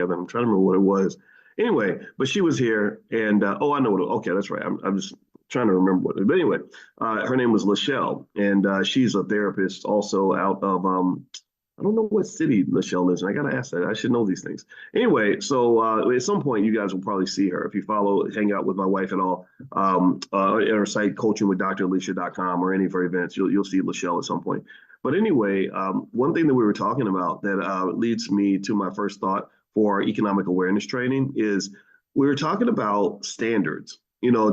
together. I'm trying to remember what it was. Anyway, but she was here, and oh, I know what. Okay, that's right. I'm just trying to remember what. But anyway, her name was Lachelle, and she's a therapist also out of I don't know what city Lachelle lives in. I gotta ask that. I should know these things. Anyway, so at some point you guys will probably see her if you follow, hang out with my wife at all. At her site, coachingwithdralicia.com, or any of her events, you'll see Lachelle at some point. But anyway, one thing that we were talking about that leads me to my first thought for economic awareness training is we were talking about standards.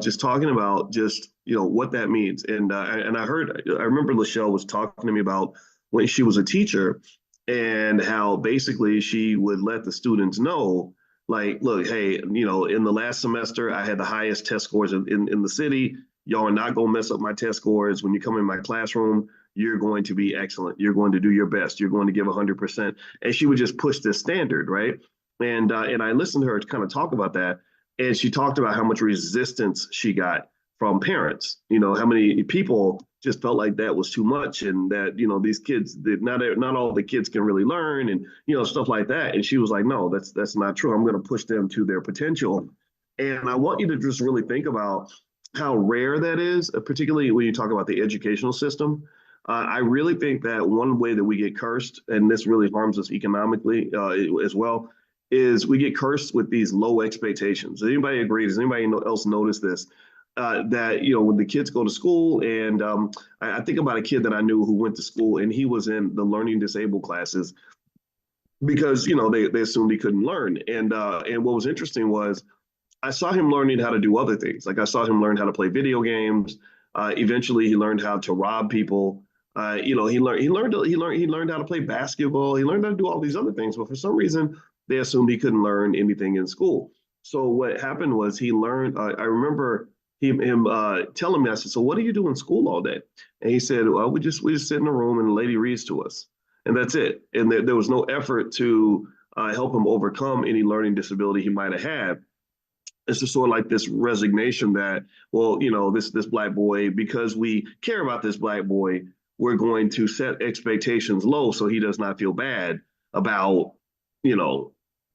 Just talking about just what that means. And I remember Lachelle was talking to me about when she was a teacher and how basically she would let the students know, like, look, hey, in the last semester, I had the highest test scores in the city. Y'all are not going to mess up my test scores. When you come in my classroom, you're going to be excellent. You're going to do your best. You're going to give 100%. And she would just push this standard, right? And I listened to her kind of talk about that. And she talked about how much resistance she got from parents. How many people just felt like that was too much, and that these kids, not all the kids can really learn, and stuff like that. And she was like, no, that's not true. I'm going to push them to their potential. And I want you to just really think about how rare that is, particularly when you talk about the educational system. I really think that one way that we get cursed, and this really harms us economically as well, is we get cursed with these low expectations. Does anybody agree? Does anybody else notice this? That when the kids go to school, and I think about a kid that I knew who went to school, and he was in the learning disabled classes because they assumed he couldn't learn. And what was interesting was I saw him learning how to do other things. Like I saw him learn how to play video games. Eventually, he learned how to rob people. He learned how to play basketball. He learned how to do all these other things. But for some reason, they assumed he couldn't learn anything in school. So what happened was he learned. I remember him telling me. I said, "So what do you do in school all day?" And he said, "Well, we just sit in a room and the lady reads to us, and that's it." And there was no effort to help him overcome any learning disability he might have had. It's just sort of like this resignation that, well, this black boy, because we care about this black boy, we're going to set expectations low so he does not feel bad about, you know,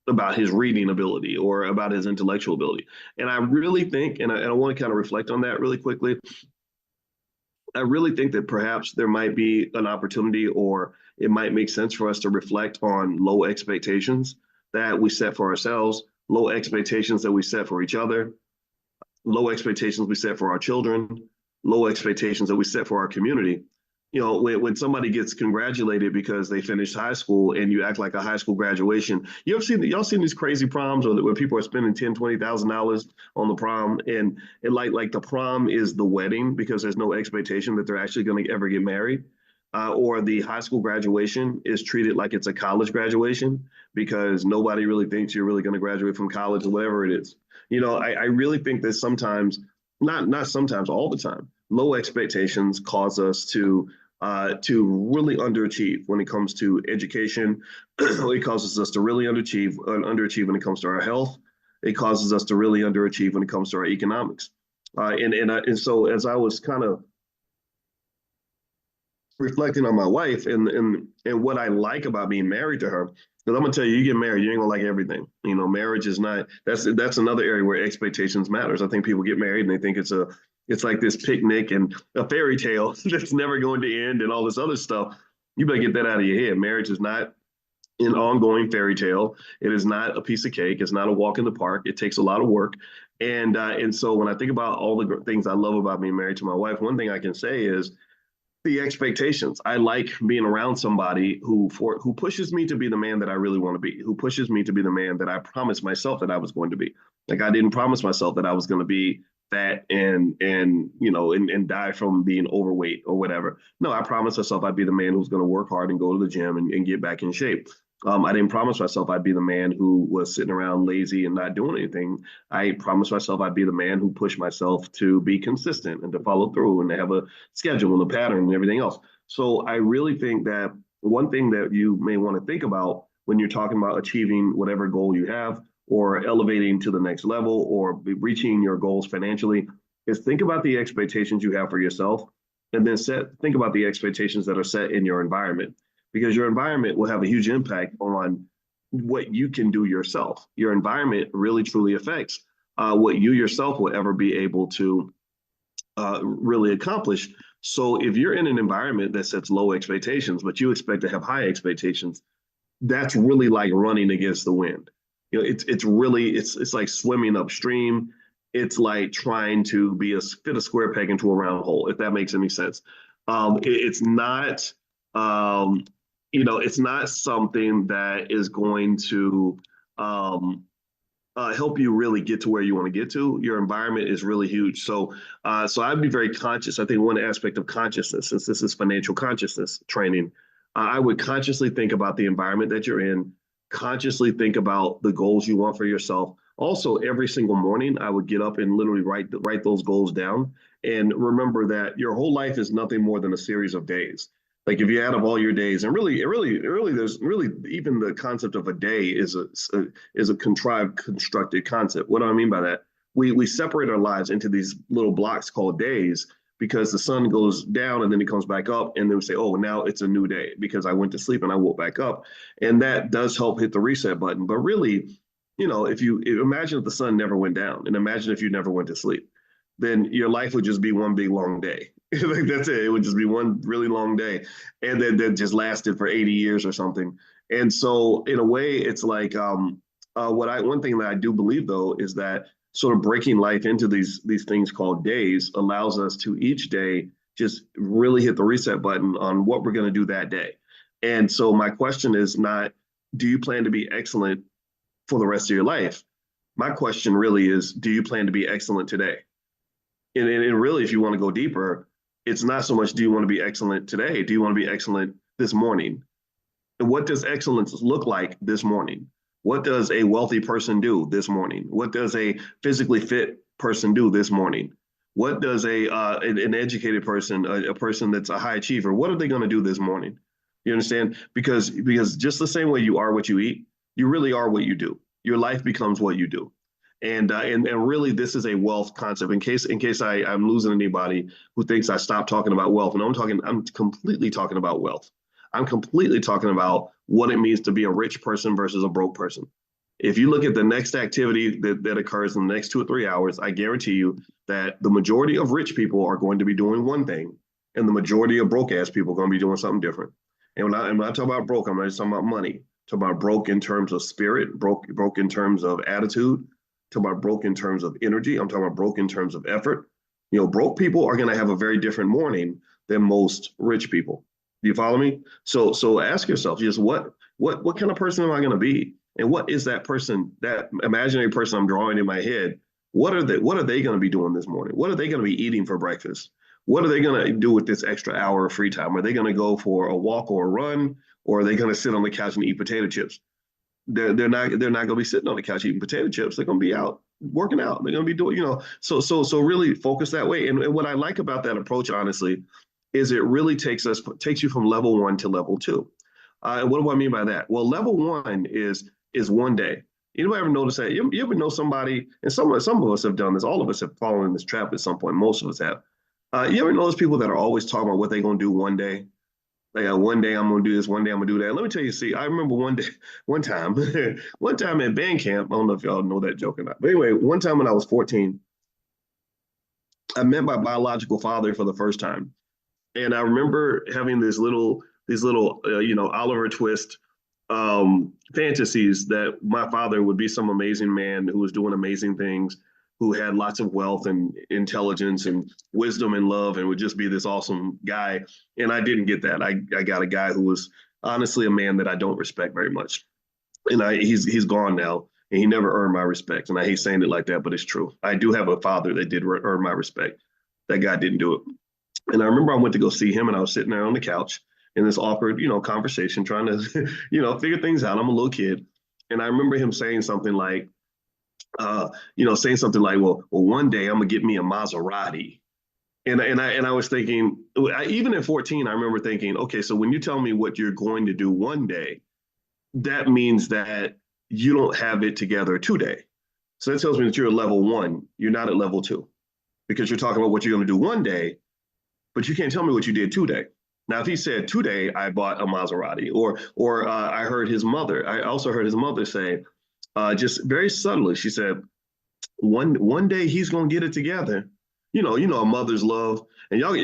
about his reading ability or about his intellectual ability. And I really think, and I want to kind of reflect on that really quickly. I really think that perhaps there might be an opportunity, or it might make sense for us to reflect on low expectations that we set for ourselves, low expectations that we set for each other, low expectations we set for our children, low expectations that we set for our community. When somebody gets congratulated because they finished high school and you act like a high school graduation, y'all seen these crazy proms where people are spending $10,000-$20,000 on the prom, and like the prom is the wedding because there's no expectation that they're actually going to ever get married. Or the high school graduation is treated like it's a college graduation because nobody really thinks you're really going to graduate from college or whatever it is. I really think that sometimes, not sometimes, all the time, low expectations cause us to really underachieve when it comes to education. It causes us to really underachieve when it comes to our health. It causes us to really underachieve when it comes to our economics. And so as I was kind of reflecting on my wife and what I like about being married to her, because I'm gonna tell you, you get married, you ain't gonna like everything. Marriage is not. That's another area where expectations matters. I think people get married and they think it's like this picnic and a fairy tale that's never going to end and all this other stuff. You better get that out of your head. Marriage is not an ongoing fairy tale. It is not a piece of cake. It's not a walk in the park. It takes a lot of work. And so when I think about all the things I love about being married to my wife, one thing I can say is the expectations. I like being around somebody who pushes me to be the man that I really want to be, who pushes me to be the man that I promised myself that I was going to be. Like I didn't promise myself that I was going to be fat and die from being overweight or whatever. No, I promised myself I'd be the man who's going to work hard and go to the gym and get back in shape. I didn't promise myself I'd be the man who was sitting around lazy and not doing anything. I promised myself I'd be the man who pushed myself to be consistent and to follow through and to have a schedule and a pattern and everything else. So I really think that one thing that you may want to think about when you're talking about achieving whatever goal you have or elevating to the next level or reaching your goals financially is think about the expectations you have for yourself, and then think about the expectations that are set in your environment, because your environment will have a huge impact on what you can do yourself. Your environment really truly affects what you yourself will ever be able to really accomplish. So if you're in an environment that sets low expectations, but you expect to have high expectations, that's really like running against the wind. It's really it's like swimming upstream. It's like trying to fit a square peg into a round hole, if that makes any sense. It's not it's not something that is going to um, help you really get to where you want to get to. Your environment is really huge. So I'd be very conscious. I think one aspect of consciousness, since this is financial consciousness training, I would consciously think about the environment that you're in, consciously think about the goals you want for yourself. Also, every single morning, I would get up and literally write those goals down. And remember that your whole life is nothing more than a series of days. Like if you add up all your days, and really, there's really even the concept of a day is a contrived, constructed concept. What do I mean by that? We separate our lives into these little blocks called days because the sun goes down and then it comes back up, and then we say, oh, now it's a new day because I went to sleep and I woke back up, and that does help hit the reset button. But really, if you imagine if the sun never went down, and imagine if you never went to sleep, then your life would just be one big long day. Like that's it. It would just be one really long day, and then that just lasted for 80 years or something. And so, in a way, it's like one thing that I do believe though is that sort of breaking life into these things called days allows us to each day just really hit the reset button on what we're going to do that day. And so, my question is not, do you plan to be excellent for the rest of your life? My question really is, do you plan to be excellent today? And really, if you want to go deeper, it's not so much do you want to be excellent today? Do you want to be excellent this morning? And what does excellence look like this morning? What does a wealthy person do this morning? What does a physically fit person do this morning? What does an educated person, a person that's a high achiever, what are they going to do this morning? You understand? Because just the same way you are what you eat, you really are what you do. Your life becomes what you do. And really, this is a wealth concept. In case I'm losing anybody who thinks I stopped talking about wealth, and I'm completely talking about wealth. I'm completely talking about what it means to be a rich person versus a broke person. If you look at the next activity that occurs in the next 2 or 3 hours, I guarantee you that the majority of rich people are going to be doing one thing, and the majority of broke ass people are going to be doing something different. And when I talk about broke, I'm not just talking about money. I'm talking about broke in terms of spirit, broke in terms of attitude, talking about broke in terms of energy. I'm talking about broke in terms of effort. Broke people are going to have a very different morning than most rich people. Do you follow me? So ask yourself, just what kind of person am I going to be? And what is that person, that imaginary person I'm drawing in my head? What are they going to be doing this morning? What are they going to be eating for breakfast? What are they going to do with this extra hour of free time? Are they going to go for a walk or a run, or are they going to sit on the couch and eat potato chips? They're not going to be sitting on the couch eating potato chips. They're going to be out working out. They're going to be doing, so really focus that way. And what I like about that approach, honestly, is it really takes you from level 1 to level 2. And what do I mean by that? Well, level 1 is one day. Anybody ever notice that? You ever know somebody, and some of us have done this, all of us have fallen in this trap at some point, most of us have. You ever notice people that are always talking about what they're going to do one day? Like, one day I'm going to do this, one day I'm going to do that. Let me tell you, see, I remember one time at band camp, I don't know if y'all know that joke or not. But anyway, one time when I was 14, I met my biological father for the first time. And I remember having these little Oliver Twist fantasies that my father would be some amazing man who was doing amazing things, who had lots of wealth and intelligence and wisdom and love, and would just be this awesome guy. And I didn't get that. I got a guy who was honestly a man that I don't respect very much. And he's gone now, and he never earned my respect. And I hate saying it like that, but it's true. I do have a father that did earn my respect. That guy didn't do it. And I remember I went to go see him, and I was sitting there on the couch in this awkward, conversation, trying to, figure things out. I'm a little kid. And I remember him saying something like, well, one day I'm gonna get me a Maserati. And I was thinking, even at 14, I remember thinking, okay, so when you tell me what you're going to do one day, that means that you don't have it together today. So that tells me that you're at level 1, you're not at level 2, because you're talking about what you're going to do one day, but you can't tell me what you did today. Now, if he said today I bought a Maserati, or I heard his mother, I also heard his mother say, just very subtly, she said, one day he's gonna get it together. A mother's love, and y'all.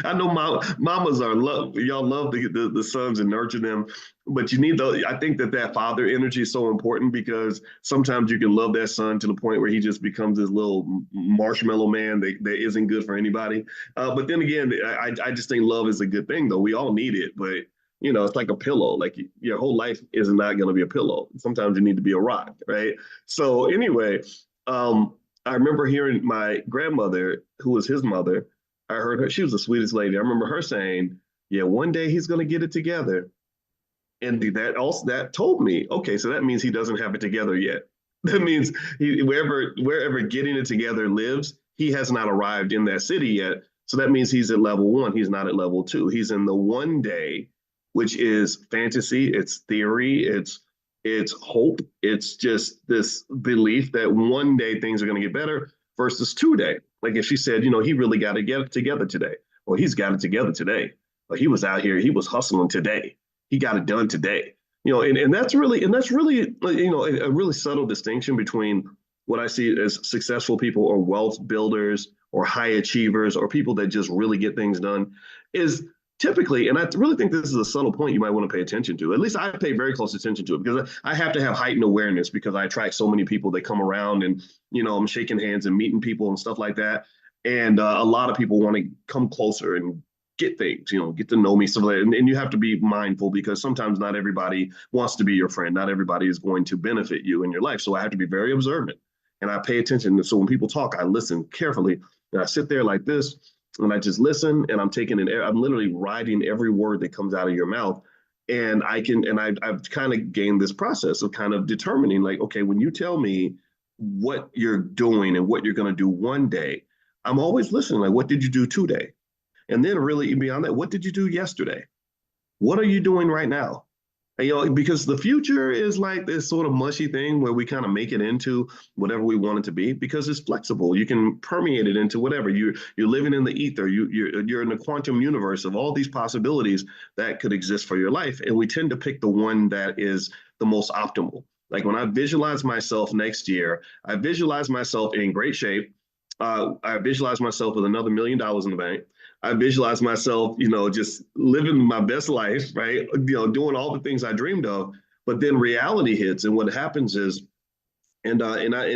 I know mamas are love. Y'all love the sons and nurture them, but you need the. I think that father energy is so important because sometimes you can love that son to the point where he just becomes this little marshmallow man that isn't good for anybody. But then again, I just think love is a good thing though. We all need it, but it's like a pillow. Like your whole life is not going to be a pillow. Sometimes you need to be a rock, right? So anyway, um, I remember hearing my grandmother, who was his mother, I heard her, she was the sweetest lady. I remember her saying, yeah, one day he's going to get it together. And that told me, okay, so that means he doesn't have it together yet. That means wherever getting it together lives, he has not arrived in that city yet. So that means he's at level one. He's not at level two. He's in the one day, which is fantasy, it's theory, it's hope, it's just this belief that one day things are going to get better versus 2 day. Like if she said, he really got to get it together today, or he's got it together today, or he was out here, he was hustling today, he got it done today. And that's really a really subtle distinction between what I see as successful people or wealth builders or high achievers or people that just really get things done is typically, and I really think this is a subtle point you might want to pay attention to. At least I pay very close attention to it because I have to have heightened awareness because I attract so many people that come around and, I'm shaking hands and meeting people and stuff like that. And a lot of people want to come closer and get things, get to know me. So, and you have to be mindful because sometimes not everybody wants to be your friend. Not everybody is going to benefit you in your life. So I have to be very observant and I pay attention. So when people talk, I listen carefully and I sit there like this and I just listen and I'm literally writing every word that comes out of your mouth. And I've kind of gained this process of kind of determining like, okay, when you tell me what you're doing and what you're going to do one day, I'm always listening. Like, what did you do today? And then really beyond that, what did you do yesterday? What are you doing right now? And, because the future is like this sort of mushy thing where we kind of make it into whatever we want it to be because it's flexible. You can permeate it into whatever. You're living in the ether. You're in the quantum universe of all these possibilities that could exist for your life. And we tend to pick the one that is the most optimal. Like when I visualize myself next year, I visualize myself in great shape. I visualize myself with another $1 million in the bank. I visualize myself, just living my best life, right? Doing all the things I dreamed of. But then reality hits, and what happens is, and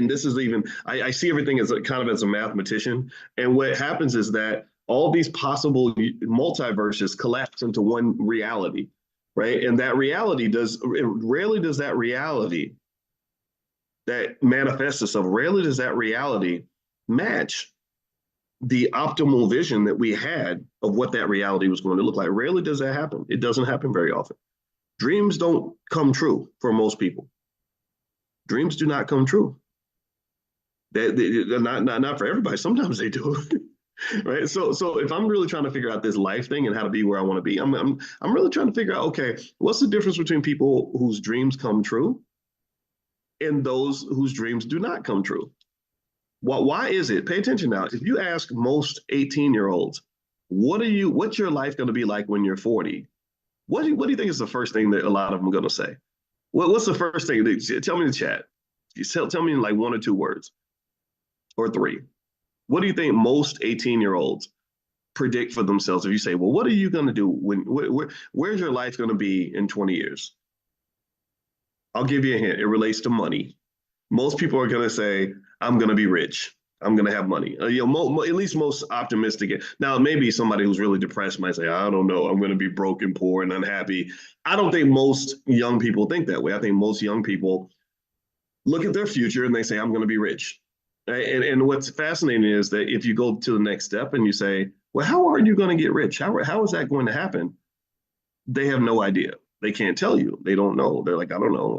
this is even I see everything as kind of as a mathematician, and what happens is that all these possible multiverses collapse into one reality, right? And that reality rarely does that reality that manifests itself, rarely does that reality match the optimal vision that we had of what that reality was going to look like. Rarely does that happen. It doesn't happen very often. Dreams don't come true for most people. Dreams do not come true. They're not for everybody. Sometimes they do. Right. So if I'm really trying to figure out this life thing and how to be where I want to be, I'm really trying to figure out, okay, what's the difference between people whose dreams come true and those whose dreams do not come true? Why is it? Pay attention now. If you ask most 18-year-olds, what's your life going to be like when you're 40? What do you think is the first thing that a lot of them are going to say? What's the first thing? Tell me in the chat. Tell me in like 1 or 2 words or 3. What do you think most 18-year-olds predict for themselves? If you say, well, what are you going to do where's your life going to be in 20 years? I'll give you a hint. It relates to money. Most people are going to say, I'm going to be rich. I'm going to have money. At least most optimistic. Now, maybe somebody who's really depressed might say, I don't know, I'm going to be broke and poor and unhappy. I don't think most young people think that way. I think most young people look at their future and they say, I'm going to be rich. And what's fascinating is that if you go to the next step and you say, well, how are you going to get rich? How is that going to happen? They have no idea. They can't tell you. They don't know. They're like, I don't know.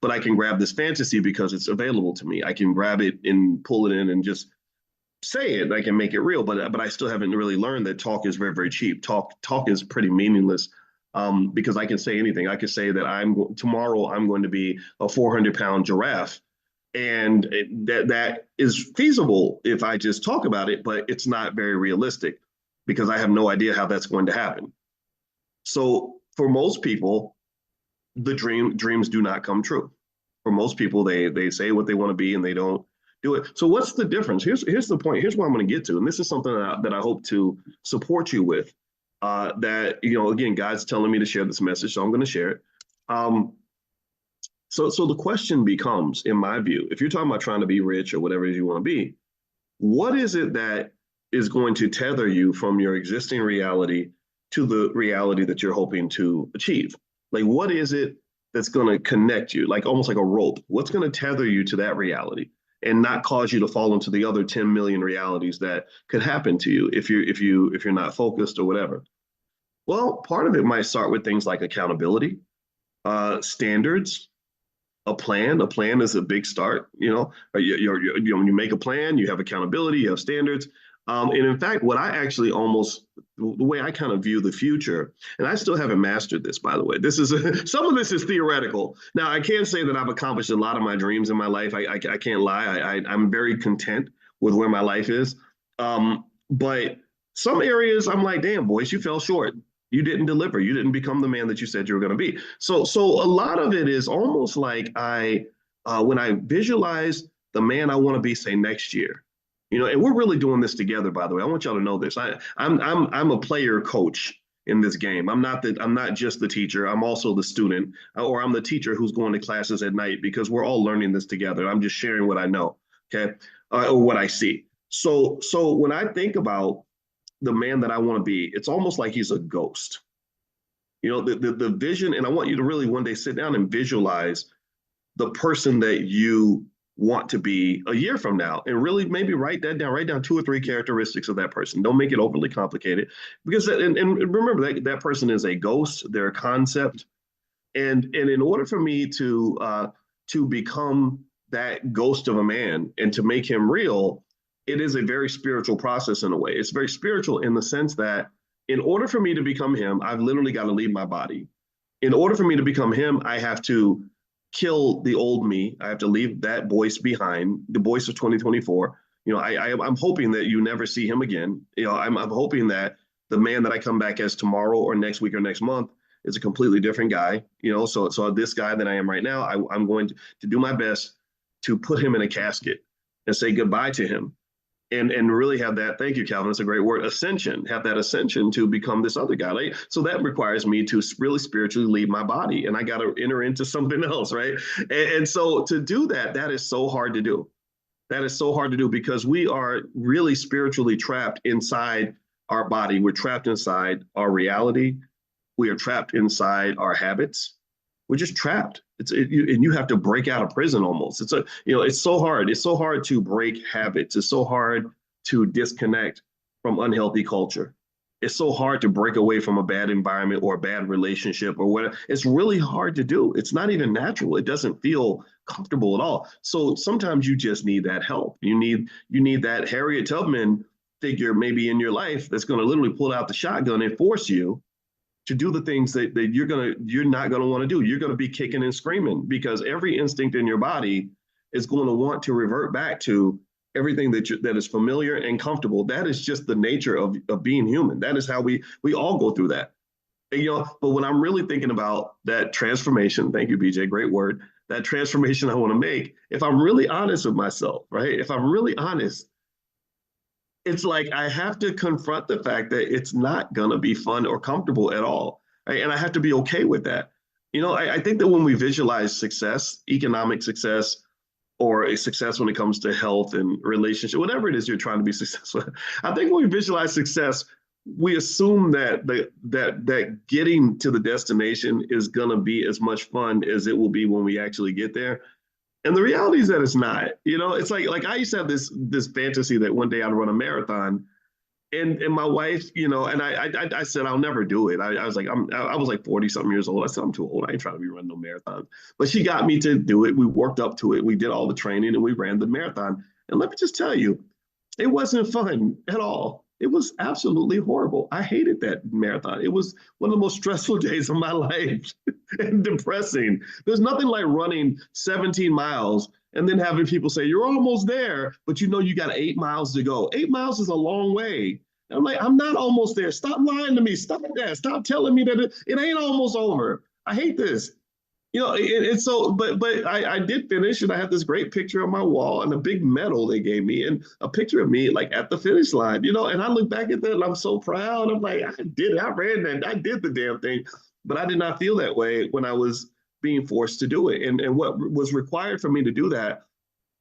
But I can grab this fantasy because it's available to me. I can grab it and pull it in and just say it. I can make it real. But I still haven't really learned that talk is very, very cheap. Talk is pretty meaningless because I can say anything. I can say that tomorrow I'm going to be a 400-pound giraffe. And that is feasible if I just talk about it, but it's not very realistic because I have no idea how that's going to happen. So for most people, the dreams do not come true. For most people, they say what they want to be and they don't do it. So what's the difference? Here's the point. Here's what I'm going to get to, and this is something that I hope to support you with. That again, God's telling me to share this message, so I'm going to share it. So the question becomes, in my view, if you're talking about trying to be rich or whatever it is you want to be, what is it that is going to tether you from your existing reality to the reality that you're hoping to achieve? Like, what is it that's going to connect you, like almost like a rope? What's going to tether you to that reality and not cause you to fall into the other 10 million realities that could happen to you if you're not focused or whatever? Well, part of it might start with things like accountability, standards, a plan. A plan is a big start. When you make a plan, you have accountability, you have standards. And in fact, what I actually the way I kind of view the future, and I still haven't mastered this, by the way. Some of this is theoretical. Now, I can't say that I've accomplished a lot of my dreams in my life. I can't lie. I'm very content with where my life is. But some areas I'm like, damn, Boyce, you fell short. You didn't deliver. You didn't become the man that you said you were going to be. So a lot of it is almost like when I visualize the man I want to be, say next year, and we're really doing this together, by the way. I want y'all to know this. I'm a player coach in this game. I'm not just the teacher. I'm also the student, or I'm the teacher who's going to classes at night, because we're all learning this together. I'm just sharing what I know, okay, or what I see. So when I think about the man that I want to be, it's almost like he's a ghost. The vision, and I want you to really one day sit down and visualize the person that you want to be a year from now, and really maybe write that down. Write down 2 or 3 characteristics of that person. Don't make it overly complicated, because and remember that person is a ghost. They're a concept, and in order for me to become that ghost of a man and to make him real, it is a very spiritual process in a way. It's very spiritual in the sense that in order for me to become him, I've literally got to leave my body. In order for me to become him, I have to kill the old me. I have to leave that Boyce behind, the Boyce of 2024. I'm hoping that you never see him again. I'm hoping that the man that I come back as tomorrow or next week or next month is a completely different guy. So this guy that I am right now, I'm going to do my best to put him in a casket and say goodbye to him. And really have that, thank you, Calvin, it's a great word, ascension, have that ascension to become this other guy. Right? So that requires me to really spiritually leave my body, and I got to enter into something else, right? And so to do that is so hard to do. That is so hard to do, because we are really spiritually trapped inside our body. We're trapped inside our reality. We are trapped inside our habits. We're just trapped. And you have to break out of prison almost. It's so hard. It's so hard to break habits. It's so hard to disconnect from unhealthy culture. It's so hard to break away from a bad environment or a bad relationship or whatever. It's really hard to do. It's not even natural. It doesn't feel comfortable at all. So sometimes you just need that help. You need that Harriet Tubman figure maybe in your life that's going to literally pull out the shotgun and force you to do the things that you're not going to want to do. You're going to be kicking and screaming, because every instinct in your body is going to want to revert back to everything that is familiar and comfortable. That is just the nature of being human. That is how we all go through that. And, but when I'm really thinking about that transformation, thank you, BJ, great word, that transformation I want to make, if I'm really honest with myself, right? If I'm really honest, it's like I have to confront the fact that it's not going to be fun or comfortable at all. Right? And I have to be okay with that. I think that when we visualize success, economic success, or a success when it comes to health and relationship, whatever it is you're trying to be successful, I think when we visualize success, we assume that that getting to the destination is going to be as much fun as it will be when we actually get there. And the reality is that it's not. It's like I used to have this fantasy that one day I'd run a marathon, and my wife, and I said I'll never do it. I was like I was like 40 something years old. I said I'm too old. I ain't trying to be running no marathon. But she got me to do it. We worked up to it. We did all the training and we ran the marathon. And let me just tell you, it wasn't fun at all. It was absolutely horrible. I hated that marathon. It was one of the most stressful days of my life and depressing. There's nothing like running 17 miles and then having people say, you're almost there, but you got 8 miles to go. 8 miles is a long way. I'm like, I'm not almost there. Stop lying to me. Stop that. Stop telling me that it ain't almost over. I hate this. It's so, but I did finish, and I had this great picture on my wall and a big medal they gave me, and a picture of me like at the finish line, and I look back at that and I'm so proud. I'm like, I did it. I ran that. I did the damn thing. But I did not feel that way when I was being forced to do it. And what was required for me to do that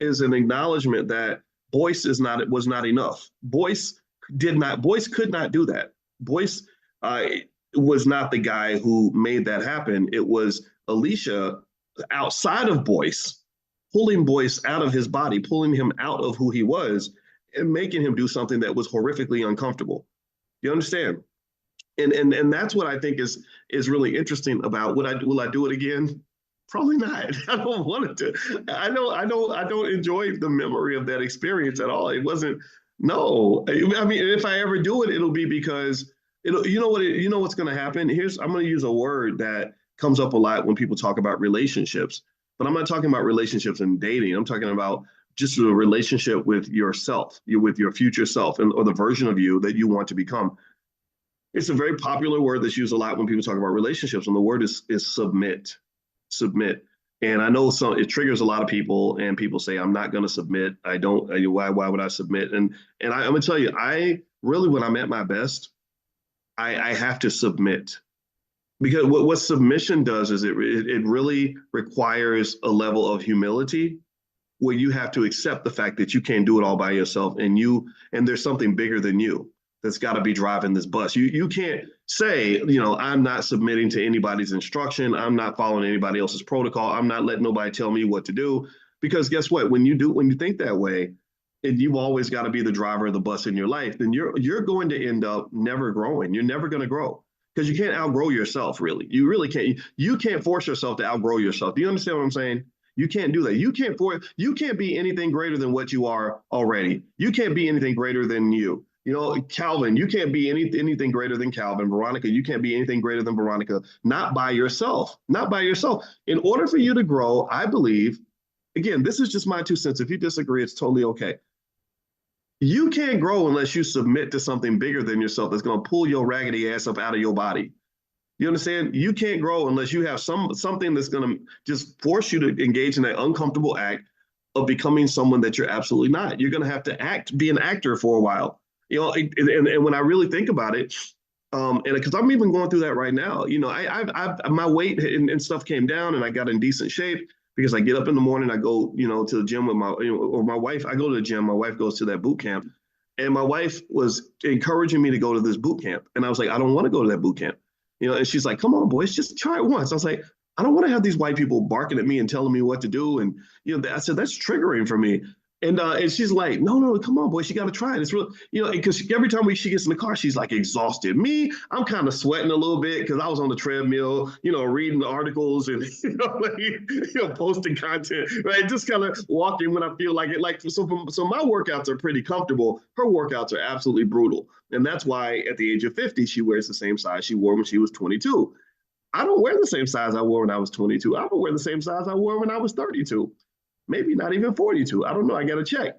is an acknowledgement that Boyce was not enough. Boyce could not do that. Boyce uh, was not the guy who made that happen. It was Alicia outside of Boyce, pulling Boyce out of his body, pulling him out of who he was, and making him do something that was horrifically uncomfortable. You understand? And that's what I think is really interesting about will I do it again? Probably not. I don't want it to. I don't enjoy the memory of that experience at all. It wasn't. No, I mean, if I ever do it, it'll be because it'll. You know what's going to happen. I'm going to use a word that comes up a lot when people talk about relationships, but I'm not talking about relationships and dating. I'm talking about just a relationship with yourself, with your future self, or the version of you that you want to become. It's a very popular word that's used a lot when people talk about relationships, and the word is submit. Submit. And I know it triggers a lot of people, and people say, I'm not going to submit. I don't. Why would I submit? And I'm going to tell you, I really, when I'm at my best, I have to submit, because what submission does is it really requires a level of humility where you have to accept the fact that you can't do it all by yourself, and there's something bigger than you that's got to be driving this bus. You can't say, I'm not submitting to anybody's instruction. I'm not following anybody else's protocol. I'm not letting nobody tell me what to do. Because guess what? When you think that way, and you've always got to be the driver of the bus in your life, then you're going to end up never growing. You're never going to grow, because you can't outgrow yourself, really. You really can't. You can't force yourself to outgrow yourself. Do you understand what I'm saying? You can't do that. You can't be anything greater than what you are already. You can't be anything greater than you. Calvin, you can't be anything greater than Calvin. Veronica, you can't be anything greater than Veronica, not by yourself, not by yourself. In order for you to grow, I believe, again, this is just my 2 cents. If you disagree, it's totally okay. You can't grow unless you submit to something bigger than yourself that's going to pull your raggedy ass up out of your body. You understand? You can't grow unless you have something that's going to just force you to engage in that uncomfortable act of becoming someone that you're absolutely not. You're going to have to be an actor for a while. And when I really think about it, and because I'm even going through that right now, my weight and stuff came down, and I got in decent shape because I get up in the morning, I go, to the gym with or my wife. I go to the gym. My wife goes to that boot camp, and my wife was encouraging me to go to this boot camp, and I was like, I don't want to go to that boot camp, and she's like, come on, boys, just try it once. I was like, I don't want to have these white people barking at me and telling me what to do, and I said that's triggering for me. And she's like, no, come on, boy, you got to try it. It's real, because every time she gets in the car, she's like exhausted. Me, I'm kind of sweating a little bit because I was on the treadmill, reading the articles and, posting content, right? Just kind of walking when I feel like it. So my workouts are pretty comfortable. Her workouts are absolutely brutal. And that's why at the age of 50, she wears the same size she wore when she was 22. I don't wear the same size I wore when I was 22. I don't wear the same size I wore when I was 32. Maybe not even 42. I don't know. I got to check.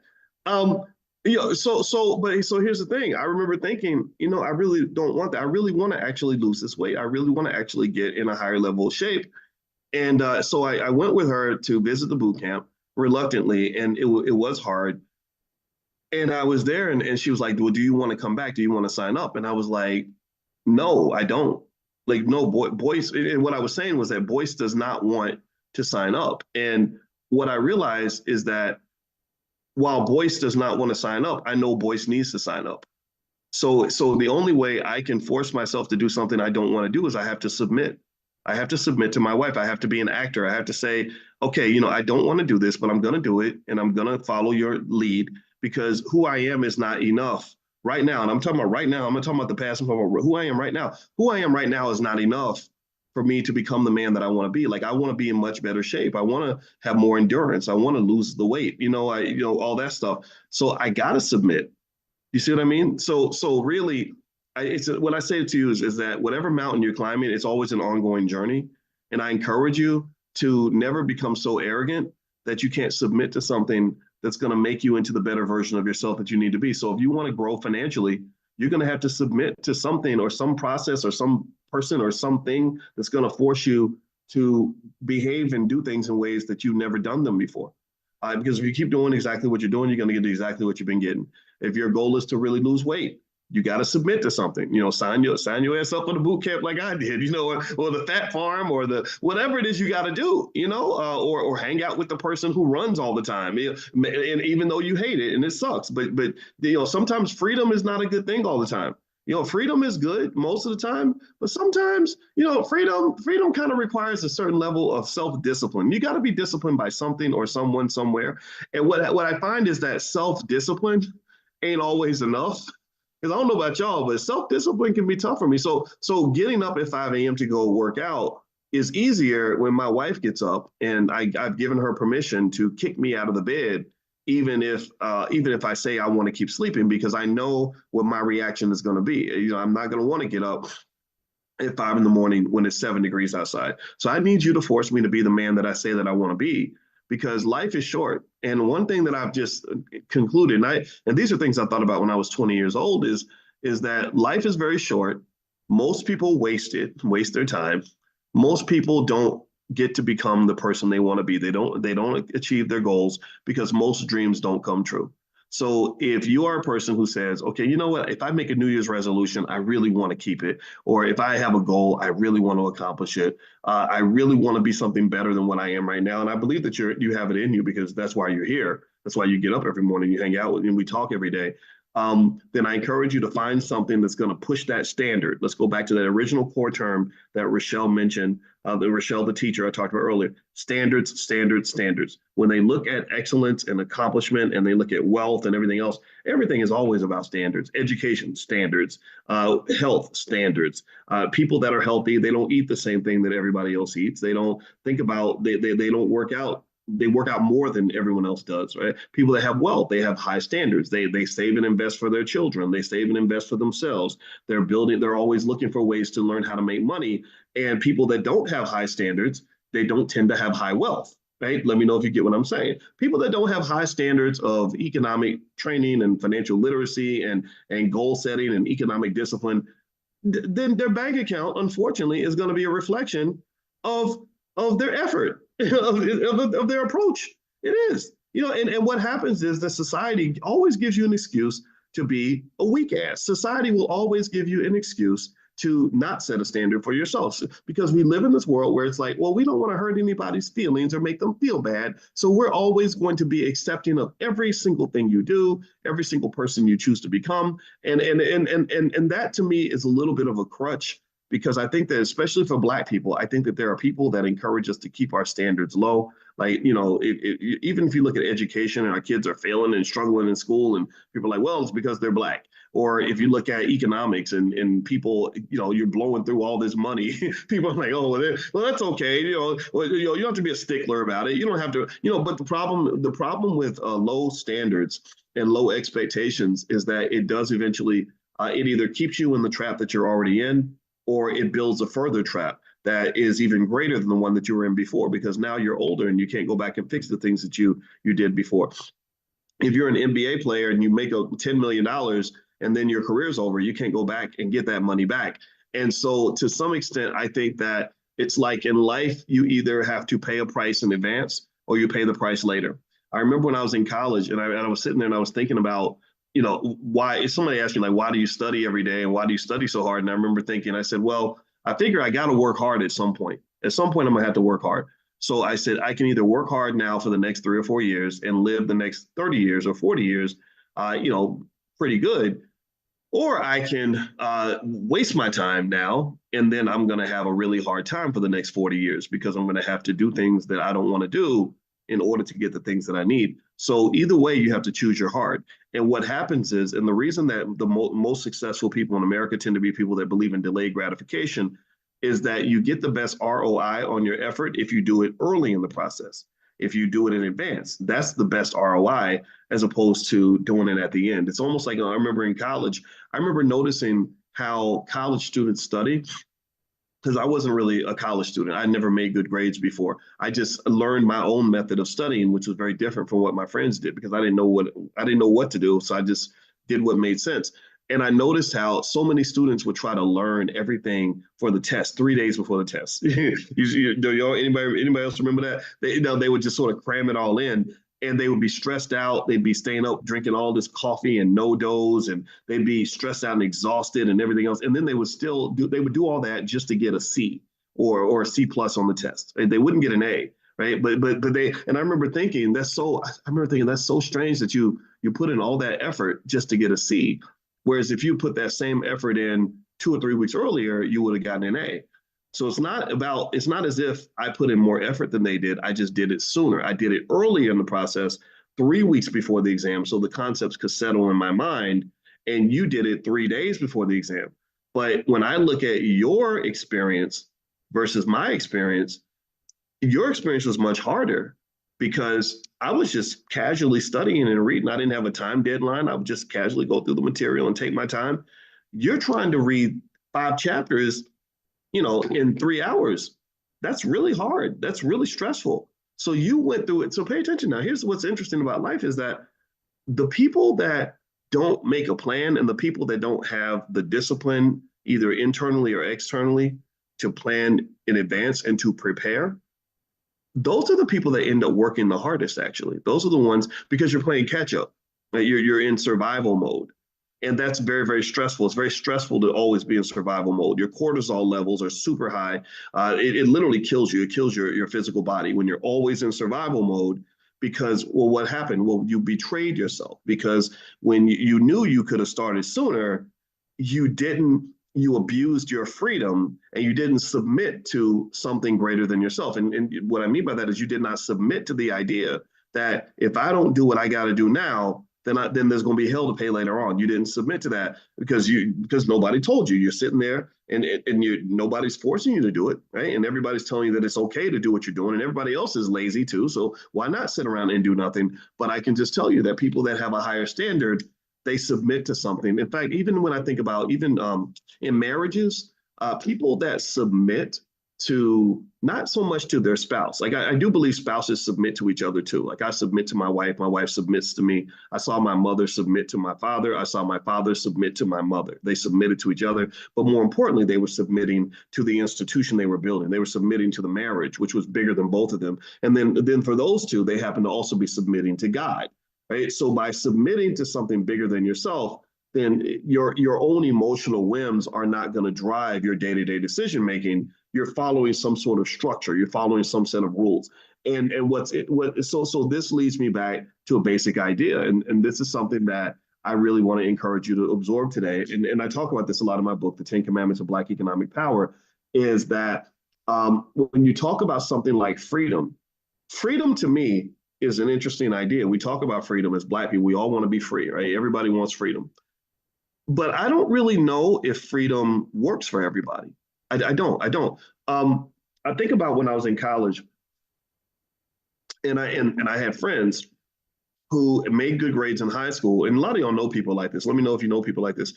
So here's the thing. I remember thinking, I really don't want that. I really want to actually lose this weight. I really want to actually get in a higher level of shape. And so I went with her to visit the boot camp reluctantly, and it was hard. And I was there, and she was like, well, do you want to come back? Do you want to sign up? And I was like, no, I don't. Like, no, Boyce. And what I was saying was that Boyce does not want to sign up. And what I realized is that while Boyce does not want to sign up, I know Boyce needs to sign up. So the only way I can force myself to do something I don't want to do is I have to submit. I have to submit to my wife. I have to be an actor. I have to say, okay, I don't want to do this, but I'm going to do it, and I'm going to follow your lead, because who I am is not enough right now. And I'm talking about right now. I'm not talking about the past. I'm talking about who I am right now. Who I am right now is not enough for me to become the man that I want to be. Like, I want to be in much better shape. I want to have more endurance. I want to lose the weight, all that stuff. So I got to submit. You see what I mean? So really, what I say to you is that whatever mountain you're climbing, it's always an ongoing journey. And I encourage you to never become so arrogant that you can't submit to something that's going to make you into the better version of yourself that you need to be. So if you want to grow financially, you're going to have to submit to something or some process or some person or something that's going to force you to behave and do things in ways that you've never done them before. Because if you keep doing exactly what you're doing, you're going to get exactly what you've been getting. If your goal is to really lose weight, you got to submit to something. Sign your ass up for the boot camp like I did. Or the fat farm or the whatever it is you got to do. Or hang out with the person who runs all the time. And even though you hate it and it sucks, but sometimes freedom is not a good thing all the time. Freedom is good most of the time, but sometimes, freedom kind of requires a certain level of self-discipline. You got to be disciplined by something or someone somewhere. And what I find is that self-discipline ain't always enough. Because I don't know about y'all, but self-discipline can be tough for me. So getting up at 5 a.m. to go work out is easier when my wife gets up and I've given her permission to kick me out of the bed, even if I say I want to keep sleeping, because I know what my reaction is going to be. I'm not going to want to get up at 5 in the morning when it's 7 degrees outside. So I need you to force me to be the man that I say that I want to be, because life is short. And one thing that I've just concluded, and these are things I thought about when I was 20 years old, is that life is very short. Most people waste their time. Most people don't get to become the person they want to be. They don't achieve their goals because most dreams don't come true. So if you are a person who says, okay, you know what, if I make a New Year's resolution, I really want to keep it. Or if I have a goal, I really want to accomplish it. I really want to be something better than what I am right now. And I believe that you have it in you, because that's why you're here. That's why you get up every morning, you hang out and we talk every day. Then I encourage you to find something that's going to push that standard. Let's go back to that original core term that Rochelle mentioned, Rochelle, the teacher I talked about earlier. Standards, standards, standards. When they look at excellence and accomplishment and they look at wealth and everything else, everything is always about standards. Education, standards. Health, standards. People that are healthy, they don't eat the same thing that everybody else eats. They don't think about, they don't work out. They work out more than everyone else does, right? People that have wealth, they have high standards. They save and invest for their children. They save and invest for themselves. They're always looking for ways to learn how to make money. And people that don't have high standards, they don't tend to have high wealth, right? Let me know if you get what I'm saying. People that don't have high standards of economic training and financial literacy and goal setting and economic discipline, then their bank account, unfortunately, is going to be a reflection of their effort, of their approach. It is, and what happens is that society always gives you an excuse to be a weak ass. Society will always give you an excuse to not set a standard for yourself, because we live in this world where it's like, well, we don't want to hurt anybody's feelings or make them feel bad. So we're always going to be accepting of every single thing you do, every single person you choose to become. And that to me is a little bit of a crutch, because I think that especially for Black people, I think that there are people that encourage us to keep our standards low. Like, even if you look at education and our kids are failing and struggling in school and people are like, well, it's because they're Black. Or if you look at economics and people, you're blowing through all this money, people are like, oh, well, that's okay. You don't have to be a stickler about it. You don't have to, but the problem with low standards and low expectations is that it does eventually, it either keeps you in the trap that you're already in, or it builds a further trap that is even greater than the one that you were in before, because now you're older and you can't go back and fix the things that you did before. If you're an NBA player and you make $10 million and then your career's over, you can't go back and get that money back. And so to some extent, I think that it's like in life, you either have to pay a price in advance or you pay the price later. I remember when I was in college and I was sitting there and I was thinking about, why, somebody asked me, like, why do you study every day and why do you study so hard? And I remember thinking, I said, well, I figure I got to work hard at some point. At some point, I'm going to have to work hard. So I said, I can either work hard now for the next 3 or 4 years and live the next 30 years or 40 years, pretty good, or I can waste my time now, and then I'm going to have a really hard time for the next 40 years because I'm going to have to do things that I don't want to do in order to get the things that I need. So either way, you have to choose your heart. And what happens is, and the reason that the most successful people in America tend to be people that believe in delayed gratification, is that you get the best ROI on your effort if you do it early in the process. If you do it in advance, that's the best ROI, as opposed to doing it at the end. It's almost like, I remember in college, I remember noticing how college students study, because I wasn't really a college student. I never made good grades before. I just learned my own method of studying, which was very different from what my friends did, because I didn't know what to do. So I just did what made sense. And I noticed how so many students would try to learn everything for the test 3 days before the test. Anybody else remember that? They would just sort of cram it all in, and they would be stressed out. They'd be staying up drinking all this coffee and no dose, and they'd be stressed out and exhausted and everything else. And then they would do all that just to get a C or a C plus on the test. They wouldn't get an A, right? But they, and I remember thinking that's so strange that you put in all that effort just to get a C. Whereas if you put that same effort in 2 or 3 weeks earlier, you would have gotten an A. So it's not as if I put in more effort than they did. I just did it sooner. I did it early in the process, 3 weeks before the exam, so the concepts could settle in my mind. And you did it 3 days before the exam. But when I look at your experience versus my experience, your experience was much harder because I was just casually studying and reading. I didn't have a time deadline. I would just casually go through the material and take my time. You're trying to read 5 chapters, in 3 hours. That's really hard. That's really stressful. So you went through it. So pay attention now. Here's what's interesting about life is that the people that don't make a plan and the people that don't have the discipline, either internally or externally, to plan in advance and to prepare, those are the people that end up working the hardest, actually. Those are the ones, because you're playing catch up. Right? You're in survival mode. And that's very, very stressful. It's very stressful to always be in survival mode. Your cortisol levels are super high. It literally kills you. It kills your physical body when you're always in survival mode because, well, what happened? Well, you betrayed yourself because when you knew you could have started sooner, you didn't. You abused your freedom and you didn't submit to something greater than yourself. And what I mean by that is you did not submit to the idea that if I don't do what I got to do now, then there's going to be hell to pay later on. You didn't submit to that because nobody told you. You're sitting there and nobody's forcing you to do it, right? And everybody's telling you that it's okay to do what you're doing, and everybody else is lazy too. So why not sit around and do nothing? But I can just tell you that people that have a higher standard, they submit to something. In fact, even when I think about even in marriages, people that submit to not so much to their spouse. Like I do believe spouses submit to each other too. Like I submit to my wife submits to me. I saw my mother submit to my father. I saw my father submit to my mother. They submitted to each other. But more importantly, they were submitting to the institution they were building. They were submitting to the marriage, which was bigger than both of them. And then for those two, they happen to also be submitting to God. Right. So by submitting to something bigger than yourself, then your own emotional whims are not going to drive your day-to-day decision making. You're following some sort of structure. You're following some set of rules. And so this leads me back to a basic idea. And this is something that I really want to encourage you to absorb today. And I talk about this a lot in my book, The 10 Commandments of Black Economic Power, is that when you talk about something like freedom to me is an interesting idea. We talk about freedom as Black people. We all want to be free, right? Everybody wants freedom. But I don't really know if freedom works for everybody. I don't. I think about when I was in college, and I had friends who made good grades in high school, and a lot of y'all know people like this. Let me know if you know people like this.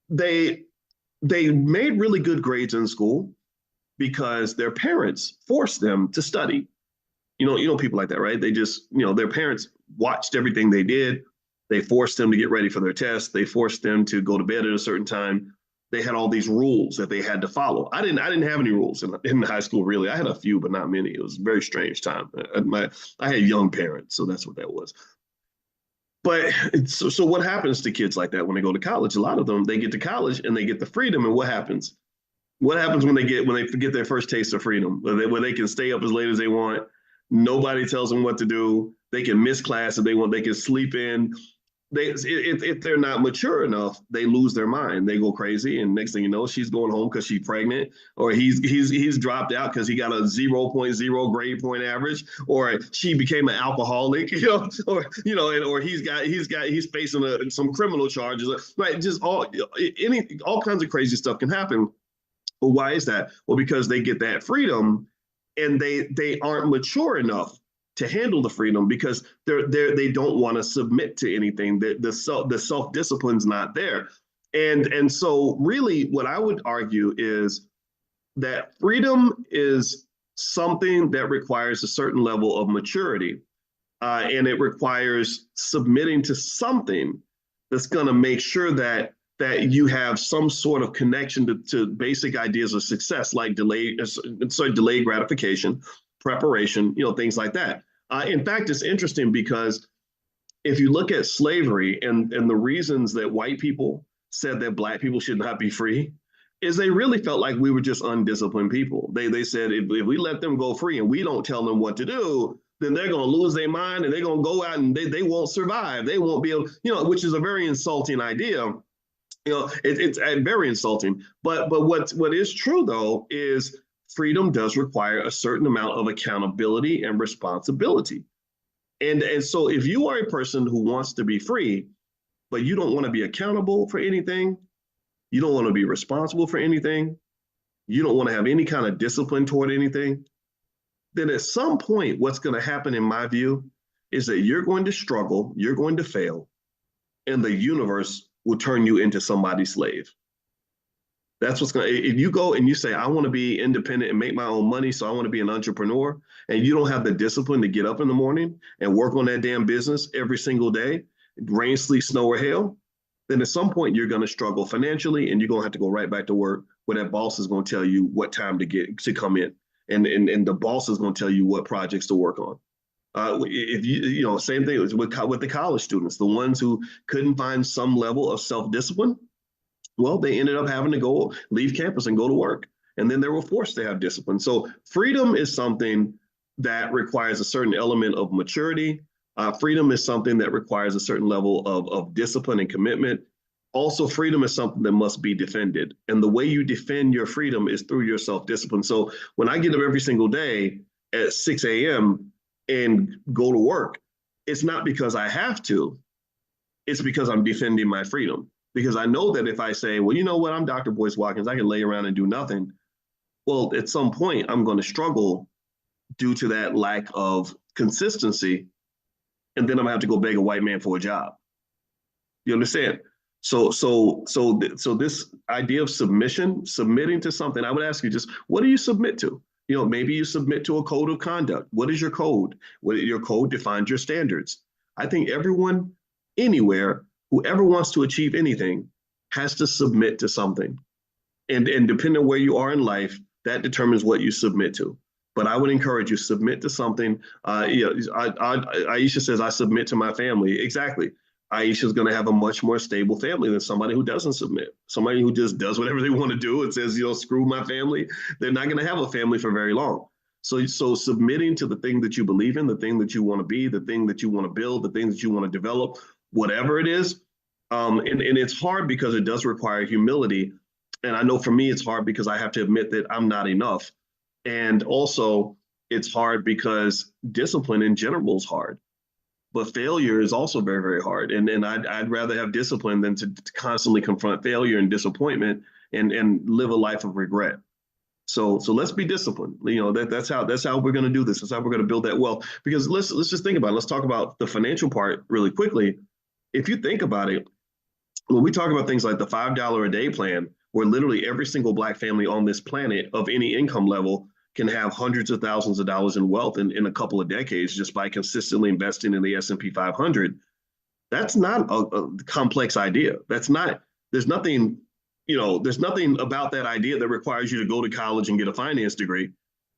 They made really good grades in school because their parents forced them to study. You know people like that, right? They just, their parents watched everything they did. They forced them to get ready for their tests. They forced them to go to bed at a certain time. They had all these rules that they had to follow. I didn't have any rules in high school, really. I had a few, but not many. It was a very strange time. I had young parents, so that's what that was. But so what happens to kids like that when they go to college? A lot of them, they get to college and they get the freedom. And what happens? What happens when they get their first taste of freedom, where they can stay up as late as they want? Nobody tells them what to do. They can miss class if they want. They can sleep in. If they're not mature enough, they lose their mind. They go crazy, and next thing you know, she's going home because she's pregnant, or he's dropped out because he got a 0.0 grade point average, or she became an alcoholic, or he's facing some criminal charges, right? Just all kinds of crazy stuff can happen. But why is that? Well, because they get that freedom, and they aren't mature enough to handle the freedom because they don't want to submit to anything. The self discipline's not there, and so really, what I would argue is that freedom is something that requires a certain level of maturity, and it requires submitting to something that's going to make sure that that you have some sort of connection to basic ideas of success, like delayed gratification, preparation, things like that. In fact, it's interesting because if you look at slavery and the reasons that white people said that black people should not be free, is they really felt like we were just undisciplined people. They said if we let them go free and we don't tell them what to do, then they're going to lose their mind and they're going to go out and they won't survive. They won't be able, which is a very insulting idea. It's very insulting. But what is true though is freedom does require a certain amount of accountability and responsibility. And so if you are a person who wants to be free, but you don't want to be accountable for anything, you don't want to be responsible for anything, you don't want to have any kind of discipline toward anything, then at some point, what's going to happen, in my view, is that you're going to struggle, you're going to fail, and the universe will turn you into somebody's slave. That's what's going to, if you go and you say, I want to be independent and make my own money, so I want to be an entrepreneur, and you don't have the discipline to get up in the morning and work on that damn business every single day, rain, sleet, snow, or hail, then at some point you're going to struggle financially and you're going to have to go right back to work where that boss is going to tell you what time to come in. And the boss is going to tell you what projects to work on. If same thing with the college students, the ones who couldn't find some level of self-discipline, well, they ended up having to go leave campus and go to work. And then they were forced to have discipline. So freedom is something that requires a certain element of maturity. Freedom is something that requires a certain level of discipline and commitment. Also, freedom is something that must be defended. And the way you defend your freedom is through your self-discipline. So when I get up every single day at 6 a.m. and go to work, it's not because I have to. It's because I'm defending my freedom. Because I know that if I say, well, you know what, I'm Dr. Boyce Watkins, I can lay around and do nothing. Well, at some point, I'm going to struggle due to that lack of consistency. And then I'm going to have to go beg a white man for a job. You understand? So this idea of submitting to something, I would ask you just, what do you submit to? Maybe you submit to a code of conduct. What is your code? Your code defines your standards. I think everyone, anywhere, whoever wants to achieve anything has to submit to something. And depending on where you are in life, that determines what you submit to. But I would encourage you, submit to something. Aisha says, I submit to my family. Exactly. Aisha's going to have a much more stable family than somebody who doesn't submit. Somebody who just does whatever they want to do and says, screw my family. They're not going to have a family for very long. So submitting to the thing that you believe in, the thing that you want to be, the thing that you want to build, the thing that you want to develop, whatever it is. And it's hard because it does require humility. And I know for me, it's hard because I have to admit that I'm not enough. And also, it's hard because discipline in general is hard. But failure is also very, very hard. And I'd rather have discipline than to constantly confront failure and disappointment and live a life of regret. So let's be disciplined. That's how we're going to do this. That's how we're going to build that wealth. Because let's just think about it. Let's talk about the financial part really quickly. If you think about it, when we talk about things like the $5 a day plan, where literally every single Black family on this planet of any income level can have hundreds of thousands of dollars in wealth in a couple of decades just by consistently investing in the S&P 500. That's not a complex idea. There's nothing about that idea that requires you to go to college and get a finance degree.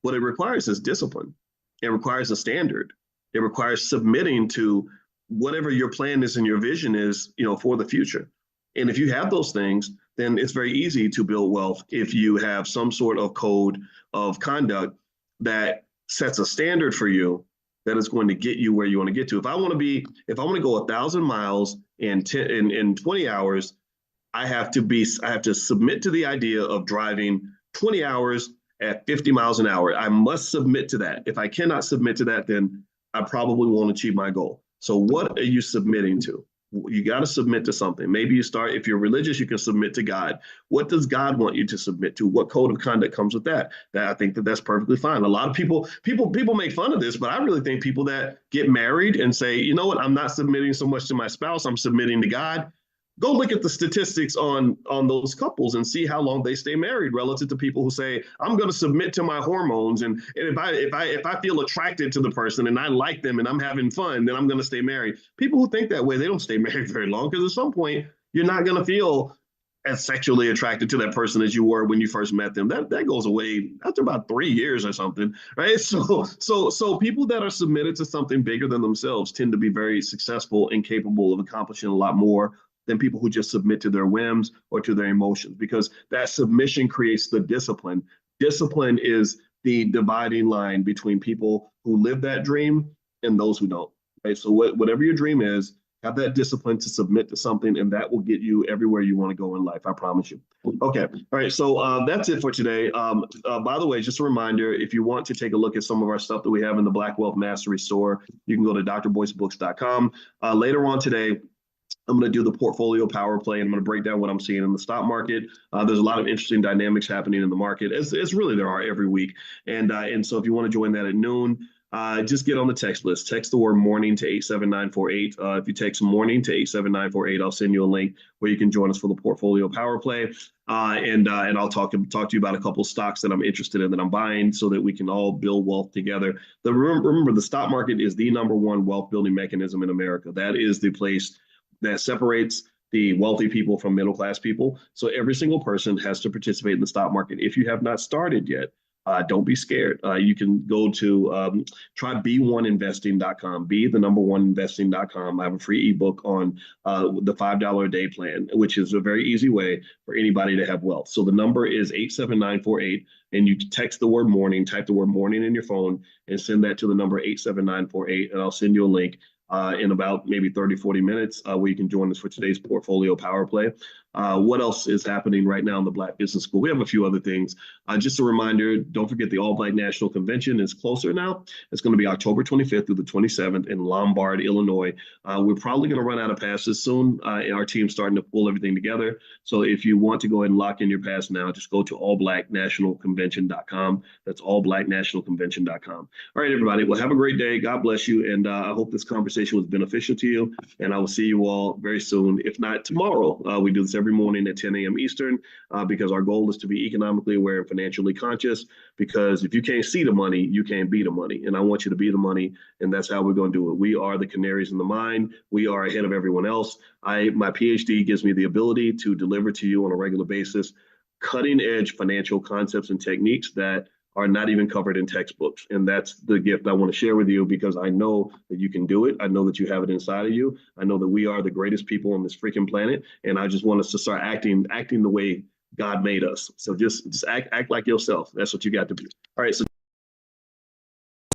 What it requires is discipline. It requires a standard. It requires submitting to whatever your plan is and your vision is, for the future. And if you have those things, then it's very easy to build wealth if you have some sort of code of conduct that sets a standard for you that is going to get you where you want to get to. If I want to go 1,000 miles in 20 hours, I have to submit to the idea of driving 20 hours at 50 miles an hour. I must submit to that. If I cannot submit to that, then I probably won't achieve my goal. So what are you submitting to? You got to submit to something. Maybe if you're religious, you can submit to God. What does God want you to submit to? What code of conduct comes with that? I think that's perfectly fine. A lot of people make fun of this, but I really think people that get married and say, you know what, I'm not submitting so much to my spouse, I'm submitting to God. Go look at the statistics on those couples and see how long they stay married relative to people who say, I'm going to submit to my hormones. And if I feel attracted to the person and I like them and I'm having fun, then I'm going to stay married. People who think that way, they don't stay married very long because at some point you're not going to feel as sexually attracted to that person as you were when you first met them. That goes away after about 3 years or something, right? So people that are submitted to something bigger than themselves tend to be very successful and capable of accomplishing a lot more than people who just submit to their whims or to their emotions, because that submission creates the discipline. Discipline is the dividing line between people who live that dream and those who don't. Right. So whatever your dream is, have that discipline to submit to something, and that will get you everywhere you want to go in life. I promise you. Okay. All right. So that's it for today. By the way, just a reminder, if you want to take a look at some of our stuff that we have in the Black Wealth Mastery store, you can go to drboycebooks.com. Later on today, I'm going to do the portfolio power play, and I'm going to break down what I'm seeing in the stock market. There's a lot of interesting dynamics happening in the market, as really there are every week. And so if you want to join that at noon, just get on the text list. Text the word morning to 87948. If you text morning to 87948, I'll send you a link where you can join us for the portfolio power play. And I'll talk to you about a couple of stocks that I'm interested in that I'm buying so that we can all build wealth together. Remember, the stock market is the number one wealth building mechanism in America. That is the place that separates the wealthy people from middle class people. So every single person has to participate in the stock market. If you have not started yet, don't be scared. You can go to try b1investing.com, be1investing.com. I have a free ebook on the $5 a day plan, which is a very easy way for anybody to have wealth. So the number is 87948, and you text the word morning, type the word morning in your phone, and send that to the number 87948, and I'll send you a link in about maybe 30, 40 minutes where you can join us for today's portfolio power play. What else is happening right now in the Black Business School? We have a few other things. Just a reminder, don't forget the All Black National Convention is closer now. It's going to be October 25th through the 27th in Lombard, Illinois. We're probably going to run out of passes soon. Our team's starting to pull everything together. So if you want to go ahead and lock in your pass now, just go to allblacknationalconvention.com. That's allblacknationalconvention.com. All right, everybody. Well, have a great day. God bless you. And I hope this conversation was beneficial to you. And I will see you all very soon. If not tomorrow, we do this every morning at 10 a.m. Eastern because our goal is to be economically aware and financially conscious, because if you can't see the money, you can't be the money. And I want you to be the money. And that's how we're going to do it. We are the canaries in the mine. We are ahead of everyone else. My PhD gives me the ability to deliver to you on a regular basis cutting edge financial concepts and techniques that are not even covered in textbooks. And that's the gift I want to share with you, because I know that you can do it. I know that you have it inside of you. I know that we are the greatest people on this freaking planet. And I just want us to start acting the way God made us. So just act like yourself. That's what you got to be. All right. So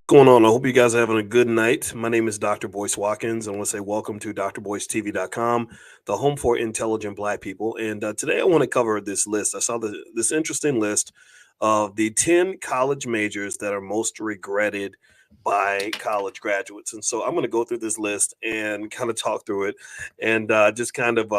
What's going on? I hope you guys are having a good night. My name is Dr. Boyce Watkins. I want to say welcome to drboycetv.com, the home for intelligent Black people. And today I want to cover this list. I saw this interesting list of the 10 college majors that are most regretted by college graduates. And so I'm going to go through this list and kind of talk through it and just kind of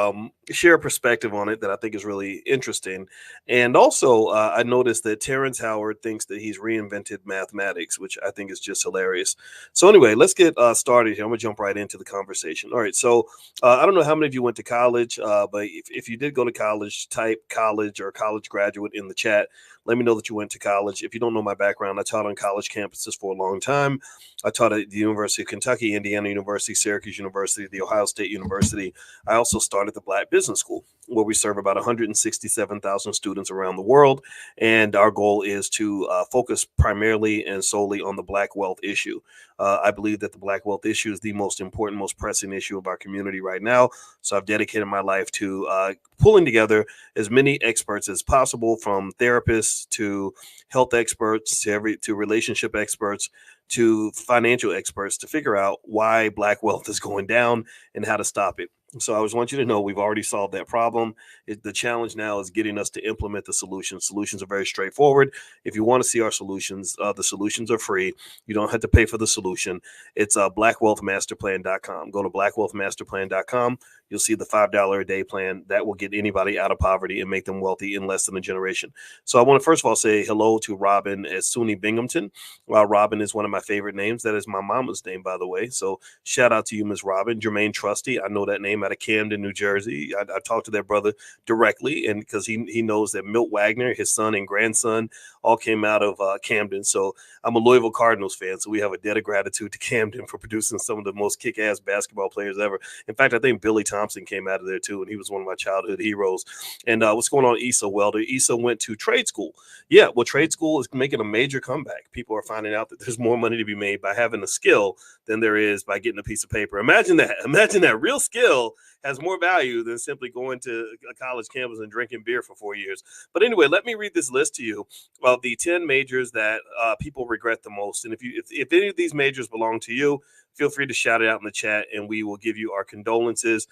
share a perspective on it that I think is really interesting. And also, I noticed that Terrence Howard thinks that he's reinvented mathematics, which I think is just hilarious. So anyway, let's get started here. I'm going to jump right into the conversation. All right. So I don't know how many of you went to college, but if you did go to college, type college or college graduate in the chat. Let me know that you went to college. If you don't know my background, I taught on college campuses for a long time. I taught at the University of Kentucky, Indiana University, Syracuse University, the Ohio State University. I also started the Black Business School, where we serve about 167,000 students around the world. And our goal is to focus primarily and solely on the Black wealth issue. I believe that the Black wealth issue is the most important, most pressing issue of our community right now. So I've dedicated my life to pulling together as many experts as possible, from therapists to health experts to relationship experts to financial experts, to figure out why Black wealth is going down and how to stop it. So I just want you to know we've already solved that problem. The challenge now is getting us to implement the solutions. Solutions are very straightforward. If you want to see our solutions, the solutions are free. You don't have to pay for the solution. It's blackwealthmasterplan.com. Go to blackwealthmasterplan.com. You'll see the $5 a day plan that will get anybody out of poverty and make them wealthy in less than a generation. So I want to first of all say hello to Robin at SUNY Binghamton. Robin is one of my favorite names. That is my mama's name, by the way. So shout out to you, Ms. Robin. Jermaine Trusty, I know that name out of Camden, New Jersey. I talked to that brother directly, and because he knows that Milt Wagner, his son and grandson, all came out of Camden. So I'm a Louisville Cardinals fan, so we have a debt of gratitude to Camden for producing some of the most kick-ass basketball players ever. In fact, I think Billy Thompson came out of there too, and he was one of my childhood heroes. And what's going on, Issa Welder? Issa went to trade school. Yeah, well, trade school is making a major comeback. People are finding out that there's more money to be made by having a skill than there is by getting a piece of paper. Imagine that. Imagine that. Real skill has more value than simply going to a college campus and drinking beer for 4 years. But anyway, let me read this list to you of the 10 majors that people regret the most. And if any of these majors belong to you, feel free to shout it out in the chat, and we will give you our condolences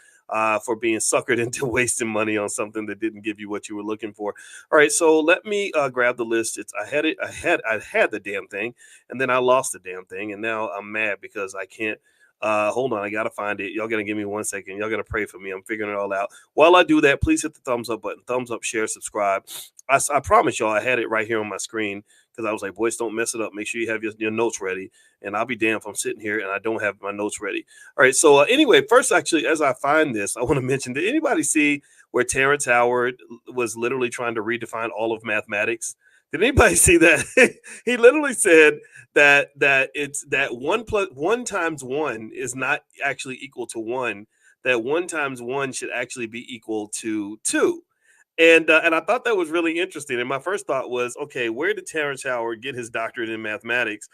for being suckered into wasting money on something that didn't give you what you were looking for. All right, so let me grab the list. I had the damn thing, and then I lost the damn thing, and now I'm mad because I can't. Hold on, I gotta find it. Y'all gotta give me 1 second. Y'all gotta pray for me. I'm figuring it all out. While I do that, please hit the thumbs up button. Thumbs up, share, subscribe. I promise y'all, I had it right here on my screen because I was like, boys, don't mess it up. Make sure you have your notes ready. And I'll be damned if I'm sitting here and I don't have my notes ready. All right. So anyway, first, actually, as I find this, I want to mention, did anybody see where Terrence Howard was literally trying to redefine all of mathematics? Did anybody see that? He literally said that it's that one times one is not actually equal to one. That one times one should actually be equal to two. And I thought that was really interesting. And my first thought was, okay, where did Terrence Howard get his doctorate in mathematics?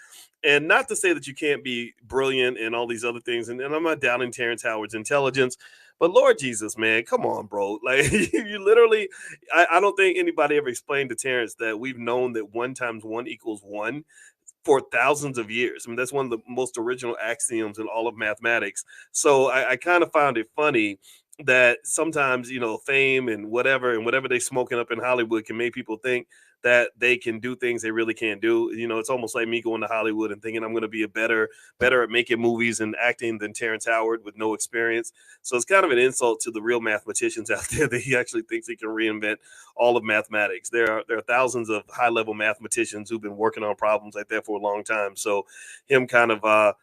And not to say that you can't be brilliant and all these other things. And I'm not doubting Terrence Howard's intelligence, but Lord Jesus, man, come on, bro. Like you literally, I don't think anybody ever explained to Terrence that we've known that one times one equals one for thousands of years. I mean, that's one of the most original axioms in all of mathematics. So I kind of found it funny that sometimes, fame and whatever they smoking up in Hollywood can make people think that they can do things they really can't do. It's almost like me going to Hollywood and thinking I'm going to be better at making movies and acting than Terrence Howard with no experience. So it's kind of an insult to the real mathematicians out there that he actually thinks he can reinvent all of mathematics. There are thousands of high-level mathematicians who've been working on problems like that for a long time. So him kind of I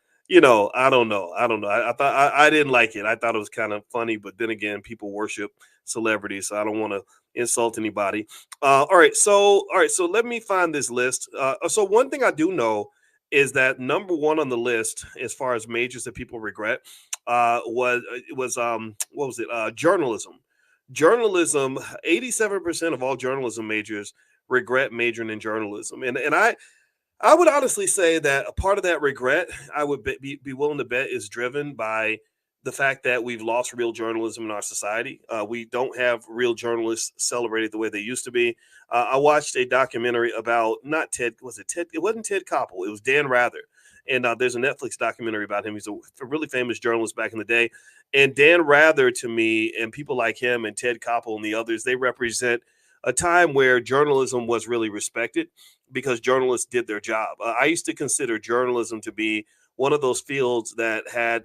don't know. I thought I didn't like it. I thought it was kind of funny, but then again, people worship celebrities, so I don't want to insult anybody. All right, so let me find this list. So one thing I do know is that number one on the list, as far as majors that people regret, was what was it? Journalism. Journalism. 87% of all journalism majors regret majoring in journalism, and I would honestly say that a part of that regret, I would be willing to bet, is driven by the fact that we've lost real journalism in our society. We don't have real journalists celebrated the way they used to be. I watched a documentary about not Ted. Was it Ted? It wasn't Ted Koppel. It was Dan Rather. And there's a Netflix documentary about him. He's a really famous journalist back in the day. And Dan Rather, to me, and people like him and Ted Koppel and the others, they represent a time where journalism was really respected because journalists did their job. I used to consider journalism to be one of those fields that had,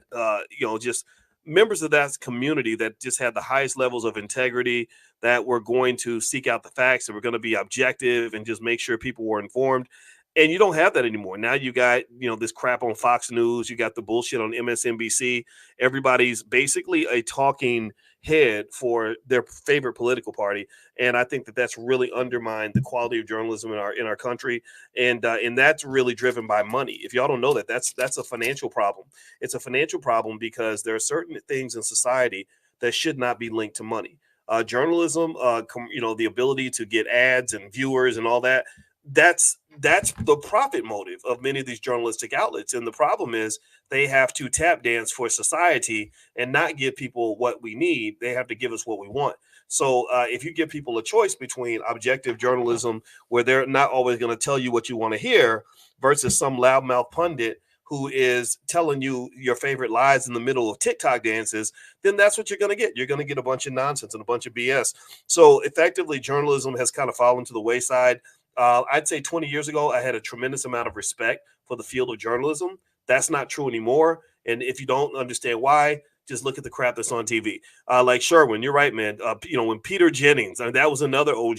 just members of that community that just had the highest levels of integrity, that were going to seek out the facts, that were going to be objective and just make sure people were informed. And you don't have that anymore. Now you got, this crap on Fox News. You got the bullshit on MSNBC. Everybody's basically a talking head for their favorite political party. And I think that that's really undermined the quality of journalism in our country. And that's really driven by money. If y'all don't know that, that's a financial problem. It's a financial problem because there are certain things in society that should not be linked to money. Journalism, the ability to get ads and viewers and all that, that's the profit motive of many of these journalistic outlets. And the problem is they have to tap dance for society and not give people what we need. They have to give us what we want. So if you give people a choice between objective journalism, where they're not always going to tell you what you want to hear, versus some loudmouth pundit who is telling you your favorite lies in the middle of TikTok dances, then that's what you're going to get. You're going to get a bunch of nonsense and a bunch of BS. So effectively, journalism has kind of fallen to the wayside. I'd say 20 years ago, I had a tremendous amount of respect for the field of journalism. That's not true anymore. And if you don't understand why, just look at the crap that's on TV. Like Sherwin, you're right, man. When Peter Jennings, that was another OG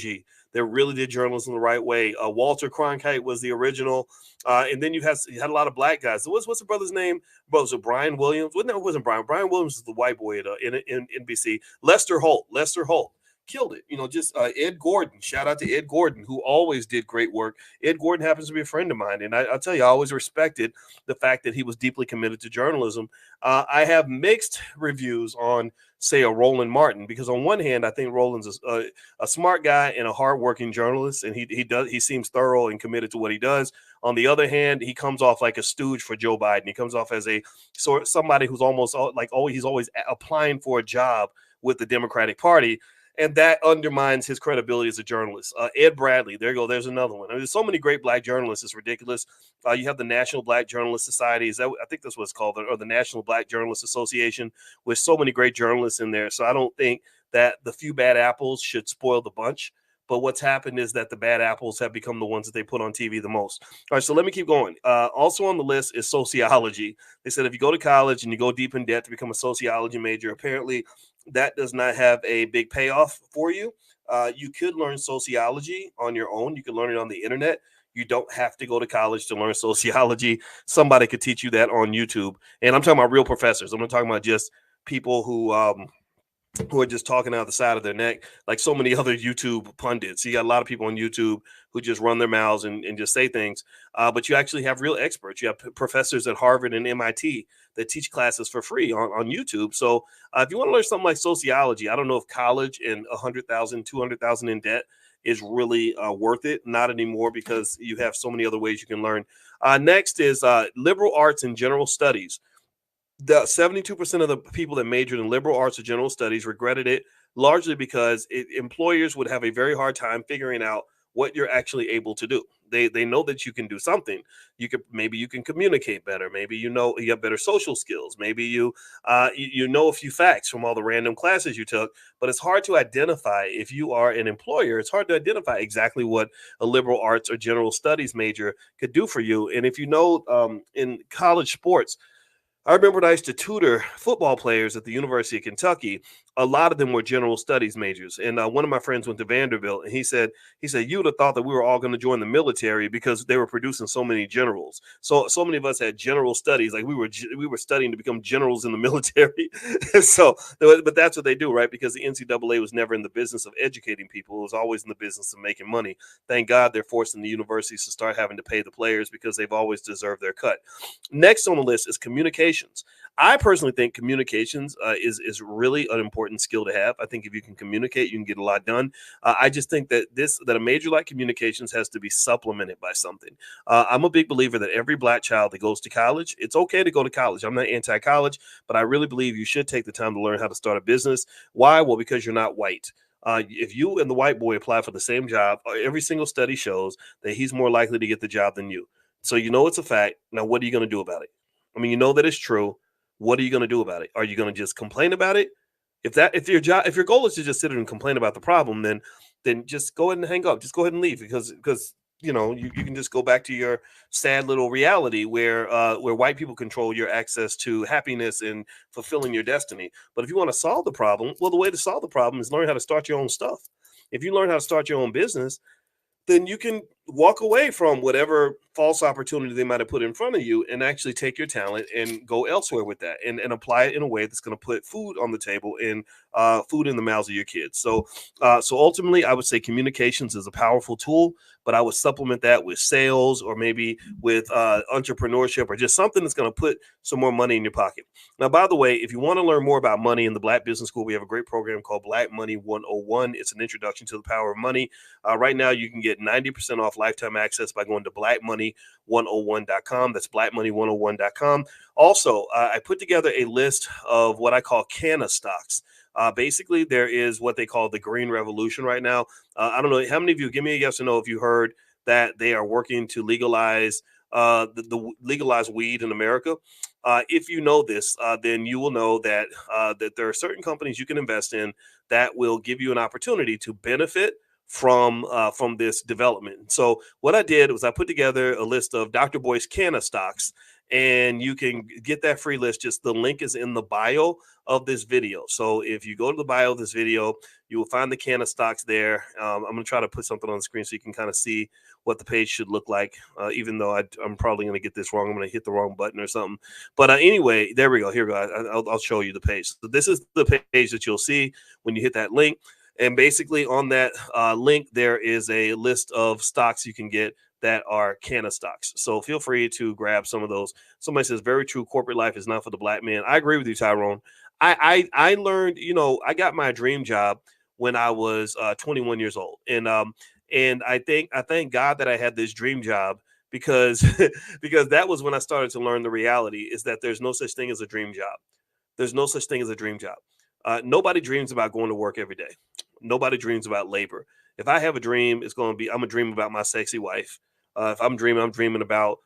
that really did journalism the right way. Walter Cronkite was the original. And then you had a lot of black guys. What's the brother's name? Was it Brian Williams? Well, no, it wasn't Brian. Brian Williams is the white boy in NBC. Lester Holt. Lester Holt killed it. Just Ed Gordon. Shout out to Ed Gordon, who always did great work. Ed Gordon happens to be a friend of mine, and I'll tell you, I always respected the fact that he was deeply committed to journalism. I have mixed reviews on, say, a Roland Martin, because on one hand, I think Roland's a smart guy and a hardworking journalist, and he seems thorough and committed to what he does. On the other hand, he comes off like a stooge for Joe Biden. He comes off as somebody who's almost he's always applying for a job with the Democratic Party. And that undermines his credibility as a journalist. Ed Bradley, there you go. There's another one. There's so many great black journalists. It's ridiculous. You have the National Black Journalist Society. I think that's what it's called, or the National Black Journalist Association, with so many great journalists in there. So I don't think that the few bad apples should spoil the bunch. But what's happened is that the bad apples have become the ones that they put on TV the most. All right, so let me keep going. Also on the list is sociology. They said if you go to college and you go deep in debt to become a sociology major, apparently that does not have a big payoff for you. You could learn sociology on your own. You could learn it on the internet. You don't have to go to college to learn sociology. Somebody could teach you that on YouTube. And I'm talking about real professors. I'm not talking about just people who are just talking out the side of their neck, like so many other YouTube pundits. You got a lot of people on YouTube who just run their mouths and just say things. But you actually have real experts. You have professors at Harvard and MIT that teach classes for free on YouTube. So if you want to learn something like sociology, I don't know if college and 100,000, 200,000 in debt is really worth it. Not anymore, because you have so many other ways you can learn. Next is liberal arts and general studies. The 72% of the people that majored in liberal arts or general studies regretted it, largely because employers would have a very hard time figuring out what you're actually able to do. They know that you can do something. Maybe you can communicate better. Maybe you have better social skills. Maybe you know a few facts from all the random classes you took. But it's hard to identify, if you are an employer, it's hard to identify exactly what a liberal arts or general studies major could do for you. And if you know, in college sports, I remember when I used to tutor football players at the University of Kentucky. A lot of them were general studies majors, and one of my friends went to Vanderbilt, and he said you would have thought that we were all going to join the military because they were producing so many generals. So many of us had general studies, like we were studying to become generals in the military. But that's what they do, right? Because the NCAA was never in the business of educating people; it was always in the business of making money. Thank God they're forcing the universities to start having to pay the players, because they've always deserved their cut. Next on the list is communication. I personally think communications is really an important skill to have. I think if you can communicate, you can get a lot done. I just think that a major like communications has to be supplemented by something. I'm a big believer that every black child that goes to college, it's okay to go to college. I'm not anti-college, but I really believe you should take the time to learn how to start a business. Why? Well, because you're not white. If you and the white boy apply for the same job, every single study shows that he's more likely to get the job than you. So it's a fact. Now, what are you going to do about it? I mean, you know that it's true. What are you going to do about it? Are you going to just complain about it? If your goal is to just sit there and complain about the problem, then just go ahead and hang up. Just go ahead and leave, because you can just go back to your sad little reality where white people control your access to happiness and fulfilling your destiny. But if you want to solve the problem, well, the way to solve the problem is learn how to start your own stuff. If you learn how to start your own business, then you can walk away from whatever false opportunity they might have put in front of you and actually take your talent and go elsewhere with that and apply it in a way that's going to put food on the table and food in the mouths of your kids. So ultimately, I would say communications is a powerful tool, but I would supplement that with sales, or maybe with entrepreneurship, or just something that's going to put some more money in your pocket. Now, by the way, if you want to learn more about money in the Black Business School, we have a great program called Black Money 101. It's an introduction to the power of money. Right now, you can get 90% off lifetime access by going to blackmoney101.com. That's blackmoney101.com. Also, I put together a list of what I call canna stocks. Basically, there is what they call the green revolution right now. I don't know how many of you, give me a yes or no if you heard that they are working to legalize legalize weed in America. If you know this, then you will know that that there are certain companies you can invest in that will give you an opportunity to benefit from this development. So what I did was I put together a list of Dr. Boyce canna stocks, and you can get that free list. Just the link is in the bio of this video. So if you go to the bio of this video, you will find the can of stocks there. I'm going to try to put something on the screen so you can kind of see what the page should look like, even though I'm probably going to get this wrong. I'm going to hit the wrong button or something. But anyway, there we go. Here we go. I'll show you the page. So this is the page that you'll see when you hit that link. And basically on that link, there is a list of stocks you can get that are can of stocks. So feel free to grab some of those. Somebody says, very true. Corporate life is not for the black man. I agree with you, Tyrone. I learned, I got my dream job when I was 21 years old. And I thank God that I had this dream job because because that was when I started to learn the reality is that there's no such thing as a dream job. There's no such thing as a dream job. Nobody dreams about going to work every day. Nobody dreams about labor. If I have a dream, I'm gonna dream about my sexy wife. If I'm dreaming about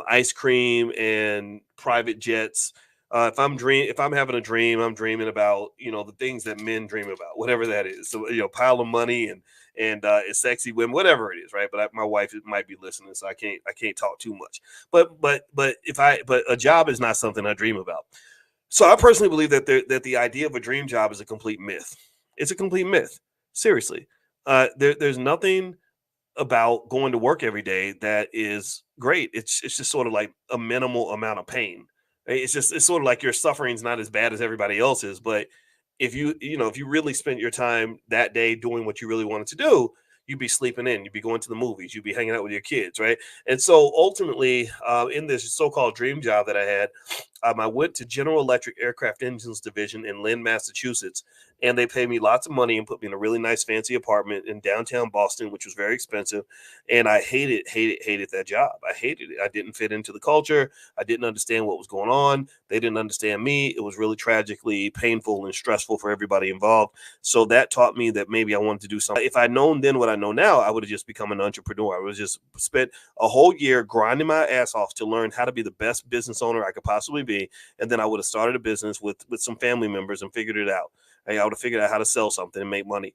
ice cream and private jets. If I'm having a dream, I'm dreaming about the things that men dream about, whatever that is. So pile of money and it's sexy women, whatever it is, right? But my wife might be listening, so I can't talk too much. But a job is not something I dream about. So I personally believe that the idea of a dream job is a complete myth. It's a complete myth. Seriously, there's nothing about going to work every day that is great. It's just sort of like a minimal amount of pain. It's sort of like your suffering's not as bad as everybody else's. But if you really spent your time that day doing what you really wanted to do, you'd be sleeping in, you'd be going to the movies, you'd be hanging out with your kids, right? And so ultimately, in this so-called dream job that I had, I went to General Electric Aircraft Engines Division in Lynn, Massachusetts, and they paid me lots of money and put me in a really nice, fancy apartment in downtown Boston, which was very expensive. And I hated that job. I hated it. I didn't fit into the culture. I didn't understand what was going on. They didn't understand me. It was really tragically painful and stressful for everybody involved. So that taught me that maybe I wanted to do something. If I'd known then what I know now, I would have just become an entrepreneur. I would have just spent a whole year grinding my ass off to learn how to be the best business owner I could possibly be. And then I would have started a business with some family members and figured it out. I would have figured out how to sell something and make money.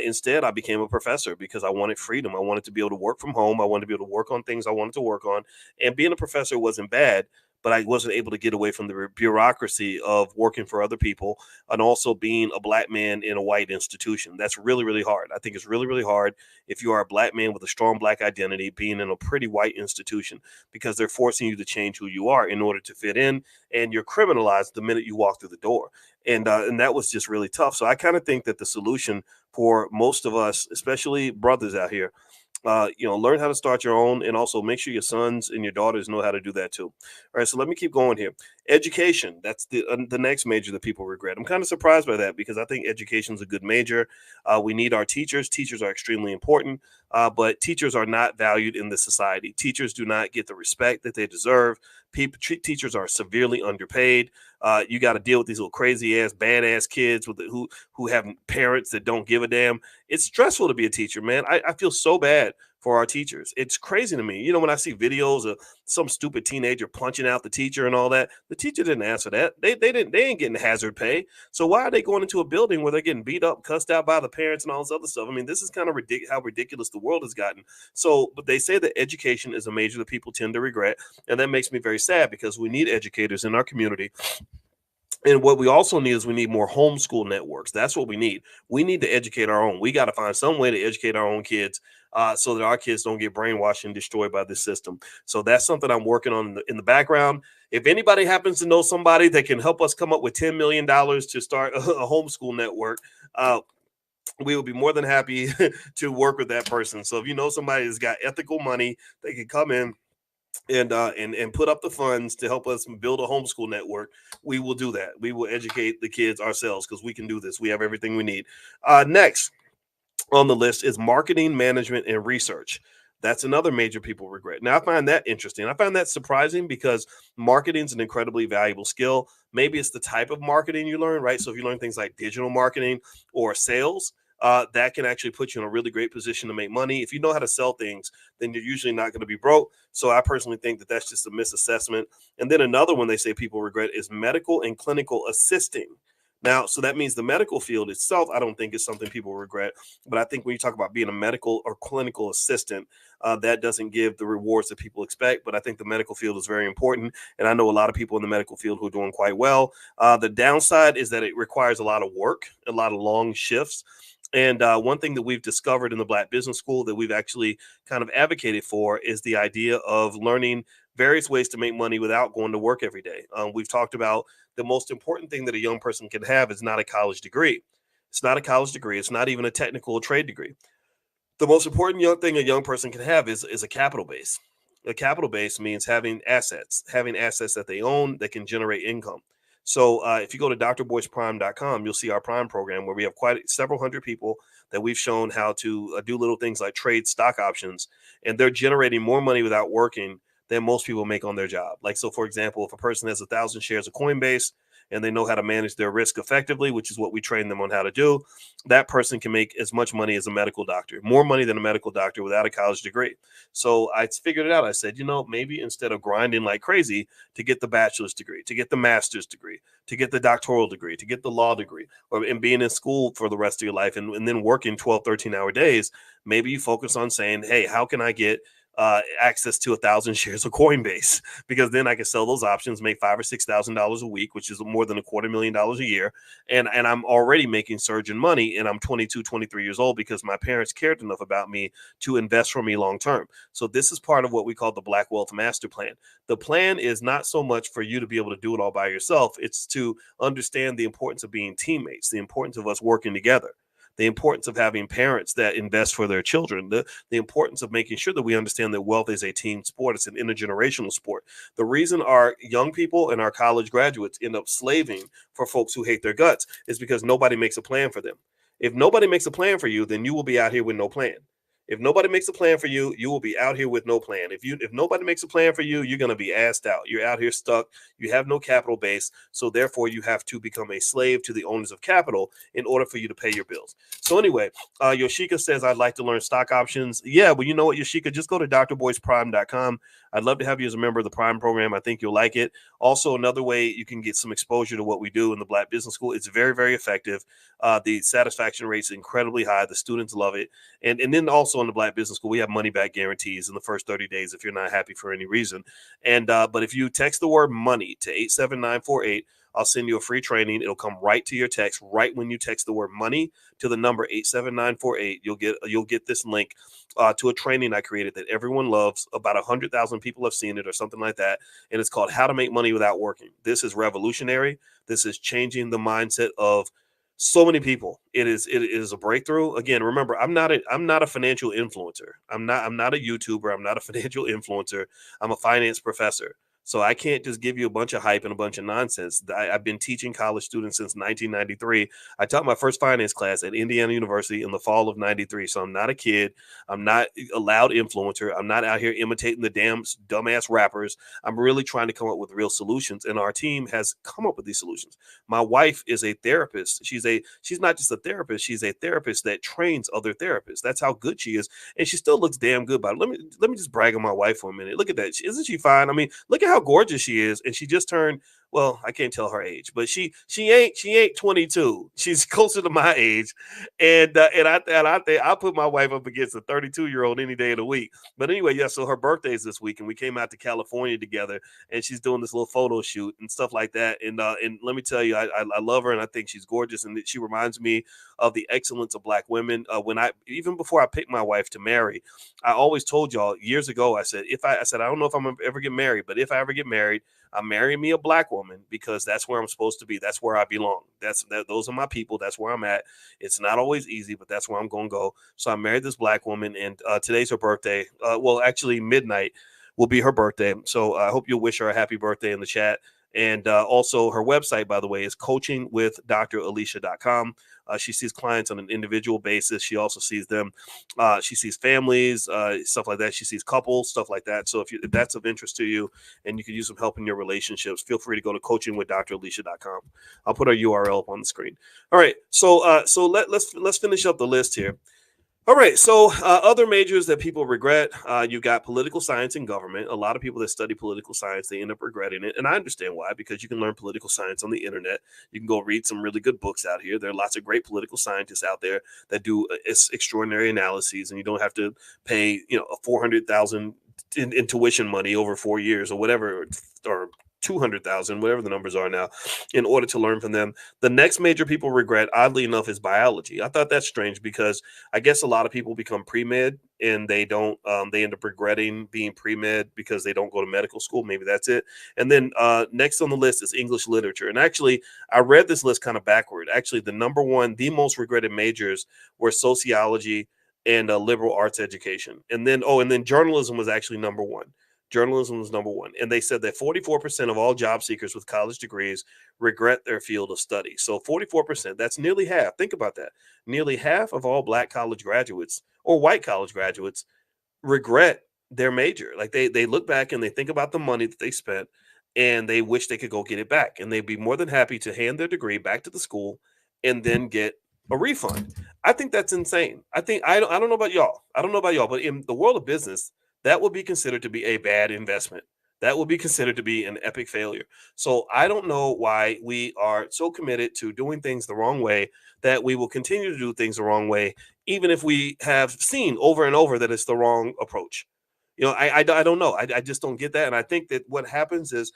Instead, I became a professor because I wanted freedom. I wanted to be able to work from home. I wanted to be able to work on things I wanted to work on. And being a professor wasn't bad, but I wasn't able to get away from the bureaucracy of working for other people and also being a black man in a white institution. That's really, really hard. I think it's really, really hard if you are a black man with a strong black identity being in a pretty white institution because they're forcing you to change who you are in order to fit in, and you're criminalized the minute you walk through the door. And that was just really tough. So I kind of think that the solution for most of us, especially brothers out here, learn how to start your own, and also make sure your sons and your daughters know how to do that too. All right, so let me keep going here. Education, that's the next major that people regret. I'm kind of surprised by that because I think education is a good major. We need our teachers. Teachers are extremely important, but teachers are not valued in this society. Teachers do not get the respect that they deserve. Teachers are severely underpaid. You got to deal with these little crazy ass, badass kids who have parents that don't give a damn. It's stressful to be a teacher, man. I feel so bad for our teachers. It's crazy to me. When I see videos of some stupid teenager punching out the teacher and all that, the teacher didn't ask for that. They ain't getting hazard pay. So why are they going into a building where they're getting beat up, cussed out by the parents and all this other stuff? I mean, this is kind of how ridiculous the world has gotten. So, but they say that education is a major that people tend to regret. And that makes me very sad because we need educators in our community. And what we also need is we need more homeschool networks. That's what we need. We need to educate our own. We got to find some way to educate our own kids so that our kids don't get brainwashed and destroyed by this system. So that's something I'm working on in the background. If anybody happens to know somebody that can help us come up with $10 million to start a homeschool network, we will be more than happy to work with that person. So if you know somebody that's got ethical money, they can come in and put up the funds to help us build a homeschool network. We will do that. We will educate the kids ourselves because we can do this. We have everything we need. Next on the list is marketing, management, and research. That's another major people regret. Now, I find that interesting. I find that surprising because marketing is an incredibly valuable skill. Maybe it's the type of marketing you learn, right? So if you learn things like digital marketing or sales, that can actually put you in a really great position to make money. If you know how to sell things, then you're usually not going to be broke. So I personally think that that's just a misassessment. And then another one they say people regret is medical and clinical assisting. Now, so that means the medical field itself, I don't think is something people regret. But I think when you talk about being a medical or clinical assistant, that doesn't give the rewards that people expect. But I think the medical field is very important. And I know a lot of people in the medical field who are doing quite well. The downside is that it requires a lot of work, a lot of long shifts. And one thing that we've discovered in the Black Business School that we've actually kind of advocated for is the idea of learning various ways to make money without going to work every day. We've talked about the most important thing that a young person can have is not a college degree. It's not a college degree. It's not even a technical or trade degree. The most important thing a young person can have is a capital base. A capital base means having assets that they own that can generate income. So if you go to drboyceprime.com, you'll see our Prime program where we have quite several hundred people that we've shown how to do little things like trade stock options, and they're generating more money without working than most people make on their job. Like, so for example, if a person has 1,000 shares of Coinbase and they know how to manage their risk effectively, which is what we train them on how to do, that person can make as much money as a medical doctor, more money than a medical doctor without a college degree. So I figured it out. I said, maybe instead of grinding like crazy to get the bachelor's degree, to get the master's degree, to get the doctoral degree, to get the law degree, and being in school for the rest of your life and then working 12, 13-hour days, maybe you focus on saying, hey, how can I get access to 1,000 shares of Coinbase, because then I can sell those options, make $5,000 or $6,000 a week, which is more than $250,000 a year. And I'm already making surgeon money, and I'm 22, 23 years old because my parents cared enough about me to invest for me long term. So this is part of what we call the Black Wealth Master Plan. The plan is not so much for you to be able to do it all by yourself. It's to understand the importance of being teammates, the importance of us working together, the importance of having parents that invest for their children, the importance of making sure that we understand that wealth is a team sport. It's an intergenerational sport. The reason our young people and our college graduates end up slaving for folks who hate their guts is because nobody makes a plan for them. If nobody makes a plan for you, then you will be out here with no plan. If nobody makes a plan for you, you will be out here with no plan. If nobody makes a plan for you, you're going to be assed out. You're out here stuck. You have no capital base. So therefore, you have to become a slave to the owners of capital in order for you to pay your bills. So anyway, Yoshika says, I'd like to learn stock options. Yeah, well, you know what, Yoshika, just go to drboyceprime.com. I'd love to have you as a member of the Prime program. I think you'll like it. Also, another way you can get some exposure to what we do in the Black Business School. It's very, very effective. The satisfaction rate is incredibly high. The students love it. And then also in the Black Business School, we have money back guarantees in the first 30 days if you're not happy for any reason. And but if you text the word money to 87948, I'll send you a free training. It'll come right to your text right when you text the word money to the number 87948. You'll get this link to a training I created that everyone loves. About 100,000 people have seen it or something like that. And it's called How to Make Money Without Working. This is revolutionary. This is changing the mindset of so many people. It is a breakthrough. Again, remember, I'm not a financial influencer. I'm not a YouTuber. I'm not a financial influencer. I'm a finance professor. So I can't just give you a bunch of hype and a bunch of nonsense. I've been teaching college students since 1993. I taught my first finance class at Indiana University in the fall of 93. So I'm not a kid. I'm not a loud influencer. I'm not out here imitating the dumbass rappers. I'm really trying to come up with real solutions. And our team has come up with these solutions. My wife is a therapist. She's not just a therapist. She's a therapist that trains other therapists. That's how good she is. And she still looks damn good. But let me just brag on my wife for a minute. Look at that. Isn't she fine? I mean, look at how gorgeous she is. And she just turned, well, I can't tell her age, but she ain't 22. She's closer to my age. And I think I'll put my wife up against a 32-year-old any day of the week. But anyway, yeah, so her birthday's this week, and we came out to California together, and she's doing this little photo shoot and stuff like that. And let me tell you, I love her, and I think she's gorgeous, and she reminds me of the excellence of Black women. Even before I picked my wife to marry, I always told y'all years ago, I said, I don't know if I'm gonna ever get married, but if I ever get married, I'm marrying me a Black woman because that's where I'm supposed to be. That's where I belong. Those are my people. That's where I'm at. It's not always easy, but that's where I'm going to go. So I married this Black woman, and today's her birthday. Well, actually, midnight will be her birthday. So I hope you'll wish her a happy birthday in the chat. And also her website, by the way, is coachingwithdralicia.com. She sees clients on an individual basis. She also sees them. She sees families, stuff like that. She sees couples, stuff like that. So if that's of interest to you and you can use some help in your relationships, feel free to go to coachingwithdralicia.com. I'll put our URL up on the screen. All right. So let's finish up the list here. All right. So, other majors that people regret, you got political science and government. A lot of people that study political science, they end up regretting it. And I understand why, because you can learn political science on the internet. You can go read some really good books out here. There are lots of great political scientists out there that do extraordinary analyses, and you don't have to pay, a 400,000 in tuition money over 4 years or whatever, or 200,000, whatever the numbers are now, in order to learn from them. The next major people regret, oddly enough, is biology. I thought that's strange because I guess a lot of people become pre-med and they don't they end up regretting being pre-med because they don't go to medical school. Maybe that's it. And then next on the list is English literature. And actually, I read this list kind of backward. Actually, the number one, the most regretted majors were sociology and liberal arts education. And then journalism was actually number one. Journalism was number one. And they said that 44% of all job seekers with college degrees regret their field of study. So 44%, that's nearly half. Think about that. Nearly half of all black college graduates or white college graduates regret their major. Like they look back and they think about the money that they spent and they wish they could go get it back. And they'd be more than happy to hand their degree back to the school and then get a refund. I think that's insane. I don't know about y'all. I don't know about y'all, but in the world of business, that would be considered to be a bad investment. That would be considered to be an epic failure. So I don't know why we are so committed to doing things the wrong way that we will continue to do things the wrong way, even if we have seen over and over that it's the wrong approach. I don't know. I just don't get that. And I think that what happens is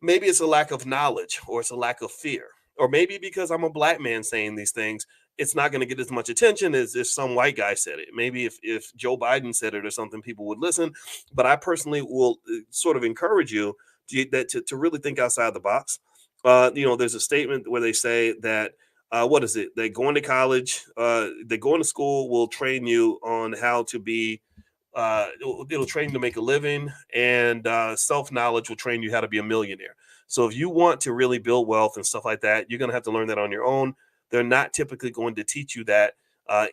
maybe it's a lack of knowledge or it's a lack of fear. Or maybe because I'm a black man saying these things, it's not going to get as much attention as if some white guy said it. Maybe if Joe Biden said it or something, people would listen. But I personally will sort of encourage you to really think outside the box. There's a statement where they say that what is it? That going to college, that going to school will train you on how to be it'll train you to make a living, and self knowledge will train you how to be a millionaire. So if you want to really build wealth and stuff like that, you're going to have to learn that on your own. They're not typically going to teach you that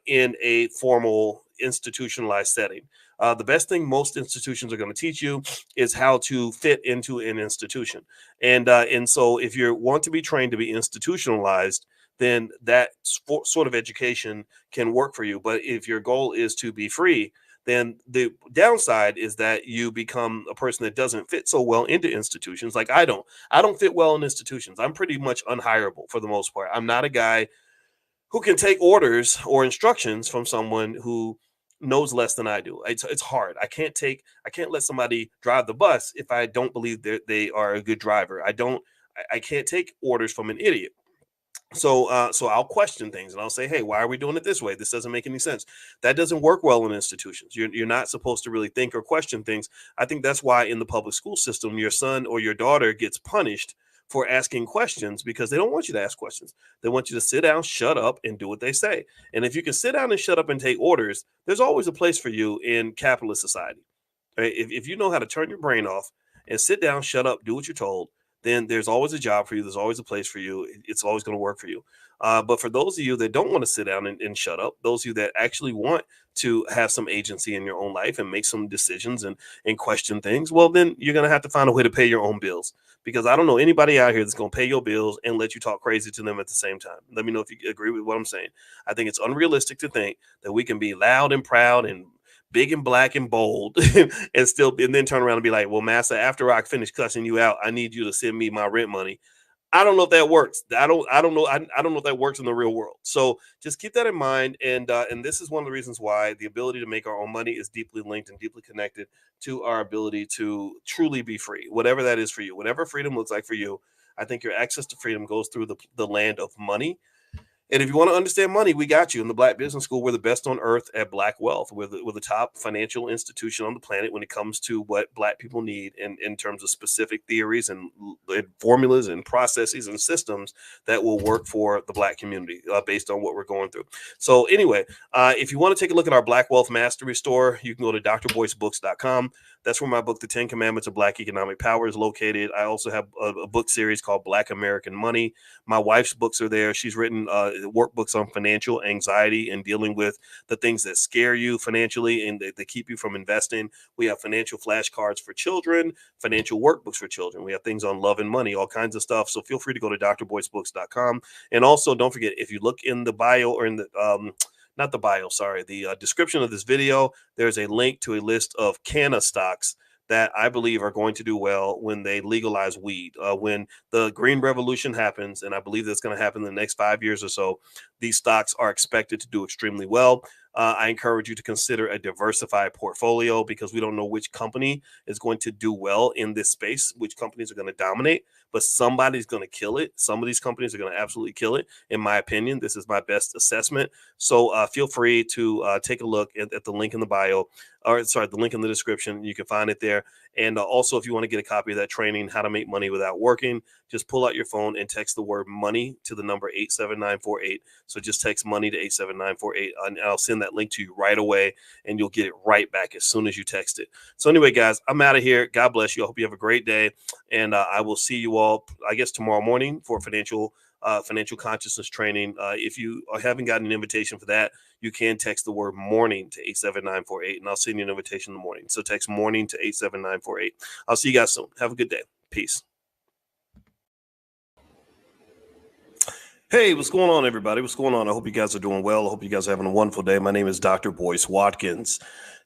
in a formal institutionalized setting. The best thing most institutions are going to teach you is how to fit into an institution. And so if you want to be trained to be institutionalized, then that sort of education can work for you. But if your goal is to be free, then the downside is that you become a person that doesn't fit so well into institutions. Like I don't fit well in institutions. I'm pretty much unhireable for the most part. I'm not a guy who can take orders or instructions from someone who knows less than I do. It's hard. I can't let somebody drive the bus if I don't believe that they are a good driver. I can't take orders from an idiot. So I'll question things and I'll say, hey, why are we doing it this way? This doesn't make any sense. That doesn't work well in institutions. You're not supposed to really think or question things. I think that's why in the public school system, your son or your daughter gets punished for asking questions because they don't want you to ask questions. They want you to sit down, shut up, and do what they say. And if you can sit down and shut up and take orders, there's always a place for you in capitalist society. Right? If you know how to turn your brain off and sit down, shut up, do what you're told, then there's always a job for you. There's always a place for you. It's always going to work for you. But for those of you that don't want to sit down and shut up, those of you that actually want to have some agency in your own life and make some decisions and question things, well, then you're going to have to find a way to pay your own bills. Because I don't know anybody out here that's going to pay your bills and let you talk crazy to them at the same time. Let me know if you agree with what I'm saying. I think it's unrealistic to think that we can be loud and proud and big and black and bold and then turn around and be like, well, master, after I finish cussing you out, I need you to send me my rent money. I don't know if that works. I don't know if that works in the real world. So just keep that in mind. And this is one of the reasons why the ability to make our own money is deeply linked and deeply connected to our ability to truly be free, whatever that is for you, whatever freedom looks like for you. I think your access to freedom goes through the land of money. And if you want to understand money, we got you. In the Black Business School, we're the best on earth at Black wealth. We're the top financial institution on the planet when it comes to what Black people need in terms of specific theories and formulas and processes and systems that will work for the Black community based on what we're going through. So anyway, if you want to take a look at our Black Wealth Mastery store, you can go to drboycebooks.com. That's where my book, The 10 Commandments of Black Economic Power, is located. I also have a book series called Black American Money. My wife's books are there. She's written workbooks on financial anxiety and dealing with the things that scare you financially and that keep you from investing. We have financial flashcards for children, financial workbooks for children. We have things on love and money, all kinds of stuff. So feel free to go to drboycebooks.com. And also, don't forget, if you look in the bio or in the not the bio, sorry, the description of this video, there's a link to a list of canna stocks that I believe are going to do well when they legalize weed. When the green revolution happens, and I believe that's going to happen in the next 5 years or so, these stocks are expected to do extremely well. I encourage you to consider a diversified portfolio because we don't know which company is going to do well in this space, which companies are going to dominate, but somebody's going to kill it. Some of these companies are going to absolutely kill it. In my opinion, this is my best assessment. So feel free to take a look at the link in the bio, or sorry, the link in the description. You can find it there. And also, if you want to get a copy of that training, How to Make Money Without Working, just pull out your phone and text the word money to the number 87948. So just text money to 87948, and I'll send that link to you right away, and you'll get it right back as soon as you text it. So anyway, guys, I'm out of here. God bless you. I hope you have a great day. And I will see you all, I guess, tomorrow morning for financial consciousness training. If you haven't gotten an invitation for that, you can text the word morning to 87948, and I'll send you an invitation in the morning. So text morning to 87948. I'll see you guys soon. Have a good day. Peace. Hey, what's going on, everybody? What's going on? I hope you guys are doing well. I hope you guys are having a wonderful day. My name is Dr. Boyce Watkins.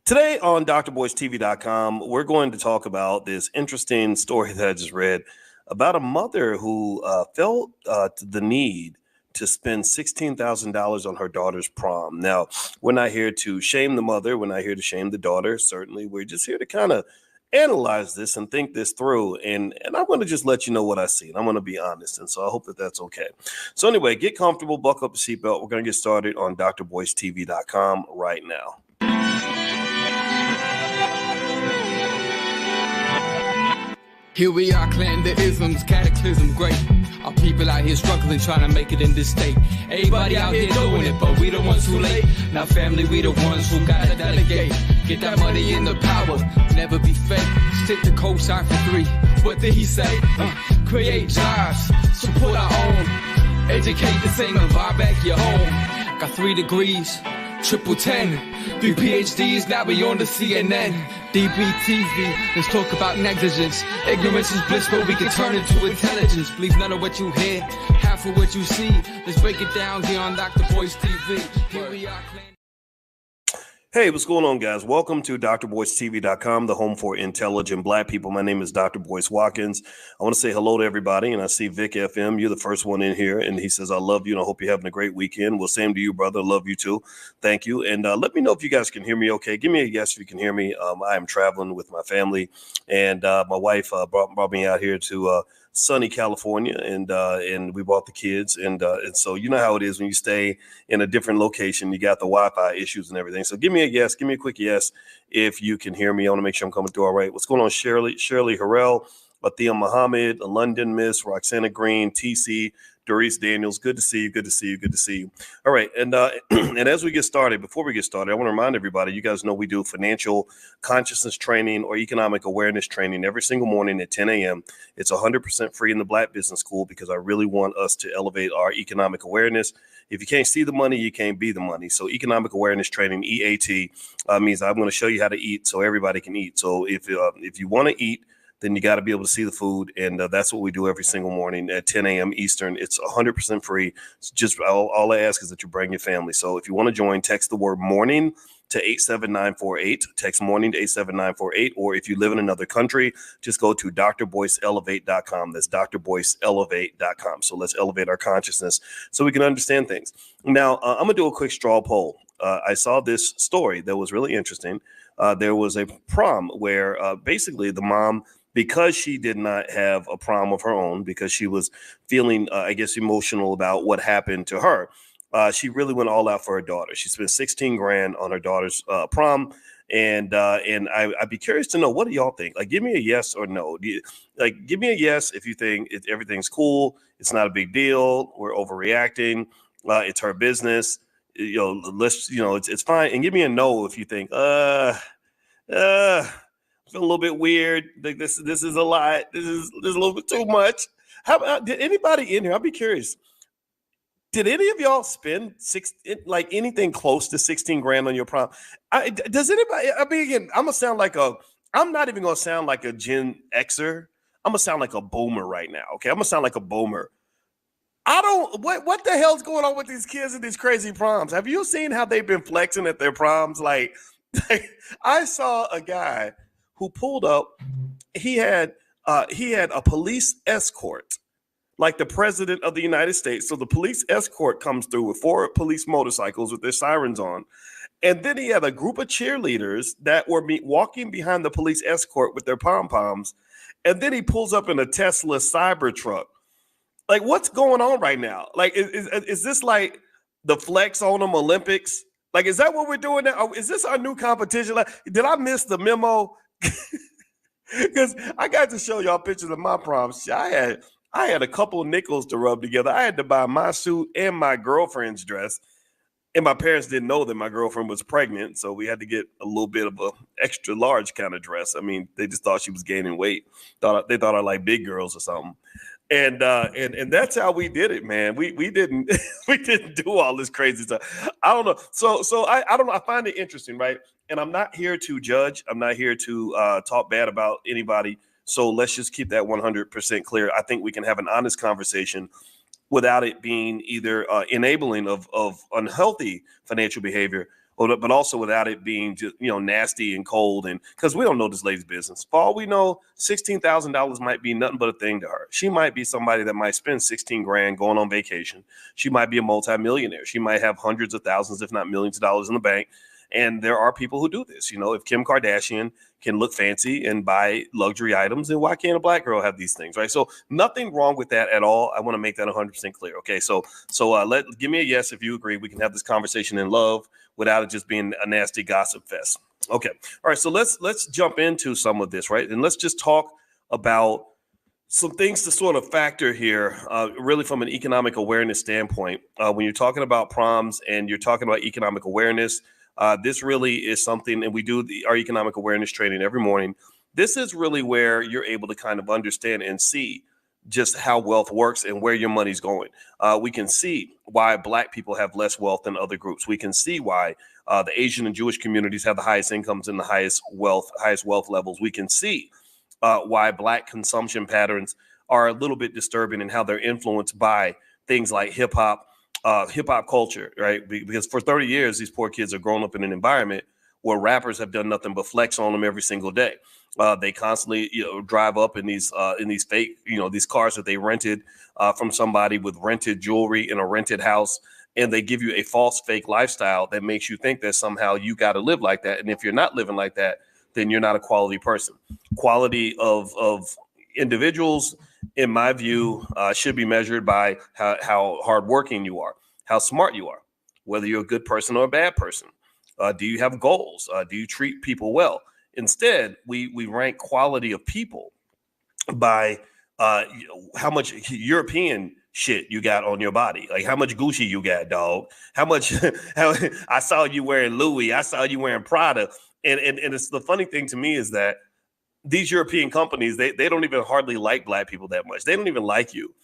Today on drboycetv.com, we're going to talk about this interesting story that I just read about a mother who felt the need to spend $16,000 on her daughter's prom. Now, we're not here to shame the mother. We're not here to shame the daughter. Certainly, we're just here to kind of analyze this and think this through. And I'm going to just let you know what I see. And I'm going to be honest. And so I hope that that's okay. So anyway, get comfortable, buckle up your seatbelt. We're going to get started on drboycetv.com right now. Here we are, clan the isms, cataclysm, great. Our people out here struggling, trying to make it in this state. Everybody out here doing it, but we the ones who late. Now family, we the ones who gotta delegate. Get that money in the power, never be fake. Stick to cosign for 3. What did he say? Create jobs, support our own. Educate the same and buy back your home. Got 3 degrees, triple 10. 3 PhDs, now we on the CNN. DBTV, let's talk about negligence. Ignorance is bliss, but we can turn it to intelligence. Believe none of what you hear, half of what you see. Let's break it down here on Dr. Boyce TV. Here we are, clan. Hey, what's going on, guys? Welcome to drboycetv.com, the home for intelligent Black people. My name is Dr. Boyce Watkins. I want to say hello to everybody, and I see Vic FM. You're the first one in here, and he says, I love you, and I hope you're having a great weekend. Well, same to you, brother. Love you, too. Thank you. And let me know if you guys can hear me okay. Give me a yes if you can hear me. I am traveling with my family, and my wife brought me out here to sunny California, and we brought the kids, and so you know how it is when you stay in a different location. You got the Wi-Fi issues and everything. So give me a yes, give me a quick yes if you can hear me. I want to make sure I'm coming through all right. What's going on, Shirley Harrell, Athea Muhammad, London Miss, Roxana Green, TC, Doris Daniels? Good to see you. Good to see you. Good to see you. All right. And and as we get started, before we get started, I want to remind everybody, you guys know we do financial consciousness training or economic awareness training every single morning at 10 a.m. It's 100% free in the Black Business School because I really want us to elevate our economic awareness. If you can't see the money, you can't be the money. So economic awareness training, EAT, means I'm going to show you how to eat so everybody can eat. So if you want to eat, then you got to be able to see the food. And that's what we do every single morning at 10 a.m. Eastern. It's 100% free. It's just all I ask is that you bring your family. So if you want to join, text the word morning to 87948. Text morning to 87948. Or if you live in another country, just go to drboyceelevate.com. That's drboyceelevate.com. So let's elevate our consciousness so we can understand things. Now, I'm going to do a quick straw poll. I saw this story that was really interesting. There was a prom where basically the mom, because she did not have a prom of her own, because she was feeling, I guess, emotional about what happened to her, she really went all out for her daughter. She spent 16 grand on her daughter's prom. And I'd be curious to know, what do y'all think? Like, give me a yes or no. Give me a yes if you think everything's cool. It's not a big deal. We're overreacting. It's her business. It's fine. And give me a no if you think, it's a little bit weird. Like this is a lot. This is a little bit too much. How about, did anybody in here? I'll be curious. Did any of y'all spend anything close to 16 grand on your prom? Does anybody? I mean, again, I'm not even gonna sound like a Gen Xer. I'm gonna sound like a boomer right now. Okay, I'm gonna sound like a boomer. I don't what the hell's going on with these kids at these crazy proms? Have you seen how they've been flexing at their proms? Like I saw a guy who pulled up, he had a police escort, like the president of the United States. So the police escort comes through with 4 police motorcycles with their sirens on. And then he had a group of cheerleaders that were walking behind the police escort with their pom-poms. And then he pulls up in a Tesla Cybertruck. Like, what's going on right now? Like, is this like the flex on them Olympics? Like, is that what we're doing now? Is this our new competition? Like, did I miss the memo? Because I got to show y'all pictures of my proms. I had a couple of nickels to rub together. I had to buy my suit and my girlfriend's dress. And my parents didn't know that my girlfriend was pregnant, so we had to get a little bit of a extra large kind of dress. I mean, they just thought she was gaining weight. They thought I liked big girls or something. And that's how we did it, man. We didn't we didn't do all this crazy stuff. I don't know. So I don't know. I find it interesting, right? And I'm not here to judge. I'm not here to talk bad about anybody. So let's just keep that 100% clear. I think we can have an honest conversation without it being either enabling of unhealthy financial behavior, but also without it being just, nasty and cold. And because we don't know this lady's business. For all we know, $16,000 might be nothing but a thing to her. She might be somebody that might spend 16 grand going on vacation. She might be a multimillionaire. She might have hundreds of thousands, if not millions of dollars in the bank. And there are people who do this. If Kim Kardashian can look fancy and buy luxury items, then why can't a black girl have these things, right? So nothing wrong with that at all. I want to make that 100% clear. Okay, so give me a yes if you agree. We can have this conversation in love without it just being a nasty gossip fest. Okay, all right. So let's jump into some of this, right? And let's just talk about some things to sort of factor here, really from an economic awareness standpoint. When you're talking about proms and you're talking about economic awareness, this really is something, and we do our economic awareness training every morning. This is really where you're able to kind of understand and see just how wealth works and where your money's going. We can see why Black people have less wealth than other groups. We can see why the Asian and Jewish communities have the highest incomes and the highest wealth levels. We can see why Black consumption patterns are a little bit disturbing and how they're influenced by things like hip hop culture, right? Because for 30 years, these poor kids have grown up in an environment where rappers have done nothing but flex on them every single day. They constantly, drive up in these fake, these cars that they rented from somebody with rented jewelry in a rented house. And they give you a false fake lifestyle that makes you think that somehow you got to live like that. And if you're not living like that, then you're not a quality person. Quality of individuals, in my view, should be measured by how hardworking you are, how smart you are, whether you're a good person or a bad person. Do you have goals? Do you treat people well? Instead, we rank quality of people by how much European shit you got on your body, like how much Gucci you got, dog. How I saw you wearing Louis, I saw you wearing Prada, and it's the funny thing to me is that these European companies, they don't even hardly like Black people that much. They don't even like you,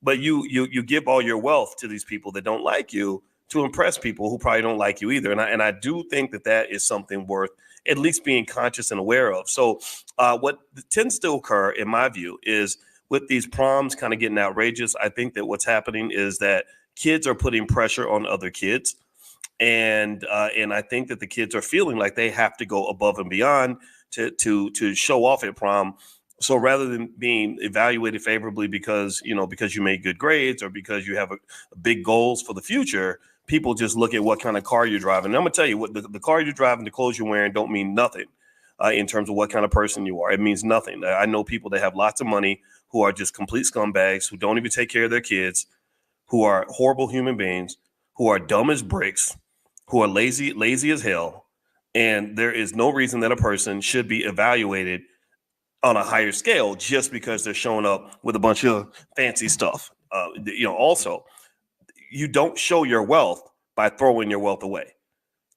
but you give all your wealth to these people that don't like you to impress people who probably don't like you either. And I do think that is something worth at least being conscious and aware of. So what tends to occur, in my view, is with these proms kind of getting outrageous, I think that what's happening is that kids are putting pressure on other kids. And I think that the kids are feeling like they have to go above and beyond to show off at prom. So rather than being evaluated favorably because you made good grades or because you have a big goals for the future, people just look at what kind of car you're driving. And I'm gonna tell you what the car you're driving, the clothes you're wearing don't mean nothing in terms of what kind of person you are. It means nothing. I know people that have lots of money who are just complete scumbags, who don't even take care of their kids, who are horrible human beings, who are dumb as bricks, who are lazy as hell. And there is no reason that a person should be evaluated on a higher scale just because they're showing up with a bunch of fancy stuff. Also, you don't show your wealth by throwing your wealth away.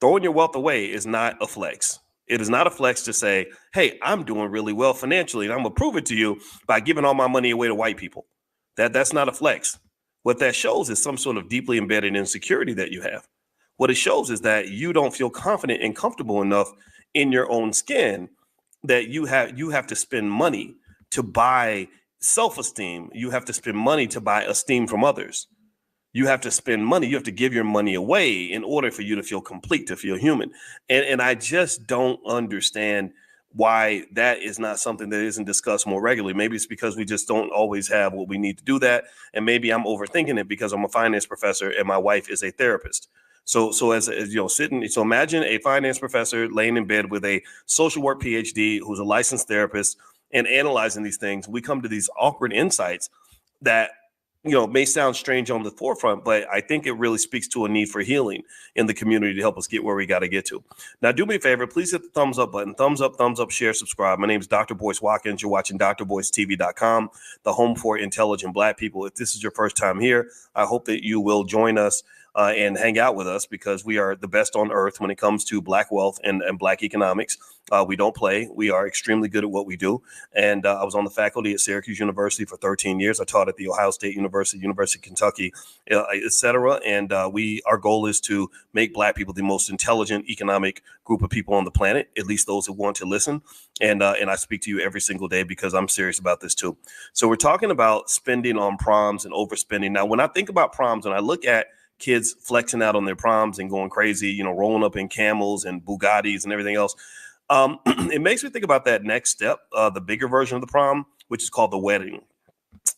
Throwing your wealth away is not a flex. It is not a flex to say, hey, I'm doing really well financially, and I'm gonna prove it to you by giving all my money away to white people. That's not a flex. What that shows is some sort of deeply embedded insecurity that you have. What it shows is that you don't feel confident and comfortable enough in your own skin that you have to spend money to buy self-esteem. You have to spend money to buy esteem from others. You have to spend money. You have to give your money away in order for you to feel complete, to feel human. And I just don't understand why that is not something that isn't discussed more regularly. Maybe it's because we just don't always have what we need to do that. And maybe I'm overthinking it because I'm a finance professor and my wife is a therapist. So as you know, so imagine a finance professor laying in bed with a social work PhD who's a licensed therapist and analyzing these things. We come to these awkward insights that, you know, may sound strange on the forefront, but I think it really speaks to a need for healing in the community to help us get where we got to get to. Now, do me a favor, please hit the thumbs up button. Thumbs up, share, subscribe. My name is Dr. Boyce Watkins. You're watching drboycetv.com, the home for intelligent Black people. If this is your first time here, I hope that you will join us and hang out with us, because we are the best on earth when it comes to Black wealth and Black economics. We don't play. We are extremely good at what we do. And I was on the faculty at Syracuse University for 13 years. I taught at the Ohio State University, University of Kentucky, et cetera. And our goal is to make Black people the most intelligent economic group of people on the planet, at least those who want to listen. And I speak to you every single day because I'm serious about this too. So we're talking about spending on proms and overspending. Now, when I think about proms and I look at kids flexing out on their proms and going crazy, you know, rolling up in Camels and Bugattis and everything else, it makes me think about that next step, the bigger version of the prom, which is called the wedding.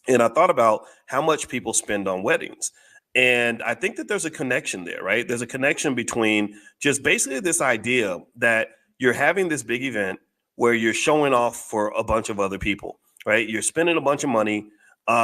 And I thought about how much people spend on weddings. And I think that there's a connection there, right? There's a connection between just basically this idea that you're having this big event where you're showing off for a bunch of other people, right? You're spending a bunch of money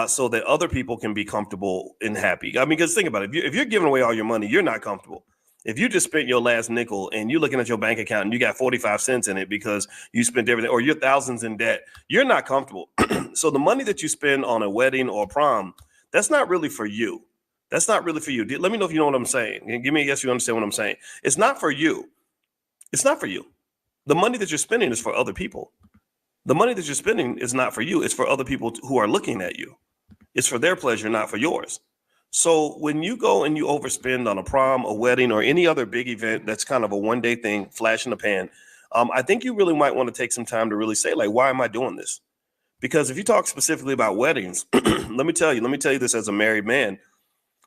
so that other people can be comfortable and happy. I mean, because think about it. If you're giving away all your money, you're not comfortable. If you just spent your last nickel and you're looking at your bank account and you got 45 cents in it because you spent everything, or you're thousands in debt, you're not comfortable. So the money that you spend on a wedding or a prom, that's not really for you. That's not really for you. Let me know if you know what I'm saying. Give me a yes, you understand what I'm saying. It's not for you. It's not for you. The money that you're spending is for other people. The money that you're spending is not for you. It's for other people who are looking at you. It's for their pleasure, not for yours. So when you go and you overspend on a prom, a wedding, or any other big event that's kind of a one-day thing, flash in the pan, I think you really might want to take some time to really say, like, why am I doing this? Because if you talk specifically about weddings, let me tell you this as a married man.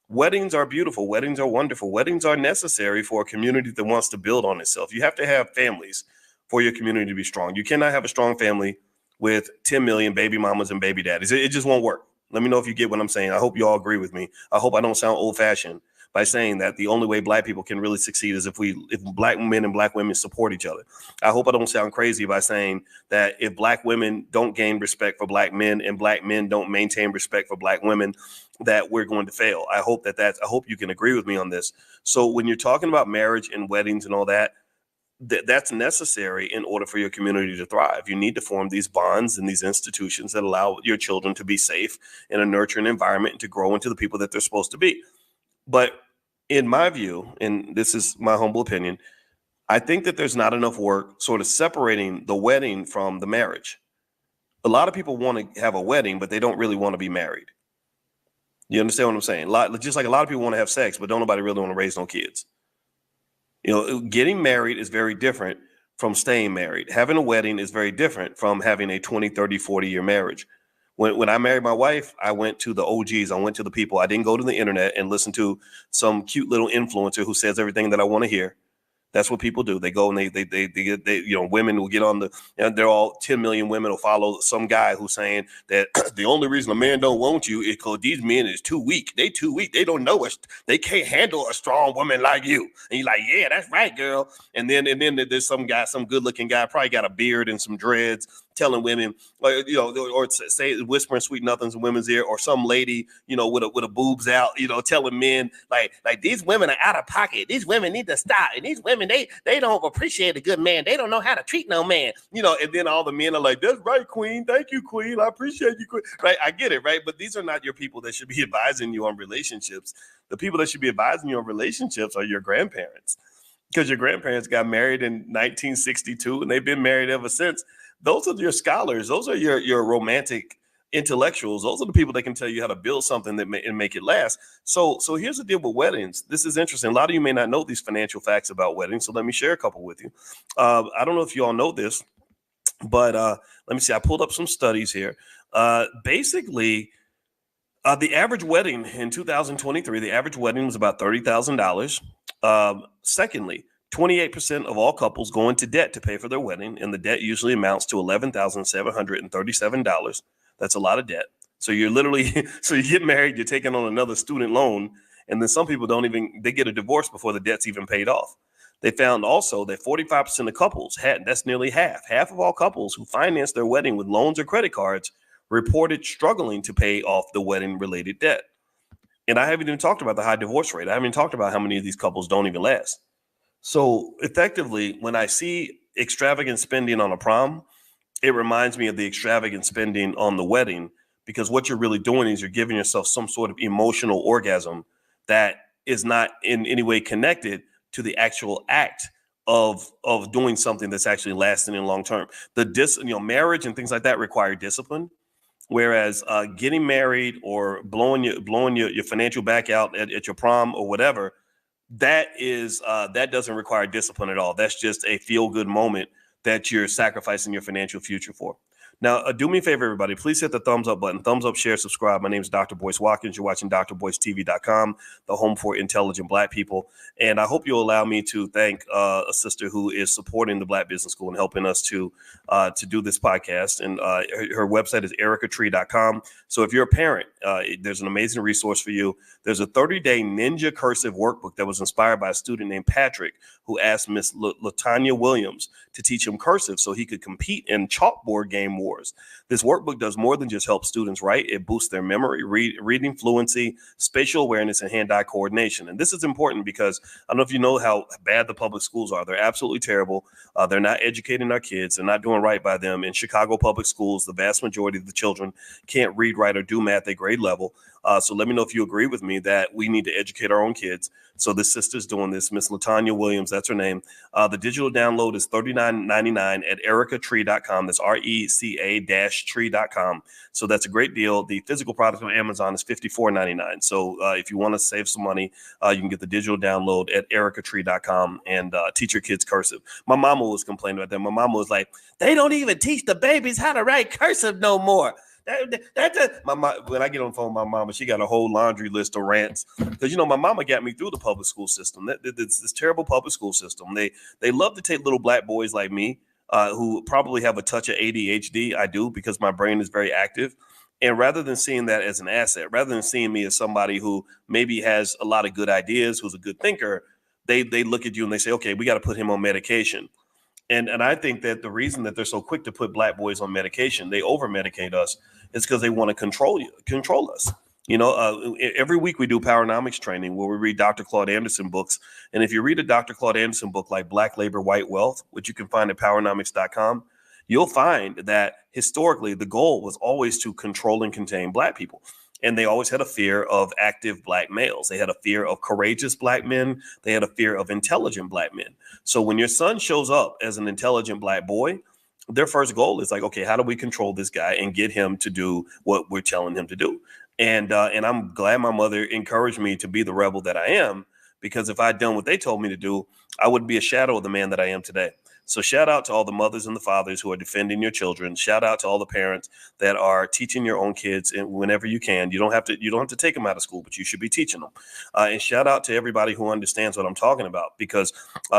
Weddings are beautiful. Weddings are wonderful. Weddings are necessary for a community that wants to build on itself. You have to have families for your community to be strong. You cannot have a strong family with 10 million baby mamas and baby daddies. It just won't work. Let me know if you get what I'm saying. I hope you all agree with me. I hope I don't sound old fashioned by saying that the only way Black people can really succeed is if Black men and Black women support each other. I hope I don't sound crazy by saying that if Black women don't gain respect for Black men and Black men don't maintain respect for Black women, that we're going to fail. I hope I hope you can agree with me on this. So when you're talking about marriage and weddings and all that, that's necessary in order for your community to thrive. You need to form these bonds and these institutions that allow your children to be safe in a nurturing environment and to grow into the people that they're supposed to be. But in my view, and this is my humble opinion, I think that there's not enough work sort of separating the wedding from the marriage. A lot of people want to have a wedding, but they don't really want to be married. You understand what I'm saying? Just like a lot of people want to have sex, but don't nobody really want to raise no kids. You know, getting married is very different from staying married. Having a wedding is very different from having a 20, 30, 40-year marriage. When I married my wife, I went to the OGs. I went to the people. I didn't go to the internet and listen to some cute little influencer who says everything that I want to hear. That's what people do. They go and they you know, women will get on and they're all 10 million women will follow some guy who's saying that the only reason a man don't want you is because these men is too weak. They too weak. They don't know us. They can't handle a strong woman like you. And you're like, yeah, that's right, girl. And then there's some guy, some good looking guy, probably got a beard and some dreads, telling women, you know, or say whispering sweet nothings in women's ear, or some lady, you know, with a boobs out, you know, telling men like these women are out of pocket. These women need to stop. And these women, they don't appreciate a good man. They don't know how to treat no man, you know. And then all the men are like, that's right, queen. Thank you, queen. I appreciate you, queen. Right? I get it, right? But these are not your people that should be advising you on relationships. The people that should be advising you on relationships are your grandparents, because your grandparents got married in 1962 and they've been married ever since. Those are your scholars. Those are your romantic intellectuals. Those are the people that can tell you how to build something and make it last. So here's the deal with weddings. This is interesting. A lot of you may not know these financial facts about weddings, so let me share a couple with you. I don't know if you all know this, But let me see. I pulled up some studies here. Basically, the average wedding in 2023, the average wedding was about $30,000. Secondly, 28% of all couples go into debt to pay for their wedding, and the debt usually amounts to $11,737. That's a lot of debt. So you're literally, so you get married, you're taking on another student loan, and then some people they get a divorce before the debt's even paid off. They found also that 45% of couples that's nearly half of all couples who financed their wedding with loans or credit cards reported struggling to pay off the wedding related debt. And I haven't even talked about the high divorce rate. I haven't even talked about how many of these couples don't even last. So effectively, when I see extravagant spending on a prom, it reminds me of the extravagant spending on the wedding, because what you're really doing is you're giving yourself some sort of emotional orgasm that is not in any way connected to the actual act of doing something that's actually lasting in long term. Marriage and things like that require discipline. Whereas getting married or blowing your financial back out at your prom or whatever, that doesn't require discipline at all. That's just a feel good moment that you're sacrificing your financial future for. Now, do me a favor, everybody. Please hit the thumbs up button. Thumbs up, share, subscribe. My name is Dr. Boyce Watkins. You're watching drboycetv.com, the home for intelligent Black people. And I hope you'll allow me to thank a sister who is supporting the Black Business School and helping us to do this podcast. And her website is ericatree.com. So if you're a parent, there's an amazing resource for you. There's a 30-day ninja cursive workbook that was inspired by a student named Patrick, who asked Miss Latanya Williams to teach him cursive so he could compete in chalkboard game wars. This workbook does more than just help students write. It boosts their memory, reading fluency, spatial awareness, and hand-eye coordination. And this is important because I don't know if you know how bad the public schools are. They're absolutely terrible. They're not educating our kids. They're not doing right by them. In Chicago public schools, the vast majority of the children can't read, write, or do math at grade level. So let me know if you agree with me that we need to educate our own kids. So this sister's doing this, Miss Latanya Williams, that's her name. The digital download is $39.99 at ericatree.com. That's RECA-tree.com. So that's a great deal. The physical product on Amazon is $54.99. So if you want to save some money, you can get the digital download at ericatree.com and teach your kids cursive. My mama was complaining about that. My mama was like, they don't even teach the babies how to write cursive no more. When I get on the phone with my mama, she got a whole laundry list of rants because, my mama got me through the public school system. This terrible public school system. They love to take little Black boys like me who probably have a touch of ADHD. I do, because my brain is very active. And rather than seeing that as an asset, rather than seeing me as somebody who maybe has a lot of good ideas, who's a good thinker, they look at you and they say, okay, we got to put him on medication. And I think that the reason that they're so quick to put Black boys on medication, they over medicate us, is because they want to control us. Every week we do Powernomics training where we read Dr. Claude Anderson books. And if you read a Dr. Claude Anderson book like Black Labor, White Wealth, which you can find at powernomics.com, you'll find that historically the goal was always to control and contain Black people. And they always had a fear of active Black males. They had a fear of courageous Black men. They had a fear of intelligent Black men. So when your son shows up as an intelligent Black boy, their first goal is like, okay, how do we control this guy and get him to do what we're telling him to do? And I'm glad my mother encouraged me to be the rebel that I am, because if I'd done what they told me to do, I wouldn't be a shadow of the man that I am today. So shout out to all the mothers and the fathers who are defending your children. Shout out to all the parents that are teaching your own kids, and whenever you can. You don't have to take them out of school, but you should be teaching them. And shout out to everybody who understands what I'm talking about, because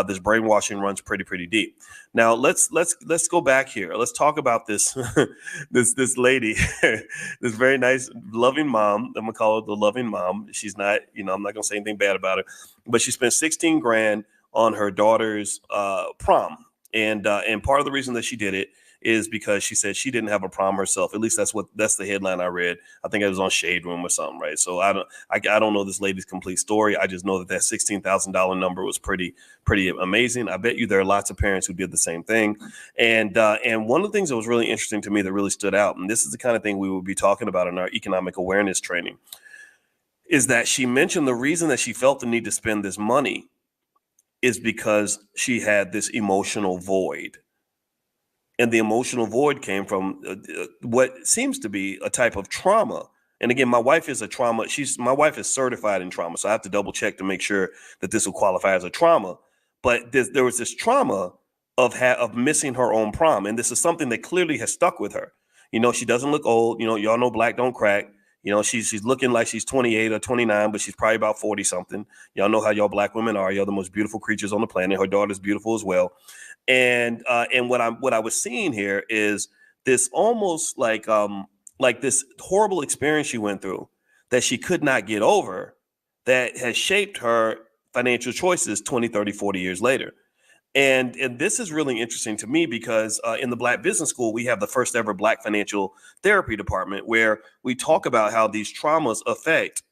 this brainwashing runs pretty deep. Now let's go back here. Let's talk about this this lady, this very nice, loving mom. I'm gonna call her the loving mom. She's not, I'm not gonna say anything bad about her, but she spent $16 grand on her daughter's prom. And part of the reason that she did it is because she said she didn't have a prom herself. At least that's the headline I read. I think it was on Shade Room or something, right? So I don't know this lady's complete story. I just know that $16,000 number was pretty amazing. I bet you there are lots of parents who did the same thing. And one of the things that was really interesting to me that really stood out, and this is the kind of thing we will be talking about in our economic awareness training, is that she mentioned the reason that she felt the need to spend this money is because she had this emotional void. And the emotional void came from what seems to be a type of trauma. And again, my wife is my wife is certified in trauma. So I have to double check to make sure that this will qualify as a trauma. But there was this trauma of missing her own prom. And this is something that clearly has stuck with her. She doesn't look old. Y'all know black don't crack. She's looking like she's 28 or 29, but she's probably about 40 something. Y'all know how y'all black women are. Y'all the most beautiful creatures on the planet. Her daughter's beautiful as well. And what I was seeing here is this almost like this horrible experience she went through that she could not get over, that has shaped her financial choices 20, 30, 40 years later. And this is really interesting to me because in the Black Business School, we have the first ever Black financial therapy department where we talk about how these traumas affect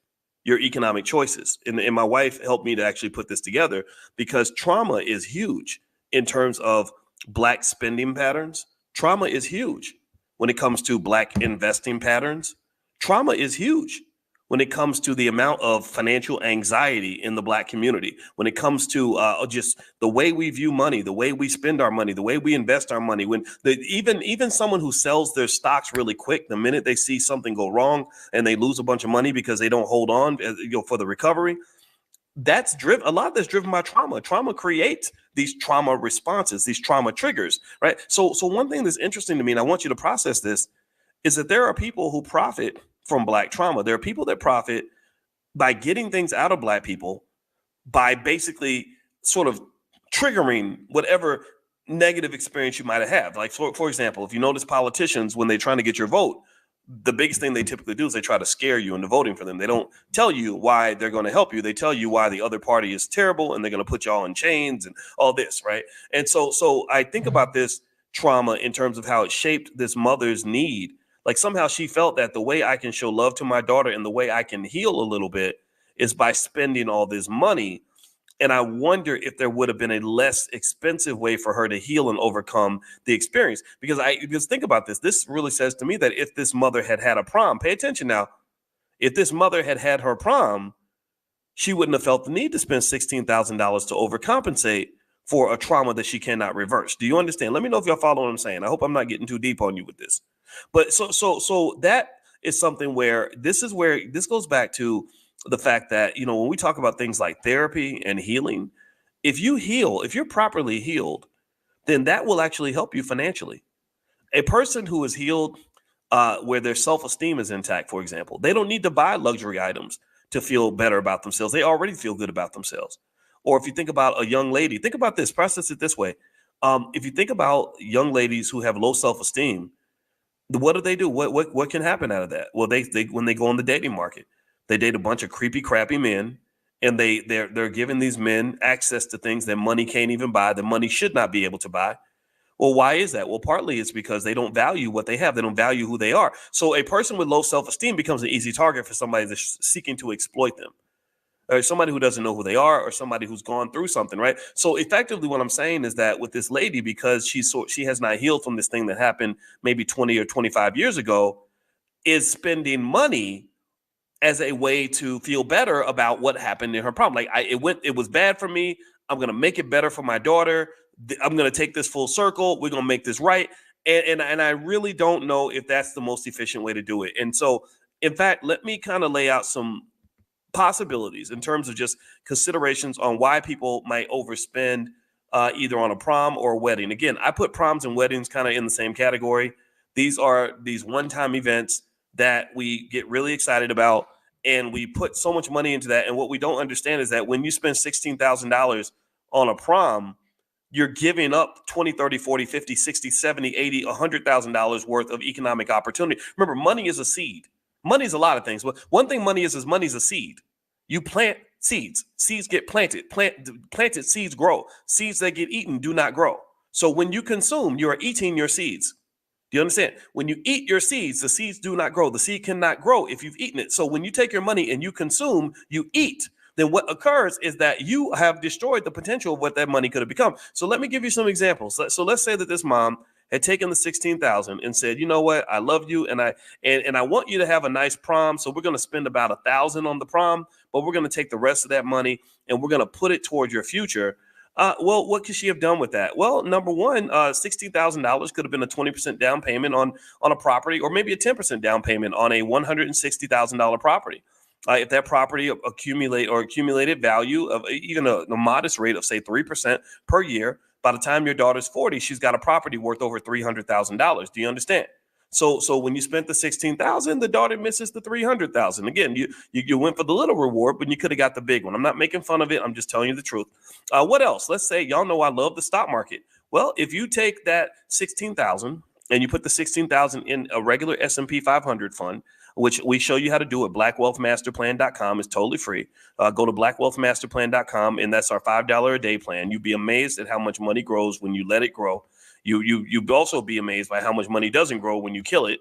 your economic choices. And my wife helped me to actually put this together because trauma is huge in terms of Black spending patterns. Trauma is huge when it comes to Black investing patterns. Trauma is huge when it comes to the amount of financial anxiety in the Black community, when it comes to just the way we view money, the way we spend our money, the way we invest our money. When even someone who sells their stocks really quick, the minute they see something go wrong and they lose a bunch of money because they don't hold on for the recovery, that's driven. A lot of that's driven by trauma. Trauma creates these trauma responses, these trauma triggers, right? So one thing that's interesting to me, and I want you to process this, is that there are people who profit from Black trauma. There are people that profit by getting things out of Black people by basically sort of triggering whatever negative experience you might have had. Like, for example, if you notice politicians, when they're trying to get your vote, the biggest thing they typically do is they try to scare you into voting for them. They don't tell you why they're going to help you. They tell you why the other party is terrible and they're going to put you all in chains and all this, right? And so I think about this trauma in terms of how it shaped this mother's need. Like somehow she felt that the way I can show love to my daughter and the way I can heal a little bit is by spending all this money. And I wonder if there would have been a less expensive way for her to heal and overcome the experience. Because think about this. This really says to me that if this mother had had a prom, pay attention now, if this mother had had her prom, she wouldn't have felt the need to spend $16,000 to overcompensate for a trauma that she cannot reverse. Do you understand? Let me know if y'all follow what I'm saying. I hope I'm not getting too deep on you with this. But so that is something where this goes back to the fact that, when we talk about things like therapy and healing, if you're properly healed, then that will actually help you financially. A person who is healed, where their self-esteem is intact, for example, they don't need to buy luxury items to feel better about themselves. They already feel good about themselves. Or if you think about a young lady, think about this, process it this way. If you think about young ladies who have low self-esteem, what do? What can happen out of that? Well, they when they go on the dating market, they date a bunch of creepy, crappy men, and they're giving these men access to things that money can't even buy, that money should not be able to buy. Well, why is that? Well, partly it's because they don't value what they have. They don't value who they are. So a person with low self-esteem becomes an easy target for somebody that's seeking to exploit them, or somebody who doesn't know who they are, or somebody who's gone through something, right? So effectively what I'm saying is that with this lady, because she has not healed from this thing that happened maybe 20 or 25 years ago, is spending money as a way to feel better about what happened in her problem. Like it was bad for me. I'm going to make it better for my daughter. I'm going to take this full circle. We're going to make this right. And I really don't know if that's the most efficient way to do it. And so, in fact, let me kind of lay out some possibilities in terms of just considerations on why people might overspend either on a prom or a wedding. Again, I put proms and weddings kind of in the same category. These are these one-time events that we get really excited about, and we put so much money into that. And what we don't understand is that when you spend $16,000 on a prom, you're giving up 20, 30, 40, 50, 60, 70, 80, $100,000 worth of economic opportunity. Remember, money is a seed. Money is a lot of things, but one thing money is money's a seed. You plant seeds. Seeds get planted. Planted seeds grow. Seeds that get eaten do not grow. So when you consume, you are eating your seeds. Do you understand? When you eat your seeds, the seeds do not grow. The seed cannot grow if you've eaten it. So when you take your money and you consume, you eat, then what occurs is that you have destroyed the potential of what that money could have become. So let me give you some examples. So let's say that this mom had taken the $16,000 and said, you know what, I love you, and I want you to have a nice prom. So we're going to spend about $1,000 on the prom, but we're going to take the rest of that money and we're going to put it towards your future. Well, what could she have done with that? Well, number one, $16,000 could have been a 20% down payment on a property, or maybe a 10% down payment on a $160,000 property. If that property accumulated value of even a modest rate of, say, 3% per year, By the time your daughter's 40, she's got a property worth over $300,000. Do you understand? So when you spent the $16,000, the daughter misses the $300,000. Again, you went for the little reward, but you could have got the big one. I'm not making fun of it. I'm just telling you the truth. What else? Let's say y'all know I love the stock market. Well, if you take that $16,000 and you put the $16,000 in a regular S&P 500 fund, which we show you how to do at blackwealthmasterplan.com. It's totally free. Go to blackwealthmasterplan.com, and that's our $5 a day plan. You'd be amazed at how much money grows when you let it grow. You'd also be amazed by how much money doesn't grow when you kill it.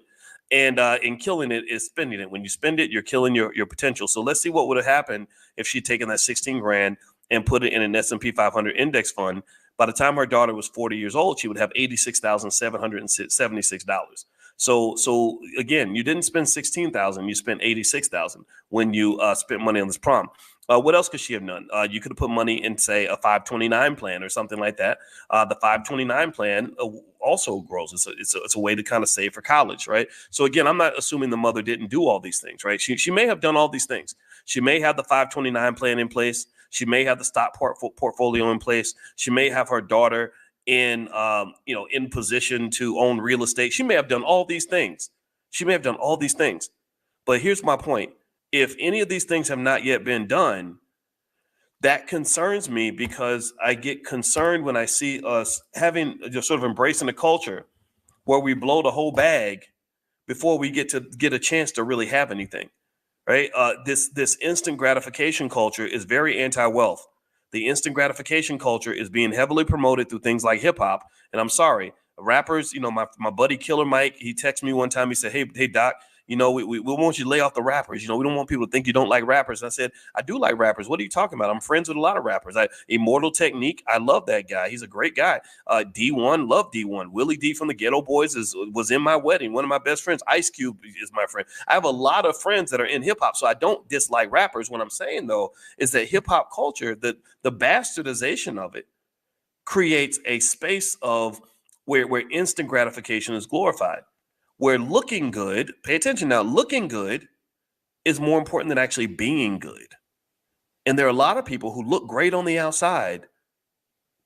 And killing it is spending it. When you spend it, you're killing your potential. So let's see what would have happened if she'd taken that 16 grand and put it in an S&P 500 index fund. By the time her daughter was 40 years old, she would have $86,776. So again, you didn't spend $16,000, you spent $86,000 when you spent money on this prom. What else could she have done? You could have put money in, say, a 529 plan or something like that. The 529 plan also grows. It's a way to kind of save for college, right? So again, I'm not assuming the mother didn't do all these things, right? She may have done all these things. She may have the 529 plan in place. She may have the stock portfolio in place. She may have her daughter in position to own real estate. She may have done all these things. But here's my point. If any of these things have not yet been done, that concerns me, because I get concerned when I see us having just sort of embracing a culture where we blow the whole bag before we get a chance to really have anything, right? This instant gratification culture is very anti-wealth. The instant gratification culture is being heavily promoted through things like hip hop. And I'm sorry, rappers, my buddy Killer Mike, he texted me one time. He said, hey, Doc, we want you to lay off the rappers. We don't want people to think you don't like rappers. And I said, I do like rappers. What are you talking about? I'm friends with a lot of rappers. Immortal Technique, I love that guy. He's a great guy. D1, love D1. Willie D from the Ghetto Boys was in my wedding. One of my best friends, Ice Cube, is my friend. I have a lot of friends that are in hip hop, so I don't dislike rappers. What I'm saying, though, is that hip hop culture, the bastardization of it, creates a space of where instant gratification is glorified. Where looking good, pay attention now, looking good is more important than actually being good. And there are a lot of people who look great on the outside,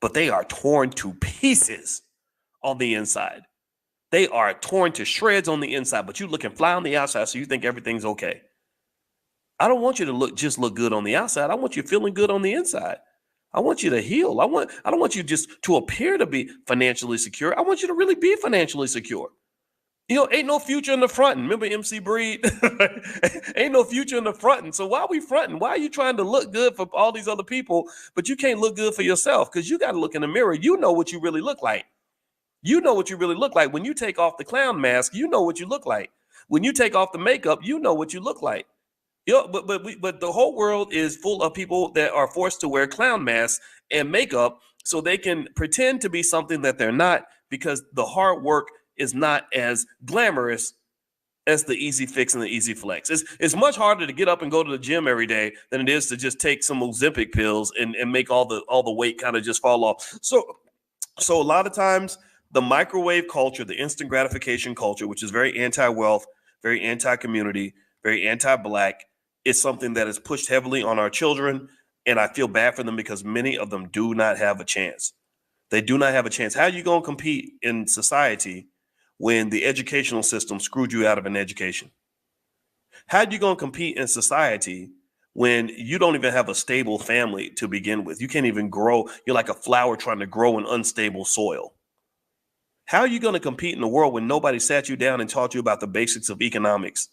but they are torn to pieces on the inside. They are torn to shreds on the inside, but you looking fly on the outside, so you think everything's okay. I don't want you to just look good on the outside. I want you feeling good on the inside. I want you to heal. I don't want you just to appear to be financially secure. I want you to really be financially secure. Ain't no future in the fronting. Remember MC Breed? Ain't no future in the fronting. So why are we fronting? Why are you trying to look good for all these other people, but you can't look good for yourself? Because you got to look in the mirror. You know what you really look like. You know what you really look like. When you take off the clown mask, you know what you look like. When you take off the makeup, you know what you look like. But the whole world is full of people that are forced to wear clown masks and makeup so they can pretend to be something that they're not, because the hard work is not as glamorous as the easy fix and the easy flex. It's much harder to get up and go to the gym every day than it is to just take some Ozempic pills and make all the weight kind of just fall off. So a lot of times the microwave culture, the instant gratification culture, which is very anti-wealth, very anti-community, very anti-Black, is something that is pushed heavily on our children. And I feel bad for them because many of them do not have a chance. They do not have a chance. How are you going to compete in society when the educational system screwed you out of an education? How are you going to compete in society when you don't even have a stable family to begin with? You can't even grow. You're like a flower trying to grow in unstable soil. How are you going to compete in the world when nobody sat you down and taught you about the basics of economics?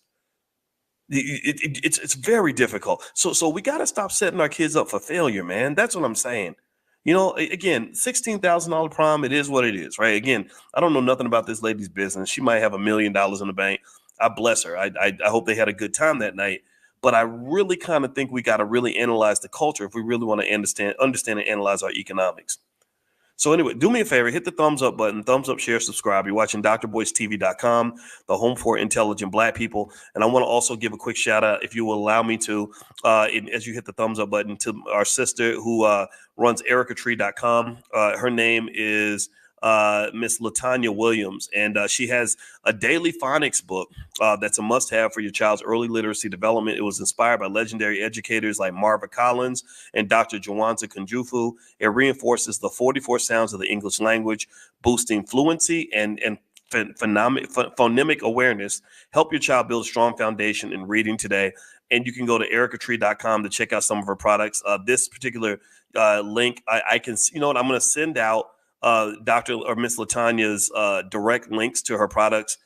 It's very difficult. So we got to stop setting our kids up for failure, man. That's what I'm saying. Again, $16,000 prom, it is what it is, right? Again, I don't know nothing about this lady's business. She might have $1 million in the bank. I bless her. I hope they had a good time that night. But I really kind of think we got to really analyze the culture if we really want to understand and analyze our economics. So anyway, do me a favor, hit the thumbs up button, thumbs up, share, subscribe. You're watching drboycetv.com, the home for intelligent Black people. And I want to also give a quick shout out, if you will allow me to, as you hit the thumbs up button, to our sister who runs ericatree.com. Her name is Miss Latanya Williams, and she has a daily phonics book that's a must-have for your child's early literacy development. It was inspired by legendary educators like Marva Collins and Dr. Jawanza Kunjufu. It reinforces the 44 sounds of the English language, boosting fluency and phonemic awareness. Help your child build a strong foundation in reading today. And you can go to ericatree.com to check out some of her products. This particular link, I can, you know what, I'm going to send out Dr. or Miss Latanya's direct links to her products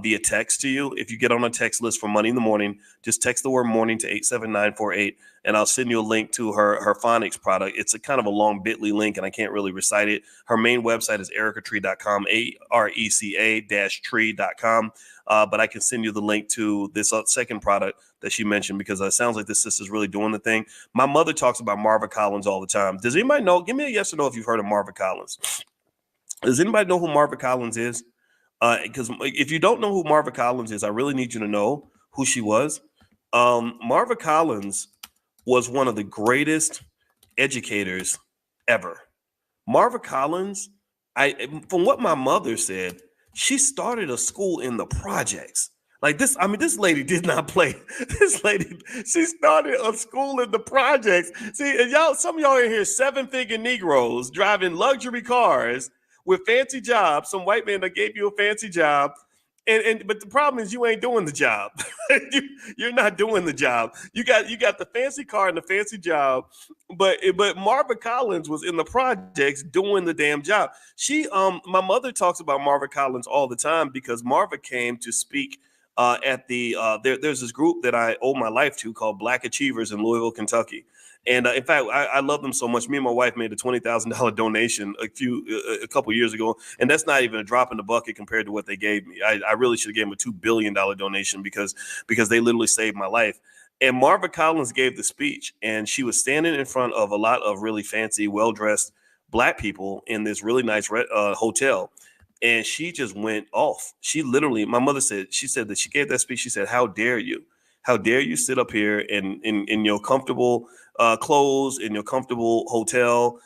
via text to you. If you get on a text list for Money in the Morning, just text the word morning to 87948, and I'll send you a link to her phonics product. It's a kind of a long bit.ly link, and I can't really recite it. Her main website is ericatree.com, ARECA-tree.com. But I can send you the link to this second product that she mentioned, because it sounds like this sister's really doing the thing. My mother talks about Marva Collins all the time. Does anybody know? Give me a yes or no if you've heard of Marva Collins. Does anybody know who Marva Collins is? Because if you don't know who Marva Collins is, I really need you to know who she was. Marva Collins was one of the greatest educators ever. Marva Collins, from what my mother said, she started a school in the projects. Like this, I mean, this lady did not play. This lady, she started a school in the projects. See, and y'all, some of y'all in here, 7-figure Negroes driving luxury cars with fancy jobs. Some white man that gave you a fancy job. But the problem is you ain't doing the job. You're not doing the job. You got the fancy car and the fancy job, but Marva Collins was in the projects doing the damn job. My mother talks about Marva Collins all the time because Marva came to speak at the there's this group that I owe my life to called Black Achievers in Louisville, Kentucky. And in fact, I love them so much. Me and my wife made a $20,000 donation a couple years ago, and that's not even a drop in the bucket compared to what they gave me. I really should have given them a $2 billion donation because they literally saved my life. And Marva Collins gave the speech, and she was standing in front of a lot of really fancy, well-dressed Black people in this really nice hotel. And she just went off. She literally, my mother said, she said that she gave that speech. She said, "How dare you? How dare you sit up here in your comfortable clothes, in your comfortable hotel,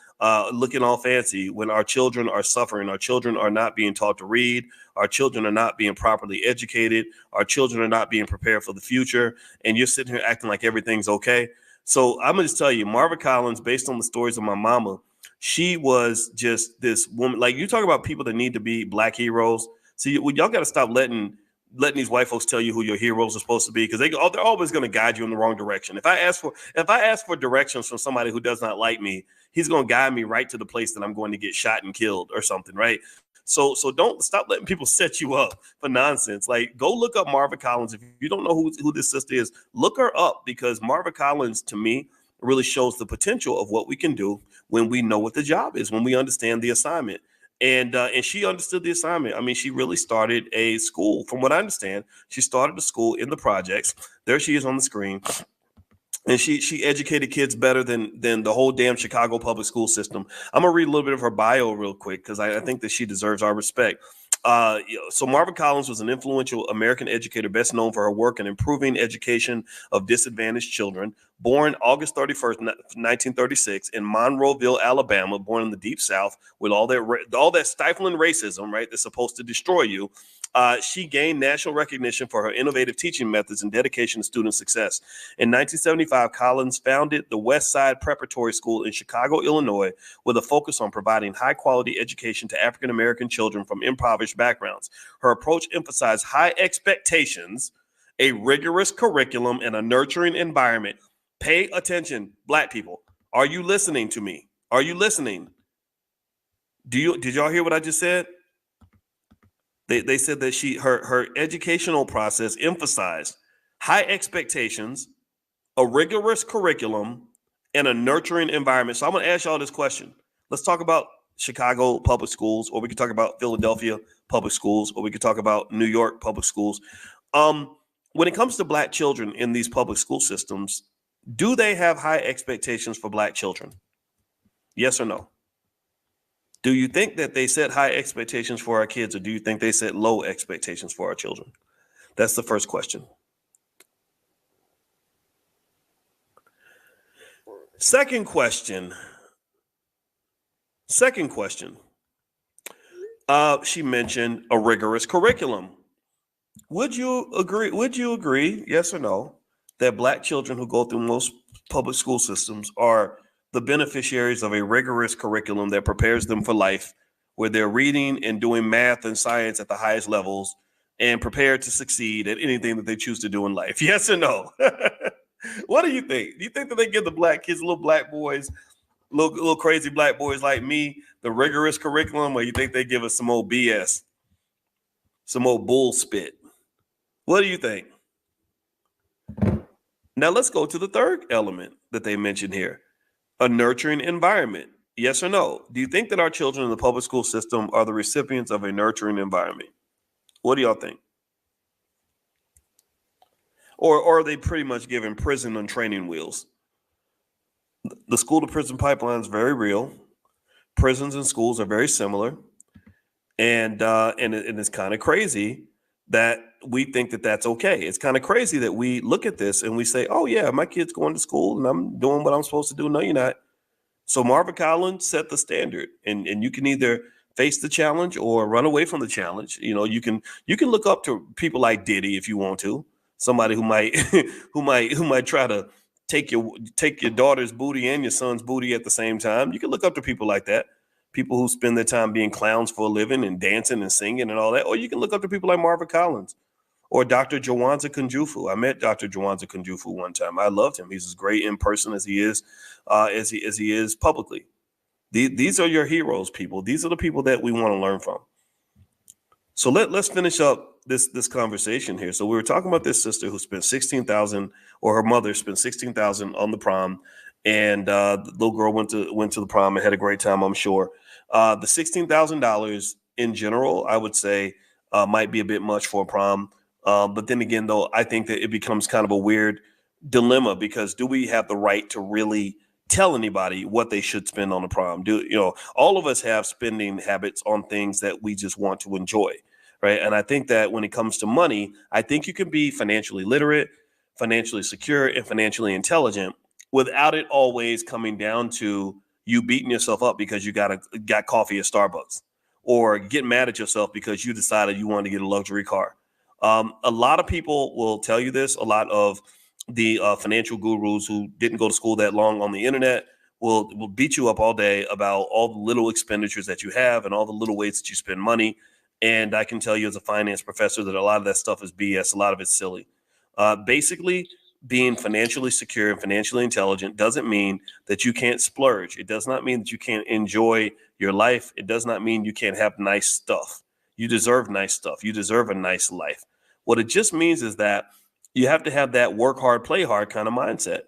looking all fancy when our children are suffering. Our children are not being taught to read. Our children are not being properly educated. Our children are not being prepared for the future. And you're sitting here acting like everything's okay." So I'm going to just tell you, Marva Collins, based on the stories of my mama, she was just this woman. Like, you talk about people that need to be Black heroes. See, y'all got to stop letting these white folks tell you who your heroes are supposed to be, because they're always going to guide you in the wrong direction. If I ask for directions from somebody who does not like me, he's going to guide me right to the place that I'm going to get shot and killed or something, right? So don't stop letting people set you up for nonsense. Like, go look up Marva Collins. If you don't know who this sister is, look her up, because Marva Collins, to me, really shows the potential of what we can do when we know what the job is, when we understand the assignment. And she understood the assignment. I mean, she really started a school. From what I understand, she started a school in the projects. There she is on the screen. And she educated kids better than the whole damn Chicago public school system. I'm going to read a little bit of her bio real quick, because I think that she deserves our respect. So Marva Collins was an influential American educator, best known for her work in improving education of disadvantaged children. Born August 31st, 1936 in Monroeville, Alabama, born in the Deep South with all that stifling racism, right, that's supposed to destroy you. She gained national recognition for her innovative teaching methods and dedication to student success. In 1975, Collins founded the West Side Preparatory School in Chicago, Illinois, with a focus on providing high-quality education to African-American children from impoverished backgrounds. Her approach emphasized high expectations, a rigorous curriculum, and a nurturing environment. Pay attention, Black people. Are you listening to me? Are you listening? Did y'all hear what I just said? They said that her educational process emphasized high expectations, a rigorous curriculum, and a nurturing environment. So I'm going to ask y'all this question. Let's talk about Chicago public schools, or we could talk about Philadelphia public schools, or we could talk about New York public schools. When it comes to Black children in these public school systems, do they have high expectations for Black children? Yes or no? Do you think that they set high expectations for our kids, or do you think they set low expectations for our children? That's the first question. Second question. She mentioned a rigorous curriculum. Would you agree? Would you agree, yes or no, that Black children who go through most public school systems are the beneficiaries of a rigorous curriculum that prepares them for life, where they're reading and doing math and science at the highest levels and prepared to succeed at anything that they choose to do in life? Yes or no? What do you think? Do you think that they give the Black kids, little Black boys, little crazy Black boys like me, the rigorous curriculum, or you think they give us some old BS, some old bull spit? What do you think? Now let's go to the third element that they mentioned here, a nurturing environment. Yes or no? Do you think that our children in the public school system are the recipients of a nurturing environment? What do y'all think? Or are they pretty much given prison on training wheels? The school to prison pipeline is very real. Prisons and schools are very similar. And it's kind of crazy that we think that that's okay. It's kind of crazy that we look at this and we say, oh yeah, my kid's going to school and I'm doing what I'm supposed to do. No, you're not. So Marvin Collins set the standard, and you can either face the challenge or run away from the challenge. You know, you can look up to people like Diddy if you want to, somebody who might who might try to take your daughter's booty and your son's booty at the same time. You can look up to people like that, people who spend their time being clowns for a living and dancing and singing and all that. Or you can look up to people like Marvin Collins or Dr. Jawanza Kunjufu. I met Dr. Jawanza Kunjufu one time. I loved him. He's as great in person as he is as he is publicly. These are your heroes, people. These are the people that we want to learn from. So let's finish up this conversation here. So we were talking about this sister who spent $16,000, or her mother spent $16,000 on the prom, and the little girl went to the prom and had a great time, I'm sure. The $16,000 in general, I would say, might be a bit much for a prom. But then again, though, I think that it becomes kind of a weird dilemma, because do we have the right to really tell anybody what they should spend on a prom? All of us have spending habits on things that we just want to enjoy, right? And I think that when it comes to money, I think you can be financially literate, financially secure, and financially intelligent without it always coming down to you beating yourself up because you got coffee at Starbucks, or get mad at yourself because you decided you wanted to get a luxury car. A lot of people will tell you this. A lot of the financial gurus who didn't go to school that long on the internet will beat you up all day about all the little expenditures that you have and all the little ways that you spend money. And I can tell you as a finance professor that a lot of that stuff is BS. A lot of it's silly. Basically, being financially secure and financially intelligent doesn't mean that you can't splurge. It does not mean that you can't enjoy your life. It does not mean you can't have nice stuff. You deserve nice stuff. You deserve a nice life. What it just means is that you have to have that work hard, play hard kind of mindset.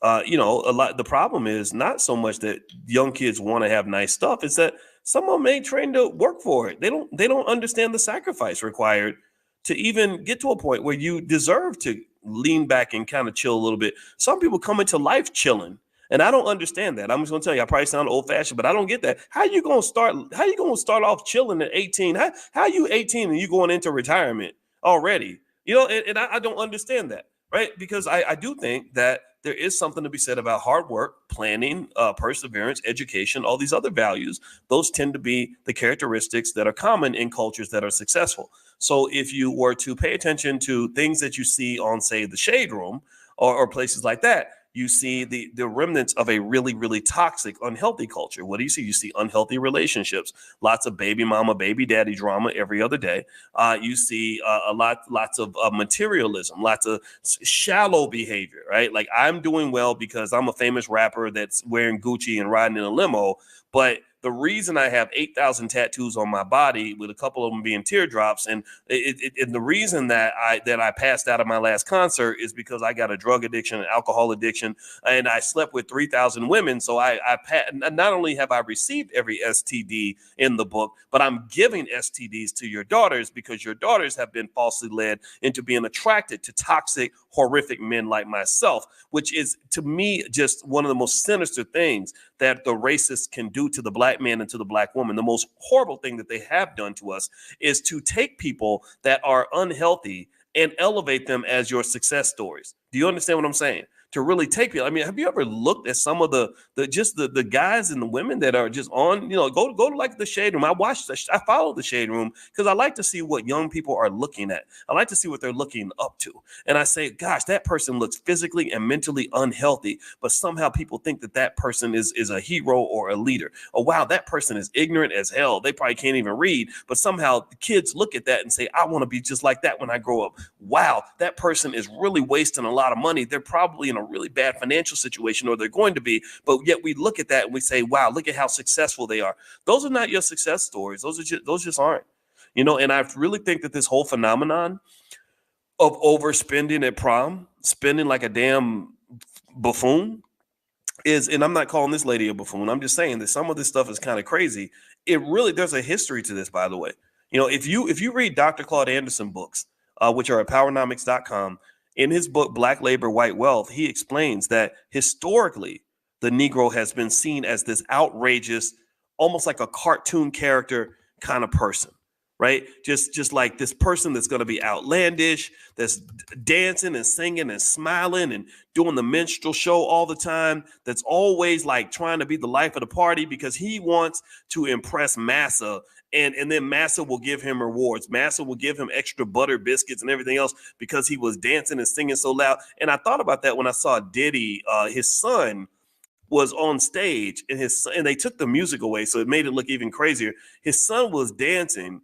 The problem is not so much that young kids want to have nice stuff. It's that some of them ain't trained to work for it. They don't understand the sacrifice required to even get to a point where you deserve to lean back and kind of chill a little bit. Some people come into life chilling, and I don't understand that. I'm just gonna tell you, I probably sound old fashioned, but I don't get that. How you gonna start off chilling at 18? How are you 18 and you going into retirement already? And I don't understand that, right? Because I do think that there is something to be said about hard work, planning, perseverance, education, all these other values. Those tend to be the characteristics that are common in cultures that are successful. So if you were to pay attention to things that you see on, say, the Shade Room or places like that, you see the remnants of a really, really toxic, unhealthy culture. What do you see? You see unhealthy relationships, lots of baby mama, baby daddy drama every other day. You see lots of materialism, lots of shallow behavior, right? Like, I'm doing well because I'm a famous rapper that's wearing Gucci and riding in a limo. But the reason I have 8,000 tattoos on my body, with a couple of them being teardrops, and the reason that I passed out at my last concert is because I got a drug addiction, an alcohol addiction, and I slept with 3,000 women. So not only have I received every STD in the book, but I'm giving STDs to your daughters because your daughters have been falsely led into being attracted to toxic, horrific men like myself, which is, to me, just one of the most sinister things that the racists can do to the Black man and to the Black woman. The most horrible thing that they have done to us is to take people that are unhealthy and elevate them as your success stories. Do you understand what I'm saying? to really take people. I mean, have you ever looked at some of the guys and the women that are just on, go to like the Shade Room. I follow the Shade Room because I like to see what young people are looking at. I like to see what they're looking up to. And I say, gosh, that person looks physically and mentally unhealthy, but somehow people think that person is a hero or a leader. Oh, wow, that person is ignorant as hell. They probably can't even read, but somehow the kids look at that and say, I want to be just like that when I grow up. Wow, that person is really wasting a lot of money. They're probably in a really bad financial situation, or they're going to be, but yet we look at that and we say, wow, look at how successful they are. Those are not your success stories. Those just aren't, and I really think that this whole phenomenon of overspending at prom, spending like a damn buffoon and I'm not calling this lady a buffoon. I'm just saying that some of this stuff is kind of crazy. There's a history to this, by the way. If you read Dr. Claude Anderson books, which are at powernomics.com, in his book, Black Labor, White Wealth, he explains that historically, the Negro has been seen as this outrageous, almost like a cartoon character kind of person, right? Just like this person that's going to be outlandish, that's dancing and singing and smiling and doing the minstrel show all the time, that's always like trying to be the life of the party because he wants to impress massa. And then Massa will give him rewards. Massa will give him extra butter biscuits and everything else because he was dancing and singing so loud. And I thought about that when I saw Diddy. His son was on stage and they took the music away, so it made it look even crazier. His son was dancing,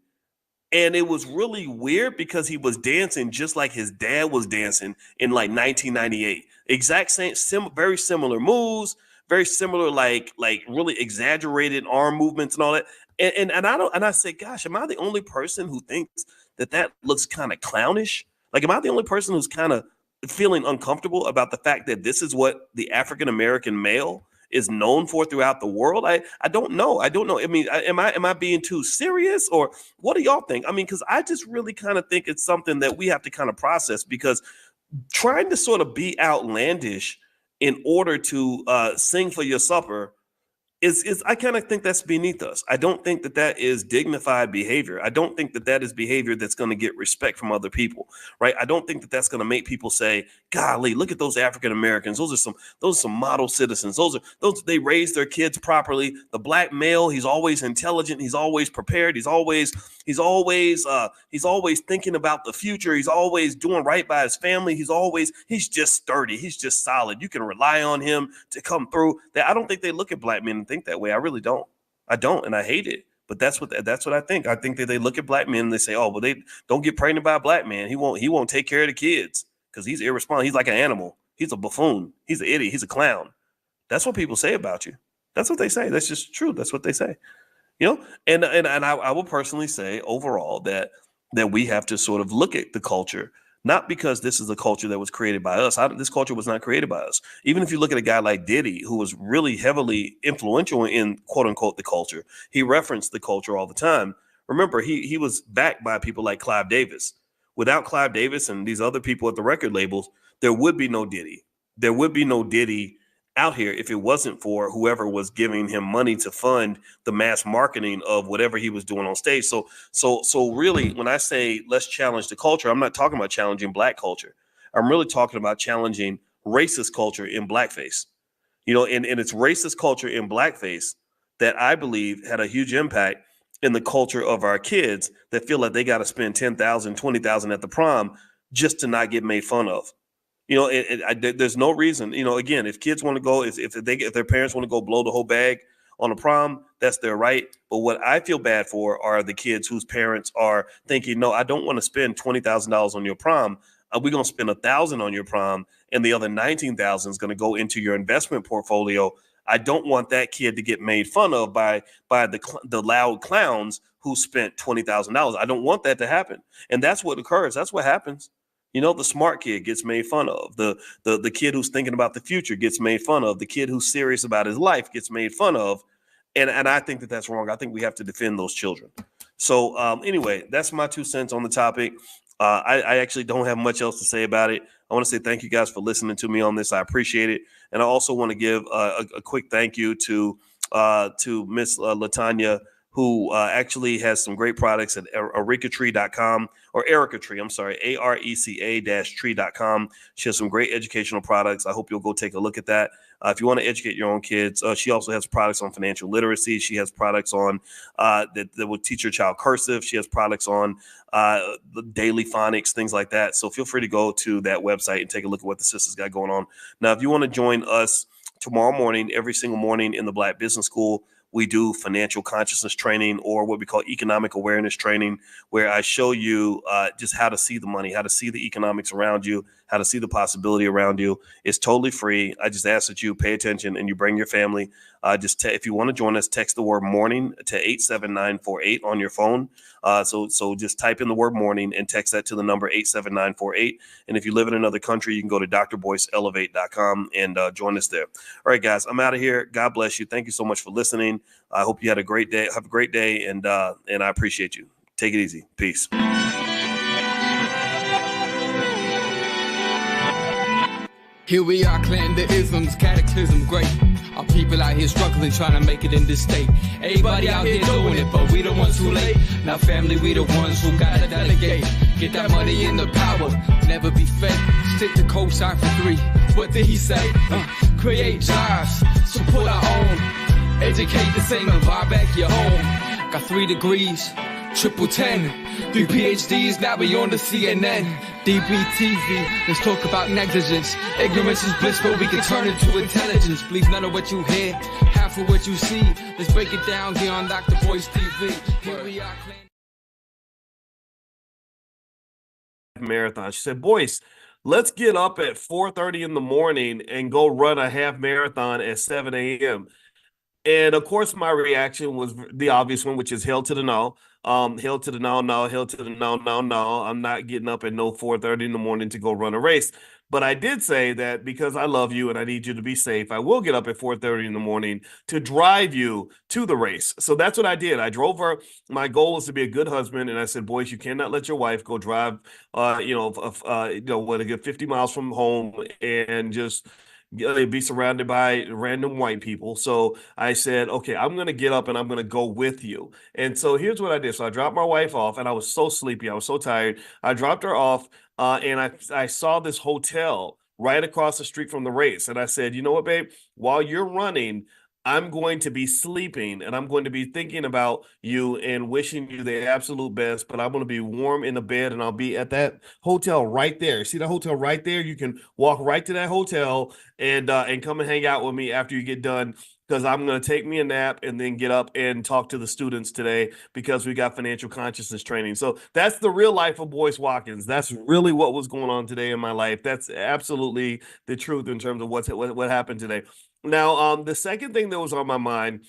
and it was really weird because he was dancing just like his dad was dancing in like 1998. Exact same, very similar moves, very similar, like really exaggerated arm movements and all that. And I say, gosh, am I the only person who thinks that looks kind of clownish? Like, am I the only person who's kind of feeling uncomfortable about the fact that this is what the African-American male is known for throughout the world? I don't know. I mean, am I being too serious, or what do y'all think? I mean, because I just really kind of think it's something that we have to kind of process, because trying to sort of be outlandish in order to sing for your supper is I kind of think that's beneath us. I don't think that is dignified behavior. I don't think that is behavior that's going to get respect from other people, right? I don't think that's going to make people say, golly, look at those African Americans. Those are some model citizens. Those they raise their kids properly. The black male, he's always intelligent. He's always prepared. He's always thinking about the future. He's always doing right by his family. He's just sturdy. He's just solid. You can rely on him to come through. I don't think they look at black men and think that way. I really don't. I don't, and I hate it. But that's what I think. I think that they look at black men and they say, "Oh, well, they don't get pregnant by a black man. He won't take care of the kids because he's irresponsible. He's like an animal. He's a buffoon. He's an idiot. He's a clown." That's what people say about you. That's what they say. That's just true. That's what they say. And I will personally say overall that we have to sort of look at the culture. Not because this is a culture that was created by us. This culture was not created by us. Even if you look at a guy like Diddy, who was really heavily influential in quote unquote the culture, he referenced the culture all the time. Remember, he was backed by people like Clive Davis. Without Clive Davis and these other people at the record labels, there would be no Diddy. There would be no Diddy out here if it wasn't for whoever was giving him money to fund the mass marketing of whatever he was doing on stage. So really, when I say let's challenge the culture, I'm not talking about challenging black culture. I'm really talking about challenging racist culture in blackface. And it's racist culture in blackface that I believe had a huge impact in the culture of our kids that feel like they got to spend $10,000, $20,000 at the prom just to not get made fun of. There's no reason, again, if kids want to go, if their parents want to go blow the whole bag on a prom, that's their right. But what I feel bad for are the kids whose parents are thinking, no, I don't want to spend $20,000 on your prom. We're going to spend $1,000 on your prom, and the other $19,000 is going to go into your investment portfolio. I don't want that kid to get made fun of by the loud clowns who spent $20,000. I don't want that to happen. And that's what occurs. That's what happens. The smart kid gets made fun of. The kid who's thinking about the future gets made fun of. The kid who's serious about his life gets made fun of. And I think that that's wrong. I think we have to defend those children. So anyway, that's my 2 cents on the topic. I actually don't have much else to say about it. I want to say thank you guys for listening to me on this. I appreciate it. And I also want to give a quick thank you to Miss Latanya, who actually has some great products at ericatree.com or Ericatree, I'm sorry, ARECA-tree.com. She has some great educational products. I hope you'll go take a look at that. If you want to educate your own kids, she also has products on financial literacy. She has products on that will teach your child cursive. She has products on the daily phonics, things like that. So feel free to go to that website and take a look at what the sisters got going on. Now, if you want to join us tomorrow morning, every single morning in the Black Business School, we do financial consciousness training, or what we call economic awareness training, where I show you just how to see the money, how to see the economics around you, how to see the possibility around you. It's totally free. I just ask that you pay attention and you bring your family. If you want to join us, text the word morning to 87948 on your phone. So just type in the word morning and text that to the number 87948. And if you live in another country, you can go to drboyceelevate.com and join us there. All right, guys, I'm out of here. God bless you. Thank you so much for listening. I hope you had a great day. Have a great day. And I appreciate you. Take it easy. Peace. Here we are, clan the isms, cataclysm great. Our people out here struggling, trying to make it in this state. Everybody out here doing it, but we the ones who late. Now family, we the ones who gotta delegate. Get that money in the power, never be fake. Stick to cosign for 3. What did he say? Create jobs, support our own. Educate the same and buy back your home. Got 3 degrees, triple 10. 3 PhDs, now we on the CNN. DBTV, let's talk about negligence. Ignorance is bliss, but we can turn it to intelligence. Believe none of what you hear, half of what you see. Let's break it down here on Dr. Boyce TV. Here we are, Marathon. She said, Boyce, let's get up at 4:30 in the morning and go run a half marathon at 7 a.m. And of course, my reaction was the obvious one, which is hell to the no. Hell to the no, hell to the no. I'm not getting up at no 4:30 in the morning to go run a race. But I did say that because I love you and I need you to be safe, I will get up at 4:30 in the morning to drive you to the race. So that's what I did. I drove her. My goal was to be a good husband. And I said, Boyce, you cannot let your wife go drive, a good 50 miles from home and just be surrounded by random white people. So I said, okay, I'm going to get up and I'm going to go with you. And so here's what I did. So I dropped my wife off and I was so sleepy. I was so tired. I dropped her off and I saw this hotel right across the street from the race. And I said, you know what, babe, while you're running, I'm going to be sleeping and I'm going to be thinking about you and wishing you the absolute best, but I'm going to be warm in the bed and I'll be at that hotel right there. See the hotel right there? You can walk right to that hotel and come and hang out with me after you get done, because I'm going to take me a nap and then get up and talk to the students today because we got financial consciousness training. So that's the real life of Boyce Watkins. That's really what was going on today in my life. That's absolutely the truth in terms of what happened today. Now, the second thing that was on my mind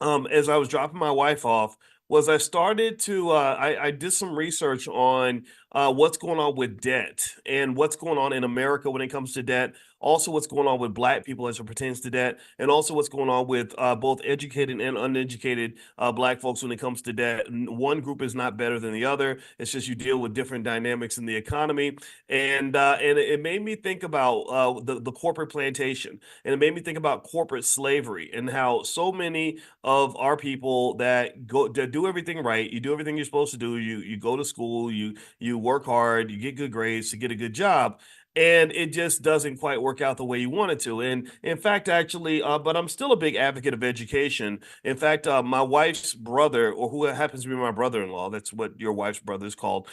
as I was dropping my wife off was I started to I did some research on what's going on with debt and what's going on in America when it comes to debt. Also, what's going on with Black people as it pertains to debt, and also what's going on with both educated and uneducated Black folks when it comes to debt. One group is not better than the other. It's just you deal with different dynamics in the economy, and it made me think about the corporate plantation, and it made me think about corporate slavery and how so many of our people that do everything right. You do everything you're supposed to do. You go to school. You work hard. You get good grades to get a good job. And it just doesn't quite work out the way you want it to. And in fact, actually, but I'm still a big advocate of education. In fact, my wife's brother, or who happens to be my brother-in-law, that's what your wife's brother is called,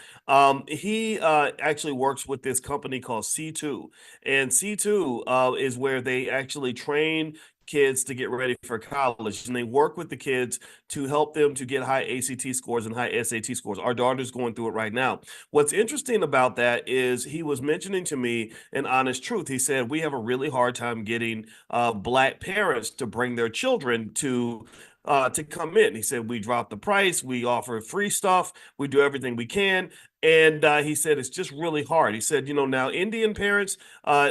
he actually works with this company called C2. And C2 is where they actually train kids to get ready for college, and they work with the kids to help them to get high ACT scores and high SAT scores. Our daughter's going through it right now. What's interesting about that is he was mentioning to me an honest truth. He said, we have a really hard time getting Black parents to bring their children to come in. He said, we drop the price, we offer free stuff, we do everything we can. And he said, it's just really hard. He said, now Indian parents,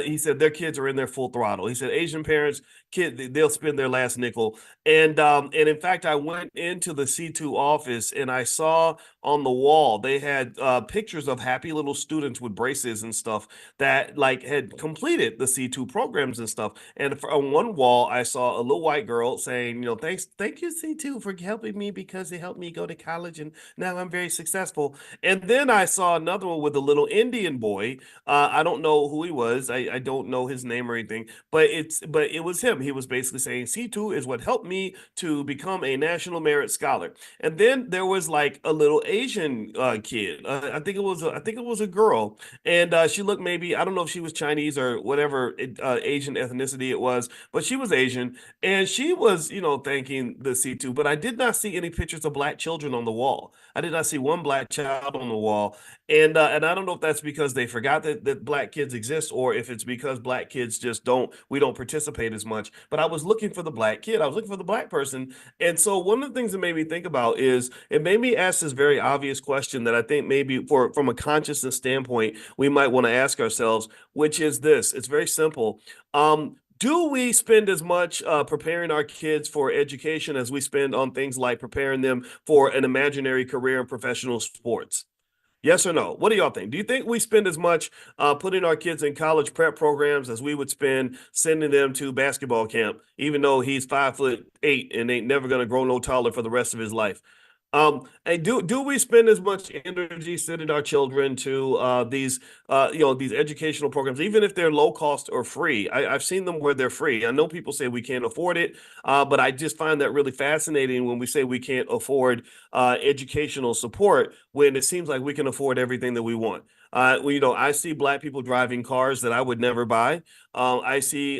he said their kids are in their full throttle. He said Asian parents, they'll spend their last nickel. And in fact, I went into the C2 office and I saw on the wall, they had pictures of happy little students with braces and stuff that like had completed the C2 programs and stuff. And on one wall, I saw a little white girl saying, thank you C2 for helping me because it helped me go to college and now I'm very successful. And then I saw another one with a little Indian boy. I don't know who he was. I don't know his name or anything, but it was him. He was basically saying C2 is what helped me to become a National Merit Scholar. And then there was like a little Asian kid. I think it was a girl, and she looked maybe, I don't know if she was Chinese or whatever Asian ethnicity it was, but she was Asian, and she was thanking the C2. But I did not see any pictures of black children on the wall. I did not see one black child on the wall, and I don't know if that's because they forgot that black kids exist, or if it's because black kids just we don't participate as much. But I was looking for the black kid. I was looking for the black person. And so one of the things that made me think about is it made me ask this very obvious question that I think maybe from a consciousness standpoint, we might want to ask ourselves, which is this. It's very simple. Do we spend as much preparing our kids for education as we spend on things like preparing them for an imaginary career in professional sports? Yes or no? What do y'all think? Do you think we spend as much putting our kids in college prep programs as we would spend sending them to basketball camp, even though he's 5'8" and ain't never going to grow no taller for the rest of his life? And do we spend as much energy sending our children to these educational programs, even if they're low cost or free? I've seen them where they're free. I know people say we can't afford it, but I just find that really fascinating when we say we can't afford educational support when it seems like we can afford everything that we want. I see black people driving cars that I would never buy. I see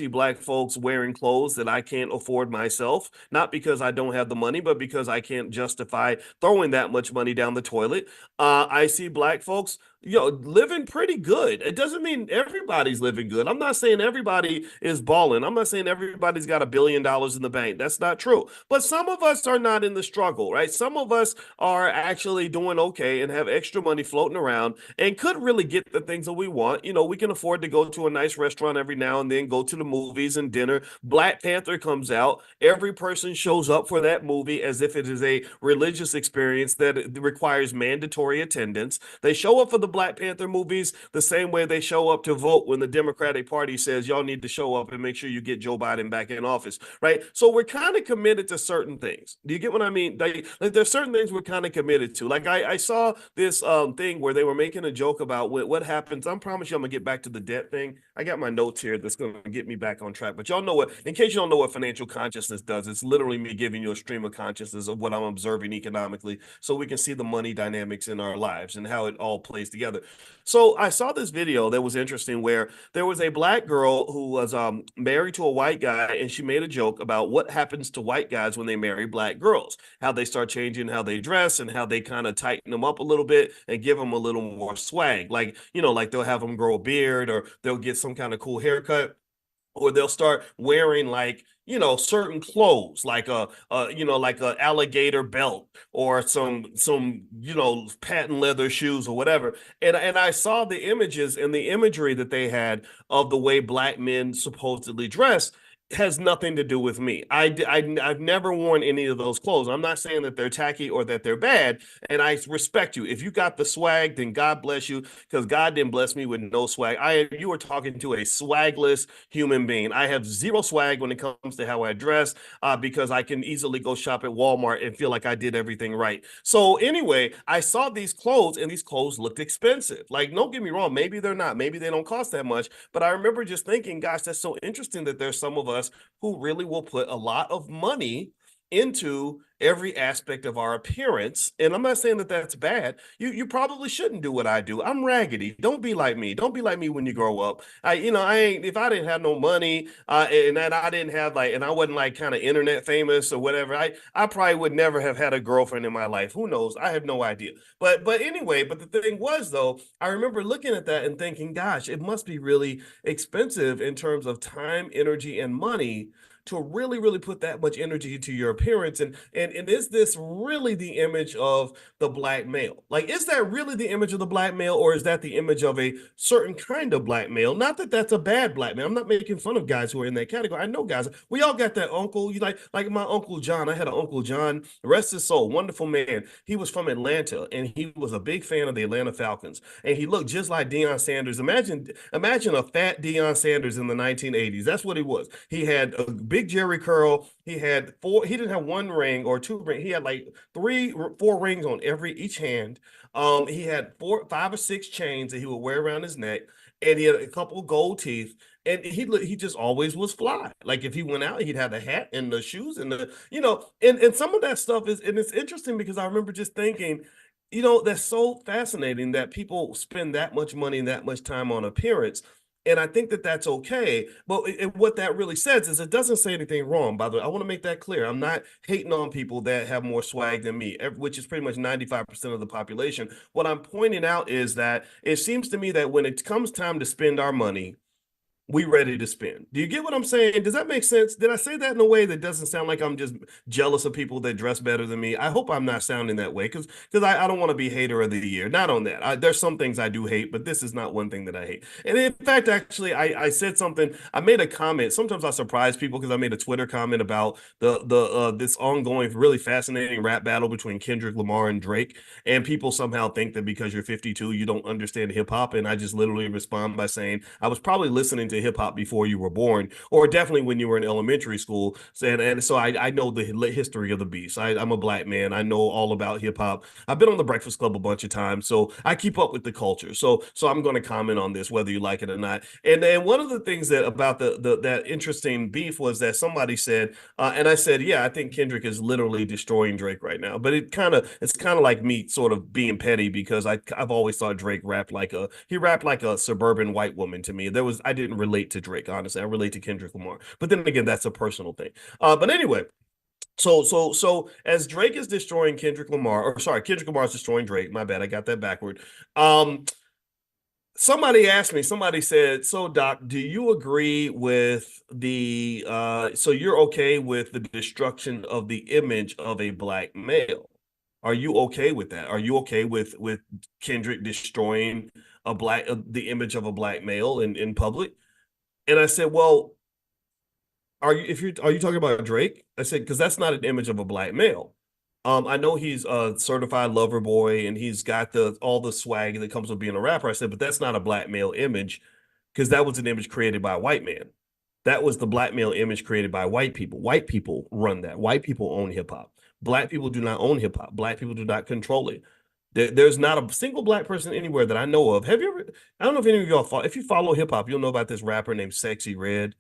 black folks wearing clothes that I can't afford myself, not because I don't have the money, but because I can't justify throwing that much money down the toilet. I see black folks, living pretty good. It doesn't mean everybody's living good. I'm not saying everybody is balling. I'm not saying everybody's got $1 billion in the bank. That's not true. But some of us are not in the struggle, right? Some of us are actually doing okay and have extra money floating around and could really get the things that we want. We can afford to go to a nice restaurant every now and then, go to the movies and dinner. Black Panther comes out. Every person shows up for that movie as if it is a religious experience that requires mandatory attendance. They show up for the Black Panther movies the same way they show up to vote when the Democratic Party says y'all need to show up and make sure you get Joe Biden back in office, right? So we're kind of committed to certain things. Do you get what I mean? Like there's certain things we're kind of committed to. Like I saw this thing where they were making a joke about what happens. I promise you I'm gonna get back to the debt thing. I got my notes here that's gonna get me back on track. But y'all know in case you don't know what financial consciousness does, it's literally me giving you a stream of consciousness of what I'm observing economically so we can see the money dynamics in our lives and how it all plays together. So I saw this video that was interesting where there was a black girl who was married to a white guy, and she made a joke about what happens to white guys when they marry black girls, how they start changing how they dress and how they kind of tighten them up a little bit and give them a little more swag. Like they'll have them grow a beard, or they'll get some kind of cool haircut, or they'll start wearing like certain clothes, like a alligator belt or some patent leather shoes or whatever. And I saw the images and the imagery that they had of the way black men supposedly dress has nothing to do with me. I've never worn any of those clothes. I'm not saying that they're tacky or that they're bad, and I respect you. If you got the swag, then God bless you, because God didn't bless me with no swag. You are talking to a swagless human being. I have zero swag when it comes to how I dress, because I can easily go shop at Walmart and feel like I did everything right. So anyway, I saw these clothes, and these clothes looked expensive. Like, don't get me wrong, maybe they're not, maybe they don't cost that much, but I remember just thinking, gosh, that's so interesting that there's some of us who really will put a lot of money into every aspect of our appearance. And I'm not saying that that's bad. You probably shouldn't do what I do. I'm raggedy. Don't be like me. Don't be like me when you grow up. If I didn't have no money, and then I didn't have and I wasn't like kind of internet famous or whatever, I probably would never have had a girlfriend in my life. Who knows? I have no idea. But anyway, but the thing was though, I remember looking at that and thinking, gosh, it must be really expensive in terms of time, energy, and money to really, really put that much energy into your appearance? And is this really the image of the black male? Like, is that really the image of the black male, or is that the image of a certain kind of black male? Not that that's a bad black man. I'm not making fun of guys who are in that category. I know guys. We all got that uncle. You like my Uncle John. I had an Uncle John, rest his soul, wonderful man. He was from Atlanta, and he was a big fan of the Atlanta Falcons. And he looked just like Deion Sanders. Imagine a fat Deion Sanders in the 1980s. That's what he was. He had a big Jerry curl. He had four. He didn't have one ring or two rings. He had like four rings on each hand. He had 5 or 6 chains that he would wear around his neck, and he had a couple gold teeth. And he just always was fly. Like if he went out, he'd have the hat and the shoes and and some of that stuff it's interesting because I remember just thinking, that's so fascinating that people spend that much money and that much time on appearance. And I think that that's okay. But what that really says is it doesn't say anything wrong. By the way, I want to make that clear. I'm not hating on people that have more swag than me, which is pretty much 95% of the population. What I'm pointing out is that it seems to me that when it comes time to spend our money, we ready to spend. Do you get what I'm saying? Does that make sense? Did I say that in a way that doesn't sound like I'm just jealous of people that dress better than me? I hope I'm not sounding that way because I don't want to be hater of the year. Not on that. There's some things I do hate, but this is not one thing that I hate. And in fact, actually, I said something. I made a comment. Sometimes I surprise people because I made a Twitter comment about this ongoing, really fascinating rap battle between Kendrick Lamar and Drake. And people somehow think that because you're 52, you don't understand hip hop. And I just literally respond by saying I was probably listening to hip hop before you were born, or definitely when you were in elementary school. And so I know the history of the beast. I'm a black man. I know all about hip hop. I've been on the Breakfast Club a bunch of times, so I keep up with the culture. So I'm going to comment on this whether you like it or not. And then one of the things that about that interesting beef was that somebody said, and I said, yeah, I think Kendrick is literally destroying Drake right now. But it's kind of like me sort of being petty because I've always thought Drake rapped like a suburban white woman to me. I didn't relate to Drake, honestly. I relate to Kendrick Lamar. But then again, that's a personal thing. But anyway, so as Drake is destroying Kendrick Lamar is destroying Drake. My bad, I got that backward. Somebody said, so Doc, do you agree with so you're okay with the destruction of the image of a black male? Are you okay with that? Are you okay with Kendrick destroying the image of a black male in public? And I said, well, are you talking about Drake? I said, because that's not an image of a black male. I know he's a certified lover boy and he's got all the swag that comes with being a rapper. I said, but that's not a black male image because that was an image created by a white man. That was the black male image created by white people. White people run that. White people own hip hop. Black people do not own hip hop. Black people do not control it. There's not a single black person anywhere that I know of. I don't know if any of y'all if you follow hip hop, you'll know about this rapper named Sexy Red,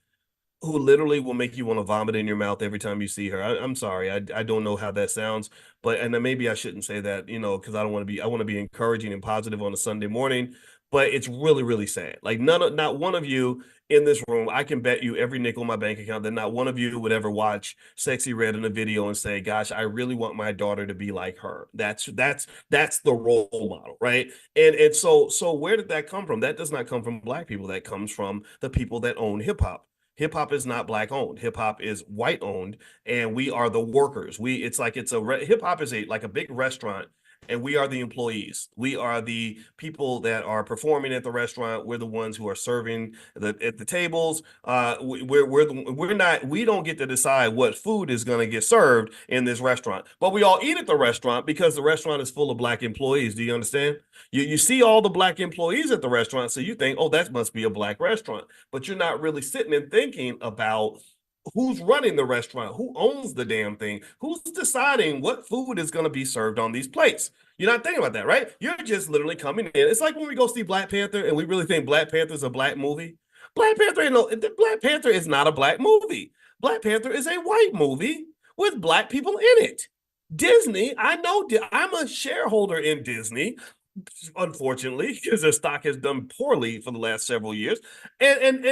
who literally will make you want to vomit in your mouth every time you see her. I'm sorry. I don't know how that sounds, and then maybe I shouldn't say that, because I want to be encouraging and positive on a Sunday morning, but it's really, really sad. Like not one of you in this room, I can bet you every nickel in my bank account that not one of you would ever watch Sexy Red in a video and say, gosh, I really want my daughter to be like her. That's the role model, right? And so where did that come from? That does not come from black people. That comes from the people that own hip hop. Hip hop is not black owned. Hip hop is white owned, and we are the workers. Hip hop is like a big restaurant, and we are the employees. We are the people that are performing at the restaurant. We're the ones who are serving at the tables. We don't get to decide what food is going to get served in this restaurant, but we all eat at the restaurant because the restaurant is full of black employees. Do you understand? You see all the black employees at the restaurant, so you think, oh, that must be a black restaurant, but you're not really sitting and thinking about who's running the restaurant, who owns the damn thing, who's deciding what food is going to be served on these plates. You're not thinking about that, right? You're just literally coming in. It's like when we go see Black Panther and we really think Black Panther is a black movie. Black Panther is not a black movie. Black Panther is a white movie with black people in it. Disney, I know, I'm a shareholder in Disney, unfortunately, because their stock has done poorly for the last several years. And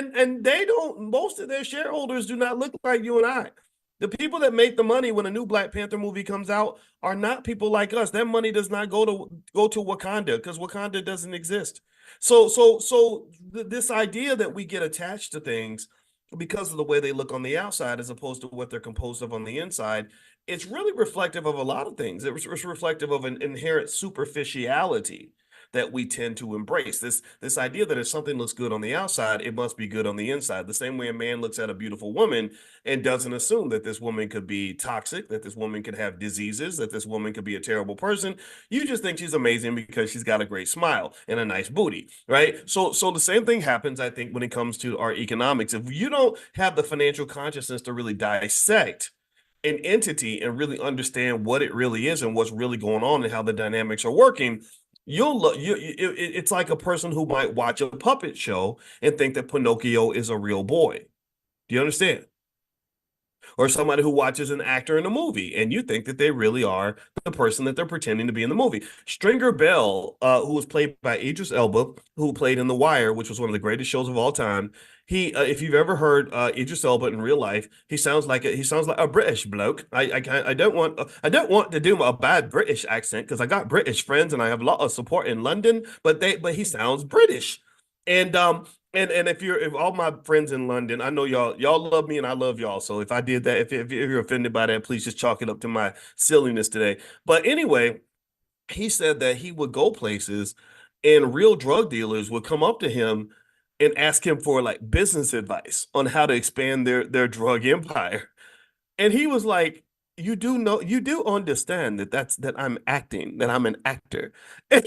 most of their shareholders do not look like you and I. The people that make the money when a new Black Panther movie comes out are not people like us. That money does not go to Wakanda because Wakanda doesn't exist. So this idea that we get attached to things because of the way they look on the outside as opposed to what they're composed of on the inside, it's really reflective of a lot of things. It's reflective of an inherent superficiality that we tend to embrace. This idea that if something looks good on the outside, it must be good on the inside. The same way a man looks at a beautiful woman and doesn't assume that this woman could be toxic, that this woman could have diseases, that this woman could be a terrible person. You just think she's amazing because she's got a great smile and a nice booty, right? So the same thing happens, I think, when it comes to our economics. If you don't have the financial consciousness to really dissect an entity and really understand what it really is and what's really going on and how the dynamics are working, it's like a person who might watch a puppet show and think that Pinocchio is a real boy. Do you understand? Or somebody who watches an actor in a movie and you think that they really are the person that they're pretending to be in the movie. Stringer Bell, who was played by Idris Elba, who played in The Wire, which was one of the greatest shows of all time. If you've ever heard Idris Elba in real life, he sounds like a British bloke. I don't want to do a bad British accent because I got British friends and I have a lot of support in London, but he sounds British. And if all my friends in London, I know y'all love me and I love y'all. So if I did that, if you're offended by that, please just chalk it up to my silliness today. But anyway, he said that he would go places and real drug dealers would come up to him and ask him for like business advice on how to expand their drug empire. And he was like, you do understand that I'm acting, that I'm an actor. And,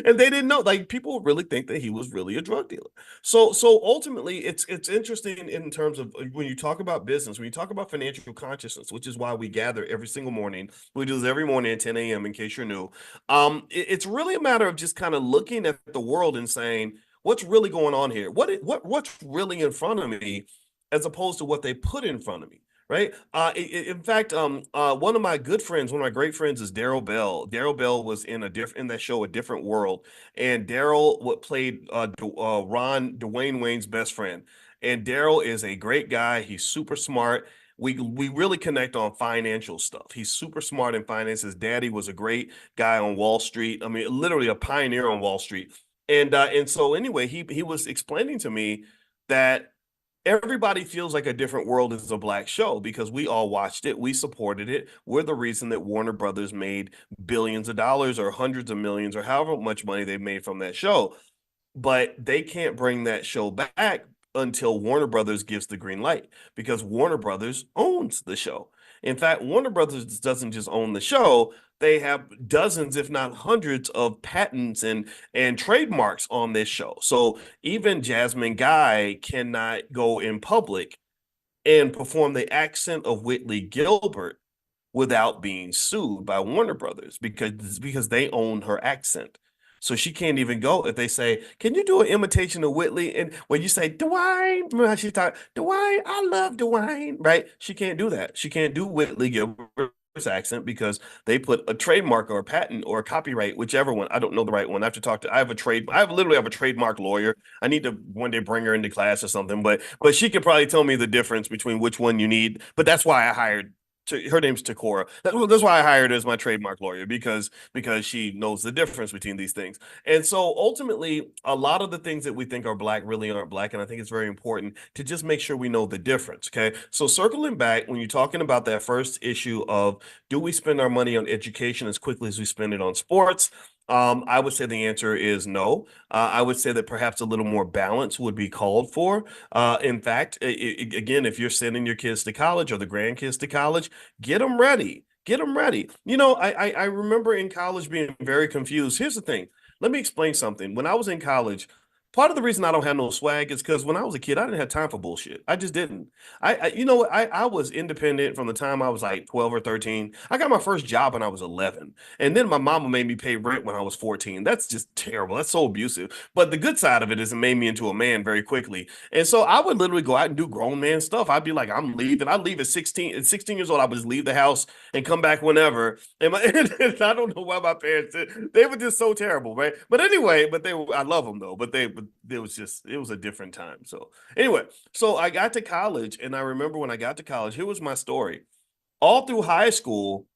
and they didn't know, like people really think that he was really a drug dealer. So ultimately it's interesting in terms of when you talk about business, when you talk about financial consciousness, which is why we gather every single morning. We do this every morning at 10 a.m. in case you're new. It's really a matter of just kind of looking at the world and saying, what's really going on here? What's really in front of me, as opposed to what they put in front of me. Right. In fact, one of my good friends, one of my great friends, is Daryl Bell. Daryl Bell was in that show, A Different World, and Daryl played Dwayne Wayne's best friend. And Daryl is a great guy. He's super smart. We really connect on financial stuff. He's super smart in finance. His daddy was a great guy on Wall Street. I mean, literally a pioneer on Wall Street. And so anyway, he was explaining to me that everybody feels like A Different World is a black show because we all watched it. We supported it. We're the reason that Warner Brothers made billions of dollars or hundreds of millions or however much money they made from that show. But they can't bring that show back until Warner Brothers gives the green light because Warner Brothers owns the show. In fact, Warner Brothers doesn't just own the show. They have dozens, if not hundreds, of patents and trademarks on this show. So even Jasmine Guy cannot go in public and perform the accent of Whitley Gilbert without being sued by Warner Brothers because they own her accent. So she can't even go if they say, "Can you do an imitation of Whitley?" And when you say Dwayne, remember how she talked, Dwayne, I love Dwayne, right? She can't do that. She can't do Whitley Gilbert's accent because they put a trademark or a patent or a copyright, whichever one. I don't know the right one. I have to talk to. I literally have a trademark lawyer. I need to one day bring her into class or something. But she could probably tell me the difference between which one you need. But that's why I hired. Her name's Takora. That's why I hired her as my trademark lawyer because she knows the difference between these things. And so ultimately, a lot of the things that we think are black really aren't black. And I think it's very important to just make sure we know the difference. Okay. So circling back, when you're talking about that first issue of do we spend our money on education as quickly as we spend it on sports? I would say the answer is no. I would say that perhaps a little more balance would be called for. In fact, again, if you're sending your kids to college or the grandkids to college, get them ready. Get them ready. You know, I remember in college being very confused. Here's the thing. Let me explain something. When I was in college, part of the reason I don't have no swag is because when I was a kid, I didn't have time for bullshit. I just didn't. I was independent from the time I was like 12 or 13. I got my first job when I was 11. And then my mama made me pay rent when I was 14. That's just terrible. That's so abusive. But the good side of it is it made me into a man very quickly. And so I would literally go out and do grown man stuff. I'd be like, I'm leaving. I'd leave at 16. At 16 years old, I would just leave the house and come back whenever. And I don't know why my parents did. They were just so terrible, right? But anyway, I love them though. But it was a different time. So anyway, so I got to college, and I remember when I got to college, here was my story. All through high school,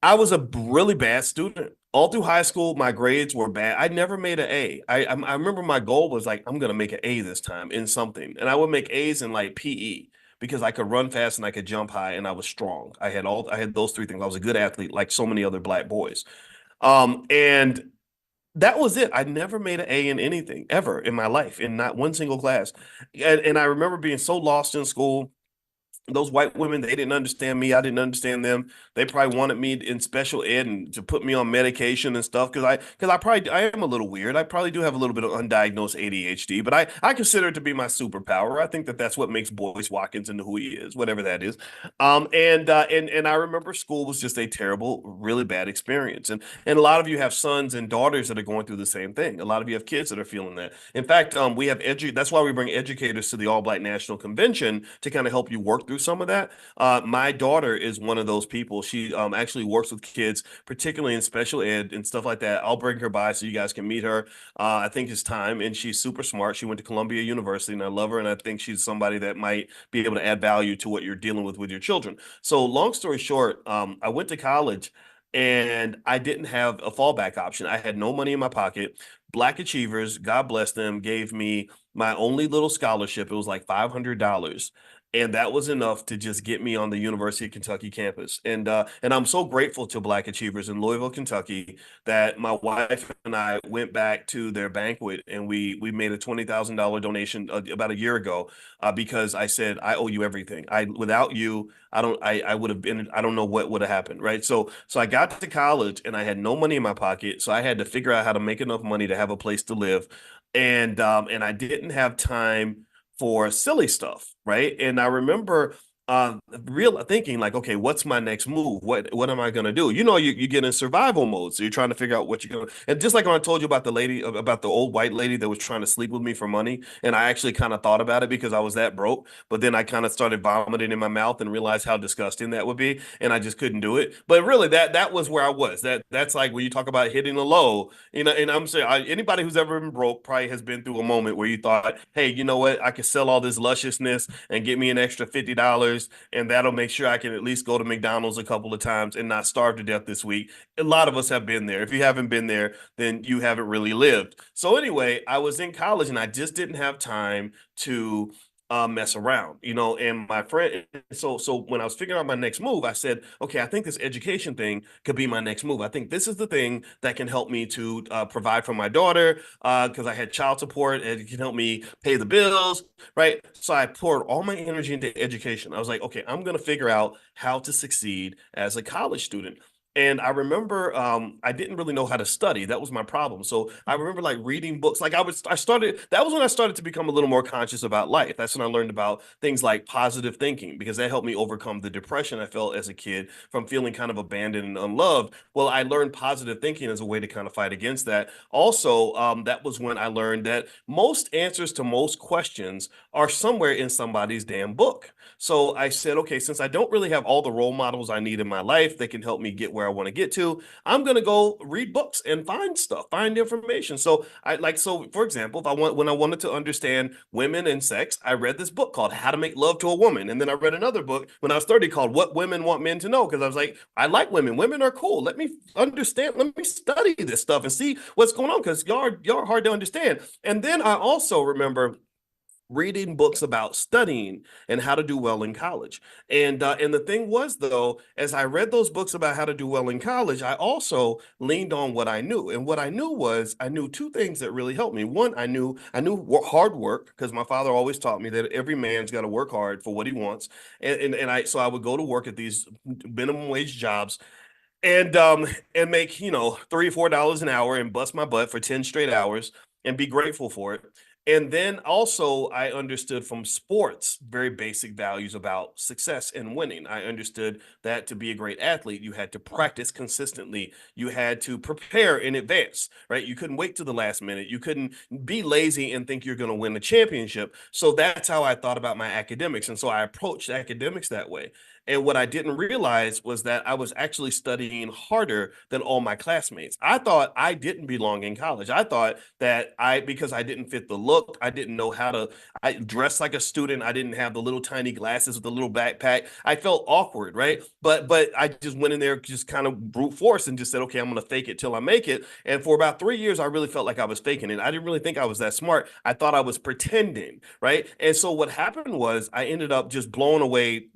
I was a really bad student. All through high school, my grades were bad. I never made an A. I remember my goal was like, I'm gonna make an A this time in something, and I would make A's in like PE because I could run fast and I could jump high and I was strong. I had those three things. I was a good athlete, like so many other black boys. And that was it. I never made an A in anything ever in my life, in not one single class. And I remember being so lost in school. Those white women, they didn't understand me. I didn't understand them. They probably wanted me in special ed and to put me on medication and stuff I am a little weird. I probably do have a little bit of undiagnosed ADHD, but I consider it to be my superpower. I think that that's what makes Boyce Watkins into who he is, whatever that is. And I remember school was just a terrible, really bad experience. And a lot of you have sons and daughters that are going through the same thing. A lot of you have kids that are feeling that. In fact, we have that's why we bring educators to the All Black National Convention to kind of help you work through some of that. My daughter is one of those people. She actually works with kids, particularly in special ed and stuff like that. I'll bring her by so you guys can meet her. I think it's time, and she's super smart. She went to Columbia University, and I love her, and I think she's somebody that might be able to add value to what you're dealing with your children. So long story short, I went to college, and I didn't have a fallback option. I had no money in my pocket. Black Achievers, God bless them, gave me my only little scholarship. It was like $500. And that was enough to just get me on the University of Kentucky campus. And I'm so grateful to Black Achievers in Louisville, Kentucky, that my wife and I went back to their banquet and we made a $20,000 donation about a year ago because I said, I owe you everything. Without you, I would have been, I don't know what would have happened. Right. So I got to college and I had no money in my pocket. So I had to figure out how to make enough money to have a place to live. And I didn't have time for silly stuff, right? And I remember real thinking like, okay, what's my next move? What am I gonna do? You get in survival mode, so you're trying to figure out what you're gonna. And just like when I told you about the old white lady that was trying to sleep with me for money, and I actually kind of thought about it because I was that broke, but then I kind of started vomiting in my mouth and realized how disgusting that would be, and I just couldn't do it. But really, that was where I was. That's like when you talk about hitting a low, and I'm saying anybody who's ever been broke probably has been through a moment where you thought, hey, you know what, I could sell all this lusciousness and get me an extra $50, and that'll make sure I can at least go to McDonald's a couple of times and not starve to death this week. A lot of us have been there. If you haven't been there, then you haven't really lived. So anyway, I was in college and I just didn't have time to mess around, and my friend. So when I was figuring out my next move, I said, okay, I think this education thing could be my next move. I think this is the thing that can help me to provide for my daughter because I had child support and it can help me pay the bills, right? So I poured all my energy into education. I was like, okay, I'm going to figure out how to succeed as a college student. And I remember I didn't really know how to study. That was my problem. So I remember like reading books. Like that was when I started to become a little more conscious about life. That's when I learned about things like positive thinking, because that helped me overcome the depression I felt as a kid from feeling kind of abandoned and unloved. Well, I learned positive thinking as a way to kind of fight against that. Also, that was when I learned that most answers to most questions are somewhere in somebody's damn book. So I said, okay, since I don't really have all the role models I need in my life that can help me get where I want to get to, I'm going to go read books and find information. So for example, when I wanted to understand women and sex, I read this book called How to Make Love to a Woman. And then I read another book when I was 30 called What Women Want Men to Know. Because I was like, I like women. Women are cool. Let me understand. Let me study this stuff and see what's going on, because y'all are hard to understand. And then I also remember reading books about studying and how to do well in college. And the thing was, though, as I read those books about how to do well in college, I also leaned on what I knew. And what I knew was I knew two things that really helped me. One, I knew hard work, because my father always taught me that every man's got to work hard for what he wants. So I would go to work at these minimum wage jobs and make, $3 or $4 an hour and bust my butt for 10 straight hours and be grateful for it. And then also I understood from sports very basic values about success and winning. I understood that to be a great athlete, you had to practice consistently. You had to prepare in advance, right? You couldn't wait to the last minute. You couldn't be lazy and think you're going to win the championship. So that's how I thought about my academics. And so I approached academics that way. And what I didn't realize was that I was actually studying harder than all my classmates. I thought I didn't belong in college. I thought that because I didn't fit the look, I didn't know how to, I dressed like a student. I didn't have the little tiny glasses with the little backpack. I felt awkward, right? But I just went in there just kind of brute force and just said, okay, I'm going to fake it till I make it. And for about 3 years, I really felt like I was faking it. I didn't really think I was that smart. I thought I was pretending, right? And so what happened was I ended up just blowing away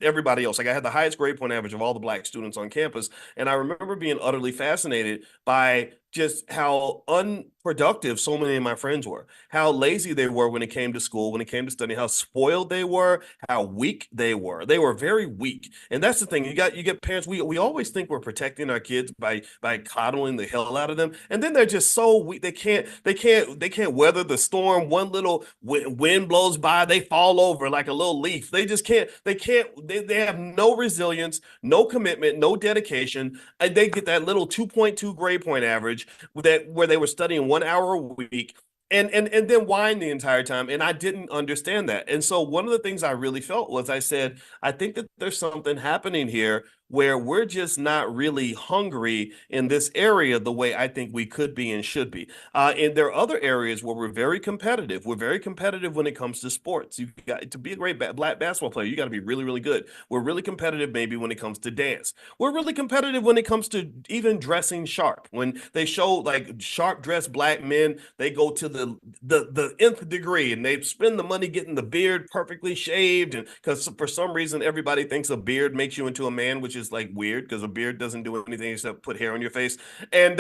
everybody else. Like I had the highest grade point average of all the black students on campus, and I remember being utterly fascinated by just how unproductive so many of my friends were, how lazy they were when it came to school, when it came to studying, how spoiled they were, how weak they were. They were very weak. And that's the thing. You get parents, we always think we're protecting our kids by coddling the hell out of them. And then they're just so weak. They can't weather the storm. One little wind blows by, they fall over like a little leaf. They just can't, they have no resilience, no commitment, no dedication. And they get that little 2.2 grade point average where they were studying 1 hour a week and then whine the entire time. And I didn't understand that. And so one of the things I really felt was I said, I think that there's something happening here where we're just not really hungry in this area the way I think we could be and should be. And there are other areas where we're very competitive. We're very competitive when it comes to sports. You got to be a great black basketball player. You got to be really, really good. We're really competitive maybe when it comes to dance. We're really competitive when it comes to even dressing sharp. When they show like sharp dressed black men, they go to the nth degree and they spend the money getting the beard perfectly shaved. And because for some reason everybody thinks a beard makes you into a man, which is like weird because a beard doesn't do anything except put hair on your face. And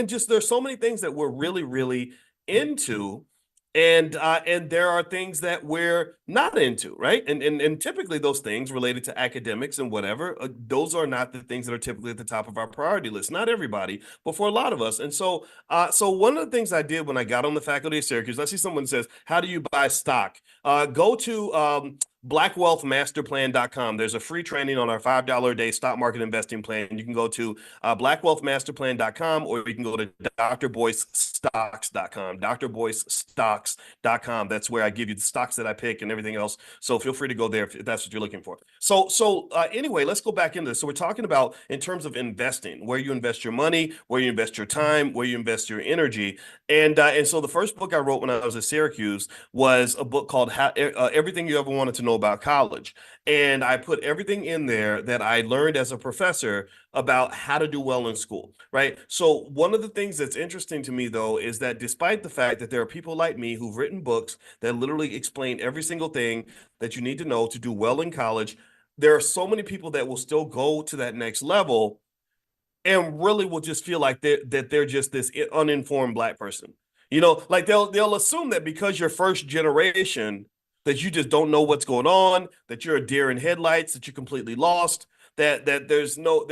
just there's so many things that we're really, really into. And there are things that we're not into, right? And typically those things related to academics and whatever, those are not the things that are typically at the top of our priority list. Not everybody, but for a lot of us. And so one of the things I did when I got on the faculty of Syracuse, I see someone says, how do you buy stock? Go to blackwealthmasterplan.com. There's a free training on our $5 a day stock market investing plan. You can go to blackwealthmasterplan.com, or you can go to drboycestocks.com, drboycestocks.com. That's where I give you the stocks that I pick and everything else. So feel free to go there if that's what you're looking for. So anyway, let's go back into this. So we're talking about in terms of investing, where you invest your money, where you invest your time, where you invest your energy. And so the first book I wrote when I was at Syracuse was a book called Everything You Ever Wanted to Know About College. And I put everything in there that I learned as a professor about how to do well in school, right? So one of the things that's interesting to me, though, is that despite the fact that there are people like me who've written books that literally explain every single thing that you need to know to do well in college, there are so many people that will still go to that next level and really will just feel like they're just this uninformed black person. You know, like they'll assume that because you're first generation, that you just don't know what's going on, that you're a deer in headlights, that you're completely lost, that there's no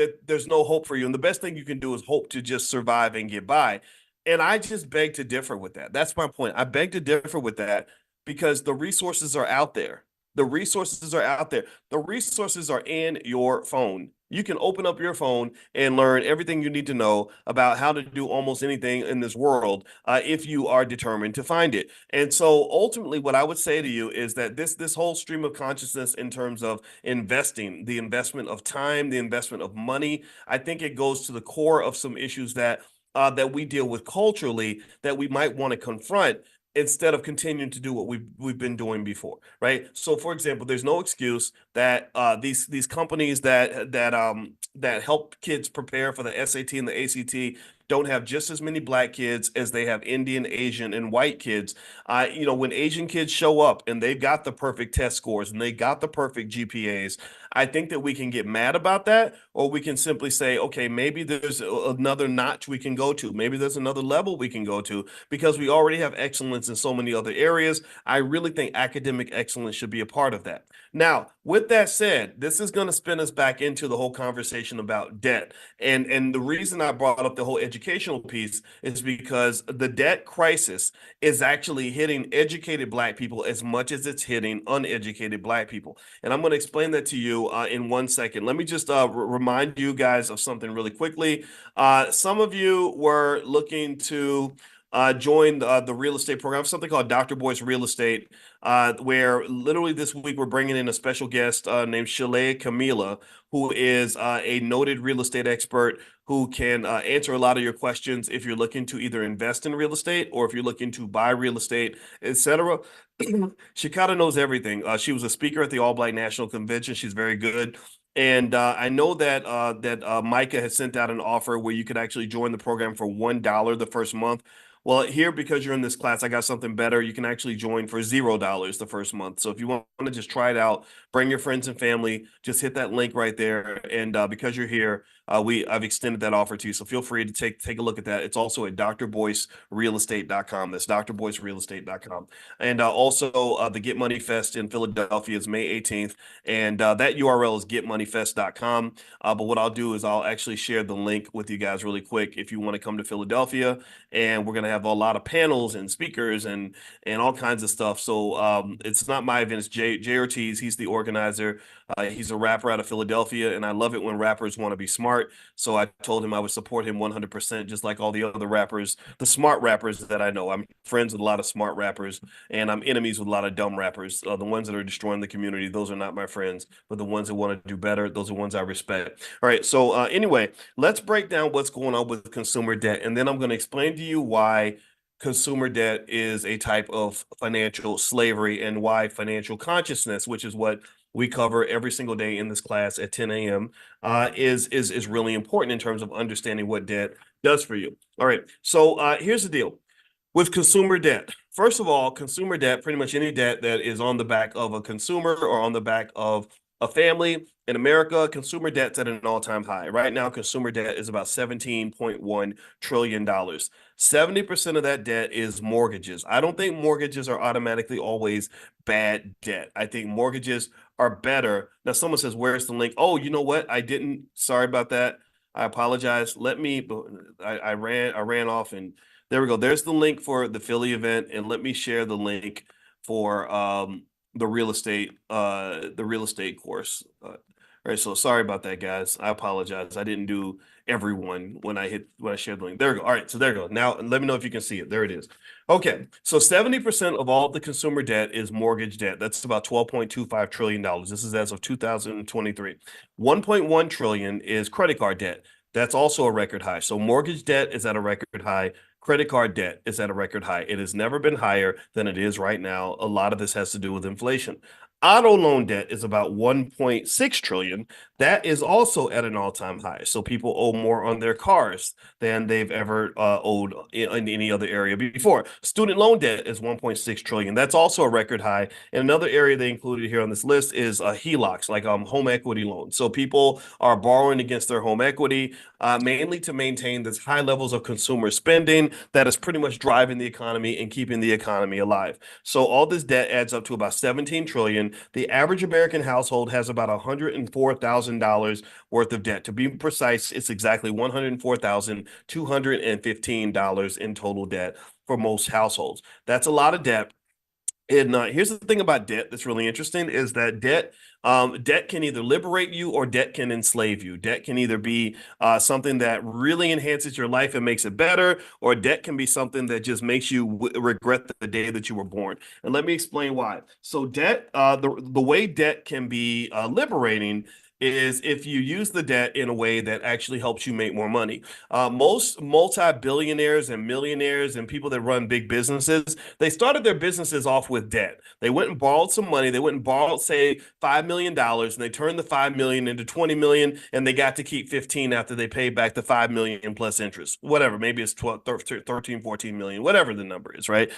hope for you. And the best thing you can do is hope to just survive and get by. And I just beg to differ with that. That's my point. I beg to differ with that because the resources are out there. The resources are out there. The resources are in your phone. You can open up your phone and learn everything you need to know about how to do almost anything in this world if you are determined to find it. And so ultimately, what I would say to you is that this whole stream of consciousness in terms of investing, the investment of time, the investment of money, I think it goes to the core of some issues that we deal with culturally that we might want to confront instead of continuing to do what we've been doing before, right? So, for example, there's no excuse that these companies that help kids prepare for the SAT and the ACT don't have just as many black kids as they have Indian, Asian, and white kids. When Asian kids show up and they've got the perfect test scores and they got the perfect GPAs, I think that we can get mad about that, or we can simply say, okay, maybe there's another notch we can go to. Maybe there's another level we can go to because we already have excellence in so many other areas. I really think academic excellence should be a part of that. Now, with that said, this is going to spin us back into the whole conversation about debt. And the reason I brought up the whole educational piece is because the debt crisis is actually hitting educated black people as much as it's hitting uneducated black people. And I'm going to explain that to you in 1 second. Let me just remind you guys of something really quickly. Some of you were looking to join the real estate program, something called Dr. Boyce Real Estate, where literally this week we're bringing in a special guest named Shalea Camila, who is a noted real estate expert who can answer a lot of your questions if you're looking to either invest in real estate or if you're looking to buy real estate, etc. She kind of knows everything. She was a speaker at the All Black National Convention. She's very good. And I know that Micah has sent out an offer where you could actually join the program for $1 the first month. Well, here, because you're in this class, I got something better. You can actually join for $0 the first month. So if you want to just try it out, bring your friends and family, just hit that link right there. And because you're here, I've extended that offer to you. So feel free to take a look at that. It's also at drboycerealestate.com. That's drboycerealestate.com. And also the Get Money Fest in Philadelphia is May 18th. And that URL is getmoneyfest.com. But what I'll do is I'll actually share the link with you guys really quick if you want to come to Philadelphia. And we're going to have a lot of panels and speakers and all kinds of stuff. So it's not my event. It's Jay Ortiz. He's the organizer. He's a rapper out of Philadelphia, and I love it when rappers want to be smart. So I told him I would support him 100%, just like all the other rappers, the smart rappers that I know. I'm friends with a lot of smart rappers, and I'm enemies with a lot of dumb rappers. The ones that are destroying the community, those are not my friends. But the ones that want to do better, those are ones I respect. All right. So anyway, let's break down what's going on with consumer debt, and then I'm going to explain to you why consumer debt is a type of financial slavery and why financial consciousness, which is what we cover every single day in this class at 10 a.m., is really important in terms of understanding what debt does for you. All right. So here's the deal with consumer debt. First of all, consumer debt, pretty much any debt that is on the back of a consumer or on the back of a family in America, consumer debt's at an all-time high. Right now, consumer debt is about $17.1 trillion. 70% of that debt is mortgages. I don't think mortgages are automatically always bad debt. I think mortgages are better. Now, someone says, where's the link? Oh, you know what? I didn't. Sorry about that. I apologize. I ran off and there we go. There's the link for the Philly event. And let me share the link for the real estate course. All right, so sorry about that, guys. I apologize. I didn't do everyone when I shared the link. There we go. All right, so there we go. Now let me know if you can see it. There it is. Okay, so 70% of all the consumer debt is mortgage debt. That's about $12.25 trillion. This is as of 2023. 1.1 trillion is credit card debt. That's also a record high. So mortgage debt is at a record high. Credit card debt is at a record high. It has never been higher than it is right now. A lot of this has to do with inflation. Auto loan debt is about 1.6 trillion. That is also at an all-time high. So people owe more on their cars than they've ever owed in any other area before. Student loan debt is 1.6 trillion. That's also a record high. And another area they included here on this list is HELOCs, like home equity loans. So people are borrowing against their home equity, mainly to maintain this high levels of consumer spending that is pretty much driving the economy and keeping the economy alive. So all this debt adds up to about 17 trillion. The average American household has about $104,000 worth of debt. To be precise, it's exactly $104,215 in total debt for most households. That's a lot of debt. And here's the thing about debt that's really interesting is that debt can either liberate you or debt can enslave you. Debt can either be something that really enhances your life and makes it better, or debt can be something that just makes you regret the day that you were born. And let me explain why. So debt, the way debt can be liberating is if you use the debt in a way that actually helps you make more money. Most multi-billionaires and millionaires and people that run big businesses, they started their businesses off with debt. They went and borrowed some money. They went and borrowed, say, $5 million, and they turned the $5 million into $20 million, and they got to keep 15 after they paid back the $5 million plus interest. Whatever, maybe it's 12, 13, 14 million, whatever the number is, right?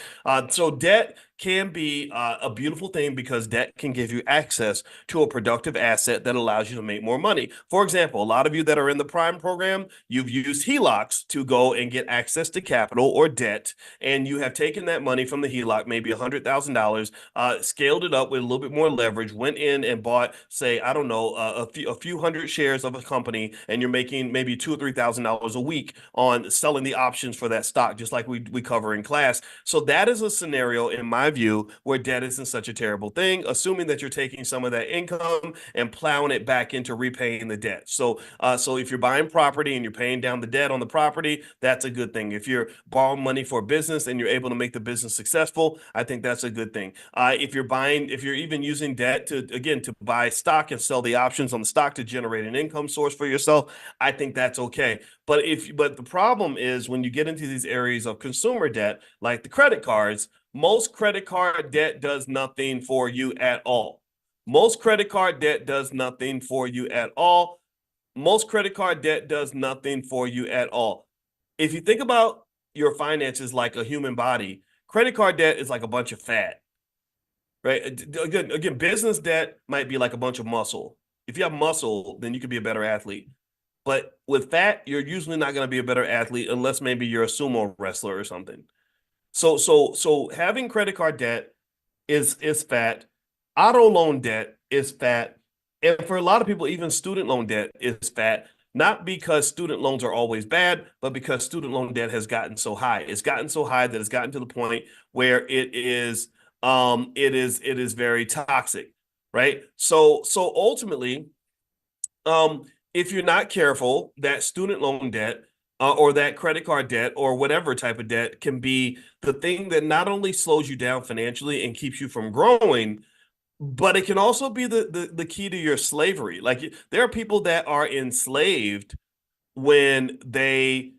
So debt can be a beautiful thing because debt can give you access to a productive asset that allows you to make more money. For example, a lot of you that are in the Prime program, you've used HELOCs to go and get access to capital or debt, and you have taken that money from the HELOC, maybe $100,000, scaled it up with a little bit more leverage, went in and bought, say, I don't know, a few hundred shares of a company, and you're making maybe $2,000 or $3,000 a week on selling the options for that stock, just like we cover in class. So that is a scenario, in my view, where debt isn't such a terrible thing, assuming that you're taking some of that income and plowing it back back into repaying the debt. So so if you're buying property and you're paying down the debt on the property, that's a good thing. If you're borrowing money for a business and you're able to make the business successful, I think that's a good thing. If you're even using debt to buy stock and sell the options on the stock to generate an income source for yourself, I think that's okay. But the problem is when you get into these areas of consumer debt, like the credit cards, most credit card debt does nothing for you at all. Most credit card debt does nothing for you at all. Most credit card debt does nothing for you at all. If you think about your finances like a human body, credit card debt is like a bunch of fat, right? Again, business debt might be like a bunch of muscle. If you have muscle, then you could be a better athlete. But with fat, you're usually not going to be a better athlete unless maybe you're a sumo wrestler or something. So having credit card debt is fat. Auto loan debt is fat. And for a lot of people, even student loan debt is fat, not because student loans are always bad, but because student loan debt has gotten so high. It's gotten so high that it's gotten to the point where it is very toxic, right? So ultimately, if you're not careful, that student loan debt or that credit card debt or whatever type of debt can be the thing that not only slows you down financially and keeps you from growing, but it can also be the key to your slavery. Like there are people that are enslaved when they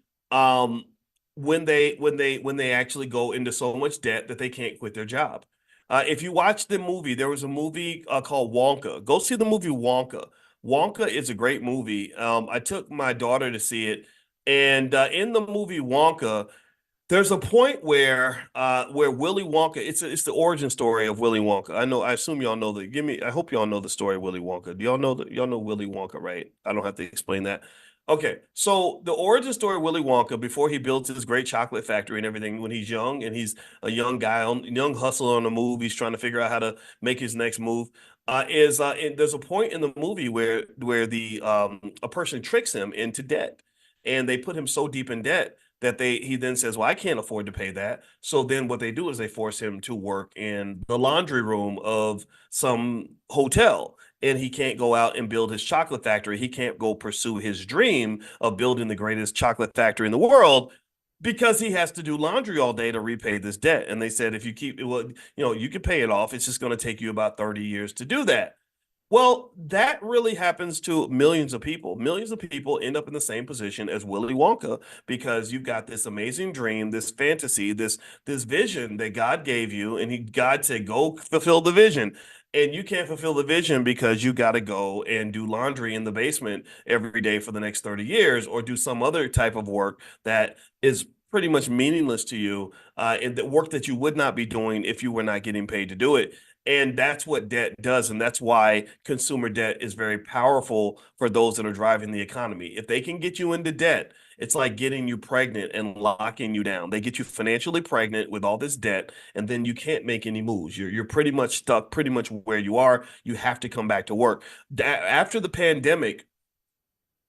actually go into so much debt that they can't quit their job. If you watch the movie, there was a movie called Wonka. Go see the movie Wonka. Wonka is a great movie. I took my daughter to see it, and in the movie Wonka, there's a point where Willy Wonka, it's the origin story of Willy Wonka. I assume y'all know I hope y'all know the story of Willy Wonka. Do y'all know Willy Wonka, right? I don't have to explain that. Okay, so the origin story of Willy Wonka before he builds his great chocolate factory and everything when he's young and he's a young guy young hustler on the move, he's trying to figure out how to make his next move. And there's a point in the movie where the a person tricks him into debt, and they put him so deep in debt that he then says, well, I can't afford to pay that. So then what they do is they force him to work in the laundry room of some hotel, and he can't go out and build his chocolate factory. He can't go pursue his dream of building the greatest chocolate factory in the world because he has to do laundry all day to repay this debt. And they said, if you keep, well, you can pay it off. It's just going to take you about 30 years to do that. Well, that really happens to millions of people. Millions of people end up in the same position as Willy Wonka because you've got this amazing dream, this fantasy, this vision that God gave you, and God said, go fulfill the vision. And you can't fulfill the vision because you got to go and do laundry in the basement every day for the next 30 years or do some other type of work that is pretty much meaningless to you, and the work that you would not be doing if you were not getting paid to do it. And that's what debt does. And that's why consumer debt is very powerful for those that are driving the economy. If they can get you into debt, it's like getting you pregnant and locking you down. They get you financially pregnant with all this debt, and then you can't make any moves. You're pretty much stuck pretty much where you are. You have to come back to work. After the pandemic,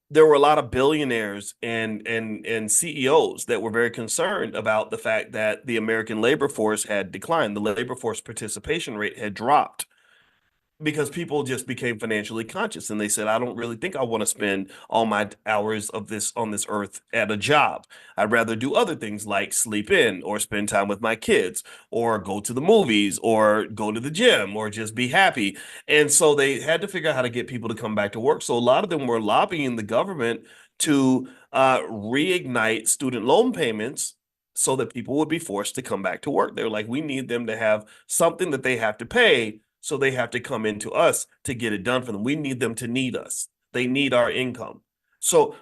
there were a lot of billionaires and CEOs that were very concerned about the fact that the American labor force had declined. The labor force participation rate had dropped because people just became financially conscious, and they said, I don't really think I want to spend all my hours of this on this earth at a job. I'd rather do other things like sleep in or spend time with my kids or go to the movies or go to the gym or just be happy. And so they had to figure out how to get people to come back to work. So a lot of them were lobbying the government to reignite student loan payments so that people would be forced to come back to work. They were like, we need them to have something that they have to pay, so they have to come into us to get it done for them. We need them to need us. They need our income. So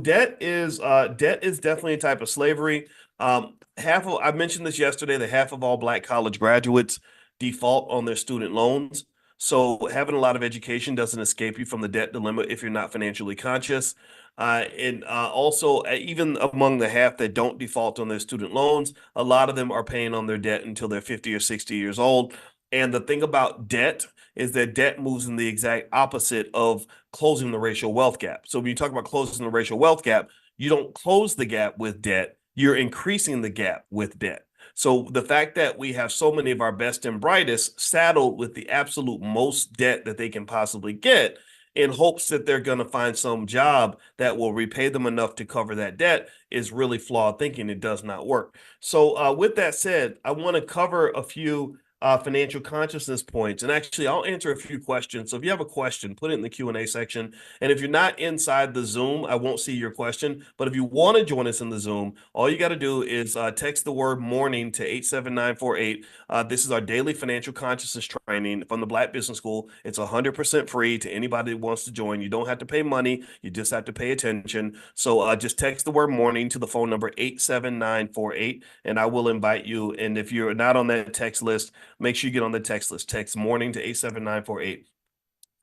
debt is definitely a type of slavery. I mentioned this yesterday, that half of all Black college graduates default on their student loans. So having a lot of education doesn't escape you from the debt dilemma if you're not financially conscious. And also, even among the half that don't default on their student loans, a lot of them are paying on their debt until they're 50 or 60 years old. And the thing about debt is that debt moves in the exact opposite of closing the racial wealth gap. So when you talk about closing the racial wealth gap, you don't close the gap with debt, you're increasing the gap with debt. So the fact that we have so many of our best and brightest saddled with the absolute most debt that they can possibly get in hopes that they're going to find some job that will repay them enough to cover that debt is really flawed thinking. It does not work. So with that said, I want to cover a few financial consciousness points. And actually, I'll answer a few questions. So if you have a question, put it in the Q&A section. And if you're not inside the Zoom, I won't see your question. But if you want to join us in the Zoom, all you got to do is text the word morning to 87948. This is our daily financial consciousness training from the Black Business School. It's 100% free to anybody that wants to join. You don't have to pay money. You just have to pay attention. So just text the word morning to the phone number 87948, and I will invite you. And if you're not on that text list, make sure you get on the text list. Text morning to 87948.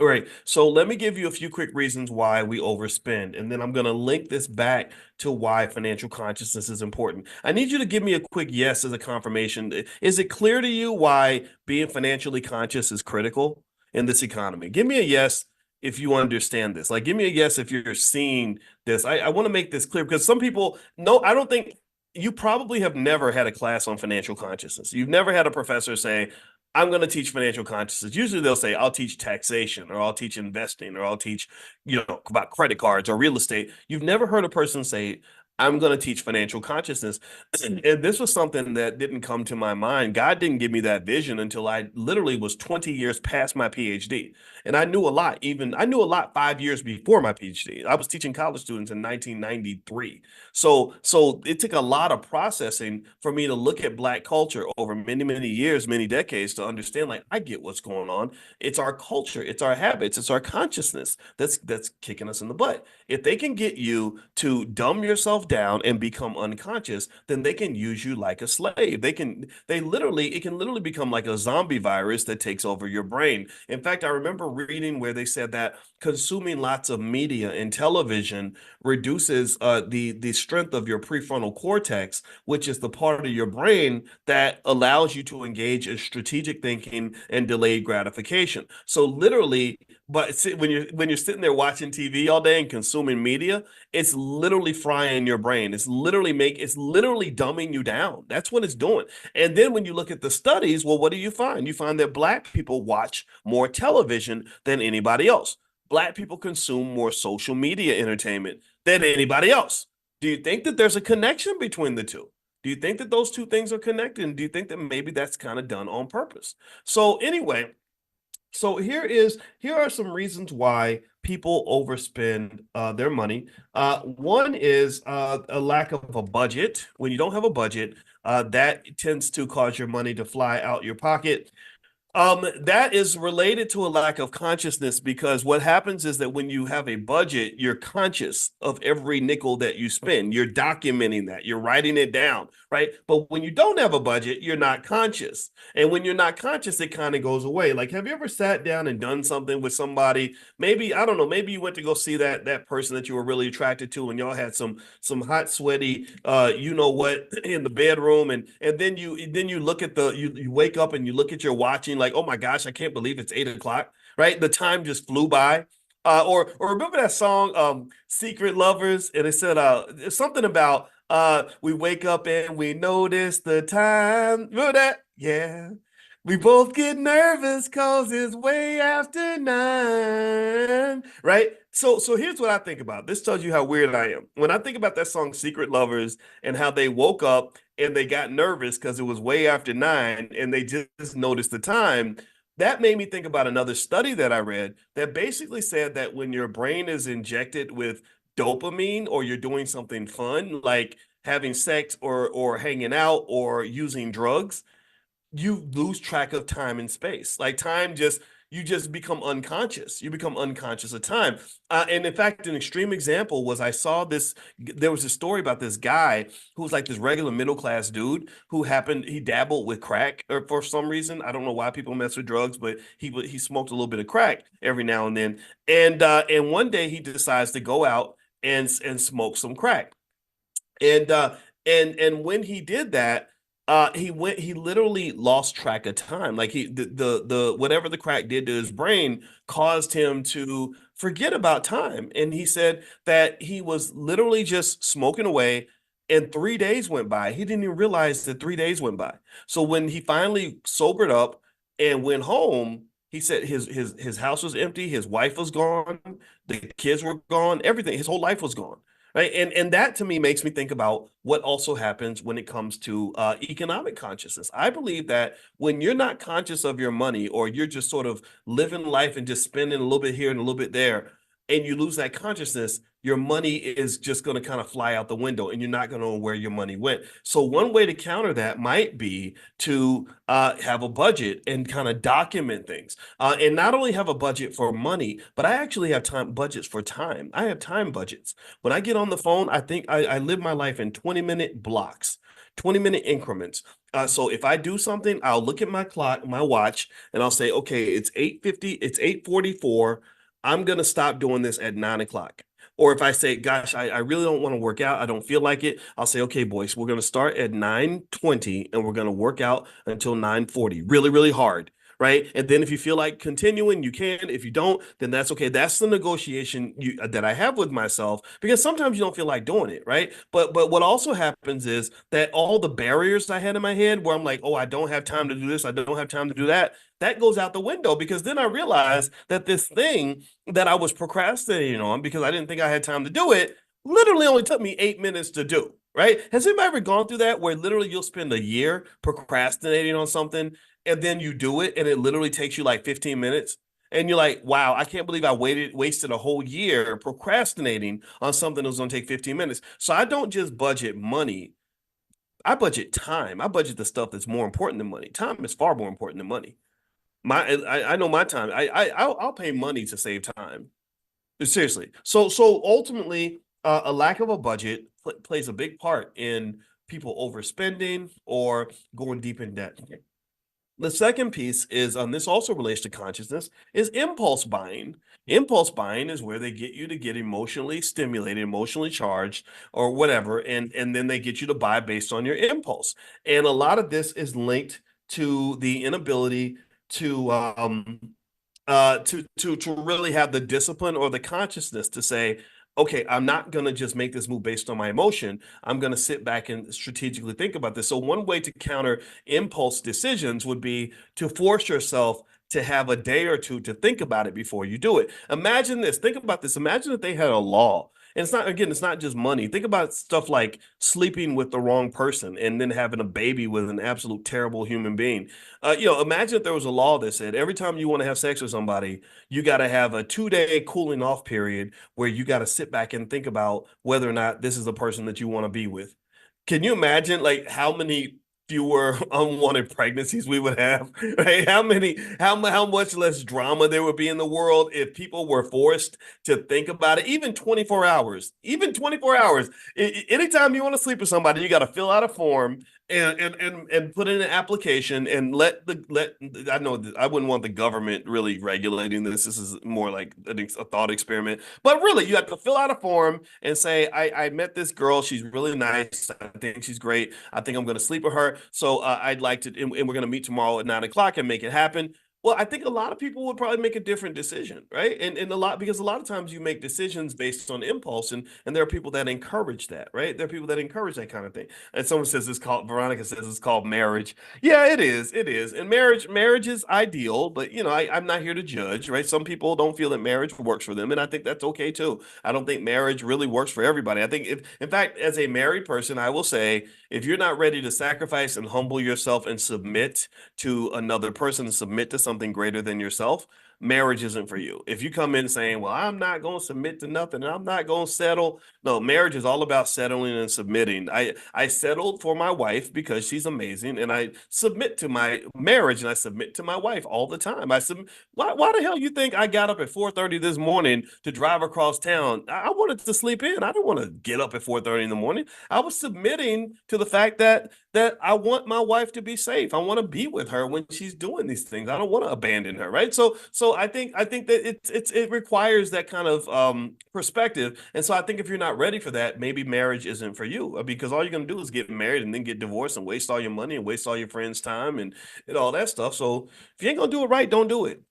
All right, so let me give you a few quick reasons why we overspend, and then I'm going to link this back to why financial consciousness is important. I need you to give me a quick yes as a confirmation. Is it clear to you why being financially conscious is critical in this economy? Give me a yes if you understand this. Like, give me a yes if you're seeing this. I want to make this clear because some people, no, I don't think you probably have never had a class on financial consciousness. You've never had a professor say, I'm going to teach financial consciousness. Usually they'll say, I'll teach taxation, or I'll teach investing, or I'll teach, about credit cards or real estate. You've never heard a person say, I'm going to teach financial consciousness. And this was something that didn't come to my mind. God didn't give me that vision until I literally was 20 years past my PhD. And I knew a lot, I knew a lot 5 years before my PhD. I was teaching college students in 1993. So it took a lot of processing for me to look at Black culture over many, many years, many decades to understand, like, I get what's going on. It's our culture, it's our habits, it's our consciousness that's kicking us in the butt. If they can get you to dumb yourself down and become unconscious, then they can use you like a slave. It can literally become like a zombie virus that takes over your brain. In fact, I remember reading where they said that consuming lots of media and television reduces the strength of your prefrontal cortex, which is the part of your brain that allows you to engage in strategic thinking and delayed gratification. So literally, but when you're sitting there watching TV all day and consuming media, it's literally frying your brain. It's literally dumbing you down. That's what it's doing. And then when you look at the studies, well, what do you find? You find that Black people watch more television than anybody else. Black people consume more social media entertainment than anybody else. Do you think that there's a connection between the two? Do you think that those two things are connected? And do you think that maybe that's kind of done on purpose? So anyway, so here are some reasons why people overspend their money. One is a lack of a budget. When you don't have a budget, that tends to cause your money to fly out your pocket. That is related to a lack of consciousness, because what happens is that when you have a budget, you're conscious of every nickel that you spend. You're documenting that. You're writing it down, right? But when you don't have a budget, you're not conscious. And when you're not conscious, it kind of goes away. Like, have you ever sat down and done something with somebody? Maybe, I don't know, maybe you went to go see that person that you were really attracted to, and y'all had some hot, sweaty, you know what, in the bedroom, and then you look at you wake up and you look at your watching, like, oh my gosh, I can't believe it's 8 o'clock, right? The time just flew by. Or remember that song, Secret Lovers? And it said something about we wake up and we notice the time. Remember that? Yeah. We both get nervous because it's way after 9, right? So here's what I think about. This tells you how weird I am. When I think about that song, Secret Lovers, and how they woke up and they got nervous because it was way after 9 and they just noticed the time, that made me think about another study that I read that basically said that when your brain is injected with dopamine, or you're doing something fun, like having sex or hanging out or using drugs, you lose track of time and space. Like, you just become unconscious. You become unconscious of time. And in fact, an extreme example was, there was a story about this guy who was like this regular middle-class dude he dabbled with crack, or for some reason. I don't know why people mess with drugs, but he smoked a little bit of crack every now and then. And one day he decides to go out and smoke some crack. And when he did that, he literally lost track of time. Like, the whatever the crack did to his brain caused him to forget about time. And he said that he was literally just smoking away, and 3 days went by. He didn't even realize that 3 days went by. So when he finally sobered up and went home, He said his house was empty, his wife was gone, the kids were gone, everything, his whole life was gone. Right. And that to me makes me think about what also happens when it comes to economic consciousness. I believe that when you're not conscious of your money, or you're just sort of living life and just spending a little bit here and a little bit there, and you lose that consciousness, your money is just going to kind of fly out the window and you're not going to know where your money went. So one way to counter that might be to have a budget and kind of document things, and not only have a budget for money, but I actually have time budgets for time. I have time budgets. When I get on the phone, I think I live my life in 20-minute blocks, 20-minute increments. So if I do something, I'll look at my clock, my watch, and I'll say, okay, it's 8:50, it's 8:44. I'm going to stop doing this at 9 o'clock. Or if I say, gosh, I really don't want to work out, I don't feel like it, I'll say, okay, boys, we're going to start at 9:20 and we're going to work out until 9:40, really, really hard. Right. And then if you feel like continuing, you can. If you don't, then that's okay. That's the negotiation that I have with myself, because sometimes you don't feel like doing it. Right. But what also happens is that all the barriers I had in my head where I'm like, oh, I don't have time to do this, I don't have time to do that, that goes out the window, because then I realized that this thing that I was procrastinating on because I didn't think I had time to do it literally only took me 8 minutes to do. Right. Has anybody ever gone through that, where literally you'll spend a year procrastinating on something and then you do it and it literally takes you like 15 minutes? And you're like, wow, I can't believe I wasted a whole year procrastinating on something that was going to take 15 minutes. So I don't just budget money. I budget time. I budget the stuff that's more important than money. Time is far more important than money. I know my time. I'll pay money to save time. Seriously. So ultimately, a lack of a budget plays a big part in people overspending or going deep in debt. The second piece is, this also relates to consciousness, is impulse buying. Impulse buying is where they get you to get emotionally stimulated, emotionally charged, or whatever, and then they get you to buy based on your impulse. And a lot of this is linked to the inability to to really have the discipline or the consciousness to say, okay, I'm not going to just make this move based on my emotion. I'm going to sit back and strategically think about this. So one way to counter impulse decisions would be to force yourself to have a day or two to think about it before you do it. Imagine this. Think about this. Imagine if they had a law. And it's not just money. Think about stuff like sleeping with the wrong person and then having a baby with an absolute terrible human being. Imagine if there was a law that said every time you want to have sex with somebody, you got to have a 2-day cooling off period where you got to sit back and think about whether or not this is the person that you want to be with. Can you imagine like how many fewer unwanted pregnancies we would have, right? How much less drama there would be in the world if people were forced to think about it, even 24 hours, anytime you want to sleep with somebody, you got to fill out a form and put in an application and I know that I wouldn't want the government really regulating this. This is more like a thought experiment, but really you have to fill out a form and say, I met this girl. She's really nice. I think she's great. I think I'm going to sleep with her. So I'd like to, and we're going to meet tomorrow at 9 o'clock and make it happen. Well, I think a lot of people would probably make a different decision, right? And because a lot of times you make decisions based on impulse, and there are people that encourage that, right? There are people that encourage that kind of thing. And someone says Veronica says it's called marriage. Yeah, it is. It is. And marriage is ideal, but I'm not here to judge, right? Some people don't feel that marriage works for them, and I think that's okay too. I don't think marriage really works for everybody. I think in fact, as a married person, I will say, if you're not ready to sacrifice and humble yourself and submit to another person, and submit to something greater than yourself, marriage isn't for you. If you come in saying, well, I'm not going to submit to nothing, I'm not going to settle. No, marriage is all about settling and submitting. I settled for my wife because she's amazing, and I submit to my marriage, and I submit to my wife all the time. Why the hell you think I got up at 4:30 this morning to drive across town? I wanted to sleep in. I didn't want to get up at 4:30 in the morning. I was submitting to the fact that I want my wife to be safe. I want to be with her when she's doing these things. I don't want to abandon her, right? So I think that it requires that kind of perspective. And so I think if you're not ready for that, maybe marriage isn't for you, because all you're going to do is get married and then get divorced and waste all your money and waste all your friends' time and all that stuff. So if you ain't going to do it right, don't do it.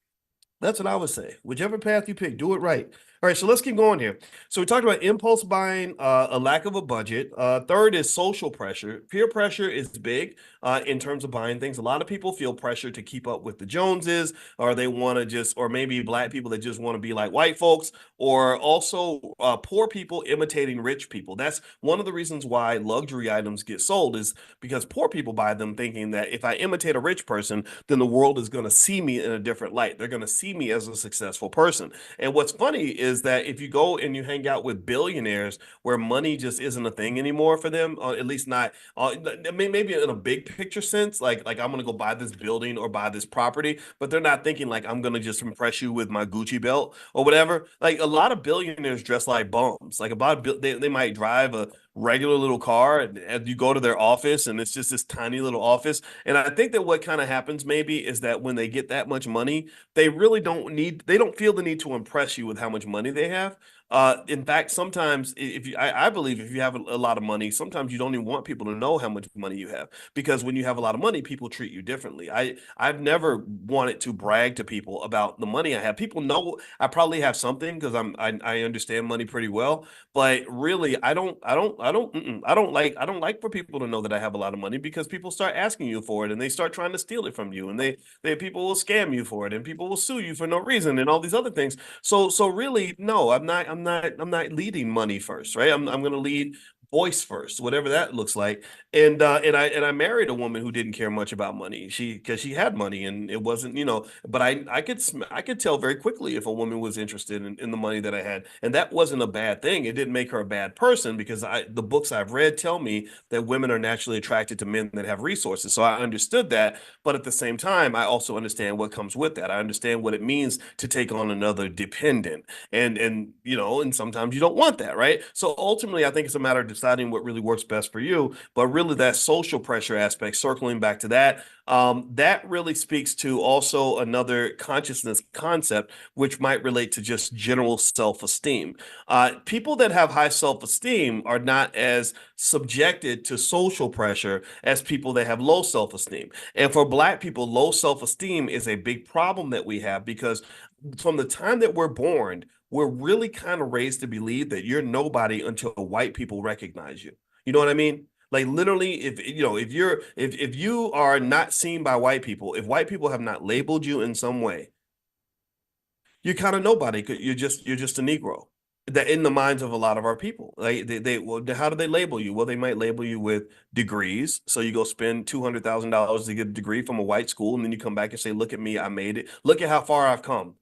That's what I would say. Whichever path you pick, do it right. All right, so let's keep going here. So we talked about impulse buying, a lack of a budget. Third is social pressure. Peer pressure is big in terms of buying things. A lot of people feel pressure to keep up with the Joneses, or they want to just, or maybe Black people that just want to be like white folks, or also poor people imitating rich people. That's one of the reasons why luxury items get sold, is because poor people buy them thinking that if I imitate a rich person, then the world is going to see me in a different light. They're going to see me as a successful person. And what's funny is that if you go and you hang out with billionaires where money just isn't a thing anymore for them, at least not, I mean, maybe in a big picture sense, like I'm going to go buy this building or buy this property, but they're not thinking like I'm going to just impress you with my Gucci belt or whatever. Like a lot of billionaires dress like bums. Like they might drive a regular little car, and you go to their office and it's just this tiny little office. And I think that what kind of happens maybe is that when they get that much money, they don't feel the need to impress you with how much money they have. In fact, sometimes I believe if you have a lot of money, sometimes you don't even want people to know how much money you have, because when you have a lot of money, people treat you differently. I've never wanted to brag to people about the money I have. People know I probably have something because I understand money pretty well, but really I don't like for people to know that I have a lot of money, because people start asking you for it and they start trying to steal it from you, and they people will scam you for it, and people will sue you for no reason and all these other things. So really, no, I'm not leading money first, right? I'm going to lead voice first, whatever that looks like. And I married a woman who didn't care much about money. Because she had money, and it wasn't, but I could tell very quickly if a woman was interested in the money that I had. And that wasn't a bad thing. It didn't make her a bad person, because the books I've read tell me that women are naturally attracted to men that have resources. So I understood that. But at the same time, I also understand what comes with that. I understand what it means to take on another dependent. And sometimes you don't want that, right? So ultimately, I think it's a matter of deciding what really works best for you. But really, that social pressure aspect, circling back to that, that really speaks to also another consciousness concept, which might relate to just general self-esteem. People that have high self-esteem are not as subjected to social pressure as people that have low self-esteem. And for Black people, low self-esteem is a big problem that we have, because from the time that we're born, we're really kind of raised to believe that you're nobody until white people recognize you. You know what I mean? Like literally, if you are not seen by white people, if white people have not labeled you in some way, you're kind of nobody. You're just a Negro. That in the minds of a lot of our people, like well, how do they label you? Well, they might label you with degrees. So you go spend $200,000 to get a degree from a white school, and then you come back and say, "Look at me, I made it. Look at how far I've come."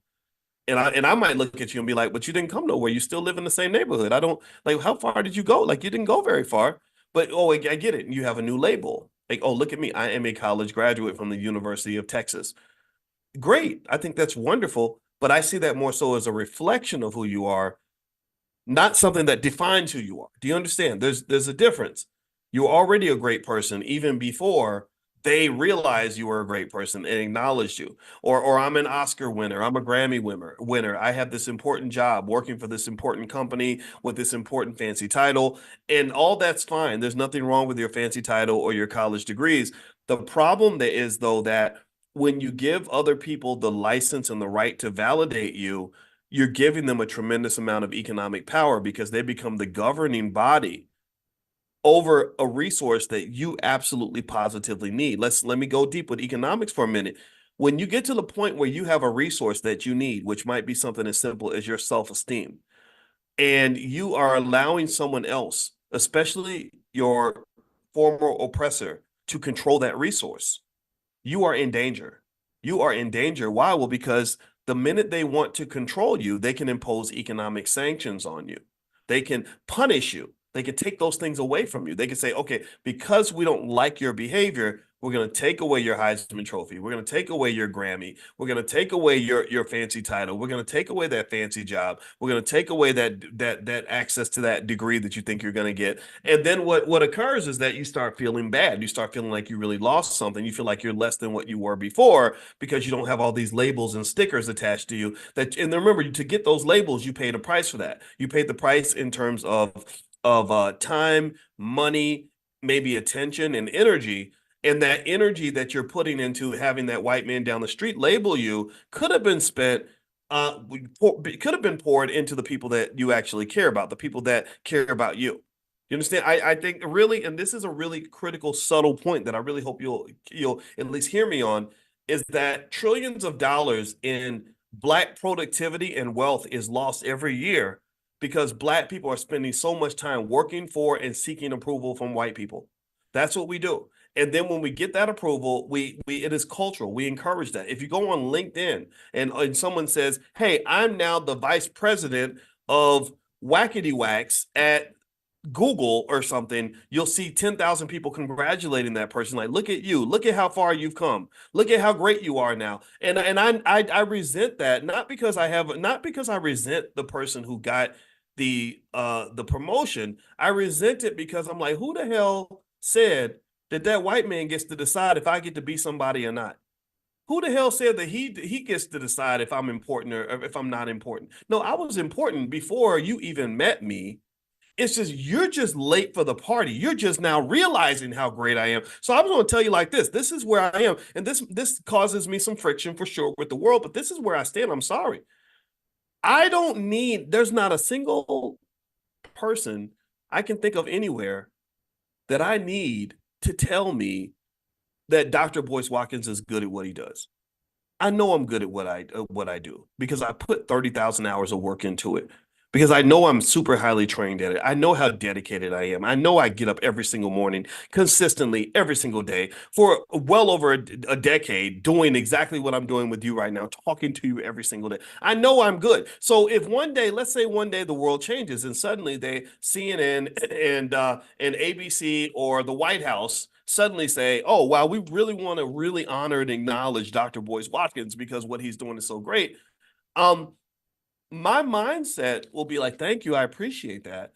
And I might look at you and be like, "But you didn't come nowhere. You still live in the same neighborhood. I don't like, how far did you go? Like, you didn't go very far." But oh, I get it. You have a new label. Like, "Oh, look at me. I am a college graduate from the University of Texas." Great. I think that's wonderful. But I see that more so as a reflection of who you are, not something that defines who you are. Do you understand? There's a difference. You're already a great person even before they realize you were a great person and acknowledged you. Or I'm an Oscar winner, I'm a Grammy winner. I have this important job working for this important company with this important fancy title, and all that's fine. There's nothing wrong with your fancy title or your college degrees. The problem that is, though, that when you give other people the license and the right to validate you, you're giving them a tremendous amount of economic power, because they become the governing body over a resource that you absolutely positively need. Let me go deep with economics for a minute. When you get to the point where you have a resource that you need, which might be something as simple as your self-esteem, and you are allowing someone else, especially your former oppressor, to control that resource, you are in danger. You are in danger. Why? Well, because the minute they want to control you, they can impose economic sanctions on you. They can punish you. They can take those things away from you. They can say, "Okay, because we don't like your behavior, we're going to take away your Heisman Trophy. We're going to take away your Grammy. We're going to take away your fancy title. We're going to take away that fancy job. We're going to take away that access to that degree that you think you're going to get." And then what occurs is that you start feeling bad. You start feeling like you really lost something. You feel like you're less than what you were before, because you don't have all these labels and stickers attached to you. And remember, to get those labels, you paid a price for that. You paid the price in terms of time, money, maybe attention and energy. And that energy that you're putting into having that white man down the street label you could have been spent, could have been poured into the people that you actually care about, the people that care about you. You understand? I think really, and this is a really critical, subtle point that I really hope you'll at least hear me on, is that trillions of dollars in Black productivity and wealth is lost every year because Black people are spending so much time working for and seeking approval from white people. That's what we do. And then when we get that approval, we it is cultural. We encourage that. If you go on LinkedIn and someone says, "Hey, I'm now the vice president of Wackety Wax at Google or something," you'll see 10,000 people congratulating that person. Like, look at you. Look at how far you've come. Look at how great you are now. And I resent that, not because I resent the person who got the promotion. I resent it because I'm like, who the hell said that white man gets to decide if I get to be somebody or not? Who the hell said that he gets to decide if I'm important or if I'm not important? No, I was important before you even met me. It's just you're just late for the party. You're just now realizing how great I am. So I was going to tell you like this. This is where I am. And this causes me some friction for sure with the world, but this is where I stand. I'm sorry. There's not a single person I can think of anywhere that I need to tell me that Dr. Boyce Watkins is good at what he does. I know I'm good at what I do because I put 30,000 hours of work into it, because I know I'm super highly trained at it. I know how dedicated I am. I know I get up every single morning consistently every single day for well over a decade doing exactly what I'm doing with you right now, talking to you every single day. I know I'm good. So if one day, let's say one day the world changes and suddenly CNN and ABC or the White House suddenly say, "Oh, wow, we really want to really honor and acknowledge Dr. Boyce Watkins because what he's doing is so great." My mindset will be like, "Thank you, I appreciate that."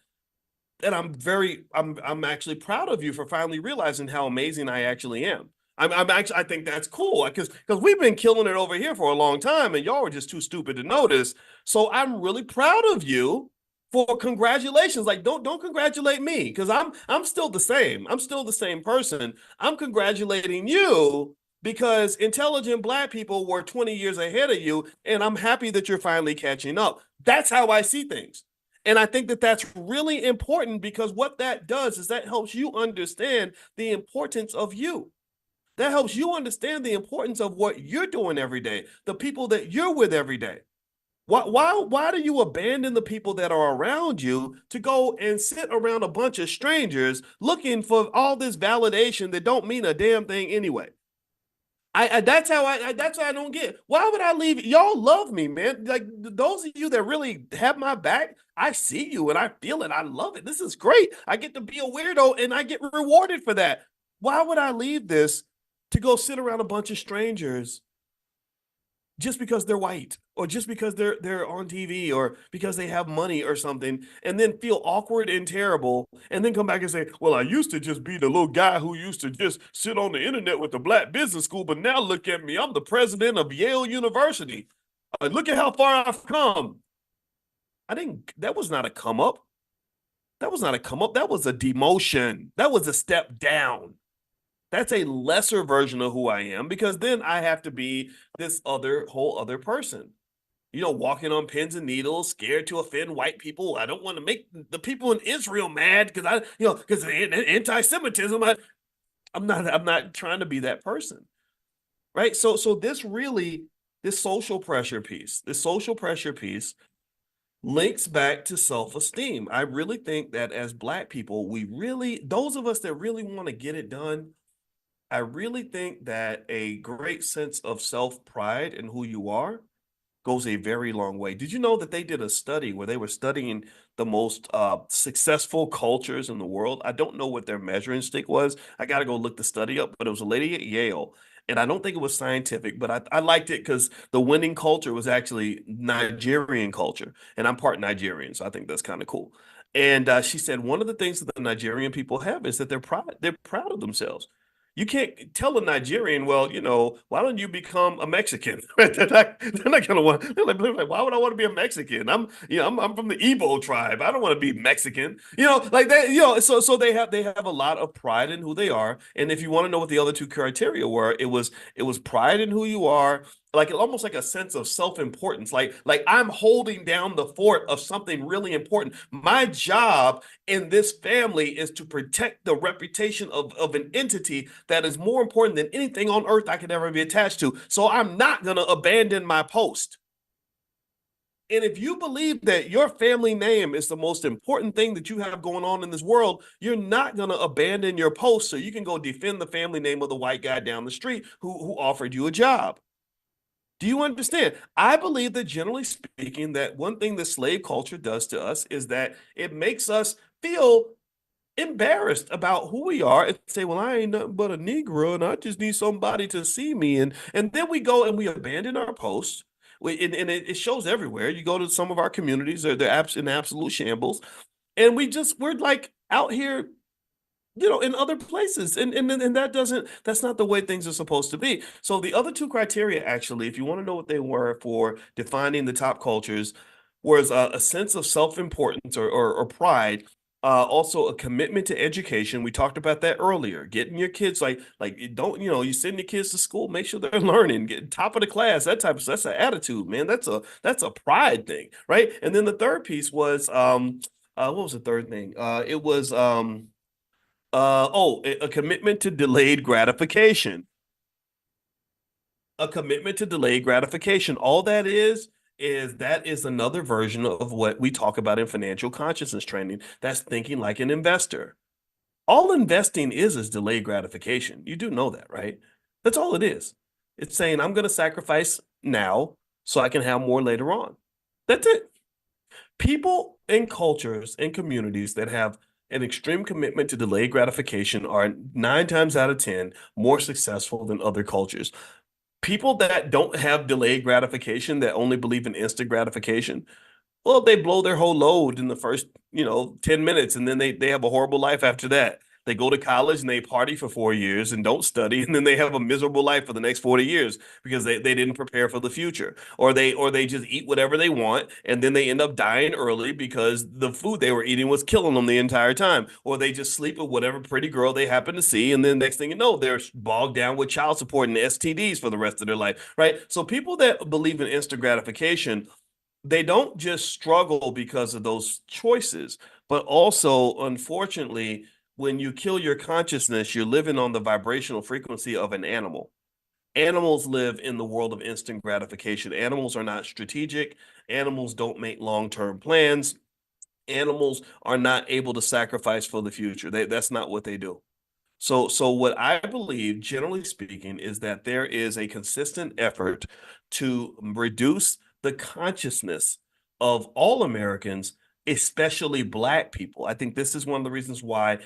And I'm actually proud of you for finally realizing how amazing I actually am. I think that's cool because we've been killing it over here for a long time and y'all were just too stupid to notice. So I'm really proud of you for congratulations. Like, don't congratulate me because I'm still the same. I'm still the same person. I'm congratulating you because intelligent Black people were 20 years ahead of you, and I'm happy that you're finally catching up. That's how I see things. And I think that that's really important because what that does is that helps you understand the importance of you. That helps you understand the importance of what you're doing every day, the people that you're with every day. Why do you abandon the people that are around you to go and sit around a bunch of strangers looking for all this validation that don't mean a damn thing anyway? That's how I don't get. Why would I leave? Y'all love me, man. Like those of you that really have my back, I see you and I feel it. I love it. This is great. I get to be a weirdo and I get rewarded for that. Why would I leave this to go sit around a bunch of strangers just because they're white or just because they're on TV or because they have money or something, and then feel awkward and terrible and then come back and say, "Well, I used to just be the little guy who used to just sit on the internet with the Black business school, but now look at me. I'm the president of Yale University. Look at how far I've come." That was not a come up. That was not a come up. That was a demotion. That was a step down. That's a lesser version of who I am because then I have to be this whole other person, walking on pins and needles, scared to offend white people. I don't want to make the people in Israel mad because anti-Semitism. I'm not trying to be that person, right? So this social pressure piece links back to self-esteem. I really think that as Black people, those of us that really want to get it done, I really think that a great sense of self-pride in who you are goes a very long way. Did you know that they did a study where they were studying the most successful cultures in the world? I don't know what their measuring stick was. I got to go look the study up, but it was a lady at Yale. And I don't think it was scientific, but I liked it because the winning culture was actually Nigerian culture. And I'm part Nigerian, so I think that's kind of cool. And she said one of the things that the Nigerian people have is that they're proud of themselves. You can't tell a Nigerian, well, why don't you become a Mexican? They're not gonna want. They're like, why would I want to be a Mexican? I'm from the Igbo tribe. I don't want to be Mexican. Like that. So they have a lot of pride in who they are. And if you want to know what the other two criteria were, it was pride in who you are, like almost like a sense of self-importance, like I'm holding down the fort of something really important. My job in this family is to protect the reputation of an entity that is more important than anything on earth I could ever be attached to. So I'm not going to abandon my post. And if you believe that your family name is the most important thing that you have going on in this world, you're not going to abandon your post so you can go defend the family name of the white guy down the street who offered you a job. Do you understand? I believe that generally speaking, that one thing that slave culture does to us is that it makes us feel embarrassed about who we are and say, well, I ain't nothing but a Negro and I just need somebody to see me. And then we go and we abandon our posts. And it shows everywhere. You go to some of our communities, they're in absolute shambles. And we're like out here in other places. And that's not the way things are supposed to be. So the other two criteria, actually, if you want to know what they were for defining the top cultures, was a sense of self-importance or pride. Also a commitment to education. We talked about that earlier. Getting your kids like don't, you send your kids to school, make sure they're learning, get top of the class, that type of stuff. That's an attitude, man. That's a pride thing, right? And then the third piece was what was the third thing? It was a commitment to delayed gratification. A commitment to delayed gratification. All that is another version of what we talk about in financial consciousness training. That's thinking like an investor. All investing is delayed gratification. You do know that, right? That's all it is. It's saying I'm going to sacrifice now so I can have more later on. That's it. People and cultures and communities that have an extreme commitment to delayed gratification are 9 times out of 10 more successful than other cultures. People that don't have delayed gratification, that only believe in instant gratification, well, they blow their whole load in the first, 10 minutes, and then they have a horrible life after that. They go to college and they party for 4 years and don't study, and then they have a miserable life for the next 40 years because they didn't prepare for the future. Or they just eat whatever they want, and then they end up dying early because the food they were eating was killing them the entire time. Or they just sleep with whatever pretty girl they happen to see, and then next thing you know, they're bogged down with child support and STDs for the rest of their life, right? So people that believe in instant gratification, they don't just struggle because of those choices, but also, unfortunately, when you kill your consciousness, you're living on the vibrational frequency of an animal. Animals live in the world of instant gratification. Animals are not strategic. Animals don't make long-term plans. Animals are not able to sacrifice for the future. That's not what they do. So what I believe, generally speaking, is that there is a consistent effort to reduce the consciousness of all Americans, especially Black people. I think this is one of the reasons why,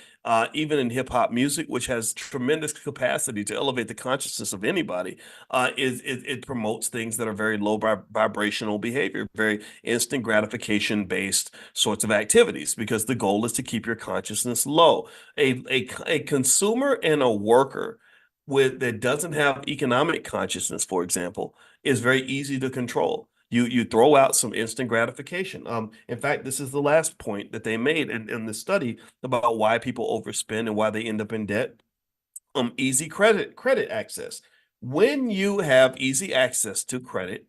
even in hip hop music, which has tremendous capacity to elevate the consciousness of anybody, it promotes things that are very low vibrational behavior, very instant gratification based sorts of activities, because the goal is to keep your consciousness low. A consumer and a worker that doesn't have economic consciousness, for example, is very easy to control. You throw out some instant gratification. In fact, this is the last point that they made in the study about why people overspend and why they end up in debt. Easy credit access. When you have easy access to credit,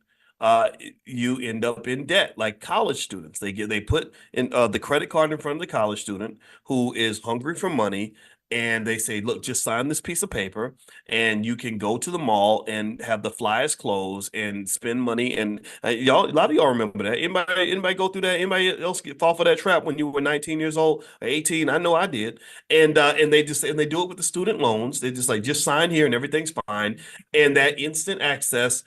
you end up in debt. Like college students, they put in the credit card in front of the college student who is hungry for money, and they say, look, just sign this piece of paper and you can go to the mall and have the flyest clothes and spend money. And a lot of y'all remember that. Anybody go through that? Anybody else fall for that trap when you were 19 years old or 18? I know I did. And they do it with the student loans. They just sign here and everything's fine. And that instant access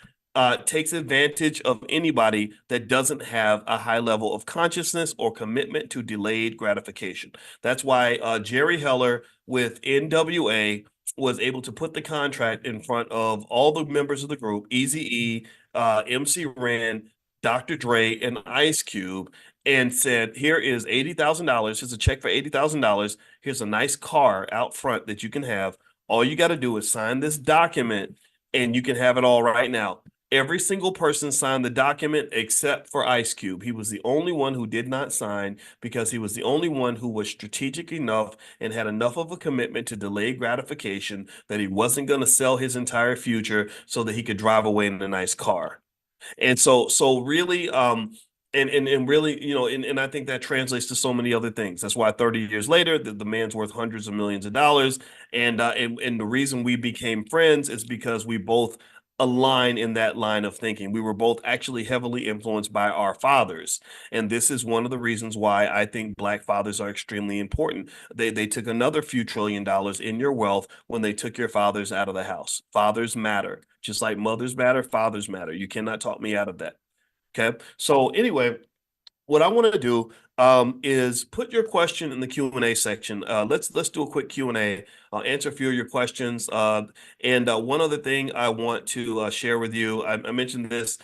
takes advantage of anybody that doesn't have a high level of consciousness or commitment to delayed gratification. That's why Jerry Heller with NWA was able to put the contract in front of all the members of the group, Eazy-E, MC Ren, Dr. Dre, and Ice Cube, and said, here is $80,000. Here's a check for $80,000. Here's a nice car out front that you can have. All you got to do is sign this document and you can have it all right now. Every single person signed the document except for Ice Cube. He was the only one who did not sign because he was the only one who was strategic enough and had enough of a commitment to delay gratification that he wasn't going to sell his entire future so that he could drive away in a nice car. And so really, and really, and I think that translates to so many other things. That's why 30 years later, the man's worth hundreds of millions of dollars. And the reason we became friends is because we both align in that line of thinking. We were both actually heavily influenced by our fathers. And this is one of the reasons why I think Black fathers are extremely important. They took another few trillion dollars in your wealth when they took your fathers out of the house. Fathers matter. Just like mothers matter, fathers matter. You cannot talk me out of that. Okay. So anyway, what I want to do is put your question in the Q&A section. Let's do a quick Q&A. I'll answer a few of your questions. And one other thing I want to share with you, I mentioned this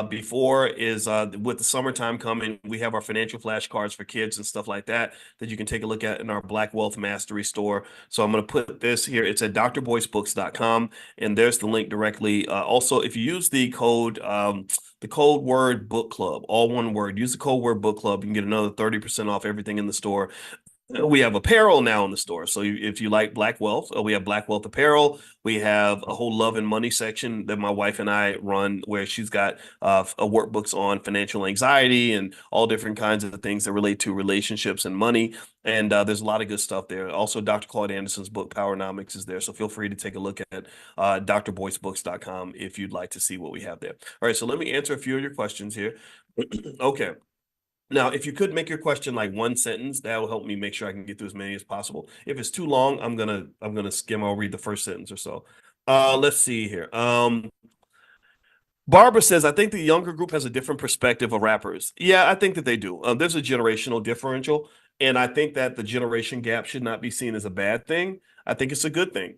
before, is with the summertime coming, we have our financial flashcards for kids and stuff like that you can take a look at in our Black Wealth Mastery store. So I'm going to put this here. It's at drboycebooks.com, and there's the link directly. Also, if you use the code word book club, all one word, use the code word book club, you can get another 30% off everything in the store. We have apparel now in the store. So if you like Black Wealth, we have Black Wealth apparel. We have a whole love and money section that my wife and I run, where she's got workbooks on financial anxiety and all different kinds of things that relate to relationships and money. And there's a lot of good stuff there. Also, Dr. Claude Anderson's book, Powernomics, is there. So feel free to take a look at drboycebooks.com if you'd like to see what we have there. All right, so let me answer a few of your questions here. Okay. Now, if you could make your question like one sentence, that will help me make sure I can get through as many as possible. If it's too long, I'm gonna skim. I'll read the first sentence or so. Let's see here. Barbara says, I think the younger group has a different perspective of rappers. Yeah, I think that they do. There's a generational differential, and I think that the generation gap should not be seen as a bad thing. I think it's a good thing.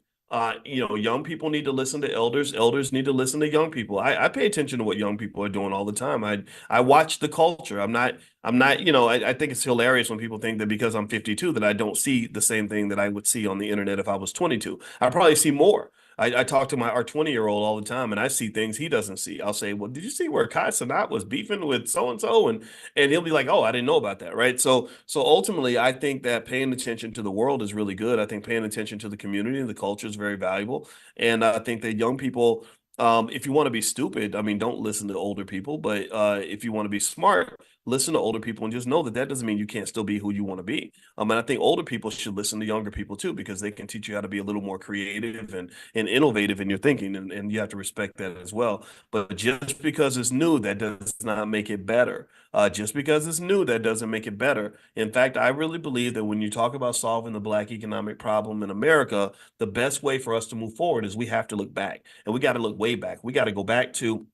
Young people need to listen to elders. Elders need to listen to young people. I pay attention to what young people are doing all the time. I watch the culture. I think it's hilarious when people think that because I'm 52 that I don't see the same thing that I would see on the internet if I was 22. I probably see more. I talk to our 20-year-old all the time, and I see things he doesn't see. I'll say, well, did you see where Kai Cenat was beefing with so-and-so? And he'll be like, oh, I didn't know about that, right? So ultimately, I think that paying attention to the world is really good. I think paying attention to the community and the culture is very valuable. And I think that young people, if you want to be stupid, I mean, don't listen to older people. But if you want to be smart, listen to older people and just know that doesn't mean you can't still be who you want to be. And I think older people should listen to younger people too, because they can teach you how to be a little more creative and innovative in your thinking. And you have to respect that as well. But just because it's new, that does not make it better. Just because it's new, that doesn't make it better. In fact, I really believe that when you talk about solving the Black economic problem in America, the best way for us to move forward is we have to look back, and we got to look way back. We got to go back to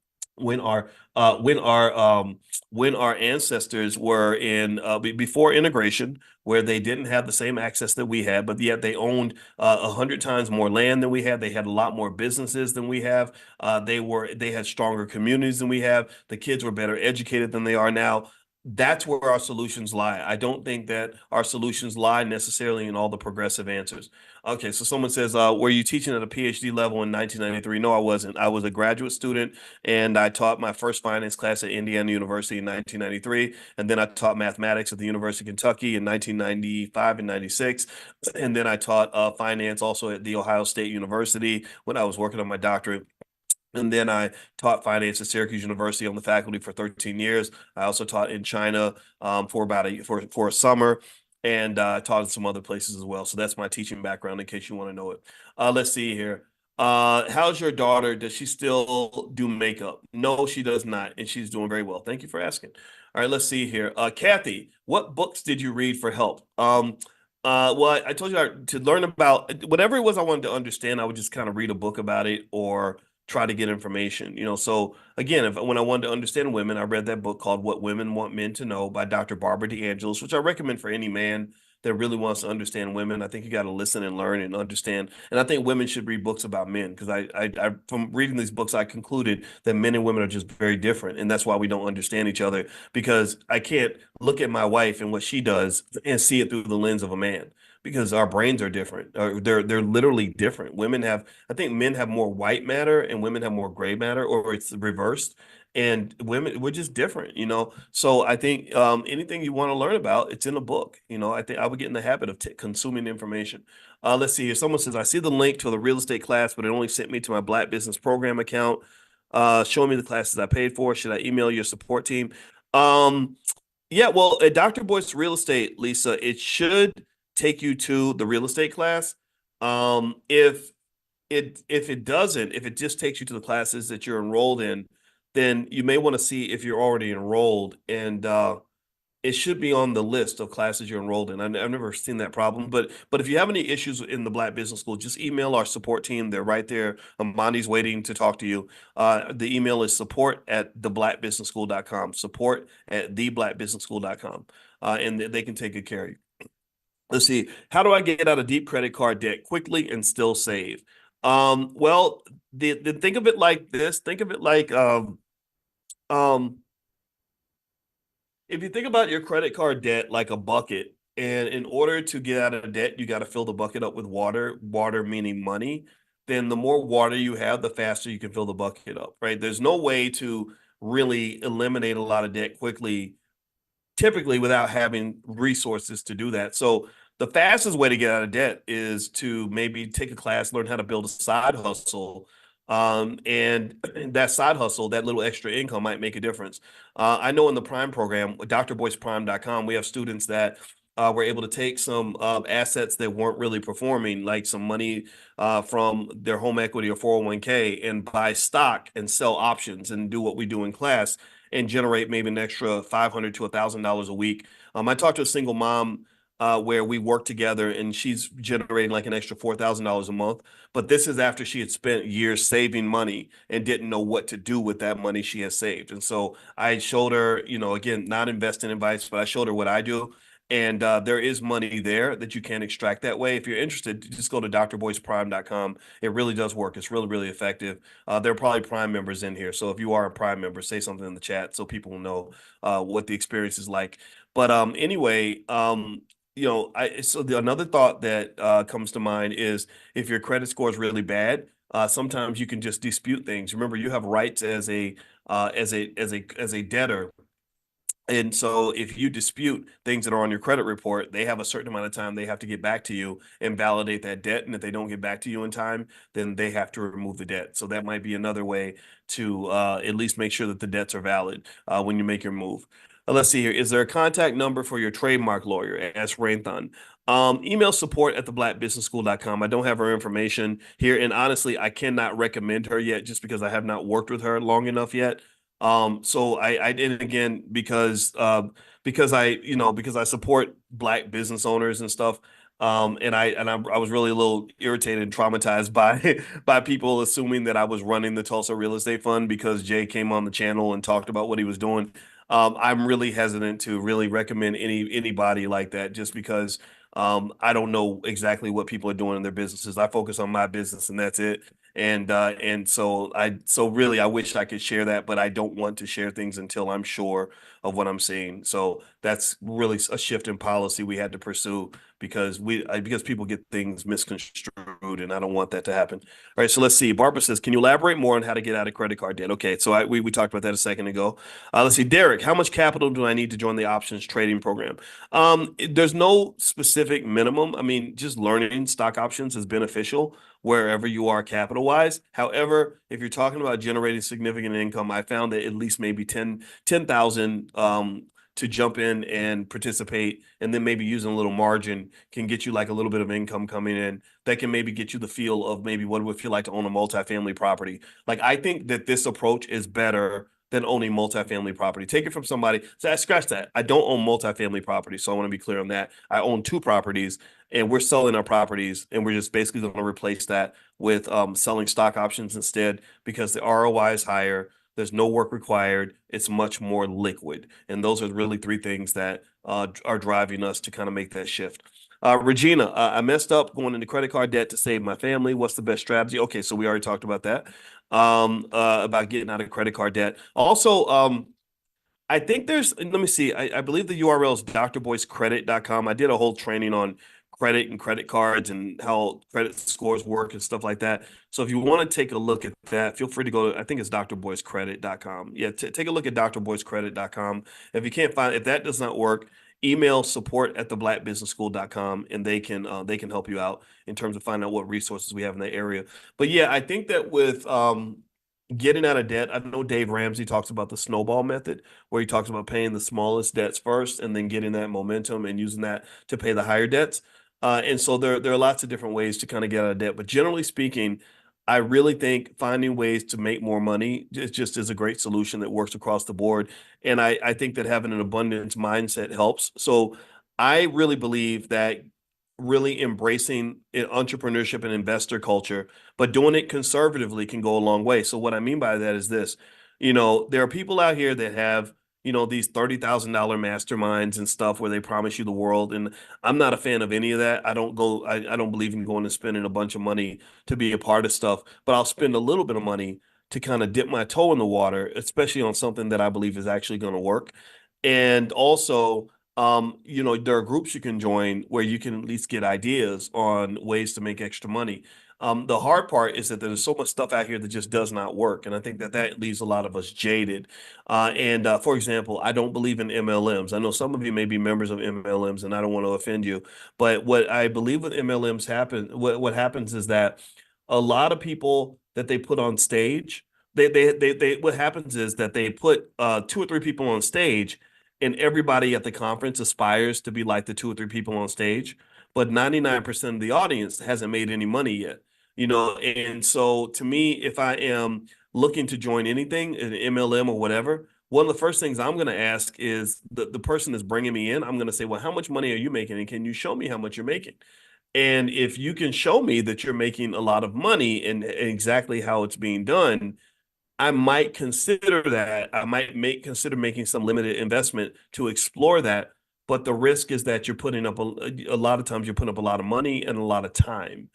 when our ancestors were in before integration, where they didn't have the same access that we had, but yet they owned 100 times more land than we had. They had a lot more businesses than we have. They had stronger communities than we have. The kids were better educated than they are now. That's where our solutions lie. I don't think that our solutions lie necessarily in all the progressive answers. Okay, so someone says, were you teaching at a PhD level in 1993? No, I wasn't. I was a graduate student, and I taught my first finance class at Indiana University in 1993, and then I taught mathematics at the University of Kentucky in 1995 and 96, and then I taught finance also at the Ohio State University when I was working on my doctorate. And then I taught finance at Syracuse University on the faculty for 13 years. I also taught in China for a summer, and taught in some other places as well. So that's my teaching background in case you want to know it. Let's see here. How's your daughter? Does she still do makeup? No, she does not, and she's doing very well. Thank you for asking. All right, let's see here. Kathy, what books did you read for help? Well, I told you to learn about whatever it was I wanted to understand, I would just kind of read a book about it or try to get information. So again, when I wanted to understand women, I read that book called What Women Want Men to Know by Dr. Barbara DeAngelis, which I recommend for any man that really wants to understand women. I think you got to listen and learn and understand. And I think women should read books about men, because I from reading these books, I concluded that men and women are just very different. And that's why we don't understand each other, because I can't look at my wife and what she does and see it through the lens of a man, because our brains are different. They're literally different. I think men have more white matter and women have more gray matter, or it's reversed. And women, we're just different, you know. So I think anything you want to learn about, it's in a book. You know, I think I would get in the habit of consuming information. Let's see here. Someone says, I see the link to the real estate class, but it only sent me to my Black Business Program account. Show me the classes I paid for. Should I email your support team? Yeah, well, at Dr. Boyce Real Estate, Lisa, it should take you to the real estate class. If it doesn't, if it just takes you to the classes that you're enrolled in, then you may want to see if you're already enrolled, and it should be on the list of classes you're enrolled in. I've never seen that problem, but if you have any issues in the Black Business School, just email our support team. They're right there. Amandi's waiting to talk to you. The email is support@theblackbusinessschool.com, support@theblackbusinessschool.com, and they can take good care of you. Let's see. How do I get out of deep credit card debt quickly and still save? Well, think of it like this. Think of it like um, if you think about your credit card debt like a bucket, and in order to get out of debt, you got to fill the bucket up with water meaning money, then the more water you have, the faster you can fill the bucket up, right? There's no way to really eliminate a lot of debt quickly, typically without having resources to do that. So the fastest way to get out of debt is to maybe take a class, learn how to build a side hustle. And that side hustle, that little extra income might make a difference. I know in the Prime program, drboyceprime.com, we have students that were able to take some assets that weren't really performing, like some money from their home equity or 401k, and buy stock and sell options and do what we do in class and generate maybe an extra $500 to $1,000 a week. I talked to a single mom where we work together, and she's generating like an extra $4,000 a month. But this is after she had spent years saving money and didn't know what to do with that money she has saved. And so I showed her, you know, again, not investing advice, but I showed her what I do. And there is money there that you can extract that way. If you're interested, just go to drboyceprime.com. It really does work. It's really, really effective. There are probably Prime members in here. So if you are a Prime member, say something in the chat so people will know what the experience is like. But anyway, you know, another thought that comes to mind is if your credit score is really bad, sometimes you can just dispute things. Remember, you have rights as a debtor. And so if you dispute things that are on your credit report, they have a certain amount of time they have to get back to you and validate that debt. And if they don't get back to you in time, then they have to remove the debt. So that might be another way to at least make sure that the debts are valid when you make your move. Let's see here. Is there a contact number for your trademark lawyer? Ask Rainthon. Email support@theblackbusinessschool.com. I don't have her information here. And honestly, I cannot recommend her yet just because I have not worked with her long enough yet. So I did it again because I support Black business owners and stuff. And I was really a little irritated and traumatized by people assuming that I was running the Tulsa Real Estate Fund because Jay came on the channel and talked about what he was doing. I'm really hesitant to really recommend anybody like that just because I don't know exactly what people are doing in their businesses. I focus on my business and that's it. And so really I wish I could share that, but I don't want to share things until I'm sure of what I'm seeing. So that's really a shift in policy we had to pursue because people get things misconstrued, and I don't want that to happen. All right, so let's see. Barbara says, "Can you elaborate more on how to get out of credit card debt?" Okay, so we talked about that a second ago. Let's see, Derek, how much capital do I need to join the options trading program? There's no specific minimum. I mean, just learning stock options is beneficial wherever you are capital wise. However, if you're talking about generating significant income, I found that at least maybe 10,000 to jump in and participate, and then maybe using a little margin can get you like a little bit of income coming in that can maybe get you the feel of maybe what it would feel like to own a multifamily property. Like, I think that this approach is better than owning multifamily property. Take it from somebody. So I scratch that. I don't own multifamily property. So I want to be clear on that. I own 2 properties, and we're selling our properties, and we're just basically going to replace that with selling stock options instead because the ROI is higher. There's no work required. It's much more liquid. And those are really 3 things that are driving us to kind of make that shift. Regina, I messed up going into credit card debt to save my family. What's the best strategy? Okay, so we already talked about that, about getting out of credit card debt. Also, I think let me see, I believe the URL is drboycecredit.com. I did a whole training on credit and credit cards and how credit scores work and stuff like that. So if you want to take a look at that, feel free to go to, I think it's drboycecredit.com. Yeah, take a look at drboycecredit.com. If you can't find, if that does not work, email support@theblackbusinessschool.com, and they can help you out in terms of finding out what resources we have in that area. But yeah, I think that with getting out of debt, I know Dave Ramsey talks about the snowball method, where he talks about paying the smallest debts first and then getting that momentum and using that to pay the higher debts. And so there are lots of different ways to kind of get out of debt. But generally speaking, I really think finding ways to make more money just is a great solution that works across the board. And I think that having an abundance mindset helps. So I really believe that really embracing entrepreneurship and investor culture, but doing it conservatively can go a long way. So what I mean by that is this, there are people out here that have, these $30,000 masterminds and stuff where they promise you the world. And I'm not a fan of any of that. I don't believe in going and spending a bunch of money to be a part of stuff, but I'll spend a little bit of money to kind of dip my toe in the water, especially on something that I believe is actually going to work. And also, there are groups you can join where you can at least get ideas on ways to make extra money. The hard part is that there's so much stuff out here that just does not work. And I think that leaves a lot of us jaded. For example, I don't believe in MLMs. I know some of you may be members of MLMs, and I don't want to offend you, but what I believe with MLMs what happens is that a lot of people that they put on stage, what happens is that they put two or three people on stage, and everybody at the conference aspires to be like the two or three people on stage, but 99% of the audience hasn't made any money yet. And so to me, if I am looking to join anything, an MLM or whatever, one of the first things I'm going to ask is the person that's bringing me in. I'm going to say, well, how much money are you making? And can you show me how much you're making? And if you can show me that you're making a lot of money and exactly how it's being done, I might consider that. I might consider making some limited investment to explore that. But the risk is that you're putting up a lot of times you're putting up a lot of money and a lot of time.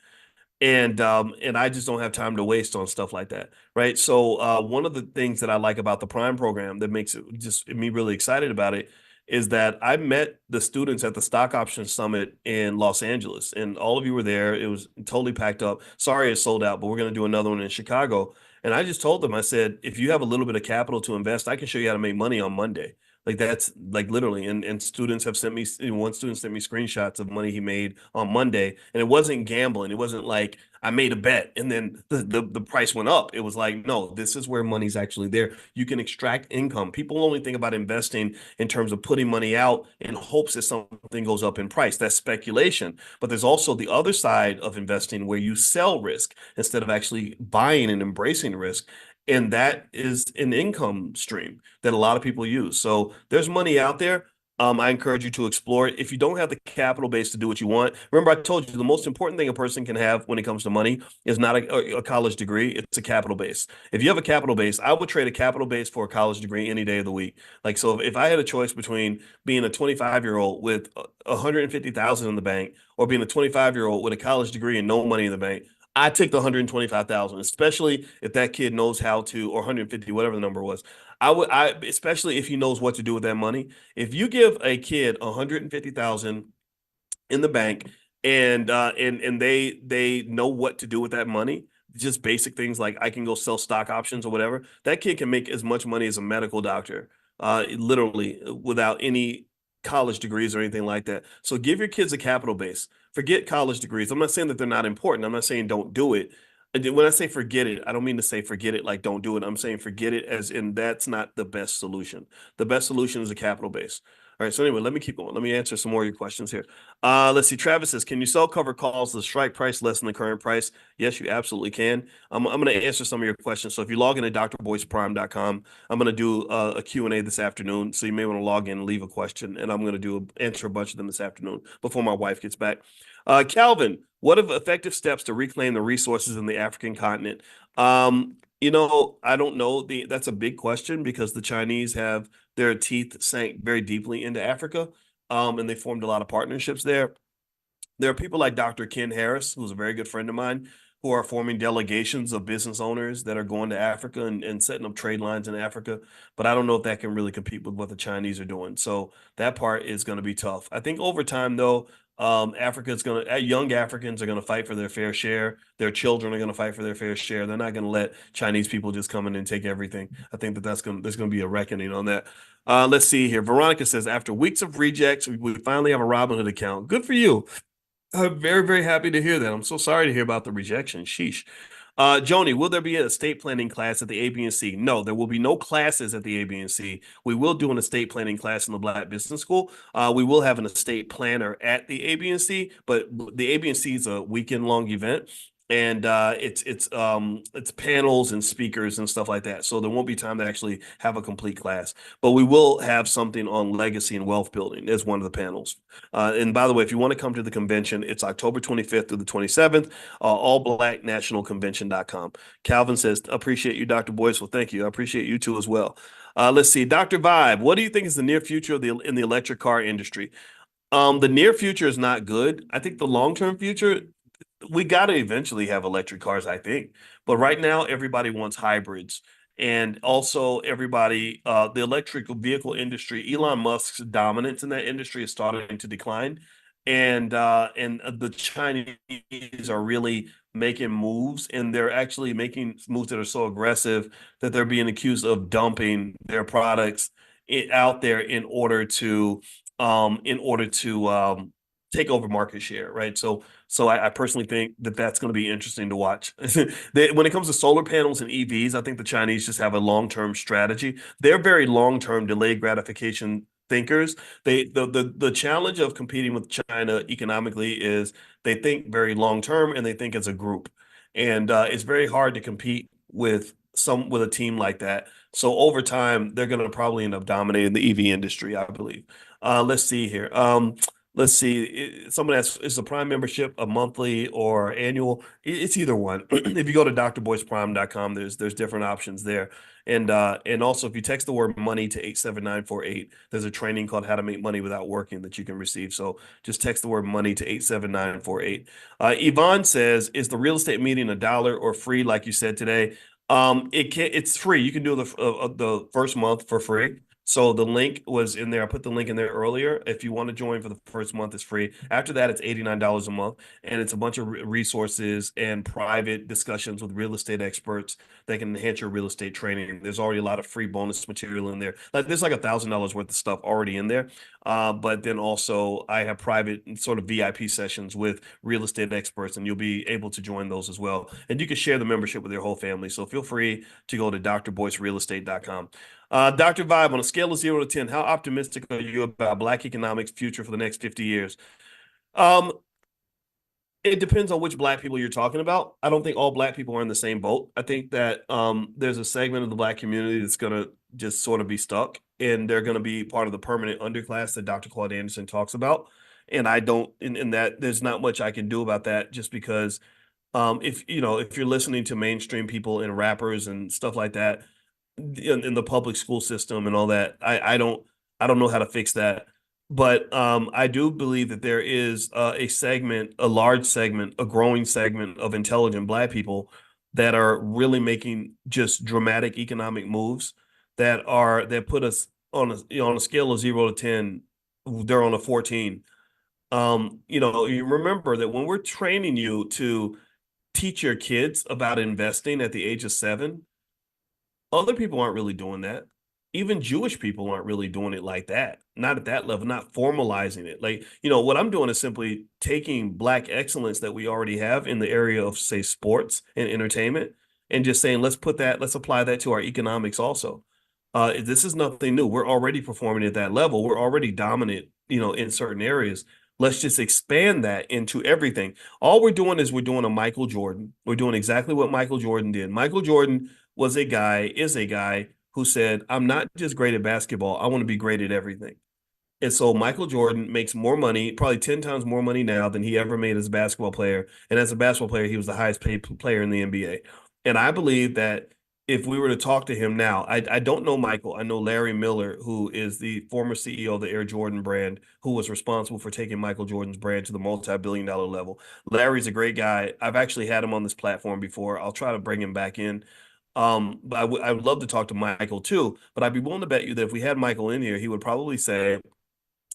And I just don't have time to waste on stuff like that, right? So one of the things that I like about the Prime program that makes it just me really excited about it is that I met the students at the Stock Options Summit in Los Angeles, and all of you were there. It was totally packed up. Sorry it sold out, but we're going to do another one in Chicago. And I just told them, I said, if you have a little bit of capital to invest, I can show you how to make money on Monday. Like that's like literally, and students have sent me, one student sent me screenshots of money he made on Monday, and it wasn't gambling. It wasn't like I made a bet and then the price went up. It was like, no, this is where money's actually there. You can extract income. People only think about investing in terms of putting money out in hopes that something goes up in price. That's speculation. But there's also the other side of investing where you sell risk instead of actually buying and embracing risk. And that is an income stream that a lot of people use. So there's money out there. I encourage you to explore it. If you don't have the capital base to do what you want, remember I told you the most important thing a person can have when it comes to money is not a college degree, it's a capital base. If you have a capital base, I would trade a capital base for a college degree any day of the week. Like, so if I had a choice between being a 25-year-old with 150,000 in the bank or being a 25-year-old with a college degree and no money in the bank, I take the 125,000, especially if that kid knows how to, or 150, whatever the number was. Especially if he knows what to do with that money. If you give a kid 150,000 in the bank and they know what to do with that money, just basic things like I can go sell stock options or whatever, that kid can make as much money as a medical doctor, literally without any college degrees or anything like that. So give your kids a capital base. Forget college degrees. I'm not saying that they're not important. I'm not saying don't do it. And when I say forget it, I don't mean to say forget it like don't do it. I'm saying forget it as in that's not the best solution. The best solution is a capital base. All right. So anyway, let me keep going. Let me answer some more of your questions here. Let's see. Travis says, can you sell cover calls to the strike price less than the current price? Yes, you absolutely can. I'm going to answer some of your questions. So if you log in to drboyceprime.com, I'm going to do a Q&A this afternoon. So you may want to log in and leave a question, and I'm going to answer a bunch of them this afternoon before my wife gets back. Calvin, what are effective steps to reclaim the resources in the African continent? I don't know. That's a big question because the Chinese have their teeth sank very deeply into Africa, and they formed a lot of partnerships there. There are people like Dr. Ken Harris, who's a very good friend of mine, who are forming delegations of business owners that are going to Africa and setting up trade lines in Africa. But I don't know if that can really compete with what the Chinese are doing. So that part is going to be tough. I think over time, though, Young Africans are gonna fight for their fair share. Their children are gonna fight for their fair share. They're not gonna let Chinese people just come in and take everything. I think there's gonna be a reckoning on that. Let's see here. Veronica says, after weeks of rejects, we finally have a Robinhood account. Good for you. I'm very, very happy to hear that. I'm so sorry to hear about the rejection. Sheesh. Joni, will there be an estate planning class at the ABNC? No, there will be no classes at the ABNC. We will do an estate planning class in the Black Business School. We will have an estate planner at the ABNC, but the ABNC is a weekend-long event. And it's panels and speakers and stuff like that. So there won't be time to actually have a complete class. But we will have something on legacy and wealth building as one of the panels. And by the way, if you want to come to the convention, it's October 25th through the 27th, allblacknationalconvention.com. Calvin says, appreciate you, Dr. Boyce. Well, thank you. I appreciate you too as well. Let's see. Dr. Vibe, what do you think is the near future in the electric car industry? The near future is not good. I think the long-term future, we got to eventually have electric cars, I think. But right now, everybody wants hybrids. And also the electric vehicle industry, Elon Musk's dominance in that industry is starting to decline. And the Chinese are really making moves, and they're actually making moves that are so aggressive that they're being accused of dumping their products out there in order to take over market share, right? So I personally think that that's going to be interesting to watch. When it comes to solar panels and EVs, I think the Chinese just have a long-term strategy. They're very long-term delayed gratification thinkers. The challenge of competing with China economically is they think very long-term and they think as a group. And it's very hard to compete with a team like that. So over time, they're going to probably end up dominating the EV industry, I believe. Let's see here. Let's see. Someone asks, is the Prime membership a monthly or annual? It's either one. If you go to drboyceprime.com, there's different options there. And also, if you text the word money to 87948, there's a training called How to Make Money Without Working that you can receive. So just text the word money to 87948. Yvonne says, is the real estate meeting $1 or free, like you said today? It's free. You can do the first month for free. So the link was in there. I put the link in there earlier. If you want to join for the first month, it's free. After that, it's $89 a month, and it's a bunch of resources and private discussions with real estate experts that can enhance your real estate training. There's already a lot of free bonus material in there. There's like $1,000 worth of stuff already in there. But then also I have private sort of VIP sessions with real estate experts, and you'll be able to join those as well. And you can share the membership with your whole family. So feel free to go to drboycerealestate.com. Dr. Vibe, on a scale of 0 to 10, how optimistic are you about Black economics future for the next 50 years? It depends on which Black people you're talking about. I don't think all Black people are in the same boat. I think that there's a segment of the Black community that's going to just sort of be stuck, and they're going to be part of the permanent underclass that Dr. Claude Anderson talks about. And I don't, in that there's not much I can do about that, just because if you're listening to mainstream people and rappers and stuff like that, in the public school system and all that, I don't know how to fix that. But I do believe that there is a large segment, a growing segment of intelligent Black people that are really making just dramatic economic moves that put us on a scale of 0 to 10, they're on a 14. You remember that when we're training you to teach your kids about investing at the age of 7, other people aren't really doing that. Even Jewish people aren't really doing it like that. Not at that level, not formalizing it. What I'm doing is simply taking Black excellence that we already have in the area of, say, sports and entertainment, and just saying, let's apply that to our economics also. This is nothing new. We're already performing at that level. We're already dominant, in certain areas. Let's just expand that into everything. All we're doing is we're doing a Michael Jordan. We're doing exactly what Michael Jordan did. Michael Jordan is a guy who said, I'm not just great at basketball, I want to be great at everything. And so Michael Jordan makes more money, probably 10 times more money now than he ever made as a basketball player. And as a basketball player, he was the highest paid player in the NBA. And I believe that if we were to talk to him now, I don't know Michael. I know Larry Miller, who is the former CEO of the Air Jordan brand, who was responsible for taking Michael Jordan's brand to the multi-billion-dollar level. Larry's a great guy. I've actually had him on this platform before. I'll try to bring him back in. But I would love to talk to Michael too, but I'd be willing to bet you that if we had Michael in here, he would probably say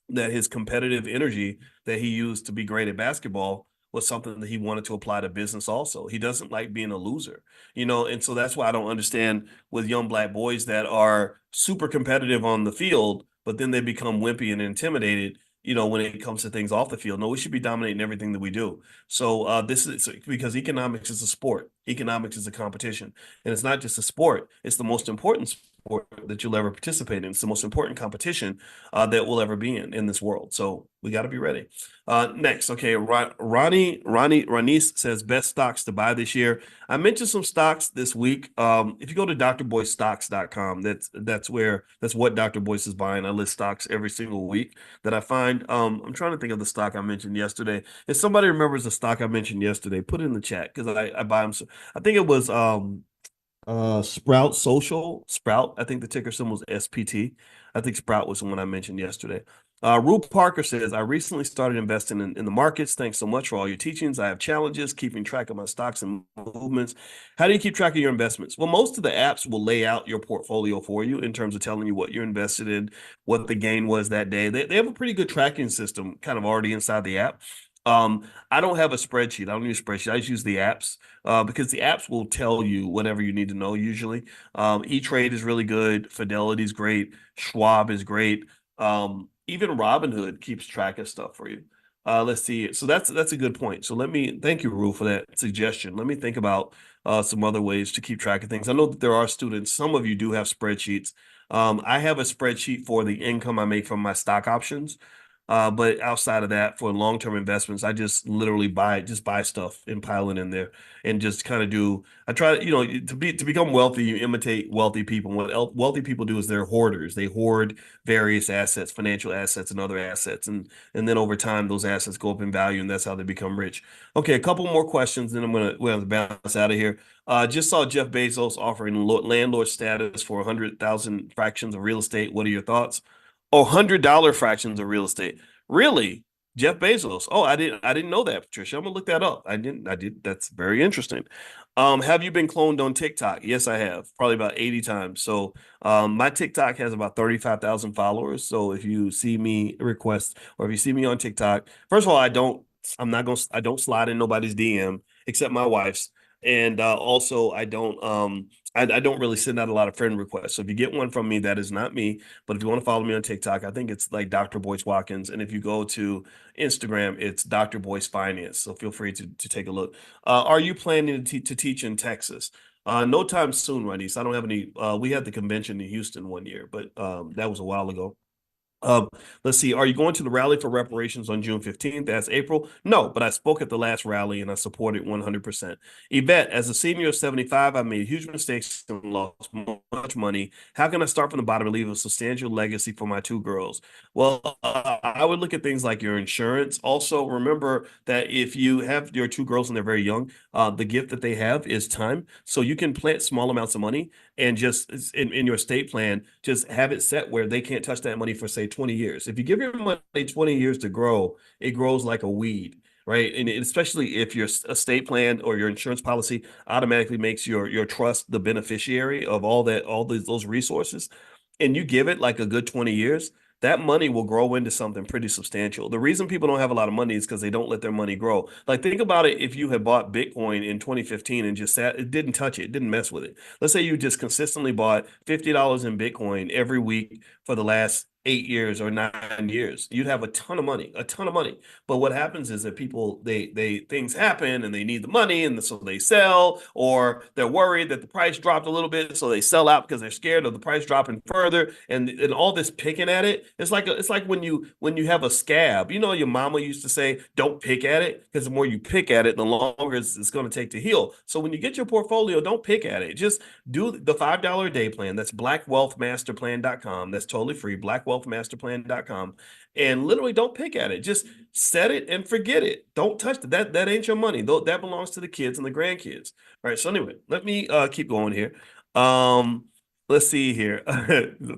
that his competitive energy that he used to be great at basketball was something that he wanted to apply to business also. He doesn't like being a loser, and so that's why I don't understand with young Black boys that are super competitive on the field, but then they become wimpy and intimidated, when it comes to things off the field. No, we should be dominating everything that we do. So this is because economics is a sport. Economics is a competition. And it's not just a sport. It's the most important sport that you'll ever participate in. It's the most important competition that we'll ever be in this world. So we got to be ready. Next, okay, Ranice says best stocks to buy this year. I mentioned some stocks this week. If you go to drboycestocks.com, that's what Dr. Boyce is buying. I list stocks every single week that I find. I'm trying to think of the stock I mentioned yesterday. If somebody remembers the stock I mentioned yesterday, put it in the chat because I buy them. I think it was Sprout. I think the ticker symbol was SPT. I think Sprout was the one I mentioned yesterday. Rue Parker says, I recently started investing in the markets. Thanks so much for all your teachings. I have challenges keeping track of my stocks and movements. How do you keep track of your investments? Well, most of the apps will lay out your portfolio for you in terms of telling you what you're invested in, what the gain was that day. They have a pretty good tracking system kind of already inside the app. I don't have a spreadsheet. I don't use a spreadsheet. I just use the apps because the apps will tell you whatever you need to know usually. E-Trade is really good. Fidelity is great. Schwab is great. Even Robinhood keeps track of stuff for you. Let's see. So that's a good point. So thank you, Rue, for that suggestion. Let me think about some other ways to keep track of things. I know that there are students. Some of you do have spreadsheets. I have a spreadsheet for the income I make from my stock options. But outside of that, for long-term investments, I just literally buy stuff and pile it in there and just kind of I try to become wealthy, you imitate wealthy people. What wealthy people do is they're hoarders. They hoard various assets, financial assets and other assets. And then over time, those assets go up in value and that's how they become rich. Okay, a couple more questions, then we're going to bounce out of here. Just saw Jeff Bezos offering landlord status for 100,000 fractions of real estate. What are your thoughts? Oh, $100 fractions of real estate. Really? Jeff Bezos. Oh, I didn't know that, Patricia. I'm gonna look that up. I did. That's very interesting. Have you been cloned on TikTok? Yes, I have. Probably about 80 times. So my TikTok has about 35,000 followers. So if you see me request or if you see me on TikTok, first of all, I don't slide in nobody's DM except my wife's. And also I don't really send out a lot of friend requests. So if you get one from me, that is not me. But if you want to follow me on TikTok, I think it's like Dr. Boyce Watkins. And if you go to Instagram, it's Dr. Boyce Finance. So feel free to take a look. Are you planning to teach in Texas? No time soon, Ranice. I don't have any. We had the convention in Houston one year, but that was a while ago. Let's see. Are you going to the rally for reparations on June 15th? That's April. No, but I spoke at the last rally and I supported 100%. Yvette, as a senior of 75, I made huge mistakes and lost much money. How can I start from the bottom and leave a substantial legacy for my two girls? Well, I would look at things like your insurance. Also, remember that if you have your two girls and they're very young, the gift that they have is time. So you can plant small amounts of money and just in your estate plan, just have it set where they can't touch that money for, say, 20 years. If you give your money 20 years to grow, it grows like a weed, right? And especially if your estate plan or your insurance policy automatically makes your trust the beneficiary of those resources, and you give it like a good 20 years, that money will grow into something pretty substantial. The reason people don't have a lot of money is because they don't let their money grow. Like, think about it. If you had bought Bitcoin in 2015 and just it didn't touch it, didn't mess with it. Let's say you just consistently bought $50 in Bitcoin every week for the last 8 years or 9 years, you'd have a ton of money. But what happens is that people, things happen and they need the money, and so they sell, or they're worried that the price dropped a little bit, so they sell out because they're scared of the price dropping further. And all this picking at it, it's like when you have a scab. Your mama used to say, "Don't pick at it," because the more you pick at it, the longer it's going to take to heal. So when you get your portfolio, don't pick at it. Just do the $5 a day plan. That's blackwealthmasterplan.com. That's totally free. Blackwealthmasterplan.com. And literally don't pick at it. Just set it and forget it. Don't touch it. That ain't your money. That belongs to the kids and the grandkids. All right. So anyway, let me keep going here. Let's see here.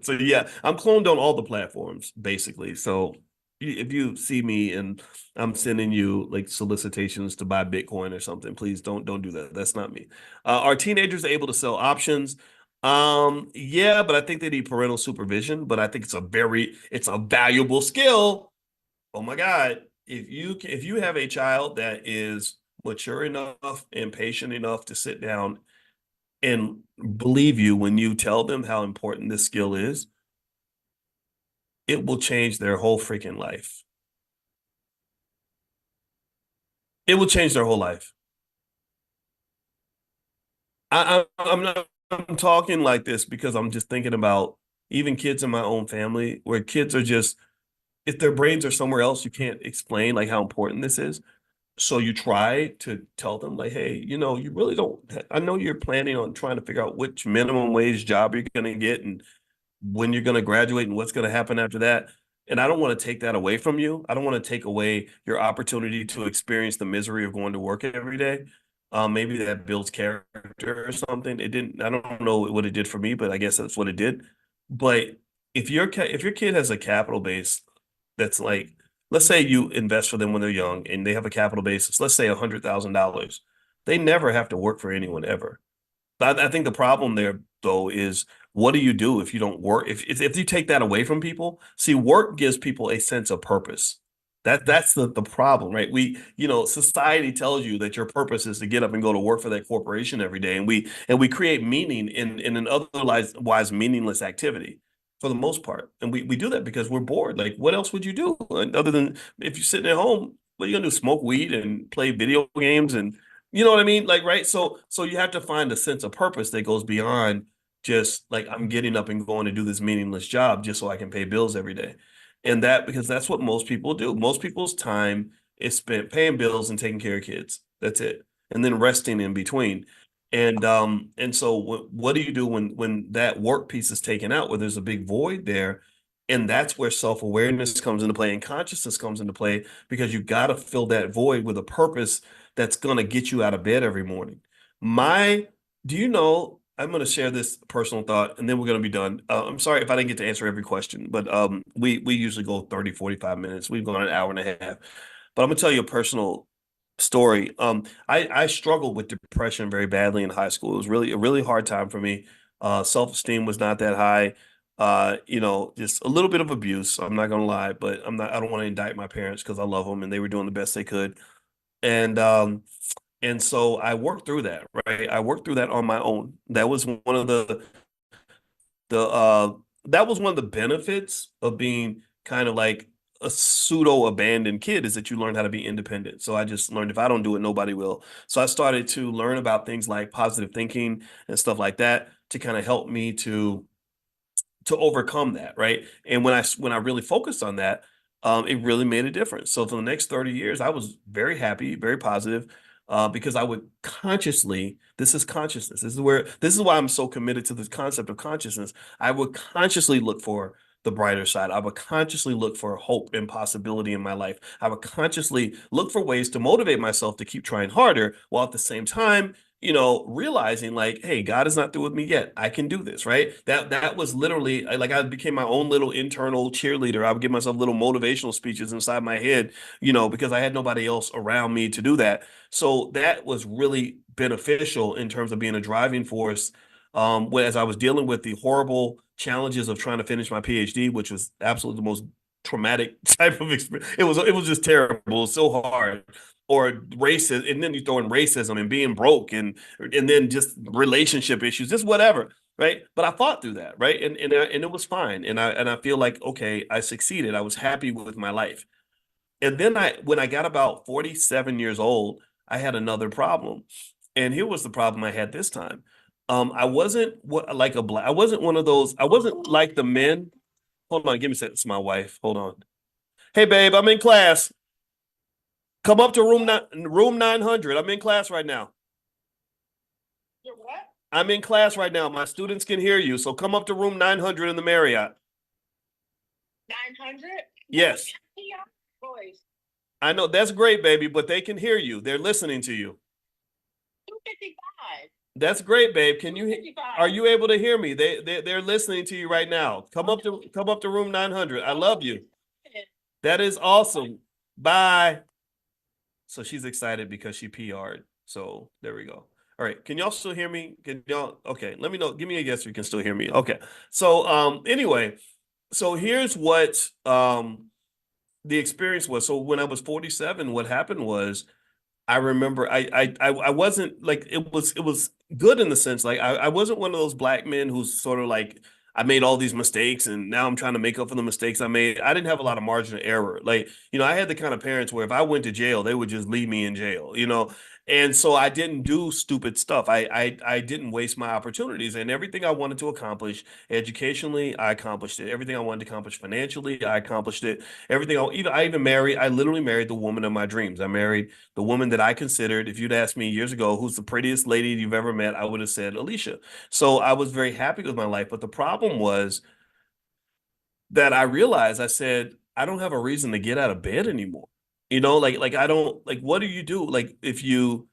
So yeah, I'm cloned on all the platforms, basically. So if you see me and I'm sending you like solicitations to buy Bitcoin or something, please don't do that. That's not me. Are teenagers able to sell options? Yeah, but I think they need parental supervision, but I think it's a valuable skill. Oh my God. If you have a child that is mature enough and patient enough to sit down and believe you when you tell them how important this skill is, it will change their whole freaking life. It will change their whole life. I'm not I'm talking like this because I'm just thinking about even kids in my own family where kids are just if their brains are somewhere else, you can't explain like how important this is. So you try to tell them like, hey, you really don't. I know you're planning on trying to figure out which minimum wage job you're going to get and when you're going to graduate and what's going to happen after that. And I don't want to take that away from you. I don't want to take away your opportunity to experience the misery of going to work every day. Maybe that builds character or something. It didn't. I don't know what it did for me, but I guess that's what it did. But if your kid has a capital base that's like, let's say you invest for them when they're young and they have a capital base, let's say $100,000, they never have to work for anyone ever. I think the problem there though is what do you do if you don't work? If you take that away from people, see, work gives people a sense of purpose. That's the problem, right? Society tells you that your purpose is to get up and go to work for that corporation every day, and we create meaning in an otherwise meaningless activity for the most part, and we do that because we're bored. Like, what else would you do other than if you're sitting at home? What are you gonna do? Smoke weed and play video games and you know what I mean? Like, right? So you have to find a sense of purpose that goes beyond just like I'm getting up and going to do this meaningless job just so I can pay bills every day. And that because that's what most people do. Most people's time is spent paying bills and taking care of kids. That's it. And then resting in between. And so what do you do when that work piece is taken out, where there's a big void there? And that's where self-awareness comes into play and consciousness comes into play because you got to fill that void with a purpose that's going to get you out of bed every morning. My, do you know, I'm going to share this personal thought and then we're going to be done. I'm sorry if I didn't get to answer every question, but we usually go 30, 45 minutes. We've gone an hour and a half. But I'm going to tell you a personal story. I struggled with depression very badly in high school. It was really a really hard time for me. Self-esteem was not that high. Just a little bit of abuse. I'm not gonna lie, but I don't want to indict my parents because I love them and they were doing the best they could. And so I worked through that, right? I worked through that on my own. That was one of the benefits of being kind of like a pseudo abandoned kid is that you learn how to be independent. So I just learned if I don't do it, nobody will. So I started to learn about things like positive thinking and stuff like that to kind of help me to overcome that, right? And when I really focused on that, it really made a difference. So for the next 30 years, I was very happy, very positive, because I would consciously, this is consciousness. This is why I'm so committed to this concept of consciousness. I would consciously look for the brighter side. I would consciously look for hope and possibility in my life. I would consciously look for ways to motivate myself to keep trying harder while at the same time realizing like, hey, God is not through with me yet. I can do this, right? That was literally like I became my own little internal cheerleader. I would give myself little motivational speeches inside my head, because I had nobody else around me to do that. So that was really beneficial in terms of being a driving force. As I was dealing with the horrible challenges of trying to finish my PhD, which was absolutely the most traumatic type of experience. It was just terrible. It was so hard or racism, and then you throw in racism and being broke and then just relationship issues, just whatever, right? But I fought through that, right? And it was fine. And I feel like okay, I succeeded. I was happy with my life. And then when I got about 47 years old, I had another problem. And here was the problem I had this time. I wasn't like I wasn't one of those, I wasn't like the men. Hold on, give me a second. It's my wife. Hold on. Hey babe, I'm in class. Come up to room 900. I'm in class right now. You're what? I'm in class right now. My students can hear you. So come up to room 900 in the Marriott. 900? Yes. Boys. I know that's great, baby, but they can hear you. They're listening to you. 255. That's great, babe. Are 255. you able to hear me? They're listening to you right now. Come up to room 900. I love you. That is awesome. Bye. So she's excited because she PR'd. So there we go. All right. Can y'all still hear me? Can y'all? Okay. Let me know. Give me a guess if you can still hear me. Okay. So anyway, so here's what the experience was. So when I was 47, what happened was I remember I wasn't like it was good in the sense like I wasn't one of those black men who's sort of like I made all these mistakes and now I'm trying to make up for the mistakes I made. I didn't have a lot of margin of error. Like, I had the kind of parents where if I went to jail, they would just leave me in jail. And so I didn't do stupid stuff. I didn't waste my opportunities, and everything I wanted to accomplish educationally, I accomplished it. Everything I wanted to accomplish financially, I accomplished it. Everything I even married, I literally married the woman of my dreams. I married the woman that I considered, if you'd asked me years ago, who's the prettiest lady you've ever met, I would have said Alicia. So I was very happy with my life. But the problem was that I realized, I said, I don't have a reason to get out of bed anymore. Like I don't, like, what do you do? Like if you've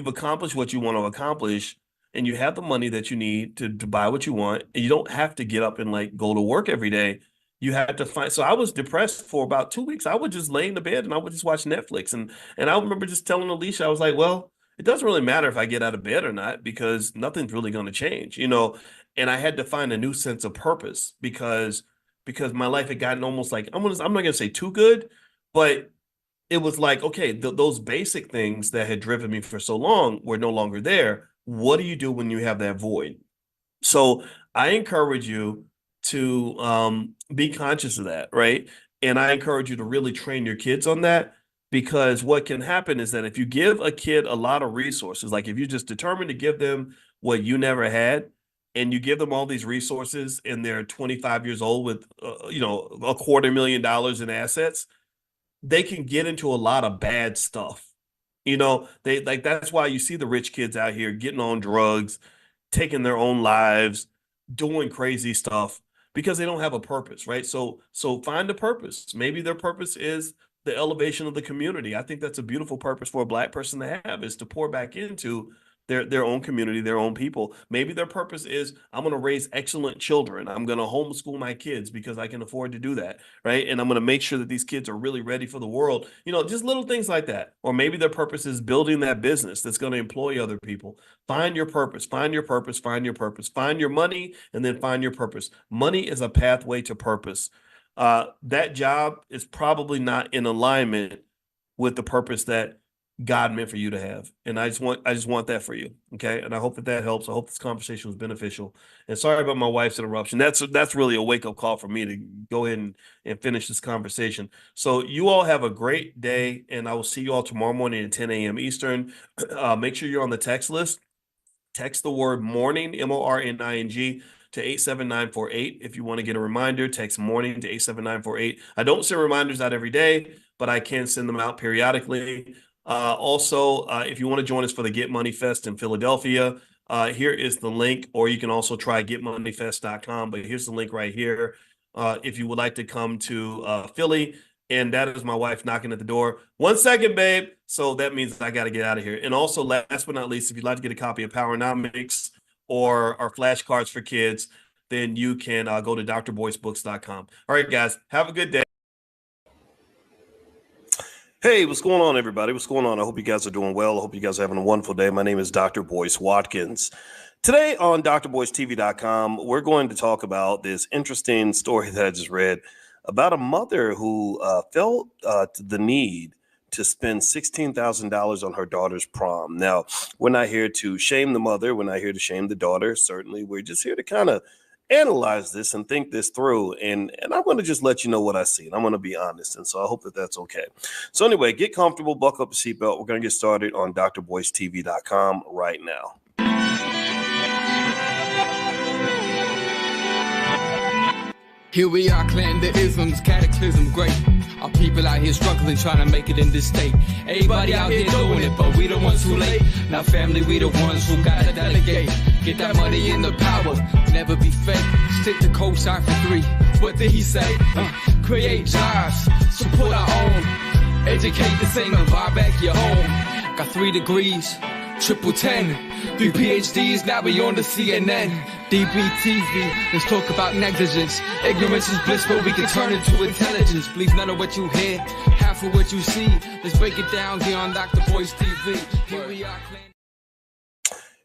accomplished what you want to accomplish and you have the money that you need to buy what you want, and you don't have to get up and like go to work every day. You had to find, so I was depressed for about 2 weeks. I would just lay in the bed and I would just watch Netflix. And I remember just telling Alicia, I was like, well, it doesn't really matter if I get out of bed or not, because nothing's really going to change. And I had to find a new sense of purpose because my life had gotten almost like, I'm not going to say too good, but it was like, okay, those basic things that had driven me for so long were no longer there. What do you do when you have that void? So I encourage you to be conscious of that, right? And I encourage you to really train your kids on that, because what can happen is that if you give a kid a lot of resources, like if you just determined to give them what you never had, and you give them all these resources and they're 25 years old with, $250,000 in assets, they can get into a lot of bad stuff. They like, that's why you see the rich kids out here getting on drugs, taking their own lives, doing crazy stuff because they don't have a purpose, right? So find a purpose. Maybe their purpose is the elevation of the community. I think that's a beautiful purpose for a Black person to have, is to pour back into their own community, their own people. Maybe their purpose is, I'm going to raise excellent children. I'm going to homeschool my kids because I can afford to do that, right? And I'm going to make sure that these kids are really ready for the world. Just little things like that. Or maybe their purpose is building that business that's going to employ other people. Find your purpose, find your purpose, find your purpose, find your money, and then find your purpose. Money is a pathway to purpose. That job is probably not in alignment with the purpose that God meant for you to have. And I just want that for you. Okay. And I hope that helps. I hope this conversation was beneficial. And sorry about my wife's interruption. That's really a wake up call for me to go ahead and finish this conversation. So you all have a great day, and I will see you all tomorrow morning at 10 a.m. Eastern. Make sure you're on the text list. Text the word morning, MORNING, to 87948. If you want to get a reminder, text morning to 87948. I don't send reminders out every day, but I can send them out periodically. Also, if you want to join us for the Get Money Fest in Philadelphia, here is the link, or you can also try getmoneyfest.com, but here's the link right here. If you would like to come to Philly, and that is my wife knocking at the door. 1 second, babe. So that means I got to get out of here. And also, last but not least, if you'd like to get a copy of Powernomics or our flashcards for kids, then you can go to drboycebooks.com. All right, guys, have a good day. Hey, what's going on, everybody? What's going on? I hope you guys are doing well. I hope you guys are having a wonderful day. My name is Dr. Boyce Watkins. Today on drboycetv.com, we're going to talk about this interesting story that I just read about a mother who felt the need to spend $16,000 on her daughter's prom. Now, we're not here to shame the mother. We're not here to shame the daughter. Certainly, we're just here to kind of analyze this and think this through. And I'm going to just let you know what I see. And I'm going to be honest. And so I hope that that's okay. So anyway, get comfortable, buckle up your seatbelt. We're going to get started on drboycetv.com right now. Here we are, clan the isms, cataclysm great. Our people out here struggling, trying to make it in this state. Everybody out here doing it, but we the ones who late. Now family, we the ones who gotta delegate. Get that money in the power, never be fake. Stick to co-sign for 3. What did he say? Create jobs, support our own. Educate the same and buy back your home. Got 3 degrees, triple 10. 3 PhDs, now we on the CNN. DBTV, let's talk about negligence. Ignorance is bliss, but we can turn it to intelligence. Believe none of what you hear, half of what you see. Let's break it down here on Dr. Boyce TV. Here we are.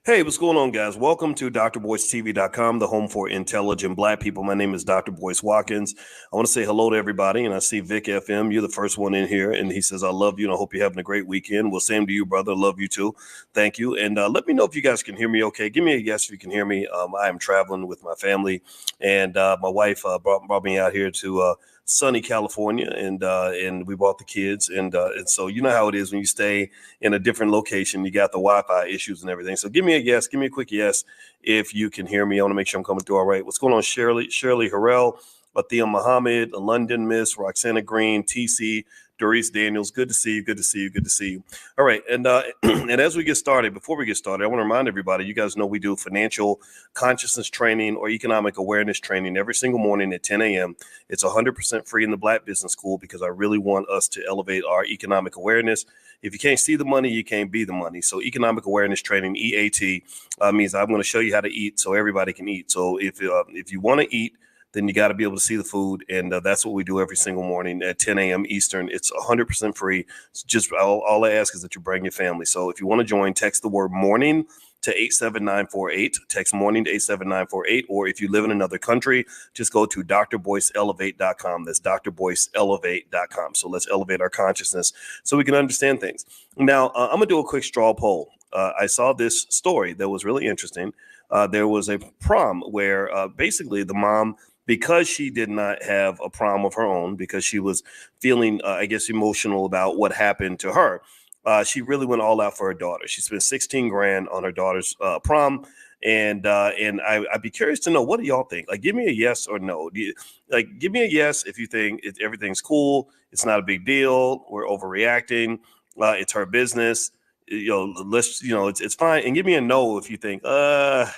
Hey, what's going on, guys? Welcome to drboycetv.com, the home for intelligent Black people. My name is Dr. Boyce Watkins. I want to say hello to everybody, and I see Vic FM. You're the first one in here, and he says, I love you, and I hope you're having a great weekend. Well, same to you, brother. Love you, too. Thank you. And let me know if you guys can hear me okay. Give me a yes if you can hear me. I am traveling with my family, and my wife brought me out here to sunny California, and we brought the kids, and so you know how it is when you stay in a different location. You got the Wi-Fi issues and everything. So give me a yes, give me a quick yes if you can hear me. I want to make sure I'm coming through all right. What's going on, Shirley Harrell, Athea Muhammad, London Miss, Roxana Green, TC, Doris Daniels? Good to see you. Good to see you. Good to see you. All right, and and as we get started, before we get started, I want to remind everybody. You guys know we do financial consciousness training or economic awareness training every single morning at 10 a.m. It's 100% free in the Black Business School because I really want us to elevate our economic awareness. If you can't see the money, you can't be the money. So economic awareness training, EAT, means I'm going to show you how to eat so everybody can eat. So if you want to eat, then you got to be able to see the food. And that's what we do every single morning at 10 a.m. Eastern. It's 100% free. It's just all I ask is that you bring your family. So if you want to join, text the word morning to 87948. Text morning to 87948. Or if you live in another country, just go to drboyceelevate.com. That's drboyceelevate.com. So let's elevate our consciousness so we can understand things. Now, I'm going to do a quick straw poll. I saw this story that was really interesting. There was a prom where basically the mom, because she did not have a prom of her own, because she was feeling, I guess, emotional about what happened to her, she really went all out for her daughter. She spent 16 grand on her daughter's prom. And I'd be curious to know, what do y'all think? Like, give me a yes or no. Give me a yes if you think everything's cool. It's not a big deal. We're overreacting. It's her business. It's fine. And give me a no if you think, I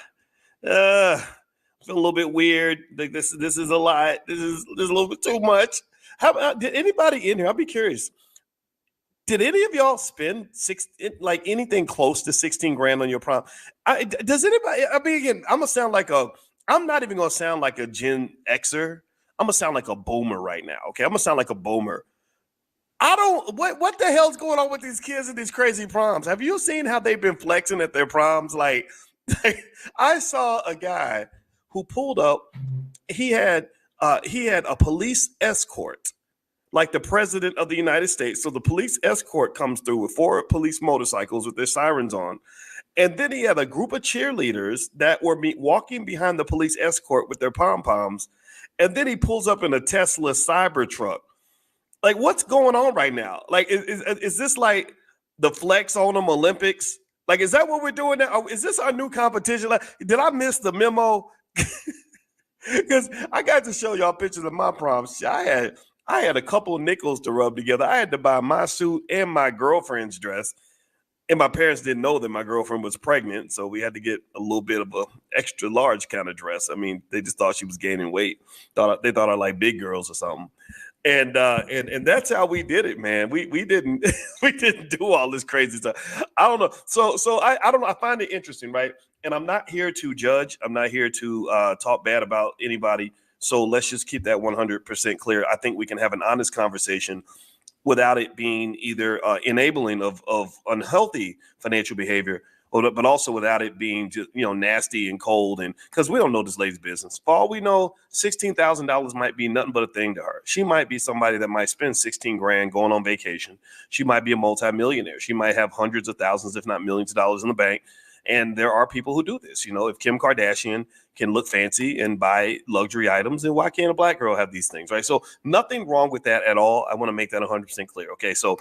feel a little bit weird. Like this is a lot. This is a little bit too much. How about, did anybody in here? I'll be curious. Did any of y'all spend anything close to 16 grand on your prom? Does anybody? I mean, again, I'm not even gonna sound like a Gen Xer. I'm gonna sound like a boomer right now. Okay, I'm gonna sound like a boomer. What the hell's going on with these kids and these crazy proms? Have you seen how they've been flexing at their proms? Like I saw a guy who pulled up. He had a police escort, like the president of the United States. So the police escort comes through with 4 police motorcycles with their sirens on. And then he had a group of cheerleaders that were walking behind the police escort with their pom-poms. And then he pulls up in a Tesla Cybertruck. Like, what's going on right now? Like, is this like the flex on them Olympics? Like, is that what we're doing now? Is this our new competition? Like, did I miss the memo? Because I got to show y'all pictures of my proms. I had a couple of nickels to rub together. I had to buy my suit and my girlfriend's dress. And my parents didn't know that my girlfriend was pregnant. So we had to get a little bit of a extra large kind of dress. I mean, they just thought she was gaining weight. They thought I liked big girls or something. And that's how we did it, man. We didn't we didn't do all this crazy stuff. I don't know. So I don't know. I find it interesting, right? And I'm not here to judge. I'm not here to talk bad about anybody. So let's just keep that 100% clear. I think we can have an honest conversation without it being either enabling of unhealthy financial behavior, but also without it being just, nasty and cold. And because we don't know this lady's business. For all we know, $16,000 might be nothing but a thing to her. She might be somebody that might spend 16 grand going on vacation. She might be a multimillionaire. She might have hundreds of thousands, if not millions of dollars in the bank. And there are people who do this. If Kim Kardashian can look fancy and buy luxury items, then why can't a Black girl have these things, right? So nothing wrong with that at all. I want to make that 100% clear. Okay, so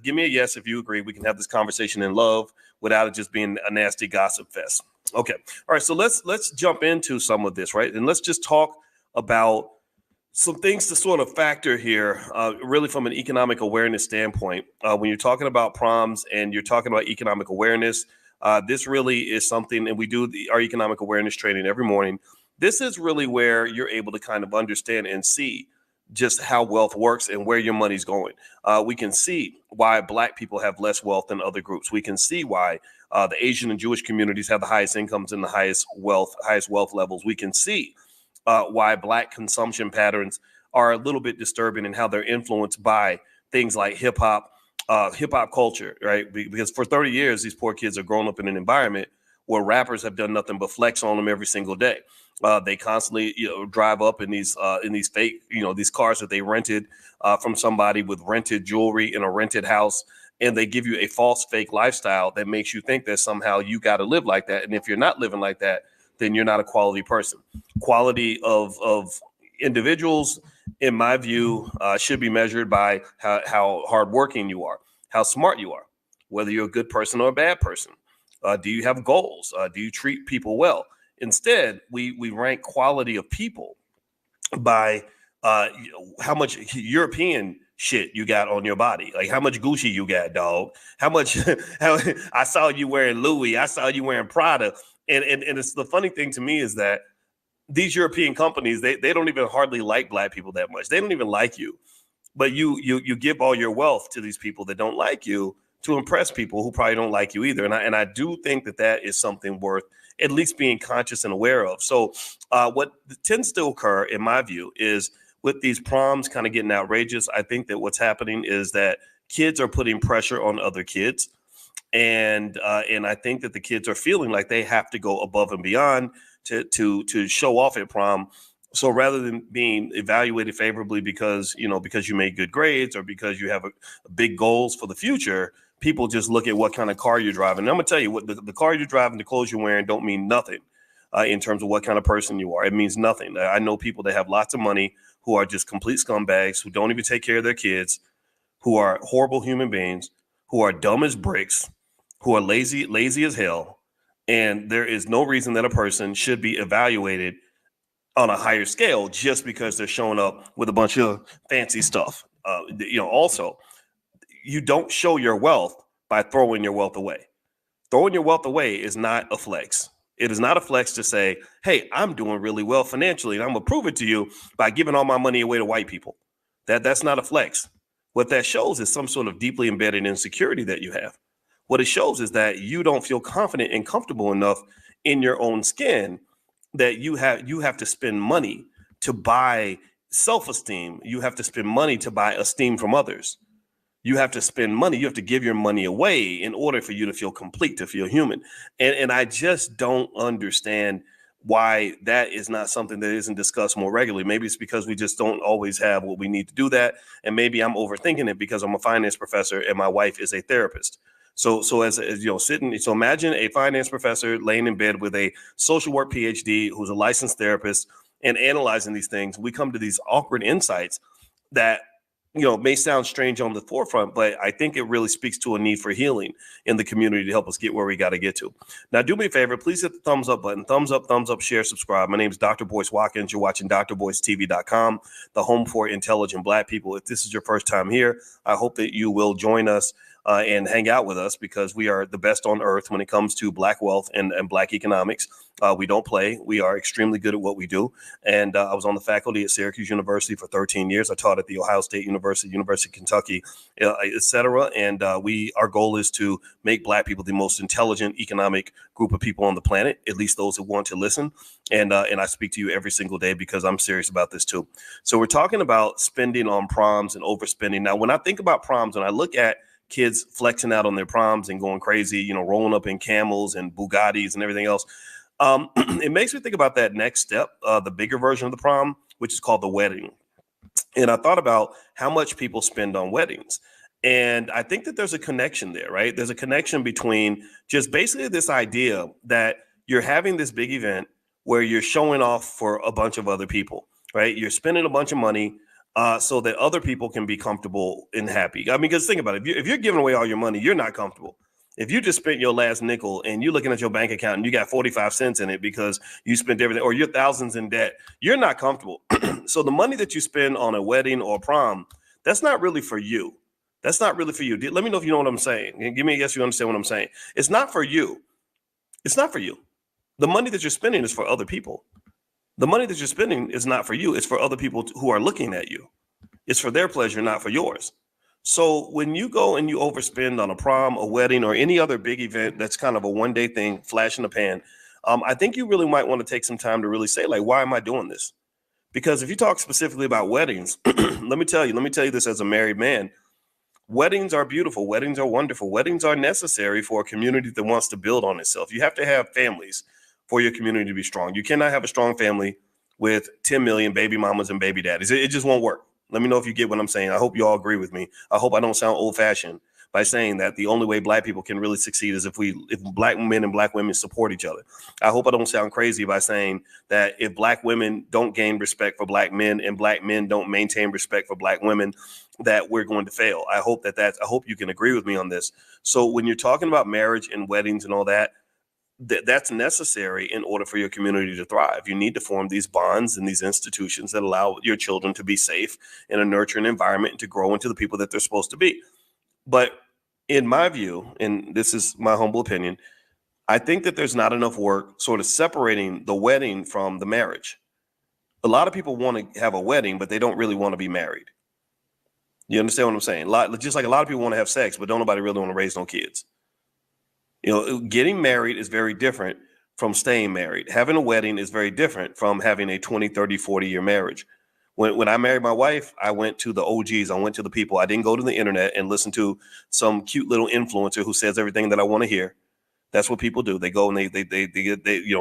give me a yes if you agree. We can have this conversation in love without it just being a nasty gossip fest. Okay, all right. So let's jump into some of this, right? And let's just talk about some things to sort of factor here, really from an economic awareness standpoint. When you're talking about proms and you're talking about economic awareness, this really is something, and we do our economic awareness training every morning. This is really where you're able to kind of understand and see just how wealth works and where your money's going. We can see why Black people have less wealth than other groups. We can see why the Asian and Jewish communities have the highest incomes and the highest wealth levels. We can see why Black consumption patterns are a little bit disturbing and how they're influenced by things like hip hop culture, right? Because for 30 years, these poor kids are growing up in an environment where rappers have done nothing but flex on them every single day. They constantly, drive up in these fake, these cars that they rented from somebody with rented jewelry in a rented house, and they give you a false fake lifestyle that makes you think that somehow you got to live like that. And if you're not living like that, then you're not a quality person. Quality of individuals, in my view, should be measured by how hardworking you are, how smart you are, whether you're a good person or a bad person. Do you have goals? Do you treat people well? Instead, we rank quality of people by how much European shit you got on your body, like how much Gucci you got, dog. How much? I saw you wearing Louis. I saw you wearing Prada. And it's the funny thing to me is that these European companies, they don't even hardly like Black people that much. They don't even like you, but you give all your wealth to these people that don't like you to impress people who probably don't like you either. And I do think that is something worth at least being conscious and aware of. So what tends to occur, in my view, is with these proms kind of getting outrageous, I think that what's happening is that kids are putting pressure on other kids. And I think that the kids are feeling like they have to go above and beyond to show off at prom. So rather than being evaluated favorably because you made good grades or because you have a big goals for the future, people just look at what kind of car you're driving. And I'm gonna tell you what the car you're driving, the clothes you're wearing don't mean nothing in terms of what kind of person you are. It means nothing. I know people that have lots of money who are just complete scumbags, who don't even take care of their kids, who are horrible human beings, who are dumb as bricks, who are lazy as hell. And there is no reason that a person should be evaluated on a higher scale just because they're showing up with a bunch of fancy stuff. Also, you don't show your wealth by throwing your wealth away. Throwing your wealth away is not a flex. It is not a flex to say, hey, I'm doing really well financially, and I'm gonna prove it to you by giving all my money away to white people. That's not a flex. What that shows is some sort of deeply embedded insecurity that you have. What it shows is that you don't feel confident and comfortable enough in your own skin that you have to spend money to buy self-esteem. You have to spend money to buy esteem from others. You have to spend money. You have to give your money away in order for you to feel complete, to feel human. And I just don't understand why that is not something that isn't discussed more regularly. Maybe it's because we just don't always have what we need to do that. And maybe I'm overthinking it because I'm a finance professor and my wife is a therapist. So as so imagine a finance professor laying in bed with a social work PhD who's a licensed therapist and analyzing these things. We come to these awkward insights that may sound strange on the forefront, but I think it really speaks to a need for healing in the community to help us get where we got to get to. Now, do me a favor, please hit the thumbs up button. Thumbs up, share, subscribe. My name is Dr. Boyce Watkins. You're watching drboycetv.com, the home for intelligent Black people. If this is your first time here, I hope that you will join us and hang out with us because we are the best on earth when it comes to Black wealth and Black economics. We don't play. We are extremely good at what we do. And I was on the faculty at Syracuse University for 13 years. I taught at the Ohio State University, University of Kentucky, et cetera. And our goal is to make Black people the most intelligent economic group of people on the planet, at least those who want to listen. And I speak to you every single day because I'm serious about this too. So we're talking about spending on proms and overspending. Now, when I think about proms and I look at kids flexing out on their proms and going crazy, rolling up in Camels and Bugattis and everything else, it makes me think about that next step, the bigger version of the prom, which is called the wedding. And I thought about how much people spend on weddings. And I think that there's a connection there, right? There's a connection between just basically this idea that you're having this big event where you're showing off for a bunch of other people, right? You're spending a bunch of money so that other people can be comfortable and happy. I mean, because think about it. If you're giving away all your money, you're not comfortable. If you just spent your last nickel and you're looking at your bank account and you got 45 cents in it because you spent everything, or you're thousands in debt, you're not comfortable. So the money that you spend on a wedding or a prom, that's not really for you. That's not really for you. Let me know if you know what I'm saying. Give me a yes if you understand what I'm saying. It's not for you. It's not for you. The money that you're spending is for other people. The money that you're spending is not for you. It's for other people who are looking at you. It's for their pleasure, not for yours. So when you go and you overspend on a prom, a wedding, or any other big event that's kind of a one-day thing, flash in the pan, I think you really might want to take some time to really say, like, why am I doing this? Because if you talk specifically about weddings, let me tell you this as a married man, Weddings are beautiful. Weddings are wonderful. Weddings are necessary for a community that wants to build on itself. You have to have families for your community to be strong. You cannot have a strong family with 10 million baby mamas and baby daddies. It just won't work. Let me know if you get what I'm saying. I hope you all agree with me. I hope I don't sound old fashioned by saying that the only way Black people can really succeed is if Black men and Black women support each other. I hope I don't sound crazy by saying that if Black women don't gain respect for Black men and Black men don't maintain respect for Black women, that we're going to fail. I hope I hope you can agree with me on this. So when you're talking about marriage and weddings and all that, that's necessary in order for your community to thrive. You need to form these bonds and these institutions that allow your children to be safe in a nurturing environment and to grow into the people that they're supposed to be. But in my view, and this is my humble opinion, I think that there's not enough work sort of separating the wedding from the marriage. A lot of people want to have a wedding, but they don't really want to be married. You understand what I'm saying? Just like a lot of people want to have sex, but don't nobody really want to raise no kids. You know, getting married is very different from staying married. Having a wedding is very different from having a 20, 30, 40-year marriage. When I married my wife, I went to the OGs. I went to the people. I didn't go to the internet and listen to some cute little influencer who says everything that I want to hear. That's what people do. They go and they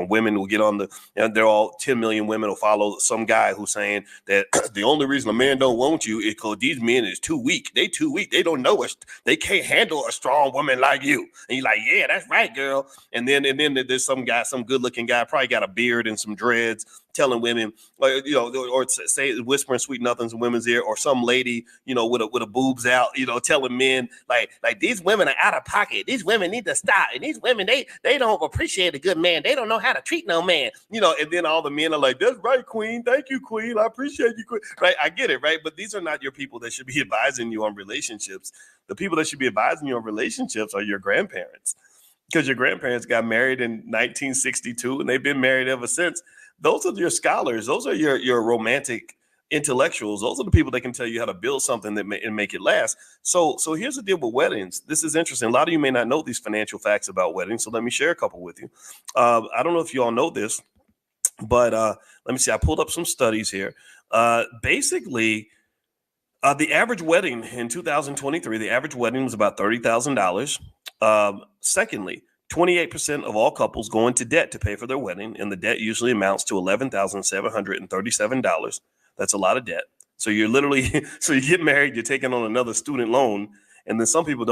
women will get on they're all 10 million women will follow some guy who's saying that the only reason a man don't want you is because these men is too weak. They too weak. They don't know us. They can't handle a strong woman like you. And you're like, yeah, that's right, girl. And then there's some guy, some good looking guy, probably got a beard and some dreads, telling women, or say whispering sweet nothings in women's ear, or some lady, with a boobs out, telling men like these women are out of pocket. These women need to stop. And these women, they don't appreciate a good man. They don't know how to treat no man, and then all the men are like, that's right, queen. Thank you, queen. I appreciate you, queen. Right. I get it. Right. But these are not your people that should be advising you on relationships. The people that should be advising you on relationships are your grandparents, because your grandparents got married in 1962 and they've been married ever since. Those are your scholars. Those are your romantic intellectuals. Those are the people that can tell you how to build something and make it last. So here's the deal with weddings. This is interesting. A lot of you may not know these financial facts about weddings, so let me share a couple with you. I don't know if you all know this, but let me see. I pulled up some studies here. Basically, the average wedding in 2023, the average wedding was about $30,000. Secondly, 28% of all couples go into debt to pay for their wedding, and the debt usually amounts to $11,737. That's a lot of debt. So you're literally, so you get married, you're taking on another student loan, and then some people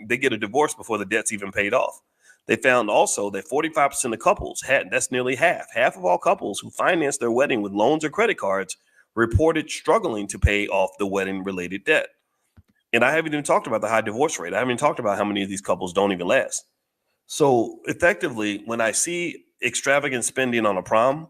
they get a divorce before the debt's even paid off. They found also that 45% of couples that's nearly half of all couples who financed their wedding with loans or credit cards reported struggling to pay off the wedding related debt. And I haven't even talked about the high divorce rate. I haven't even talked about how many of these couples don't even last. So effectively, when I see extravagant spending on a prom,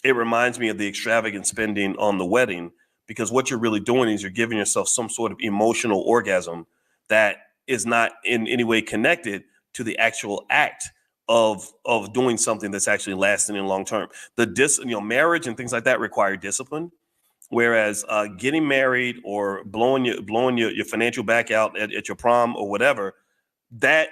it reminds me of the extravagant spending on the wedding, because what you're really doing is you're giving yourself some sort of emotional orgasm that is not in any way connected to the actual act of doing something that's actually lasting in long term. Marriage and things like that require discipline. Whereas getting married or blowing your financial back out at your prom or whatever, that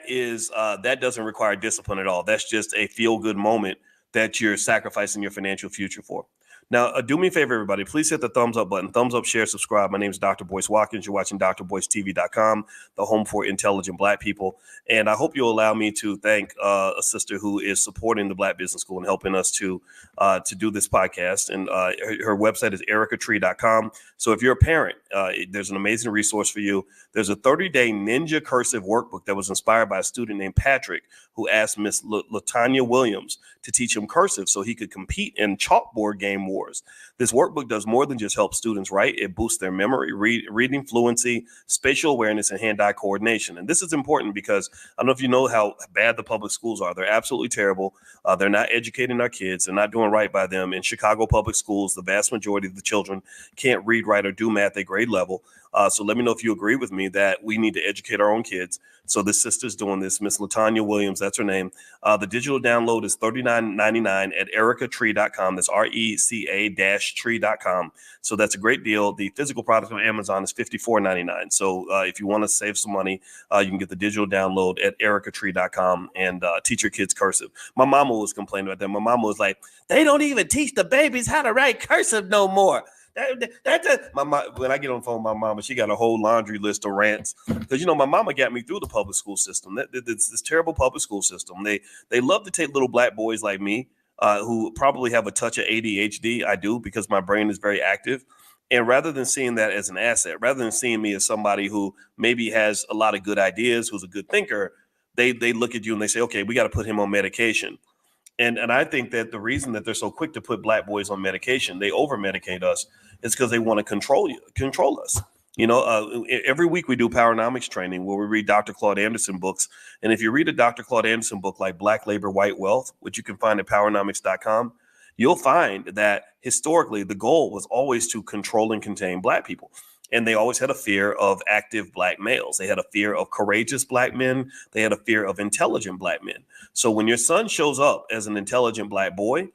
doesn't require discipline at all. That's just a feel-good moment that you're sacrificing your financial future for. Now, do me a favor, everybody. Please hit the thumbs up button. Thumbs up, share, subscribe. My name is Dr. Boyce Watkins. You're watching drboycetv.com, the home for intelligent Black people. And I hope you'll allow me to thank a sister who is supporting the Black Business School and helping us to do this podcast. And her website is ericatree.com. So if you're a parent, there's an amazing resource for you. There's a 30-day ninja cursive workbook that was inspired by a student named Patrick, who asked Miss Latanya Williams to teach him cursive so he could compete in chalkboard game wars. This workbook does more than just help students write. It boosts their memory, reading fluency, spatial awareness, and hand-eye coordination. And this is important because I don't know if you know how bad the public schools are. They're absolutely terrible. They're not educating our kids. They're not doing right by them. In Chicago public schools, the vast majority of the children can't read, write, or do math at grade level. So let me know if you agree with me that we need to educate our own kids. So this sister's doing this, Miss Latanya Williams, that's her name. The digital download is $39.99 at ericatree.com. That's RECA-tree.com. So that's a great deal. The physical product on Amazon is $54.99. So if you want to save some money, you can get the digital download at ericatree.com and teach your kids cursive. My mama was complaining about that. My mama was like, they don't even teach the babies how to write cursive no more. My mom, when I get on the phone with my mama, she got a whole laundry list of rants because my mama got me through the public school system. This terrible public school system. They love to take little black boys like me, who probably have a touch of ADHD. I do, because my brain is very active. And rather than seeing that as an asset, rather than seeing me as somebody who maybe has a lot of good ideas, who's a good thinker, they look at you and they say, okay, we got to put him on medication. And I think that the reason that they're so quick to put black boys on medication, they over medicate us, is because they want to control us. Every week we do Powernomics training where we read Dr. Claude Anderson books. And if you read a Dr. Claude Anderson book like Black Labor, White Wealth, which you can find at powernomics.com, you'll find that historically the goal was always to control and contain black people. And they always had a fear of active black males. They had a fear of courageous black men. They had a fear of intelligent black men. So when your son shows up as an intelligent black boy,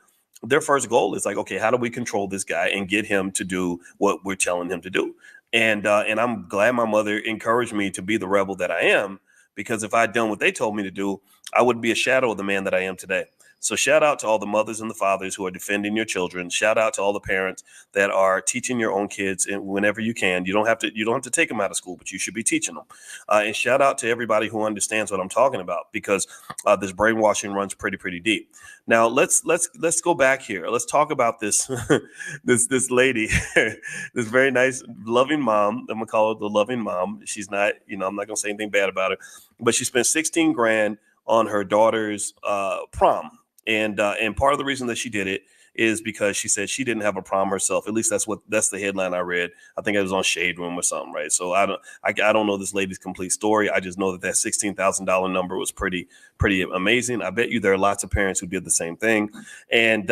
their first goal is like, okay, how do we control this guy and get him to do what we're telling him to do? And I'm glad my mother encouraged me to be the rebel that I am, because if I'd done what they told me to do, I wouldn't be a shadow of the man that I am today. So shout out to all the mothers and the fathers who are defending your children. Shout out to all the parents that are teaching your own kids, and whenever you can. You don't have to take them out of school, but you should be teaching them. And shout out to everybody who understands what I'm talking about, because this brainwashing runs pretty deep. Now let's go back here. Let's talk about this this lady, this very nice, loving mom. I'm gonna call her the loving mom. She's not, I'm not gonna say anything bad about her, but she spent 16 grand on her daughter's prom. And part of the reason that she did it is because she said she didn't have a prom herself. At least that's the headline I read. I think it was on Shade Room or something, right? So I don't know this lady's complete story. I just know that $16,000 number was pretty amazing. I bet you there are lots of parents who did the same thing. And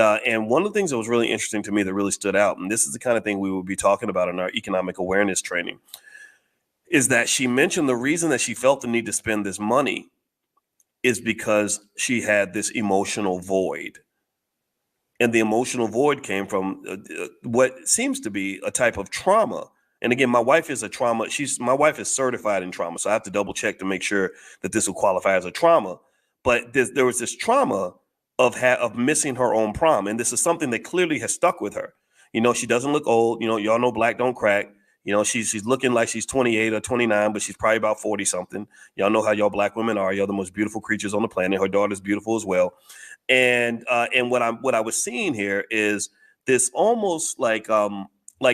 one of the things that was really interesting to me that really stood out, and this is the kind of thing we will be talking about in our economic awareness training, is that she mentioned the reason that she felt the need to spend this money is because she had this emotional void. And the emotional void came from what seems to be a type of trauma. And again, my wife is my wife is certified in trauma. So I have to double check to make sure that this will qualify as a trauma. But there was this trauma of missing her own prom. And this is something that clearly has stuck with her. She doesn't look old. Y'all know black don't crack. She's looking like she's 28 or 29, but she's probably about 40 something. Y'all know how y'all black women are. Y'all the most beautiful creatures on the planet. Her daughter's beautiful as well. And what I was seeing here is this almost like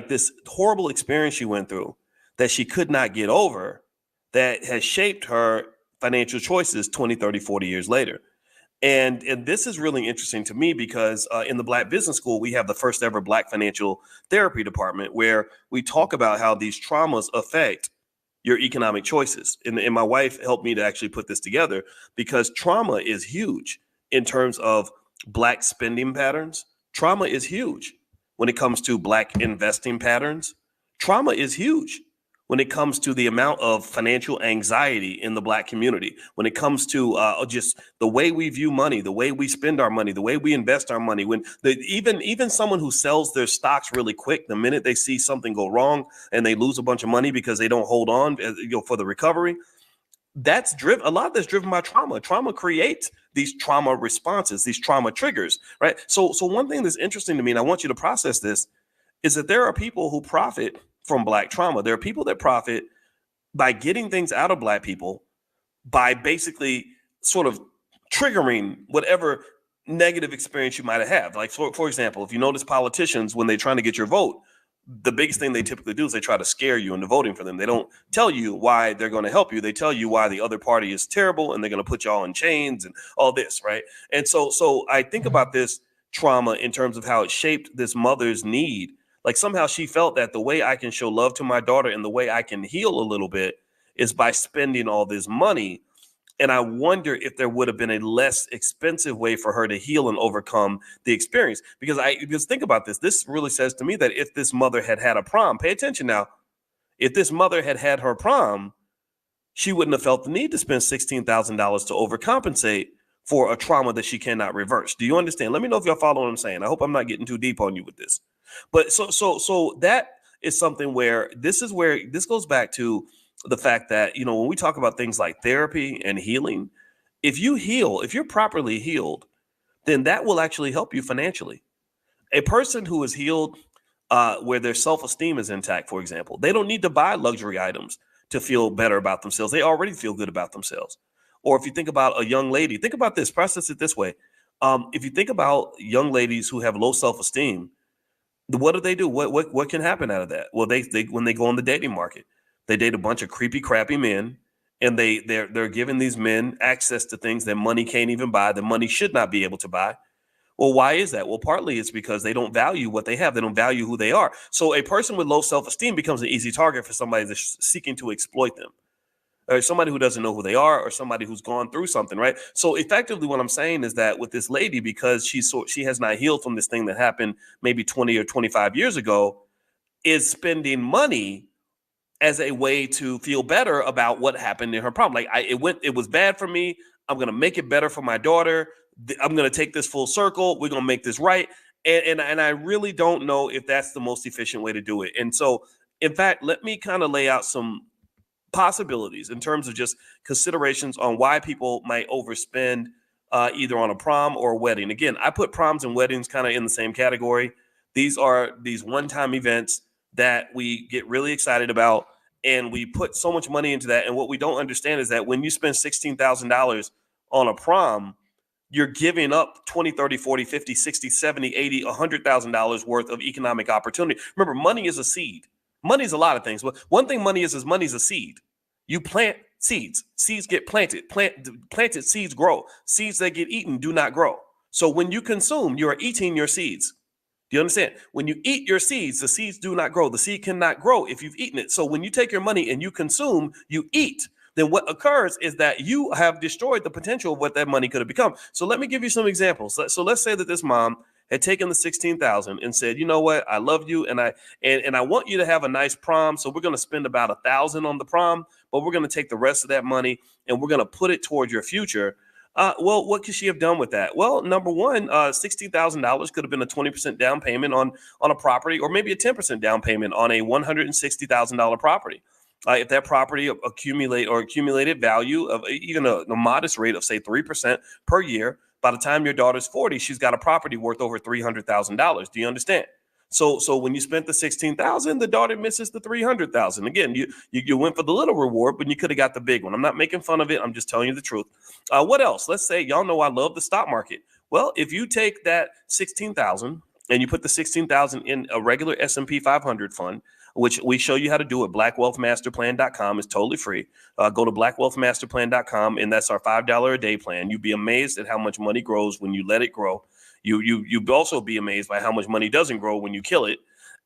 this horrible experience she went through that she could not get over, that has shaped her financial choices 20, 30, 40 years later. And this is really interesting to me because in the Black Business School, we have the first ever Black Financial Therapy Department where we talk about how these traumas affect your economic choices. And my wife helped me to actually put this together because trauma is huge in terms of Black spending patterns. Trauma is huge when it comes to Black investing patterns. Trauma is huge when it comes to the amount of financial anxiety in the Black community, when it comes to just the way we view money, the way we spend our money, the way we invest our money. When even someone who sells their stocks really quick, the minute they see something go wrong and they lose a bunch of money because they don't hold on for the recovery, that's driven. A lot of that's driven by trauma. Trauma creates these trauma responses, these trauma triggers, right? So one thing that's interesting to me, and I want you to process this, is that there are people who profit from Black trauma. There are people that profit by getting things out of Black people by basically sort of triggering whatever negative experience you might have. Like, for example, if you notice politicians, when they're trying to get your vote, the biggest thing they typically do is they try to scare you into voting for them. They don't tell you why they're going to help you. They tell you why the other party is terrible and they're going to put you all in chains and all this, right? And so I think about this trauma in terms of how it shaped this mother's need. Like somehow she felt that the way I can show love to my daughter and the way I can heal a little bit is by spending all this money. And I wonder if there would have been a less expensive way for her to heal and overcome the experience. Because think about this. This really says to me that if this mother had had a prom, pay attention now, if this mother had had her prom, she wouldn't have felt the need to spend $16,000 to overcompensate for a trauma that she cannot reverse. Do you understand? Let me know if y'all follow what I'm saying. I hope I'm not getting too deep on you with this. But so that is something where this goes back to the fact that, when we talk about things like therapy and healing, if you're properly healed, then that will actually help you financially. A person who is healed where their self-esteem is intact, for example. They don't need to buy luxury items to feel better about themselves. They already feel good about themselves. Or if you think about a young lady, think about this, process it this way. If you think about young ladies who have low self-esteem, what do they do? What can happen out of that? Well, they when they go on the dating market, they date a bunch of creepy, crappy men, and they're giving these men access to things that money can't even buy, that money should not be able to buy. Well, why is that? Well, partly it's because they don't value what they have. They don't value who they are. So a person with low self-esteem becomes an easy target for somebody that's seeking to exploit them, or somebody who doesn't know who they are, or somebody who's gone through something, right? So effectively what I'm saying is that with this lady, because she has not healed from this thing that happened maybe 20 or 25 years ago, is spending money as a way to feel better about what happened in her problem. Like it was bad for me. I'm going to make it better for my daughter. I'm going to take this full circle. We're going to make this right. And I really don't know if that's the most efficient way to do it. And so, in fact, let me kind of lay out some possibilities in terms of just considerations on why people might overspend either on a prom or a wedding. Again, I put proms and weddings kind of in the same category. These are these one-time events that we get really excited about, and we put so much money into that. And what we don't understand is that when you spend $16,000 on a prom, you're giving up 20, 30, 40, 50, 60, 70, 80, $100,000 worth of economic opportunity. Remember, money is a seed. Money is a lot of things, but one thing money is money is a seed. You plant seeds. Seeds get planted. Planted seeds grow. Seeds that get eaten do not grow. So when you consume, you are eating your seeds. Do you understand? When you eat your seeds, the seeds do not grow. The seed cannot grow if you've eaten it. So when you take your money and you consume, you eat. Then what occurs is that you have destroyed the potential of what that money could have become. So let me give you some examples. So let's say that this mom had taken the 16,000 and said, you know what, I love you, and I want you to have a nice prom. So we're going to spend about 1,000 on the prom, but we're going to take the rest of that money and we're going to put it toward your future. Well, what could she have done with that? Well, number one, $16,000 could have been a 20% down payment on a property, or maybe a 10% down payment on a $160,000 property. If that property accumulated value of even a modest rate of, say, 3% per year, by the time your daughter's 40, she's got a property worth over $300,000. Do you understand? So when you spent the 16,000, the daughter misses the 300,000. Again, you went for the little reward, but you could have got the big one. I'm not making fun of it. I'm just telling you the truth. What else? Let's say, y'all know I love the stock market. Well, if you take that 16,000 and you put the 16,000 in a regular S&P 500 fund, which we show you how to do at blackwealthmasterplan.com. It's totally free. Go to blackwealthmasterplan.com, and that's our $5 a day plan. You'd be amazed at how much money grows when you let it grow. You'd also be amazed by how much money doesn't grow when you kill it.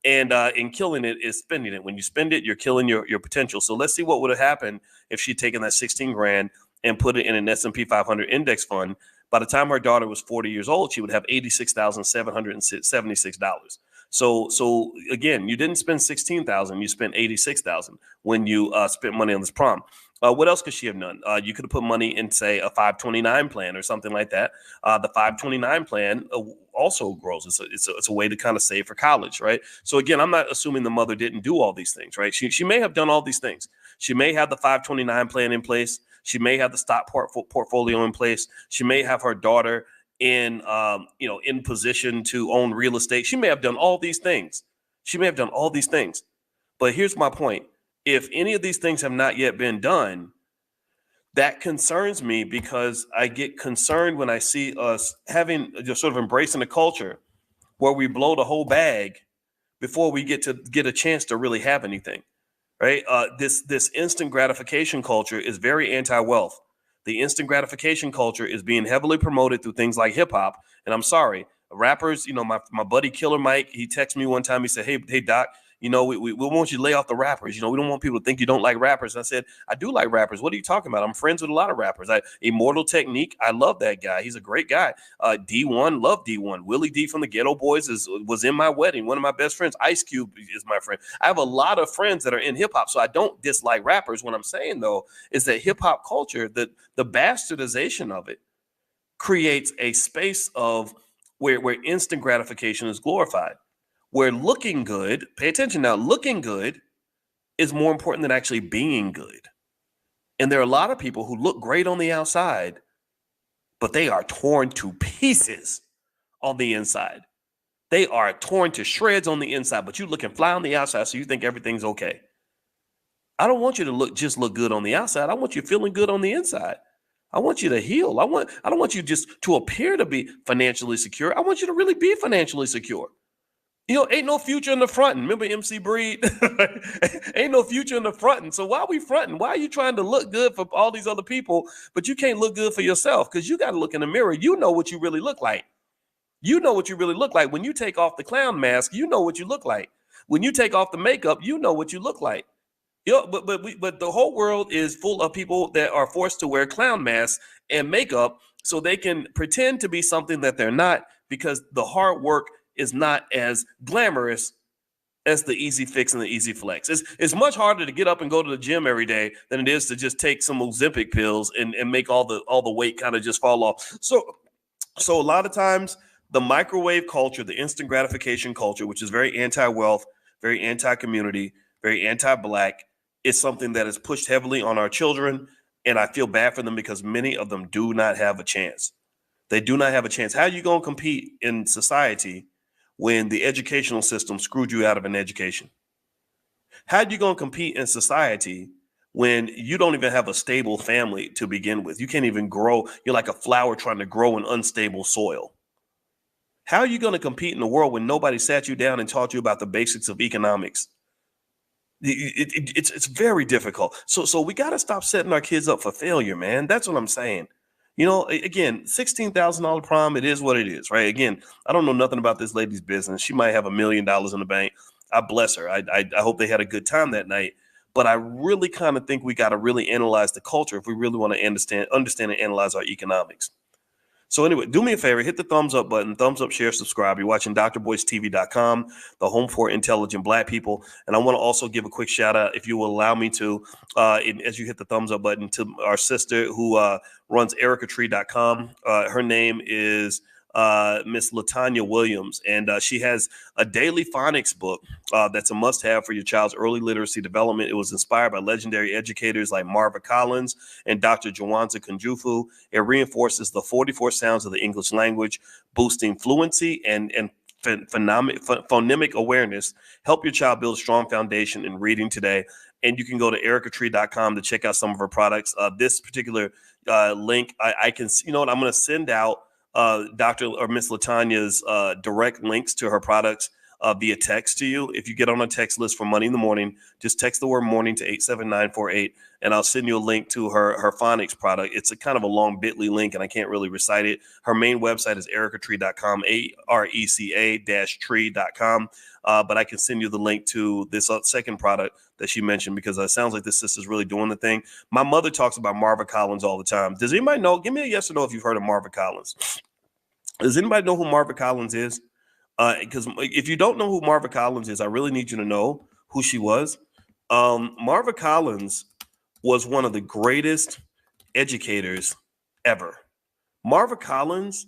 And in killing it is spending it. When you spend it, you're killing your potential. So let's see what would have happened if she'd taken that 16 grand and put it in an S&P 500 index fund. By the time her daughter was 40 years old, she would have $86,776. So again, you didn't spend 16,000, you spent 86,000 when you spent money on this prom. What else could she have done? You could have put money in, say, a 529 plan or something like that. The 529 plan also grows. It's a way to kind of save for college, right? So again, I'm not assuming the mother didn't do all these things, right? She may have done all these things. She may have the 529 plan in place. She may have the stock portfolio in place. She may have her daughter in position to own real estate. She may have done all these things. But here's my point. If any of these things have not yet been done, that concerns me, because I get concerned when I see us having just sort of embracing a culture where we blow the whole bag before we get a chance to really have anything, right? This instant gratification culture is very anti-wealth. The instant gratification culture is being heavily promoted through things like hip hop. And I'm sorry, rappers, my buddy Killer Mike, he texted me one time. He said, hey, Doc, we want you to lay off the rappers. We don't want people to think you don't like rappers. And I said, I do like rappers. What are you talking about? I'm friends with a lot of rappers. Immortal Technique, I love that guy. He's a great guy. D1, love D1. Willie D from the Ghetto Boys was in my wedding. One of my best friends, Ice Cube, is my friend. I have a lot of friends that are in hip hop, so I don't dislike rappers. What I'm saying, though, is that hip hop culture, the bastardization of it, creates a space of where instant gratification is glorified. Where looking good, pay attention now, looking good is more important than actually being good. And there are a lot of people who look great on the outside, but they are torn to pieces on the inside. They are torn to shreds on the inside, but you looking fly on the outside, so you think everything's okay. I don't want you to just look good on the outside. I want you feeling good on the inside. I want you to heal. I don't want you just to appear to be financially secure. I want you to really be financially secure. Ain't no future in the fronting. Remember MC Breed? Ain't no future in the fronting. So why are we fronting? Why are you trying to look good for all these other people, but you can't look good for yourself? Because you got to look in the mirror. You know what you really look like. You know what you really look like. When you take off the clown mask, you know what you look like. When you take off the makeup, you know what you look like. But the whole world is full of people that are forced to wear clown masks and makeup so they can pretend to be something that they're not, because the hard work is not as glamorous as the easy fix and the easy flex. It's much harder to get up and go to the gym every day than it is to just take some Ozempic pills and make all the weight kind of just fall off. So a lot of times the microwave culture, the instant gratification culture, which is very anti-wealth, very anti-community, very anti-Black, is something that is pushed heavily on our children. And I feel bad for them because many of them do not have a chance. They do not have a chance. How are you going to compete in society when the educational system screwed you out of an education? How are you going to compete in society when you don't even have a stable family to begin with? You can't even grow. You're like a flower trying to grow in unstable soil. How are you going to compete in the world when nobody sat you down and taught you about the basics of economics? It's very difficult. So we got to stop setting our kids up for failure, man. That's what I'm saying. Again, $16,000 prom, it is what it is, right? Again, I don't know nothing about this lady's business. She might have $1 million in the bank. I bless her. I hope they had a good time that night. But I really kind of think we got to really analyze the culture if we really want to understand and analyze our economics. So anyway, do me a favor, hit the thumbs up button, thumbs up, share, subscribe. You're watching drboycetv.com, the home for intelligent Black people. And I want to also give a quick shout out, if you will allow me to, as you hit the thumbs up button, to our sister who runs ericatree.com. Her name is Miss Latanya Williams, and she has a daily phonics book that's a must-have for your child's early literacy development. It was inspired by legendary educators like Marva Collins and Dr. Jawanza Kunjufu. It reinforces the 44 sounds of the English language, boosting fluency and phonemic awareness. Help your child build a strong foundation in reading today. And you can go to ericatree.com to check out some of her products. This particular link, I can, you know what, I'm going to send out Dr. or Miss Latanya's direct links to her products via text to you. If you get on a text list for Money in the Morning, just text the word morning to 87948, and I'll send you a link to her phonics product. It's a kind of a long bit.ly link, and I can't really recite it. Her main website is ericatree.com, ARECA-tree.com. But I can send you the link to this second product that she mentioned, because it sounds like this sister's really doing the thing. My mother talks about Marva Collins all the time. Does anybody know? Give me a yes or no if you've heard of Marva Collins. Does anybody know who Marva Collins is? Because if you don't know who Marva Collins is, I really need you to know who she was. Marva Collins was one of the greatest educators ever. Marva Collins,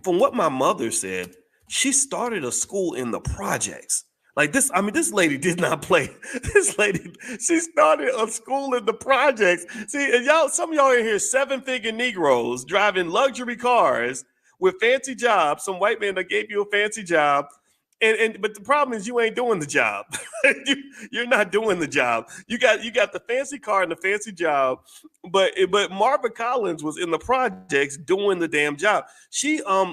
from what my mother said, she started a school in the projects. Like this, I mean, this lady did not play. This lady, she started a school in the projects. See, and y'all, some of y'all in here, 7-figure Negroes driving luxury cars with fancy jobs. Some white man that gave you a fancy job. But the problem is you ain't doing the job. You're not doing the job. You got the fancy car and the fancy job, but Marva Collins was in the projects doing the damn job.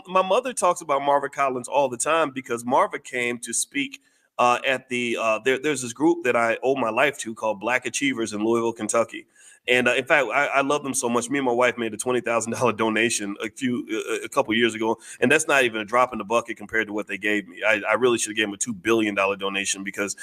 My mother talks about Marva Collins all the time because Marva came to speak at the there's this group that I owe my life to called Black Achievers in Louisville, Kentucky. And in fact, I love them so much. Me and my wife made a $20,000 donation a couple years ago, and that's not even a drop in the bucket compared to what they gave me. I really should have given them a $2 billion donation because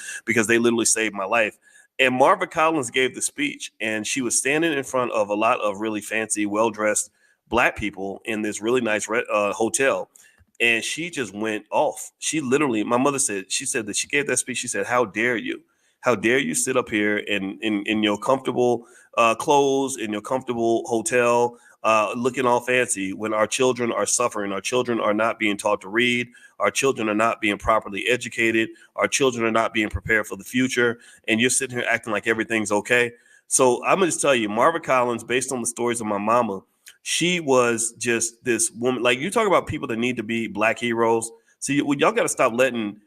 they literally saved my life. And Marva Collins gave the speech, and she was standing in front of a lot of really fancy, well-dressed Black people in this really nice hotel. And she just went off. She literally, my mother said, she said that she gave that speech. She said, "How dare you? How dare you sit up here in your comfortable clothes, in your comfortable hotel, looking all fancy when our children are suffering. Our children are not being taught to read. Our children are not being properly educated. Our children are not being prepared for the future. And you're sitting here acting like everything's okay." So I'm going to just tell you, Marva Collins, based on the stories of my mama, she was just this woman. Like, you talk about people that need to be Black heroes. See, y'all got to stop letting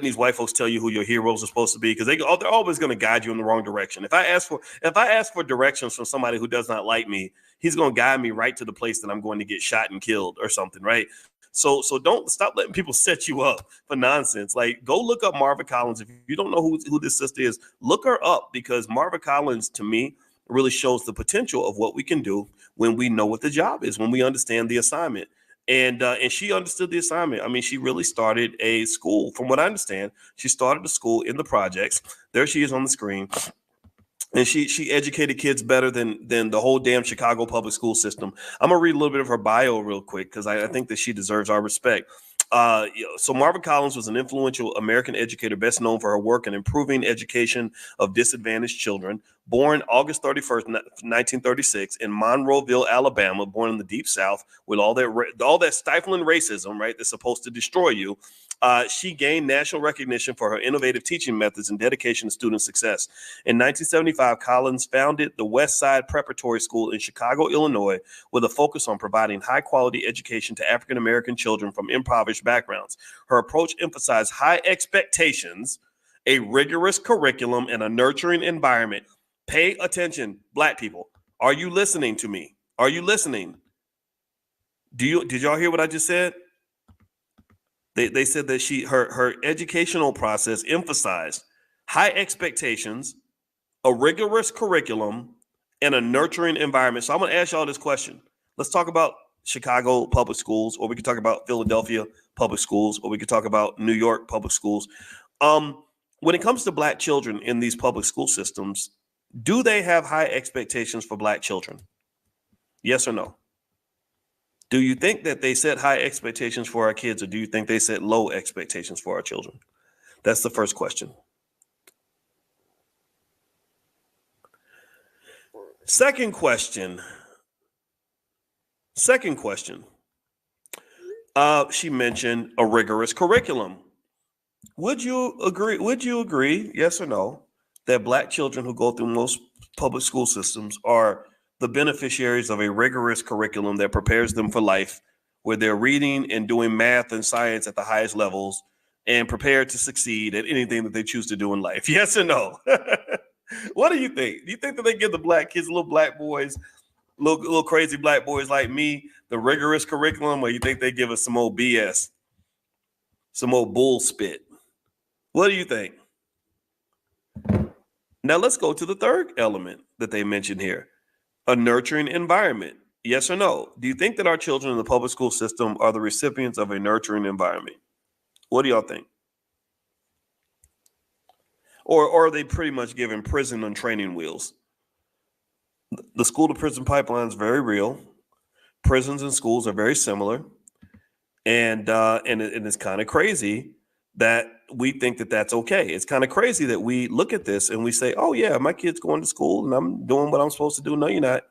these white folks tell you who your heroes are supposed to be, because they're always going to guide you in the wrong direction. If I ask for directions from somebody who does not like me, he's going to guide me right to the place that I'm going to get shot and killed or something, right? So don't stop letting people set you up for nonsense. Like, go look up Marva Collins. If you don't know who this sister is, look her up, because Marva Collins, to me, really shows the potential of what we can do when we know what the job is, when we understand the assignment. And she understood the assignment. I mean, she really started a school. From what I understand, she started a school in the projects. There she is on the screen. And she educated kids better than the whole damn Chicago public school system. I'm gonna read a little bit of her bio real quick, because I think that she deserves our respect. So Marva Collins was an influential American educator, best known for her work in improving education of disadvantaged children. Born August 31st, 1936 in Monroeville, Alabama, born in the Deep South with all that stifling racism, right, that's supposed to destroy you. She gained national recognition for her innovative teaching methods and dedication to student success. In 1975, Collins founded the West Side Preparatory School in Chicago, Illinois, with a focus on providing high-quality education to African-American children from impoverished backgrounds. Her approach emphasized high expectations, a rigorous curriculum, and a nurturing environment. Pay attention, Black people. Are you listening to me? Are you listening? Did y'all hear what I just said? They said that her educational process emphasized high expectations, a rigorous curriculum, and a nurturing environment. So I'm going to ask y'all this question. Let's talk about Chicago public schools, or we could talk about Philadelphia public schools, or we could talk about New York public schools. When it comes to Black children in these public school systems, do they have high expectations for Black children? Yes or no? Do you think that they set high expectations for our kids, or do you think they set low expectations for our children? That's the first question. Second question. She mentioned a rigorous curriculum. Would you agree, yes or no, that Black children who go through most public school systems are the beneficiaries of a rigorous curriculum that prepares them for life, where they're reading and doing math and science at the highest levels and prepared to succeed at anything that they choose to do in life? Yes or no? What do you think? Do you think that they give the Black kids, little Black boys, little crazy Black boys like me, the rigorous curriculum, or you think they give us some old BS, some old bull spit? What do you think? Now let's go to the third element that they mentioned here. A nurturing environment. Yes or no? Do you think that our children in the public school system are the recipients of a nurturing environment? What do y'all think? Or are they pretty much given prison on training wheels? The school to prison pipeline is very real. Prisons and schools are very similar. And it's kind of crazy that we think that that's okay. It's kind of crazy that we look at this and we say, oh yeah, my kid's going to school and I'm doing what I'm supposed to do. No, you're not.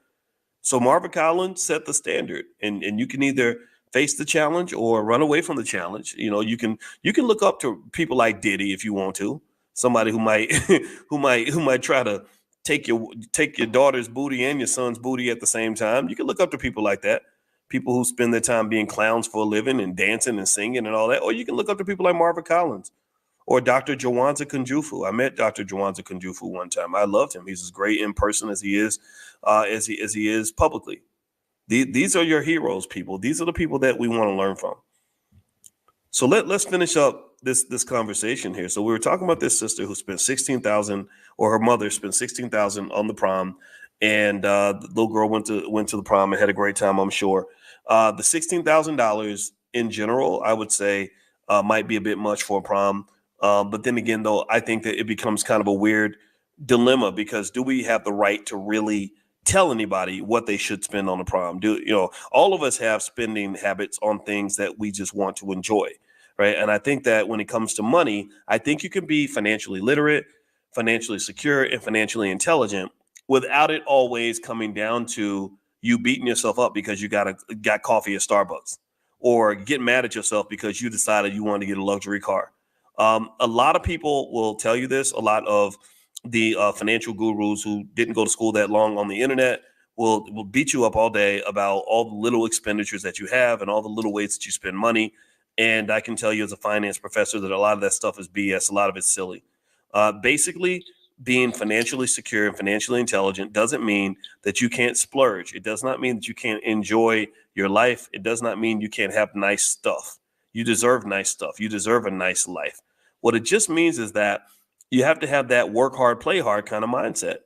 So Marva Collins set the standard, and you can either face the challenge or run away from the challenge. You know, you can look up to people like Diddy if you want to, somebody who might who might try to take your daughter's booty and your son's booty at the same time. You can look up to people like that. People who spend their time being clowns for a living and dancing and singing and all that. Or you can look up to people like Marva Collins or Dr. Jawanza Kunjufu. I met Dr. Jawanza Kunjufu one time. I loved him. He's as great in person as he is as he is publicly. These are your heroes, people. These are the people that we want to learn from. So let's finish up this conversation here. So we were talking about this sister who spent $16,000, or her mother spent $16,000 on the prom. And the little girl went to the prom and had a great time, I'm sure. The $16,000 in general, I would say, might be a bit much for a prom. But then again, though, I think that it becomes kind of a weird dilemma, because do we have the right to really tell anybody what they should spend on a prom? All of us have spending habits on things that we just want to enjoy, right? And I think that when it comes to money, I think you can be financially literate, financially secure, and financially intelligent without it always coming down to you beating yourself up because you got coffee at Starbucks, or get mad at yourself because you decided you wanted to get a luxury car. A lot of people will tell you this. A lot of the financial gurus who didn't go to school that long on the internet will beat you up all day about all the little expenditures that you have and all the little ways that you spend money. And I can tell you as a finance professor that a lot of that stuff is BS. A lot of it's silly. Basically, being financially secure and financially intelligent doesn't mean that you can't splurge. It does not mean that you can't enjoy your life. It does not mean you can't have nice stuff. You deserve nice stuff. You deserve a nice life. What it just means is that you have to have that work hard, play hard kind of mindset.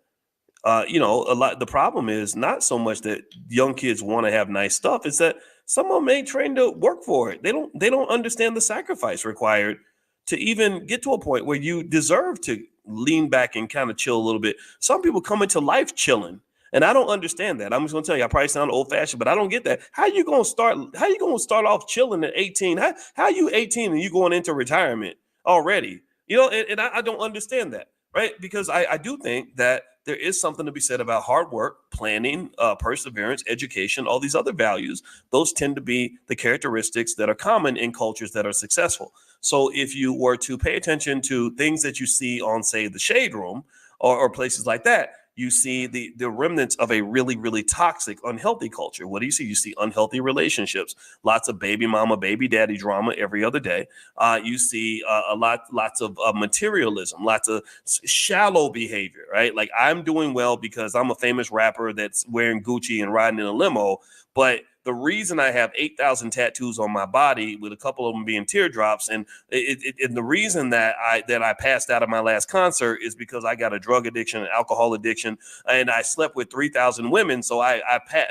The problem is not so much that young kids want to have nice stuff. It's that some of them ain't trained to work for it. They don't understand the sacrifice required to even get to a point where you deserve to lean back and kind of chill a little bit. Some people come into life chilling, and I don't understand that. I'm just gonna tell you, I probably sound old fashioned, but I don't get that. How you gonna start off chilling at 18? How are you 18 and you going into retirement already? And I don't understand that, right? Because I do think that there is something to be said about hard work, planning, perseverance, education, all these other values. Those tend to be the characteristics that are common in cultures that are successful. So if you were to pay attention to things that you see on, say, the Shade Room or places like that, you see the remnants of a really, really toxic, unhealthy culture. What do you see? You see unhealthy relationships, lots of baby mama, baby daddy drama every other day. You see lots of materialism, lots of shallow behavior, right? Like, I'm doing well because I'm a famous rapper that's wearing Gucci and riding in a limo. But the reason I have 8,000 tattoos on my body, with a couple of them being teardrops, and the reason that I passed out at my last concert is because I got a drug addiction, an alcohol addiction, and I slept with 3,000 women. So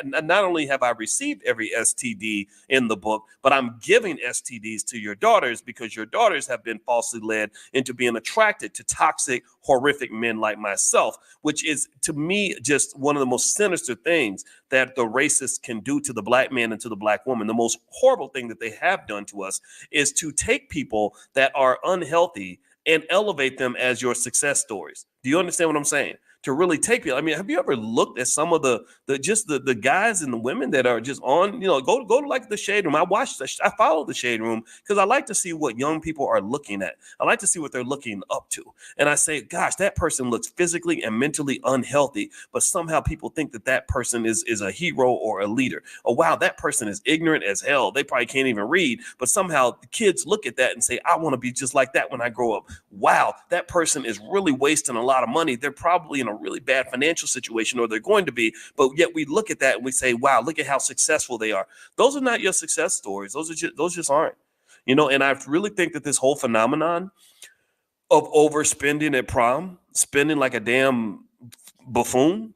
not only have I received every STD in the book, but I'm giving STDs to your daughters because your daughters have been falsely led into being attracted to toxic, horrific men like myself, which is, to me, just one of the most sinister things that the racists can do to the black man and to the black woman. The most horrible thing that they have done to us is to take people that are unhealthy and elevate them as your success stories. Do you understand what I'm saying? To really take people. I mean, have you ever looked at some of the guys and the women that are just on, go to like the Shade Room. I follow the Shade Room because I like to see what young people are looking at. I like to see what they're looking up to. And I say, gosh, that person looks physically and mentally unhealthy, but somehow people think that person is a hero or a leader. Oh, wow, that person is ignorant as hell. They probably can't even read, but somehow the kids look at that and say, I want to be just like that when I grow up. Wow, that person is really wasting a lot of money. They're probably in a really bad financial situation, or they're going to be, but yet we look at that and we say, wow, look at how successful they are. Those are not your success stories. Those just aren't, and I really think that this whole phenomenon of overspending at prom, spending like a damn buffoon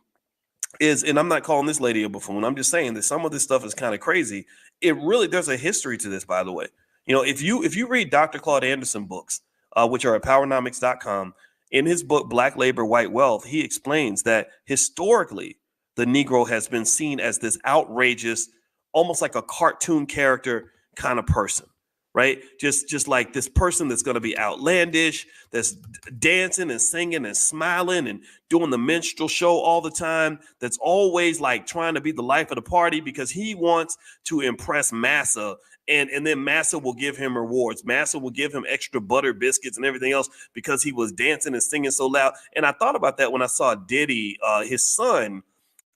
is, and I'm not calling this lady a buffoon. I'm just saying that some of this stuff is kind of crazy. There's a history to this, by the way. If you read Dr. Claude Anderson books, which are at powernomics.com, in his book, Black Labor, White Wealth, he explains that historically, the Negro has been seen as this outrageous, almost like a cartoon character kind of person, right? Just like this person that's going to be outlandish, that's dancing and singing and smiling and doing the minstrel show all the time, that's always like trying to be the life of the party because he wants to impress massa. And then Massa will give him rewards. Massa will give him extra butter biscuits and everything else because he was dancing and singing so loud. And I thought about that when I saw Diddy. His son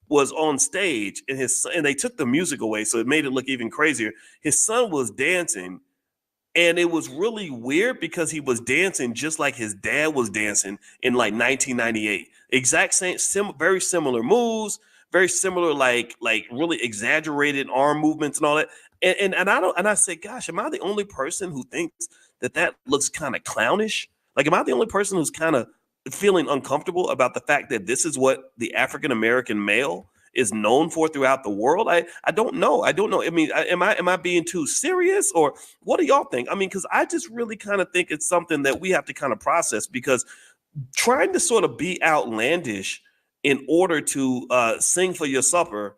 was on stage, and they took the music away, so it made it look even crazier. His son was dancing, and it was really weird because he was dancing just like his dad was dancing in like 1998. Exact same, very similar moves, very similar, like really exaggerated arm movements and all that. And I say, gosh, am I the only person who thinks that looks kind of clownish? Like, am I the only person who's kind of feeling uncomfortable about the fact that this is what the African-American male is known for throughout the world? I don't know. I mean, am I being too serious, or what do y'all think? I mean, because I just really kind of think it's something that we have to kind of process, because trying to sort of be outlandish in order to sing for your supper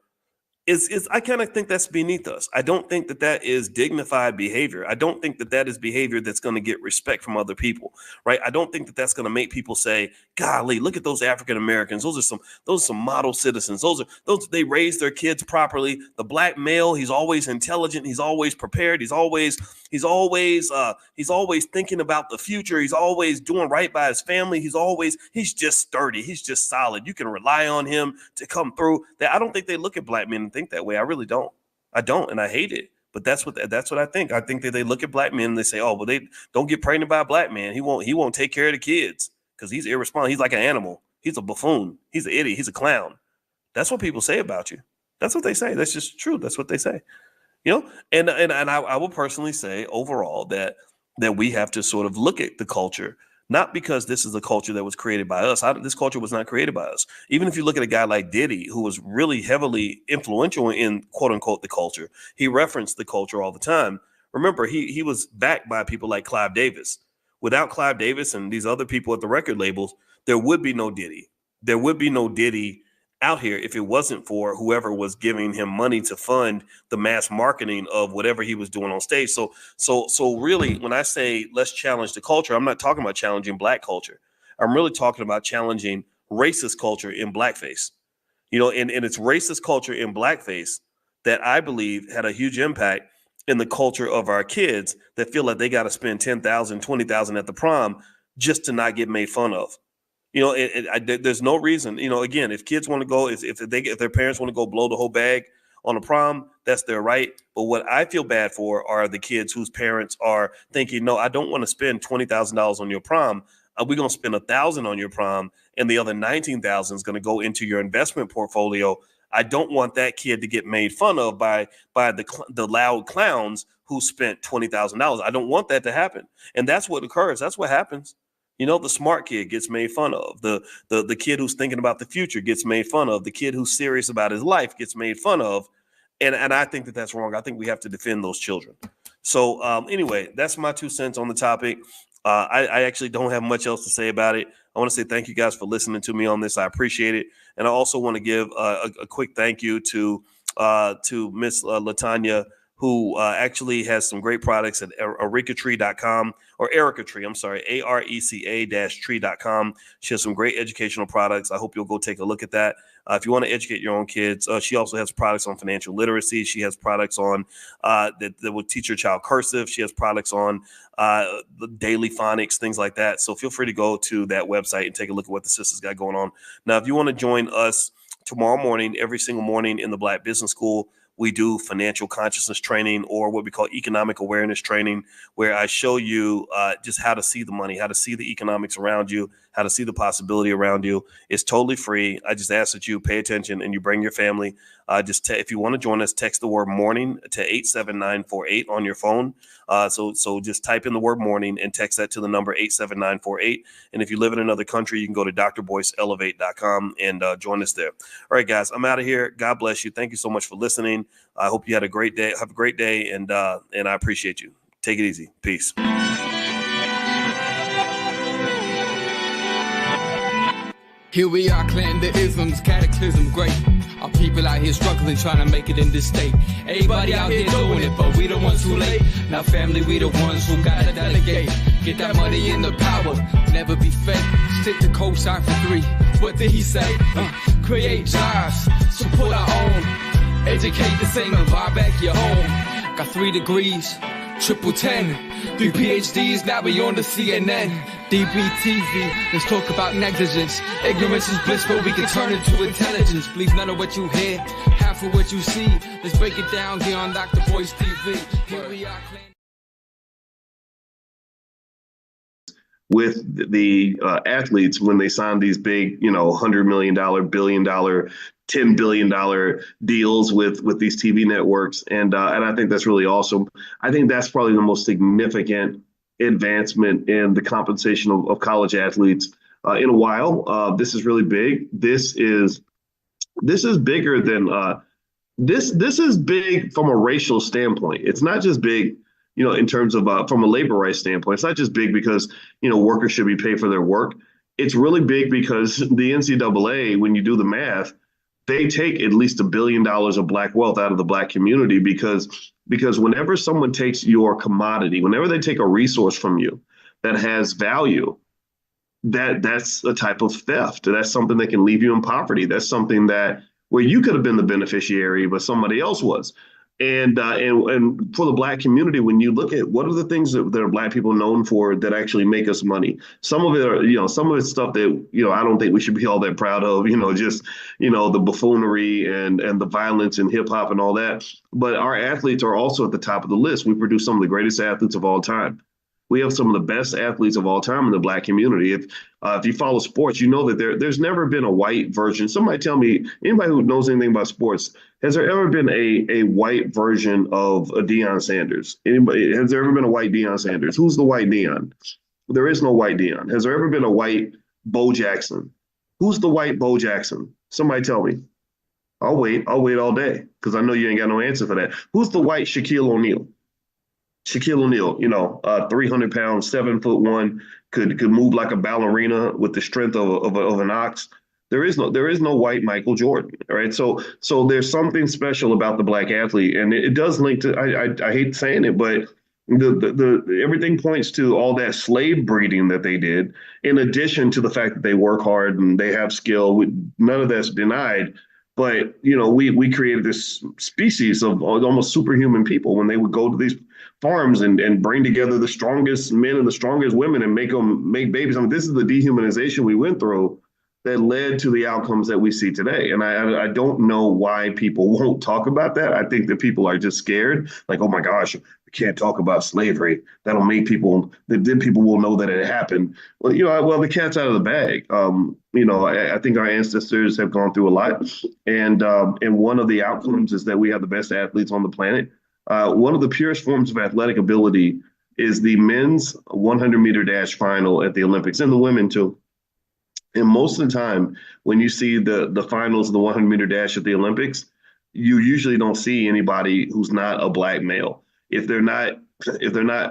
is I kind of think that's beneath us. I don't think that is dignified behavior. I don't think that is behavior that's going to get respect from other people, right? I don't think that that's going to make people say, golly, look at those African Americans. Those are some model citizens. They raise their kids properly. The black male, he's always intelligent. He's always prepared. He's always thinking about the future. He's always doing right by his family. He's just sturdy. He's just solid. You can rely on him to come through. I don't think they look at black men and think that way. I really don't. I don't, and I hate it. But that's what I think. I think that they look at black men and they say, oh, well, they don't get pregnant by a black man. He won't take care of the kids because he's irresponsible. He's like an animal. He's a buffoon. He's an idiot. He's a clown. That's what people say about you. That's what they say. That's just true. That's what they say. And I will personally say overall that we have to sort of look at the culture, not because this is a culture that was created by us. This culture was not created by us. Even if you look at a guy like Diddy, who was really heavily influential in quote unquote the culture, he referenced the culture all the time. Remember, he was backed by people like Clive Davis. Without Clive Davis and these other people at the record labels, there would be no Diddy. There would be no Diddy out here if it wasn't for whoever was giving him money to fund the mass marketing of whatever he was doing on stage. So really, when I say let's challenge the culture, I'm not talking about challenging black culture. I'm really talking about challenging racist culture in blackface. And it's racist culture in blackface that I believe had a huge impact in the culture of our kids that feel like they got to spend $10,000, $20,000 at the prom just to not get made fun of. There's no reason, again, if kids want to go, if their parents want to go blow the whole bag on a prom, that's their right. But what I feel bad for are the kids whose parents are thinking, no, I don't want to spend $20,000 on your prom. We're going to spend $1,000 on your prom and the other $19,000 is going to go into your investment portfolio. I don't want that kid to get made fun of by the loud clowns who spent $20,000. I don't want that to happen. And that's what occurs. That's what happens. The smart kid gets made fun of. The kid who's thinking about the future gets made fun of. The kid who's serious about his life gets made fun of. And I think that that's wrong. I think we have to defend those children. So anyway, that's my 2 cents on the topic. I actually don't have much else to say about it. I want to say thank you guys for listening to me on this. I appreciate it. And I also want to give a quick thank you to Miss Latanya, who actually has some great products at ericatree.com or Erica Tree, I'm sorry, ARECA-tree.com. She has some great educational products. I hope you'll go take a look at that. If you want to educate your own kids, she also has products on financial literacy. She has products on that will teach your child cursive. She has products on the daily phonics, things like that. So feel free to go to that website and take a look at what the sisters got going on. Now, if you want to join us tomorrow morning, every single morning in the Black Business School, we do financial consciousness training, or what we call economic awareness training, where I show you just how to see the money, how to see the economics around you, how to see the possibility around you. It's totally free. I just ask that you pay attention and you bring your family. If you want to join us, text the word morning to 87948 on your phone. So just type in the word morning and text that to the number 87948. And if you live in another country, you can go to drboyceelevate.com and join us there. All right, guys, I'm out of here. God bless you. Thank you so much for listening. I hope you had a great day. Have a great day. And I appreciate you. Take it easy. Peace. Here we are, clan the isms, cataclysm great. Our people out here struggling, trying to make it in this state. Everybody out here doing it, but we the ones who late. Now family, we the ones who gotta delegate. Get that money in the power, never be fake. Stick to cosign for 3. What did he say? Create jobs, support our own. Educate the same and buy back your home. Got 3 degrees, triple 10. 3 PhDs, now we on the CNN. DBTV, let's talk about negligence. Ignorance is bliss, but we can turn it to intelligence. Believe none of what you hear, half of what you see. Let's break it down here on Dr. Boyce TV. Here we are. With the athletes when they sign these big, $100 million, $1 billion, $10 billion deals with these TV networks. And I think that's really awesome. I think that's probably the most significant advancement in the compensation of college athletes in a while. This is really big. This is bigger than this is big from a racial standpoint. It's not just big, in terms of from a labor rights standpoint. It's not just big because, workers should be paid for their work. It's really big because the NCAA, when you do the math, they take at least $1 billion of Black wealth out of the Black community because whenever someone takes your commodity, whenever they take a resource from you that has value, that's a type of theft. That's something that can leave you in poverty. That's something that where you could have been the beneficiary, but somebody else was. And for the Black community, when you look at what are the things that are Black people known for that actually make us money, some of it are, some of it's stuff that, I don't think we should be all that proud of, just, the buffoonery and the violence and hip hop and all that. But our athletes are also at the top of the list. We produce some of the greatest athletes of all time. We have some of the best athletes of all time in the Black community. If you follow sports, you know that there's never been a white version. Somebody tell me, anybody who knows anything about sports, has there ever been a white version of a Deion Sanders? Anybody, has there ever been a white Deion Sanders? Who's the white Deion? There is no white Deion. Has there ever been a white Bo Jackson? Who's the white Bo Jackson? Somebody tell me. I'll wait all day because I know you ain't got no answer for that. Who's the white Shaquille O'Neal? Shaquille O'Neal, 300 pounds, 7'1", could move like a ballerina with the strength of an ox. There is no white Michael Jordan, right? So there's something special about the Black athlete, and it does link to. I hate saying it, but the everything points to all that slave breeding that they did, in addition to the fact that they work hard and they have skill. None of that's denied. But we created this species of almost superhuman people when they would go to these farms and bring together the strongest men and the strongest women and make babies. I mean, this is the dehumanization we went through that led to the outcomes that we see today. And I don't know why people won't talk about that. I think that people are just scared, like, oh my gosh, we can't talk about slavery. That'll make people, then people will know that it happened. Well, the cat's out of the bag. I think our ancestors have gone through a lot. And one of the outcomes is that we have the best athletes on the planet. One of the purest forms of athletic ability is the men's 100-meter dash final at the Olympics, and the women too. And most of the time, when you see the finals of the 100-meter dash at the Olympics, you usually don't see anybody who's not a Black male. If they're not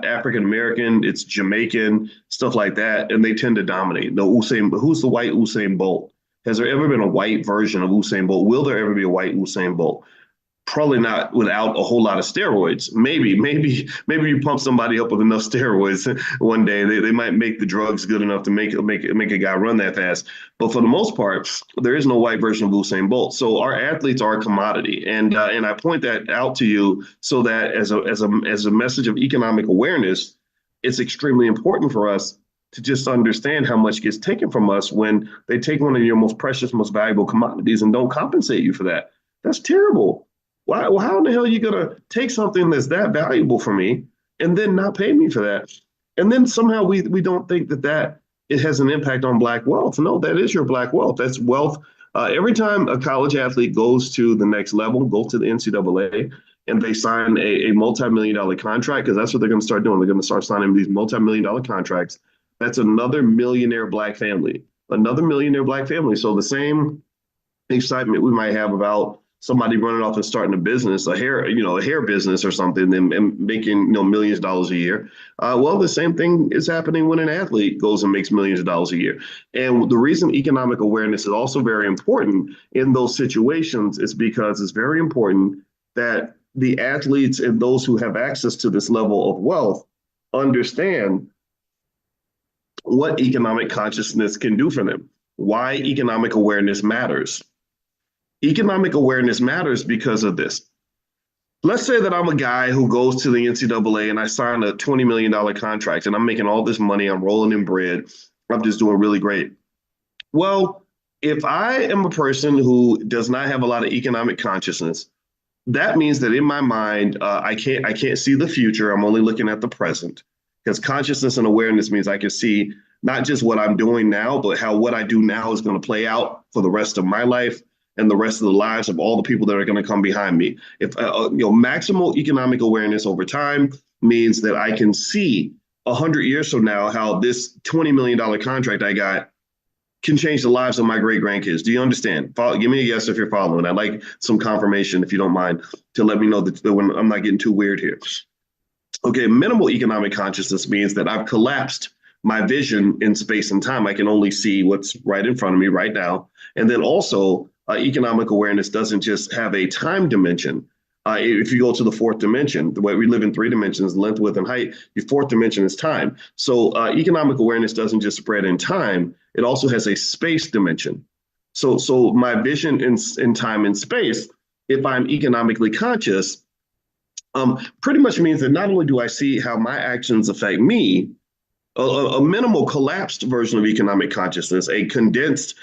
African American, it's Jamaican, stuff like that, and they tend to dominate. Who's the white Usain Bolt? Has there ever been a white version of Usain Bolt? Will there ever be a white Usain Bolt? Probably not without a whole lot of steroids. Maybe you pump somebody up with enough steroids one day, they might make the drugs good enough to make a guy run that fast. But for the most part, there is no white version of Usain Bolt. So our athletes are a commodity, and I point that out to you so that as a message of economic awareness, it's extremely important for us to just understand how much gets taken from us when they take one of your most precious, most valuable commodities and don't compensate you for that. That's terrible. Why? Well, how in the hell are you going to take something that's that valuable for me and then not pay me for that? And then somehow we don't think that it has an impact on Black wealth. No, that is your Black wealth. That's wealth. Every time a college athlete goes to the next level, goes to the NCAA, and they sign a multi-million-dollar contract, because that's what they're going to start doing. They're going to start signing these multi-million-dollar contracts. That's another millionaire Black family, another millionaire Black family. So the same excitement we might have about somebody running off and starting a business, a hair business or something, and making millions of dollars a year. Well, the same thing is happening when an athlete goes and makes millions of dollars a year. And the reason economic awareness is also very important in those situations is because it's very important that the athletes and those who have access to this level of wealth understand what economic consciousness can do for them, why economic awareness matters. Economic awareness matters because of this. Let's say that I'm a guy who goes to the NCAA and I sign a $20 million contract and I'm making all this money, I'm rolling in bread, I'm just doing really great. Well, if I am a person who does not have a lot of economic consciousness, that means that in my mind, I can't see the future. I'm only looking at the present, because consciousness and awareness means I can see not just what I'm doing now, but how what I do now is going to play out for the rest of my life and the rest of the lives of all the people that are going to come behind me. If maximal economic awareness over time means that I can see 100 years from now how this $20 million contract I got can change the lives of my great grandkids. Do you understand? Give me a yes if you're following. I'd like some confirmation, if you don't mind, to let me know that when I'm not getting too weird here. Okay, minimal economic consciousness means that I've collapsed my vision in space and time. I can only see what's right in front of me right now. And then also, economic awareness doesn't just have a time dimension. If you go to the fourth dimension, the way we live in 3 dimensions, length, width, and height, your fourth dimension is time. So economic awareness doesn't just spread in time, it also has a space dimension. So my vision in time and space, if I'm economically conscious, pretty much means that not only do I see how my actions affect me, a minimal collapsed version of economic consciousness, a condensed,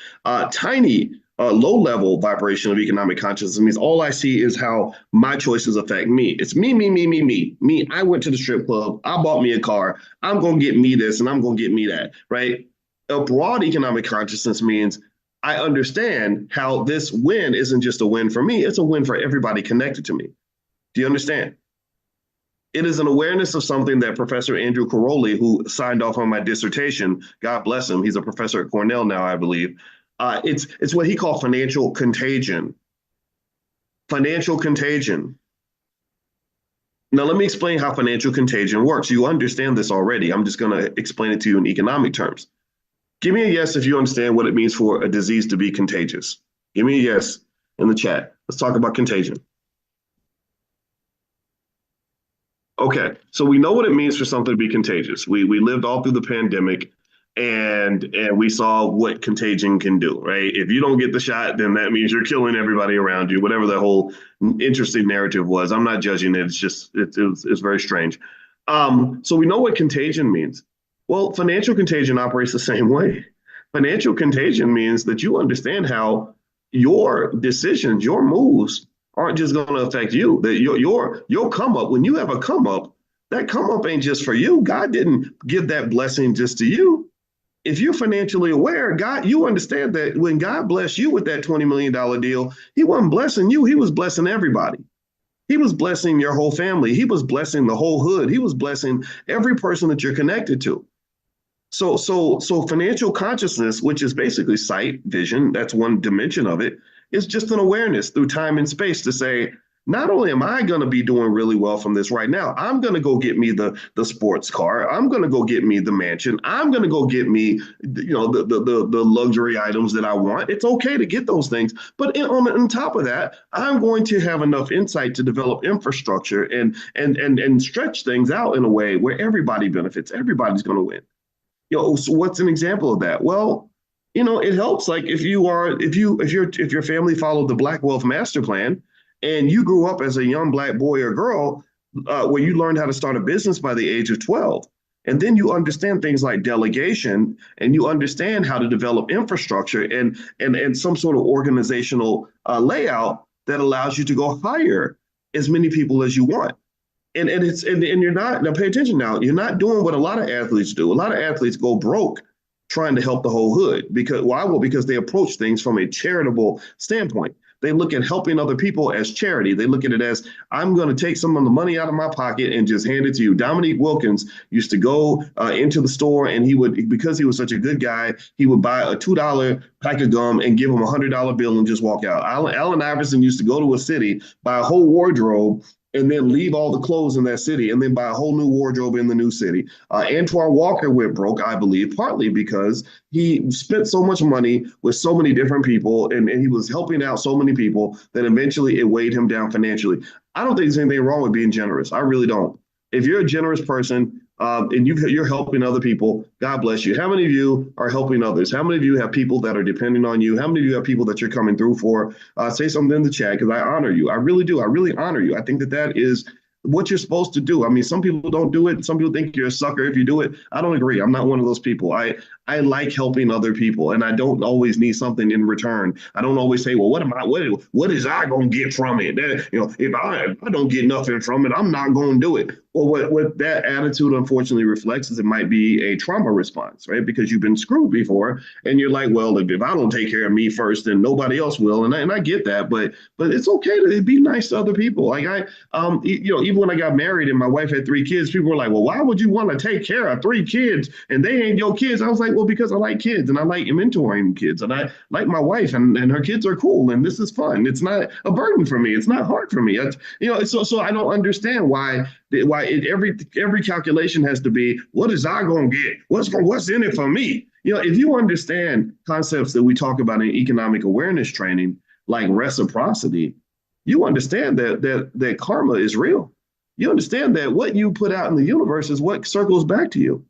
tiny, low-level vibration of economic consciousness means all I see is how my choices affect me. It's me, me, me, me, me, me. I went to the strip club. I bought me a car. I'm going to get me this and I'm going to get me that, right? A broad economic consciousness means I understand how this win isn't just a win for me. It's a win for everybody connected to me. Do you understand? It is an awareness of something that Professor Andrew Caroli, who signed off on my dissertation, God bless him, he's a professor at Cornell now, I believe. It's what he called financial contagion. Financial contagion. Now, let me explain how financial contagion works. You understand this already. I'm just going to explain it to you in economic terms. Give me a yes if you understand what it means for a disease to be contagious. Give me a yes in the chat. Let's talk about contagion. Okay, so we know what it means for something to be contagious. We lived all through the pandemic, and we saw what contagion can do, right? If you don't get the shot, then that means you're killing everybody around you. Whatever the whole interesting narrative was, I'm not judging it. It's just it's very strange. So we know what contagion means. Well, financial contagion operates the same way. Financial contagion means that you understand how your decisions, your moves aren't just going to affect you. That your come up, when you have a come up, that come up ain't just for you. God didn't give that blessing just to you. If you're financially aware, God, you understand that when God blessed you with that $20 million deal, he wasn't blessing you, he was blessing everybody. He was blessing your whole family. He was blessing the whole hood. He was blessing every person that you're connected to. So financial consciousness, which is basically sight, vision, that's one dimension of it, is just an awareness through time and space to say, not only am I going to be doing really well from this right now, I'm going to go get me the sports car. I'm going to go get me the mansion. I'm going to go get me, the luxury items that I want. It's okay to get those things. But on top of that, I'm going to have enough insight to develop infrastructure and stretch things out in a way where everybody benefits. Everybody's going to win. So what's an example of that? Well, it helps. Like if your family followed the Black Wealth Master Plan and you grew up as a young Black boy or girl where you learned how to start a business by the age of 12, and then you understand things like delegation and you understand how to develop infrastructure and some sort of organizational layout that allows you to go hire as many people as you want. And you're not, now pay attention now, you're not doing what a lot of athletes do. A lot of athletes go broke trying to help the whole hood. Because why? Well, because they approach things from a charitable standpoint. They look at helping other people as charity. They look at it as, I'm going to take some of the money out of my pocket and just hand it to you. Dominique Wilkins used to go into the store and he would, because he was such a good guy, he would buy a $2 pack of gum and give him a $100 bill and just walk out. Allen Iverson used to go to a city, buy a whole wardrobe, and then leave all the clothes in that city and then buy a whole new wardrobe in the new city. Antoine Walker went broke, I believe, partly because he spent so much money with so many different people and he was helping out so many people that eventually it weighed him down financially. I don't think there's anything wrong with being generous. I really don't. If you're a generous person and you're helping other people, God bless you. How many of you are helping others? How many of you have people that are depending on you? How many of you have people that you're coming through for? Say something in the chat because I honor you. I really do. I really honor you. I think that is what you're supposed to do. I mean, some people don't do it. Some people think you're a sucker if you do it. I don't agree. I'm not one of those people. I like helping other people, and I don't always need something in return. I don't always say, well, what is I going to get from it? If I don't get nothing from it, I'm not going to do it. Well, what that attitude unfortunately reflects is it might be a trauma response, right? Because you've been screwed before, and you're like, well, if I don't take care of me first, then nobody else will. And I get that, but it's okay to be nice to other people. Like even when I got married and my wife had 3 kids, people were like, well, why would you want to take care of 3 kids and they ain't your kids? I was like, well, because I like kids and I like mentoring kids and I like my wife and her kids are cool and this is fun. It's not a burden for me. It's not hard for me. So I don't understand why every calculation has to be, what is I going to get? What's in it for me? If you understand concepts that we talk about in economic awareness training, like reciprocity, you understand that karma is real. You understand that what you put out in the universe is what circles back to you.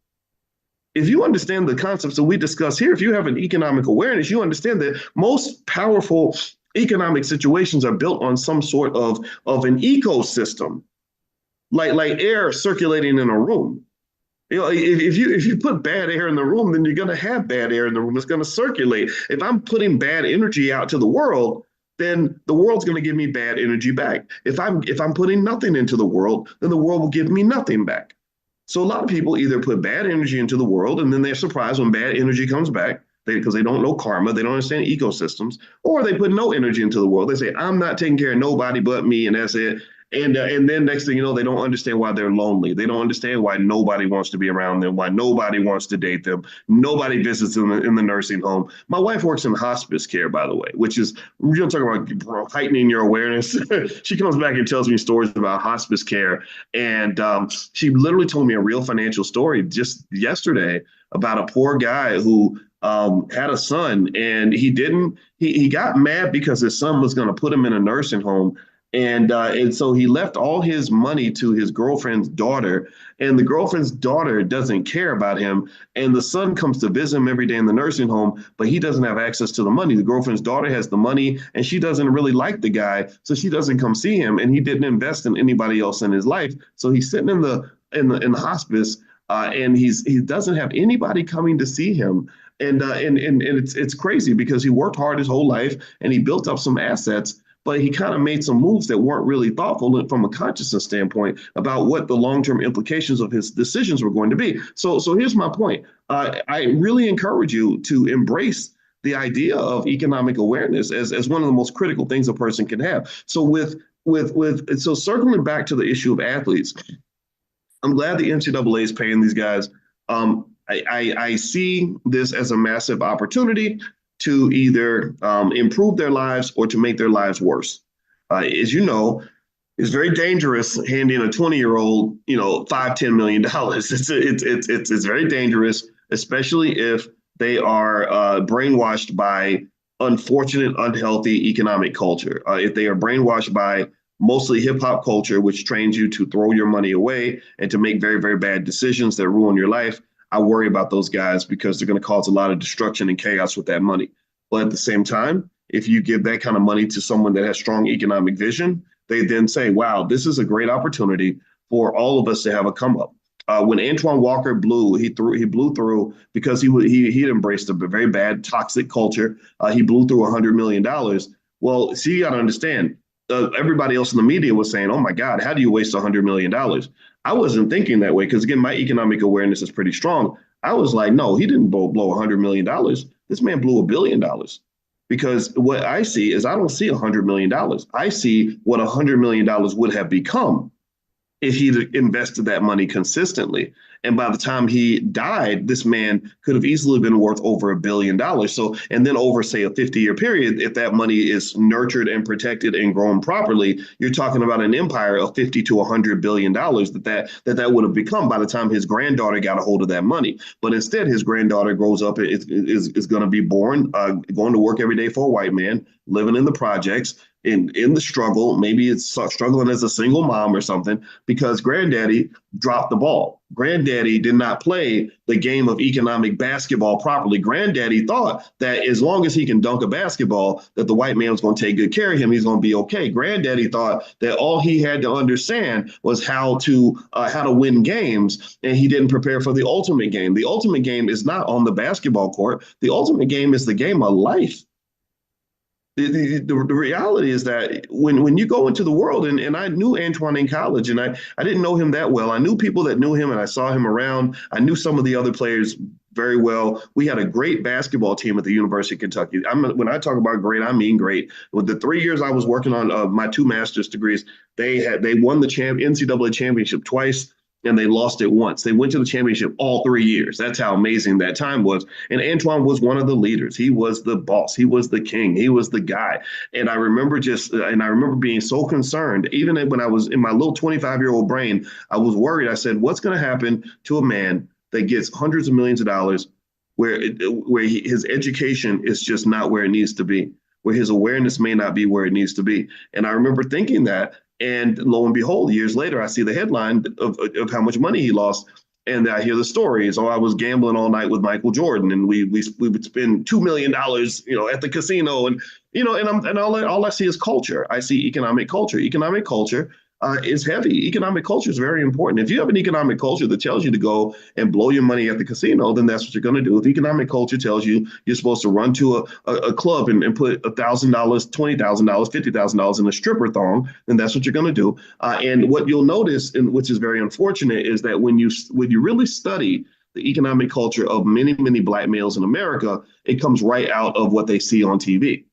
If you understand the concepts that we discuss here, if you have an economic awareness, you understand that most powerful economic situations are built on some sort of an ecosystem. like air circulating in a room. You know, if you put bad air in the room, then you're going to have bad air in the room. It's going to circulate. If I'm putting bad energy out to the world, then the world's going to give me bad energy back. If I'm putting nothing into the world, then the world will give me nothing back. So a lot of people either put bad energy into the world, and then they're surprised when bad energy comes back because they don't know karma, they don't understand ecosystems, or they put no energy into the world. They say, I'm not taking care of nobody but me, and that's it. And then next thing you know, they don't understand why they're lonely. They don't understand why nobody wants to be around them, why nobody wants to date them. Nobody visits them in the nursing home. My wife works in hospice care, by the way, which is, you don't talk about heightening your awareness. She comes back and tells me stories about hospice care. And she literally told me a real financial story just yesterday about a poor guy who had a son, and he got mad because his son was going to put him in a nursing home. And so he left all his money to his girlfriend's daughter, and the girlfriend's daughter doesn't care about him. And the son comes to visit him every day in the nursing home, but he doesn't have access to the money. The girlfriend's daughter has the money, and she doesn't really like the guy, so she doesn't come see him. And he didn't invest in anybody else in his life, so he's sitting in the hospice, and he doesn't have anybody coming to see him. And it's crazy because he worked hard his whole life and he built up some assets, but he kind of made some moves that weren't really thoughtful from a consciousness standpoint about what the long-term implications of his decisions were going to be. So here's my point. I really encourage you to embrace the idea of economic awareness as one of the most critical things a person can have. So so circling back to the issue of athletes, I'm glad the NCAA is paying these guys. I see this as a massive opportunity to either improve their lives or to make their lives worse. As you know, it's very dangerous handing a 20-year-old, $5-10 million. It's very dangerous, especially if they are brainwashed by unfortunate, unhealthy economic culture. If they are brainwashed by mostly hip hop culture, which trains you to throw your money away and to make very, very bad decisions that ruin your life, I worry about those guys because they're going to cause a lot of destruction and chaos with that money. But at the same time, if you give that kind of money to someone that has strong economic vision, they then say, wow, this is a great opportunity for all of us to have a come up. When Antoine Walker blew, he blew through because he embraced a very bad toxic culture. He blew through $100 million. Well, see, you got to understand, everybody else in the media was saying, oh my God, how do you waste $100 million? I wasn't thinking that way because, again, my economic awareness is pretty strong. I was like, no, he didn't blow $100 million. This man blew $1 billion. Because what I see is I don't see $100 million. I see what $100 million would have become if he'd invested that money consistently. And by the time he died, this man could have easily been worth over $1 billion. So, and then over, say, a 50-year period, if that money is nurtured and protected and grown properly, you're talking about an empire of $50 to $100 billion that would have become by the time his granddaughter got a hold of that money. But instead, his granddaughter grows up, is going to be born, going to work every day for a white man, living in the projects, in the struggle. Maybe it's struggling as a single mom or something because granddaddy dropped the ball. Granddaddy did not play the game of economic basketball properly. Granddaddy thought that as long as he can dunk a basketball, that the white man was going to take good care of him. He's going to be okay. Granddaddy thought that all he had to understand was how to win games, and he didn't prepare for the ultimate game. The ultimate game is not on the basketball court. The ultimate game is the game of life. The reality is that when you go into the world, and I knew Antoine in college, and I didn't know him that well. I knew people that knew him, and I saw him around. I knew some of the other players very well. We had a great basketball team at the University of Kentucky. When I talk about great, I mean great. With the 3 years I was working on my 2 master's degrees, they won the NCAA championship twice. And they lost it once. They went to the championship all 3 years. That's how amazing that time was. And Antoine was one of the leaders. He was the boss. He was the king. He was the guy. And I remember being so concerned, even when I was in my little 25-year-old brain, I was worried. I said, what's going to happen to a man that gets hundreds of millions of dollars where his education is just not where it needs to be, where his awareness may not be where it needs to be? And I remember thinking that. And lo and behold, years later, I see the headline of how much money he lost. And I hear the stories. Oh, I was gambling all night with Michael Jordan, and we would spend $2 million, at the casino. And, and all I see is culture. I see economic culture. Economic culture is heavy. Economic culture is very important. If you have an economic culture that tells you to go and blow your money at the casino, then that's what you're going to do. If economic culture tells you you're supposed to run to a club and put $1,000, $20,000, $50,000 in a stripper thong, then that's what you're going to do. And what you'll notice, and which is very unfortunate, is that when you really study the economic culture of many, many Black males in America, it comes right out of what they see on TV.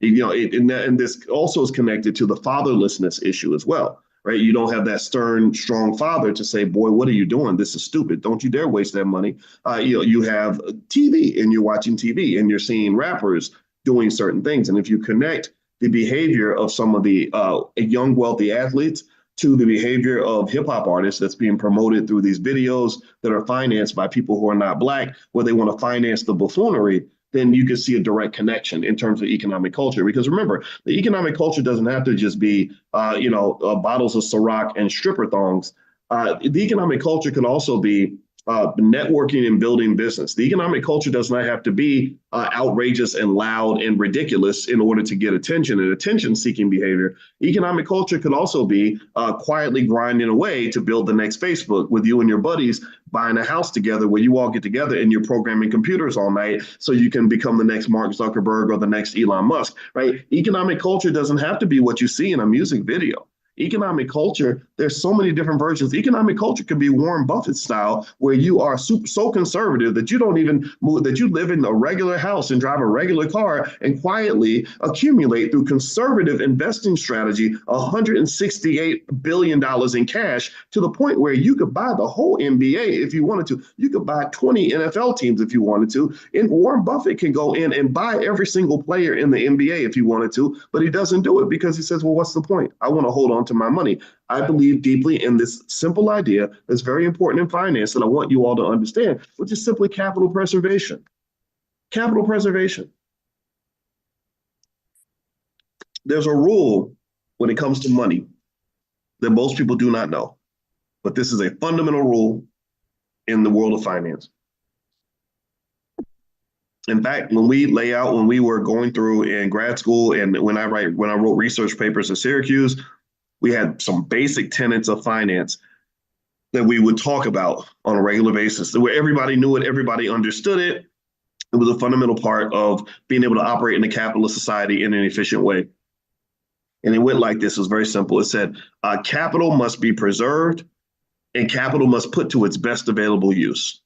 And this also is connected to the fatherlessness issue as well, right? You don't have that stern, strong father to say, boy, what are you doing? This is stupid. Don't you dare waste that money. You have TV and you're watching TV and you're seeing rappers doing certain things. And if you connect the behavior of some of the young, wealthy athletes to the behavior of hip hop artists that's being promoted through these videos that are financed by people who are not Black, where they want to finance the buffoonery, then you can see a direct connection in terms of economic culture. Because remember, the economic culture doesn't have to just be, bottles of Ciroc and stripper thongs. The economic culture can also be networking and building business. The economic culture does not have to be outrageous and loud and ridiculous in order to get attention and attention-seeking behavior. Economic culture could also be quietly grinding away to build the next Facebook with you and your buddies buying a house together where you all get together and you're programming computers all night so you can become the next Mark Zuckerberg or the next Elon Musk, right? Economic culture doesn't have to be what you see in a music video. Economic culture, there's so many different versions. Economic culture can be Warren Buffett style, where you are so conservative that you don't even move, that you live in a regular house and drive a regular car and quietly accumulate through conservative investing strategy $168 billion in cash, to the point where you could buy the whole NBA if you wanted to. You could buy 20 NFL teams if you wanted to. And Warren Buffett can go in and buy every single player in the NBA if he wanted to, but he doesn't do it because he says, well, what's the point? I want to hold on to my money. I believe deeply in this simple idea that's very important in finance that I want you all to understand, which is simply capital preservation. Capital preservation. There's a rule when it comes to money that most people do not know, but this is a fundamental rule in the world of finance. In fact, when we were going through in grad school and when I wrote research papers at Syracuse, we had some basic tenets of finance that we would talk about on a regular basis, where everybody knew it, everybody understood it. It was a fundamental part of being able to operate in a capitalist society in an efficient way. And it went like this. It was very simple. It said, capital must be preserved and capital must put to its best available use.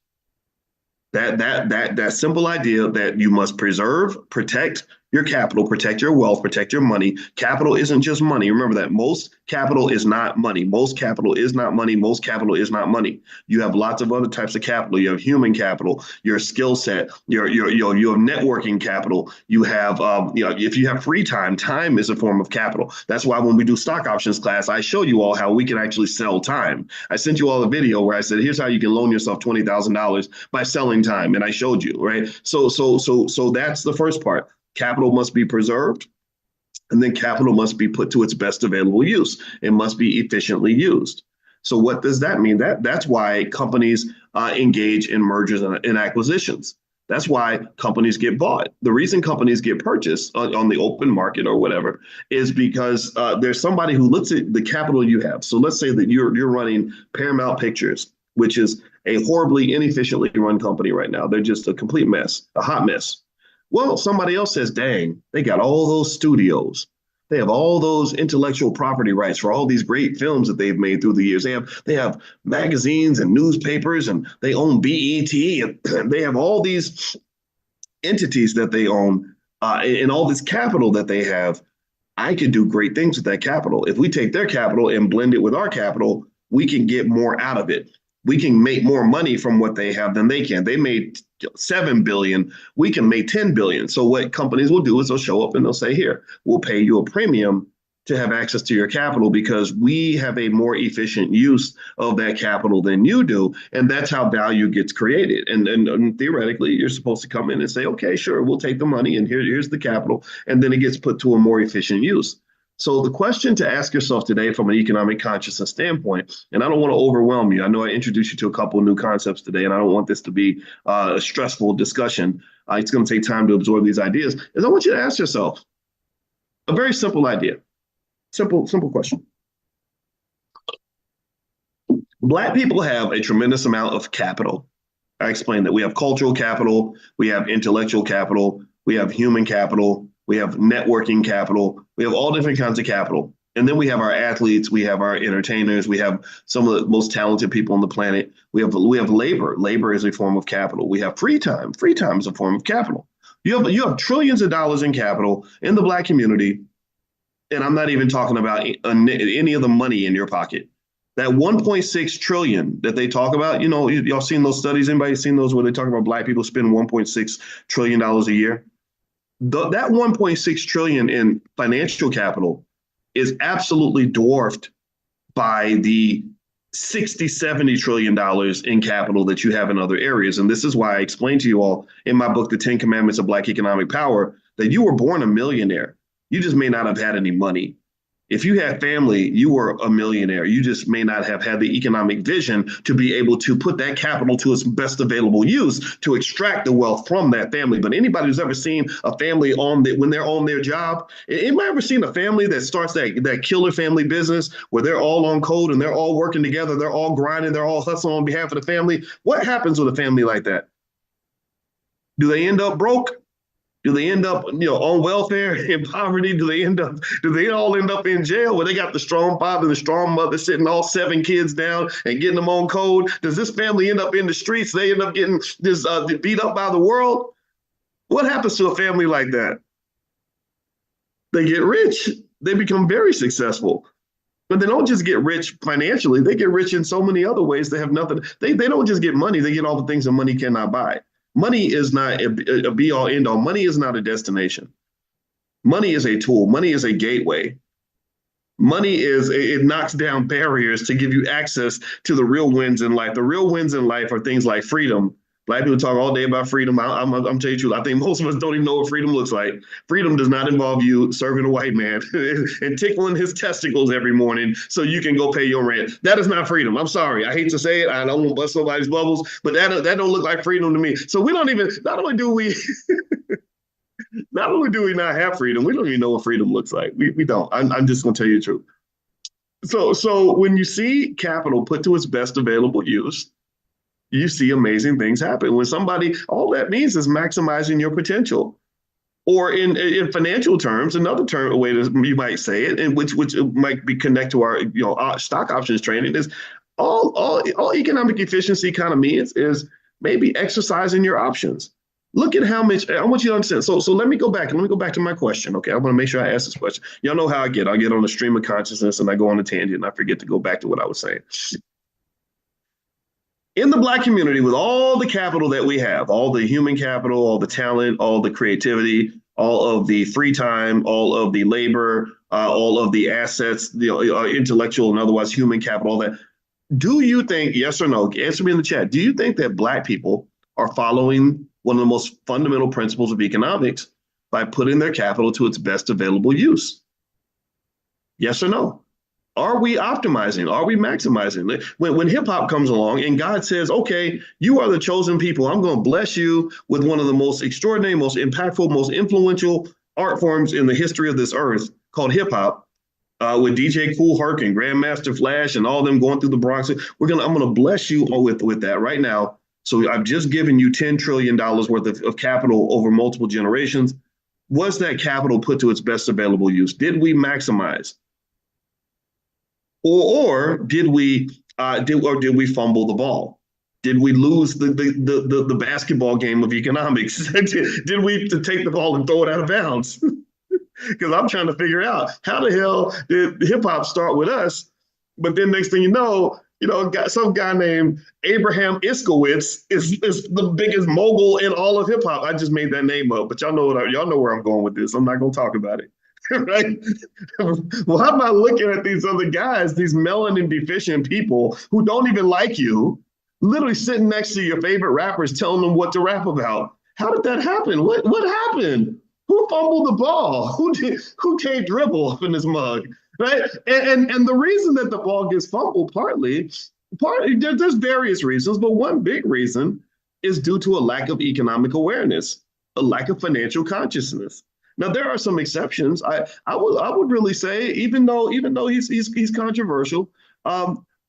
That simple idea that you must preserve, protect your capital, protect your wealth, protect your money. Capital isn't just money. Remember that most capital is not money. Most capital is not money. Most capital is not money. You have lots of other types of capital. You have human capital, your skill set, your networking capital. You have, if you have free time, time is a form of capital. That's why when we do stock options class, I show you all how we can actually sell time. I sent you all a video where I said, here's how you can loan yourself $20,000 by selling time. And I showed you, right? So that's the first part. Capital must be preserved, and then capital must be put to its best available use. It must be efficiently used. So what does that mean? That's why companies engage in mergers and acquisitions. That's why companies get bought. The reason companies get purchased on the open market or whatever is because there's somebody who looks at the capital you have. So let's say that you're running Paramount Pictures, which is a horribly inefficiently run company right now. They're just a complete mess, a hot mess. Well, somebody else says, dang, they got all those studios. They have all those intellectual property rights for all these great films that they've made through the years. They have magazines and newspapers, and they own BET, and they have all these entities that they own and all this capital that they have. I could do great things with that capital. If we take their capital and blend it with our capital, we can get more out of it. We can make more money from what they have than they can. They made $7 billion. We can make $10 billion. So what companies will do is they'll show up and they'll say, here, we'll pay you a premium to have access to your capital because we have a more efficient use of that capital than you do. And that's how value gets created. And theoretically, you're supposed to come in and say, okay, sure, we'll take the money and here's the capital. And then it gets put to a more efficient use. So the question to ask yourself today from an economic consciousness standpoint, and I don't want to overwhelm you. I know I introduced you to a couple of new concepts today, and I don't want this to be a stressful discussion. It's going to take time to absorb these ideas. Is I want you to ask yourself a very simple idea, simple question. Black people have a tremendous amount of capital. I explained that we have cultural capital, we have intellectual capital, we have human capital, we have networking capital, we have all different kinds of capital. And then we have our athletes, we have our entertainers, we have some of the most talented people on the planet. We have labor. Labor is a form of capital. We have free time. Free time is a form of capital. You have trillions of dollars in capital in the Black community, and I'm not even talking about any of the money in your pocket. That 1.6 trillion that they talk about, y'all seen those studies? Anybody seen those where they talk about Black people spend $1.6 trillion a year? That 1.6 trillion in financial capital is absolutely dwarfed by the 60-70 trillion dollars in capital that you have in other areas. And this is why I explained to you all in my book, The 10 Commandments of Black Economic Power, that you were born a millionaire. You just may not have had any money. If you had family, you were a millionaire. You just may not have had the economic vision to be able to put that capital to its best available use to extract the wealth from that family. But anybody who's ever seen a family when they're on their job, anybody ever seen a family that starts that killer family business where they're all on code and they're all working together, they're all grinding, they're all hustling on behalf of the family? What happens with a family like that? Do they end up broke? Do they end up, on welfare, in poverty? Do they all end up in jail where they got the strong father, the strong mother sitting all 7 kids down and getting them on code? Does this family end up in the streets? They end up getting beat up by the world? What happens to a family like that? They get rich. They become very successful. But they don't just get rich financially. They get rich in so many other ways. They have nothing. They don't just get money. They get all the things that money cannot buy. Money is not a be-all, end-all. Money is not a destination. Money is a tool. Money is a gateway. Money it knocks down barriers to give you access to the real wins in life. The real wins in life are things like freedom. Black people talk all day about freedom. I'm telling you the truth. I think most of us don't even know what freedom looks like. Freedom does not involve you serving a white man and tickling his testicles every morning so you can go pay your rent. That is not freedom. I'm sorry. I hate to say it. I don't want to bust nobody's bubbles, but that don't look like freedom to me. So we don't even, not only do we not have freedom, we don't even know what freedom looks like. We don't. I'm just going to tell you the truth. So when you see capital put to its best available use, you see amazing things happen. When all that means is maximizing your potential. Or in financial terms, another way you might say it, and which might be connect to our stock options training, is all economic efficiency kind of means is maybe exercising your options. Look at how much I want you to understand. So let me go back to my question. Okay, I want to make sure I ask this question. Y'all know how I get on the stream of consciousness and I go on a tangent and I forget to go back to what I was saying. In the Black community, with all the capital that we have, all the human capital, all the talent, all the creativity, all of the free time, all of the labor, all of the assets, the intellectual and otherwise human capital, all that, do you think, yes or no, answer me in the chat, do you think that Black people are following one of the most fundamental principles of economics by putting their capital to its best available use? Yes or no? Are we optimizing? Are we maximizing? When hip hop comes along and God says, okay, you are the chosen people. I'm going to bless you with one of the most extraordinary, most impactful, most influential art forms in the history of this earth called hip hop, with DJ Kool Herc and Grandmaster Flash and all them going through the Bronx. I'm going to bless you with that right now. So I've just given you $10 trillion worth of capital over multiple generations. Was that capital put to its best available use? Did we maximize? Or did we fumble the ball? Did we lose the basketball game of economics? Did we take the ball and throw it out of bounds? Because I'm trying to figure out how the hell did hip hop start with us, but then next thing you know, some guy named Abraham Iskowitz is the biggest mogul in all of hip hop. I just made that name up, but y'all know where I'm going with this. I'm not going to talk about it. Right? Well, how about looking at these other guys, these melanin deficient people who don't even like you, literally sitting next to your favorite rappers, telling them what to rap about? How did that happen? What happened? Who fumbled the ball? Who can't dribble up in this mug? Right? And the reason that the ball gets fumbled, partly there's various reasons, but one big reason is due to a lack of economic awareness, a lack of financial consciousness. Now, there are some exceptions. I would really say, even though he's controversial,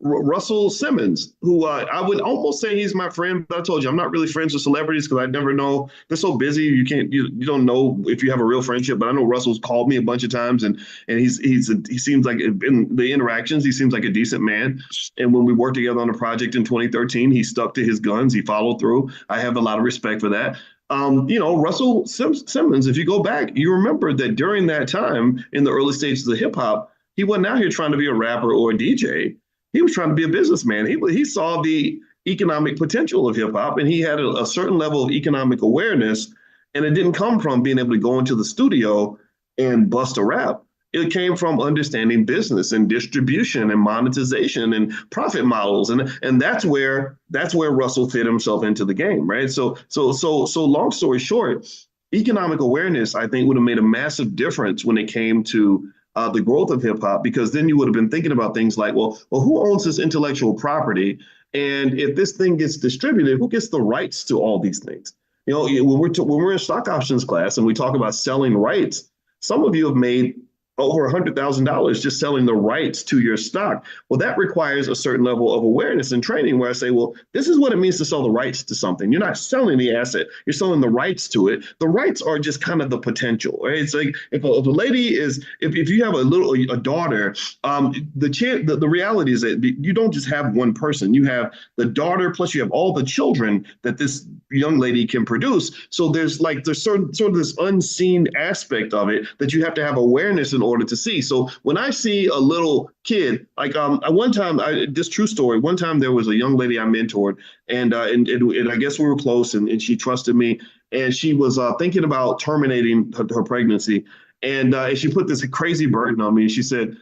Russell Simmons, who I would almost say he's my friend, but I told you I'm not really friends with celebrities because I never know. They're so busy, you don't know if you have a real friendship. But I know Russell's called me a bunch of times, and he seems like in the interactions he seems like a decent man. And when we worked together on a project in 2013, he stuck to his guns. He followed through. I have a lot of respect for that. Russell Simmons, if you go back, you remember that during that time in the early stages of hip hop, he wasn't out here trying to be a rapper or a DJ. He was trying to be a businessman. He saw the economic potential of hip hop, and he had a certain level of economic awareness. And it didn't come from being able to go into the studio and bust a rap. It came from understanding business and distribution and monetization and profit models, and that's where Russell fit himself into the game, right? So long story short, economic awareness, I think, would have made a massive difference when it came to the growth of hip hop, because then you would have been thinking about things like, well, who owns this intellectual property? And if this thing gets distributed, who gets the rights to all these things? When we're in stock options class and we talk about selling rights, some of you have made over $100,000 just selling the rights to your stock. Well, that requires a certain level of awareness and training where I say, well, this is what it means to sell the rights to something. You're not selling the asset, you're selling the rights to it. The rights are just kind of the potential, right? It's like if a lady is, if you have a daughter, the reality is that you don't just have one person. You have the daughter, plus you have all the children that this young lady can produce. So there's sort of this unseen aspect of it that you have to have awareness in order to see. So when I see a little kid, one time, this true story, one time there was a young lady I mentored, and I guess we were close, and she trusted me, and she was thinking about terminating her pregnancy, and she put this crazy burden on me. She said,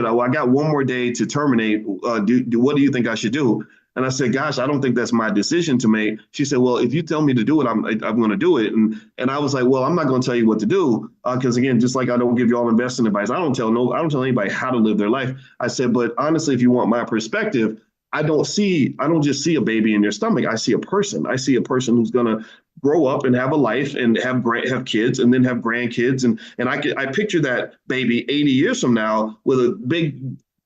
oh, I got one more day to terminate. What do you think I should do? And I said, gosh, I don't think that's my decision to make. She said, well, if you tell me to do it, I'm going to do it. And I was like, well, I'm not going to tell you what to do. Because again, just like I don't give you all investing advice, I don't tell anybody how to live their life. I said, but honestly, if you want my perspective, I don't just see a baby in your stomach. I see a person. I see a person who's going to grow up and have a life and have kids and then have grandkids. And I picture that baby 80 years from now with a big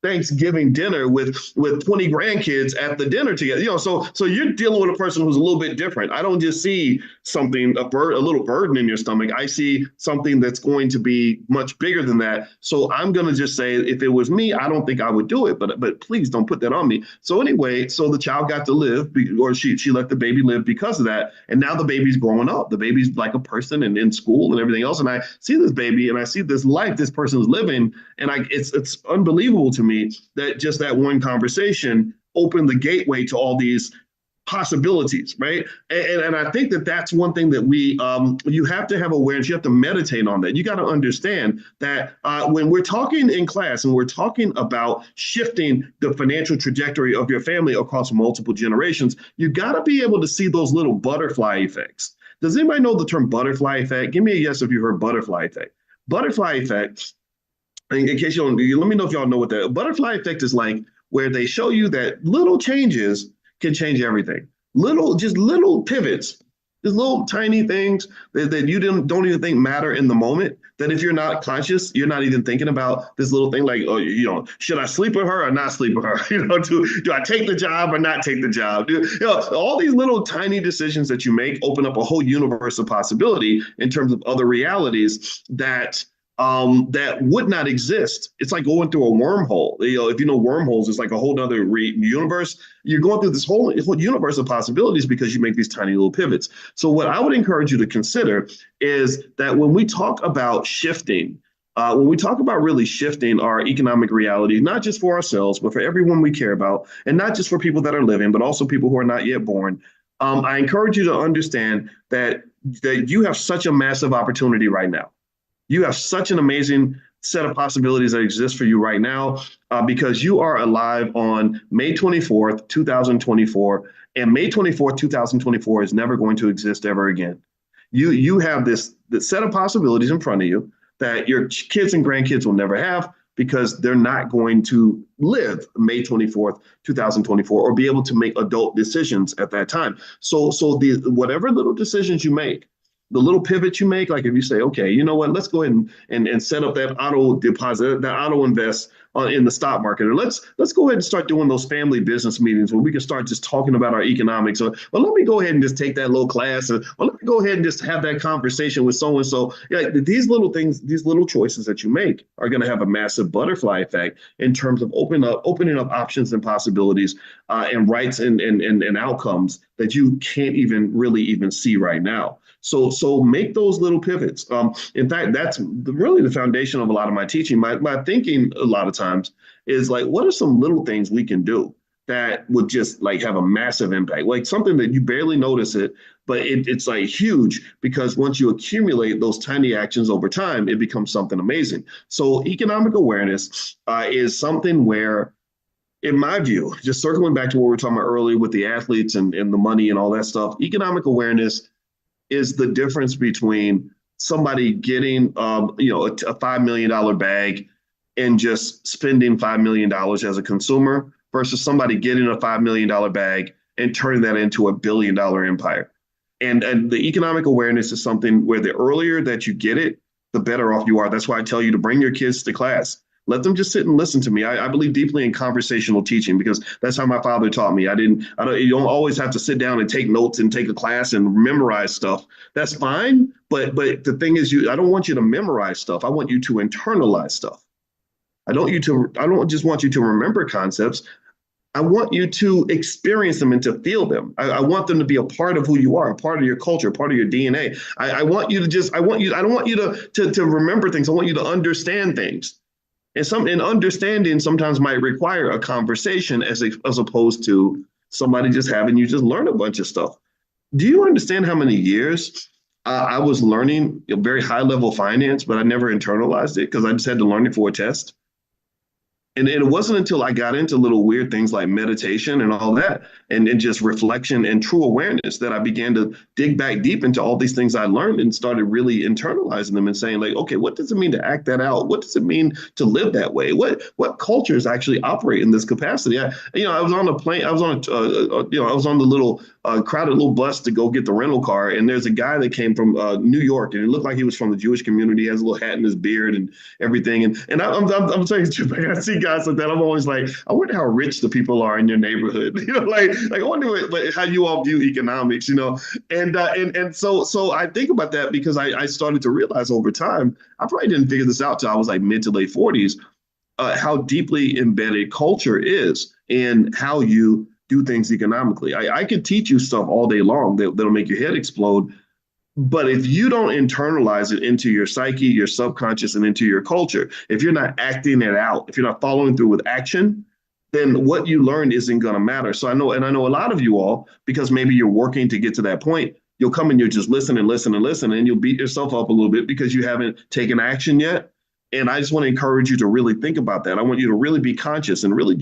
Thanksgiving dinner with 20 grandkids at the dinner together. So you're dealing with a person who's a little bit different. I don't just see a little burden in your stomach. I see something that's going to be much bigger than that. So I'm going to just say, if it was me, I don't think I would do it, but please don't put that on me. So anyway, so the child got to live, or she let the baby live because of that. And now the baby's growing up. The baby's like a person and in school and everything else. And I see this baby and I see this life this person's living. And it's unbelievable to me that just that one conversation opened the gateway to all these possibilities, right? And I think that's one thing that you have to have awareness. You have to meditate on that. You got to understand that when we're talking in class and we're talking about shifting the financial trajectory of your family across multiple generations, you got to be able to see those little butterfly effects. Does anybody know the term butterfly effect? Give me a yes if you heard butterfly effect. Butterfly effects, in case you don't, let me know if y'all know what that butterfly effect is like, where they show you that little changes can change everything. Little pivots, just little tiny things that you don't even think matter in the moment. That if you're not conscious, you're not even thinking about this little thing like, should I sleep with her or not sleep with her? Do I take the job or not take the job? All these little tiny decisions that you make open up a whole universe of possibility in terms of other realities that would not exist. It's like going through a wormhole. If you know wormholes, it's like a whole other universe. You're going through this whole universe of possibilities because you make these tiny little pivots. So what I would encourage you to consider is that when we talk about shifting, when we talk about really shifting our economic reality, not just for ourselves, but for everyone we care about, and not just for people that are living, but also people who are not yet born, I encourage you to understand that you have such a massive opportunity right now. You have such an amazing set of possibilities that exist for you right now because you are alive on May 24th, 2024. And May 24th, 2024 is never going to exist ever again. You have this set of possibilities in front of you that your kids and grandkids will never have because they're not going to live May 24th, 2024 or be able to make adult decisions at that time. So whatever little decisions you make, the little pivot you make, like if you say, okay, you know what, let's go ahead and set up that auto deposit, that auto invest in the stock market, or let's go ahead and start doing those family business meetings where we can start just talking about our economics. Or well, let me go ahead and just take that little class, or well, let me go ahead and just have that conversation with so and so. Yeah, these little things, these little choices that you make are going to have a massive butterfly effect in terms of opening up options and possibilities and rights and outcomes that you can't even see right now. So make those little pivots. In fact, that's really the foundation of a lot of my teaching. My thinking a lot of times is like, what are some little things we can do that would just like have a massive impact, like something that you barely notice it, but it's like huge, because once you accumulate those tiny actions over time, it becomes something amazing. So economic awareness is something where, in my view, just circling back to what we were talking about earlier with the athletes and the money and all that stuff, economic awareness is the difference between somebody getting a $5 million bag and just spending $5 million as a consumer versus somebody getting a $5 million bag and turning that into a $1 billion empire. And the economic awareness is something where the earlier that you get it, the better off you are. That's why I tell you to bring your kids to class. Let them just sit and listen to me. I believe deeply in conversational teaching, because that's how my father taught me. You don't always have to sit down and take notes and take a class and memorize stuff. That's fine. But the thing is, I don't want you to memorize stuff. I want you to internalize stuff. I don't just want you to remember concepts. I want you to experience them and to feel them. I want them to be a part of who you are, a part of your culture, a part of your DNA. I want you to I don't want you to remember things. I want you to understand things. And understanding sometimes might require a conversation as opposed to somebody just having you just learn a bunch of stuff. Do you understand how many years I was learning very high level finance, but I never internalized it because I just had to learn it for a test? And it wasn't until I got into little weird things like meditation and all that, and just reflection and true awareness, that I began to dig back deep into all these things I learned and started really internalizing them and saying, like, okay, what does it mean to act that out? What does it mean to live that way? What cultures actually operate in this capacity? I was on a plane. I was on the little crowded little bus to go get the rental car, and there's a guy that came from New York, and it looked like he was from the Jewish community. He has a little hat in his beard and everything. And I'm saying, I see guys like that. I'm always like, I wonder how rich the people are in your neighborhood. Like I wonder how you all view economics. And so I think about that because I started to realize over time, I probably didn't figure this out till I was like mid to late 40s, how deeply embedded culture is in how you do things economically. I could teach you stuff all day long that'll make your head explode. But if you don't internalize it into your psyche, your subconscious, and into your culture, if you're not acting it out, if you're not following through with action, then what you learned isn't going to matter. So I know a lot of you all, because maybe you're working to get to that point, you'll come and you'll just listen and listen and listen, and you'll beat yourself up a little bit because you haven't taken action yet. And I just want to encourage you to really think about that. I want you to really be conscious and really,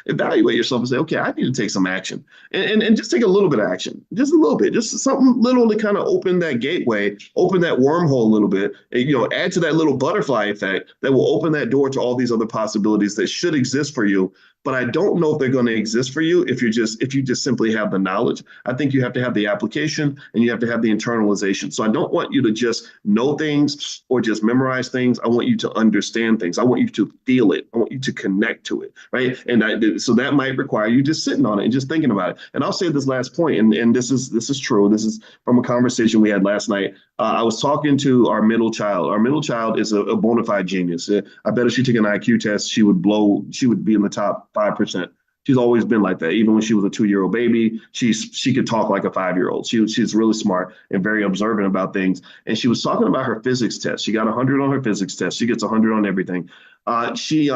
evaluate yourself and say, okay, I need to take some action, and just take a little bit of action, just a little bit, just something little to kind of open that gateway, open that wormhole a little bit, and, add to that little butterfly effect that will open that door to all these other possibilities that should exist for you. But I don't know if they're going to exist for you if you just simply have the knowledge. I think you have to have the application and you have to have the internalization. So I don't want you to just know things or just memorize things. I want you to understand things. I want you to feel it. I want you to connect to it, right? And so that might require you just sitting on it and just thinking about it. And I'll say this last point, and this is true. This is from a conversation we had last night. I was talking to our middle child. Our middle child is a bona fide genius. I bet if she took an IQ test, she would be in the top 5%. She's always been like that. Even when she was a 2-year-old baby, she could talk like a 5-year-old. She's really smart and very observant about things. And she was talking about her physics test. She got 100 on her physics test. She gets 100 on everything. And she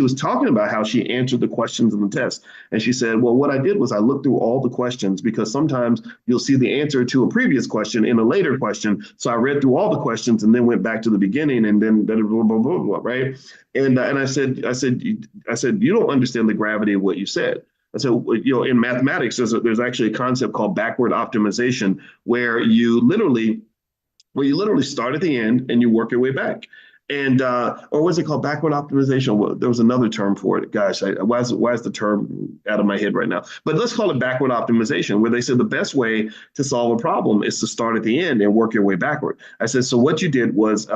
was talking about how she answered the questions in the test. And she said, well, what I did was I looked through all the questions, because sometimes you'll see the answer to a previous question in a later question. So I read through all the questions and then went back to the beginning, and then blah, blah, blah, blah, blah, right? And I said, you don't understand the gravity of what you said. I said, in mathematics, there's actually a concept called backward optimization, where you literally start at the end and you work your way back. And or what's it called? Backward optimization. Well, there was another term for it. Gosh, why is the term out of my head right now? But let's call it backward optimization, where they said the best way to solve a problem is to start at the end and work your way backward. I said, so what you did was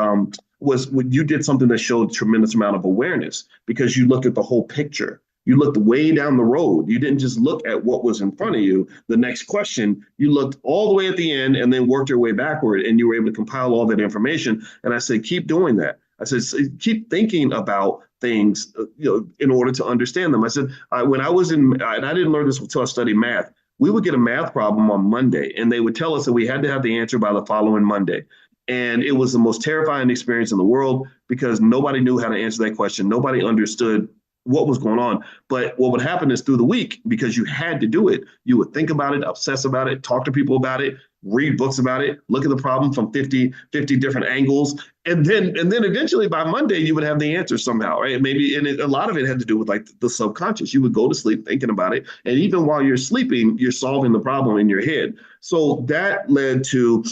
you did something that showed tremendous amount of awareness because you looked at the whole picture. You looked way down the road. You didn't just look at what was in front of you. The next question, you looked all the way at the end and then worked your way backward, and you were able to compile all that information. And I said, keep doing that. I said, keep thinking about things, in order to understand them. I said, when I was in, and I didn't learn this until I studied math, we would get a math problem on Monday, and they would tell us that we had to have the answer by the following Monday. And it was the most terrifying experience in the world because nobody knew how to answer that question. Nobody understood what was going on. But what would happen is through the week, because you had to do it, you would think about it, obsess about it, talk to people about it, read books about it, look at the problem from 50 different angles. And then eventually by Monday, you would have the answer somehow, right? Maybe, and a lot of it had to do with like the subconscious. You would go to sleep thinking about it. And even while you're sleeping, you're solving the problem in your head. So that led to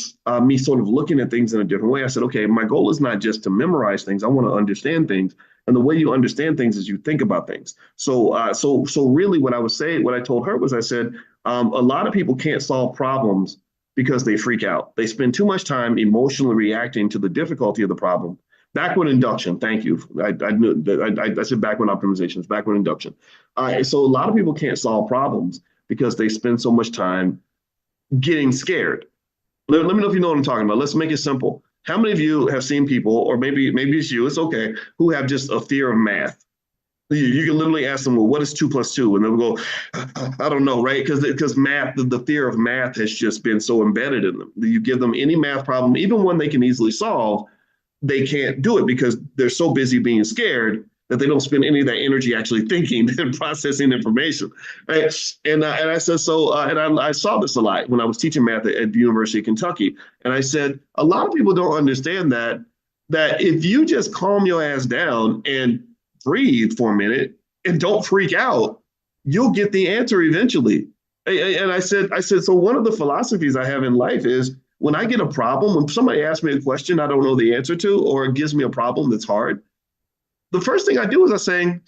me sort of looking at things in a different way. I said, okay, my goal is not just to memorize things. I want to understand things. And the way you understand things is you think about things. So really what I told her was, I said, a lot of people can't solve problems because they freak out. They spend too much time emotionally reacting to the difficulty of the problem. Backward induction. Thank you. I said backward optimization. It's backward induction. So a lot of people can't solve problems because they spend so much time getting scared. Let me know if you know what I'm talking about. Let's make it simple. How many of you have seen people, or maybe it's you, it's okay, who have just a fear of math? You can literally ask them, well, what is 2 + 2? And they'll go, I don't know, right? Because math, the fear of math has just been so embedded in them. You give them any math problem, even one they can easily solve, they can't do it because they're so busy being scared that they don't spend any of that energy actually thinking and processing information, right? And I said, I saw this a lot when I was teaching math at the University of Kentucky. And I said, a lot of people don't understand that if you just calm your ass down and breathe for a minute and don't freak out, you'll get the answer eventually. And I said, so one of the philosophies I have in life is when I get a problem, when somebody asks me a question I don't know the answer to, or it gives me a problem that's hard, the first thing I do is I say,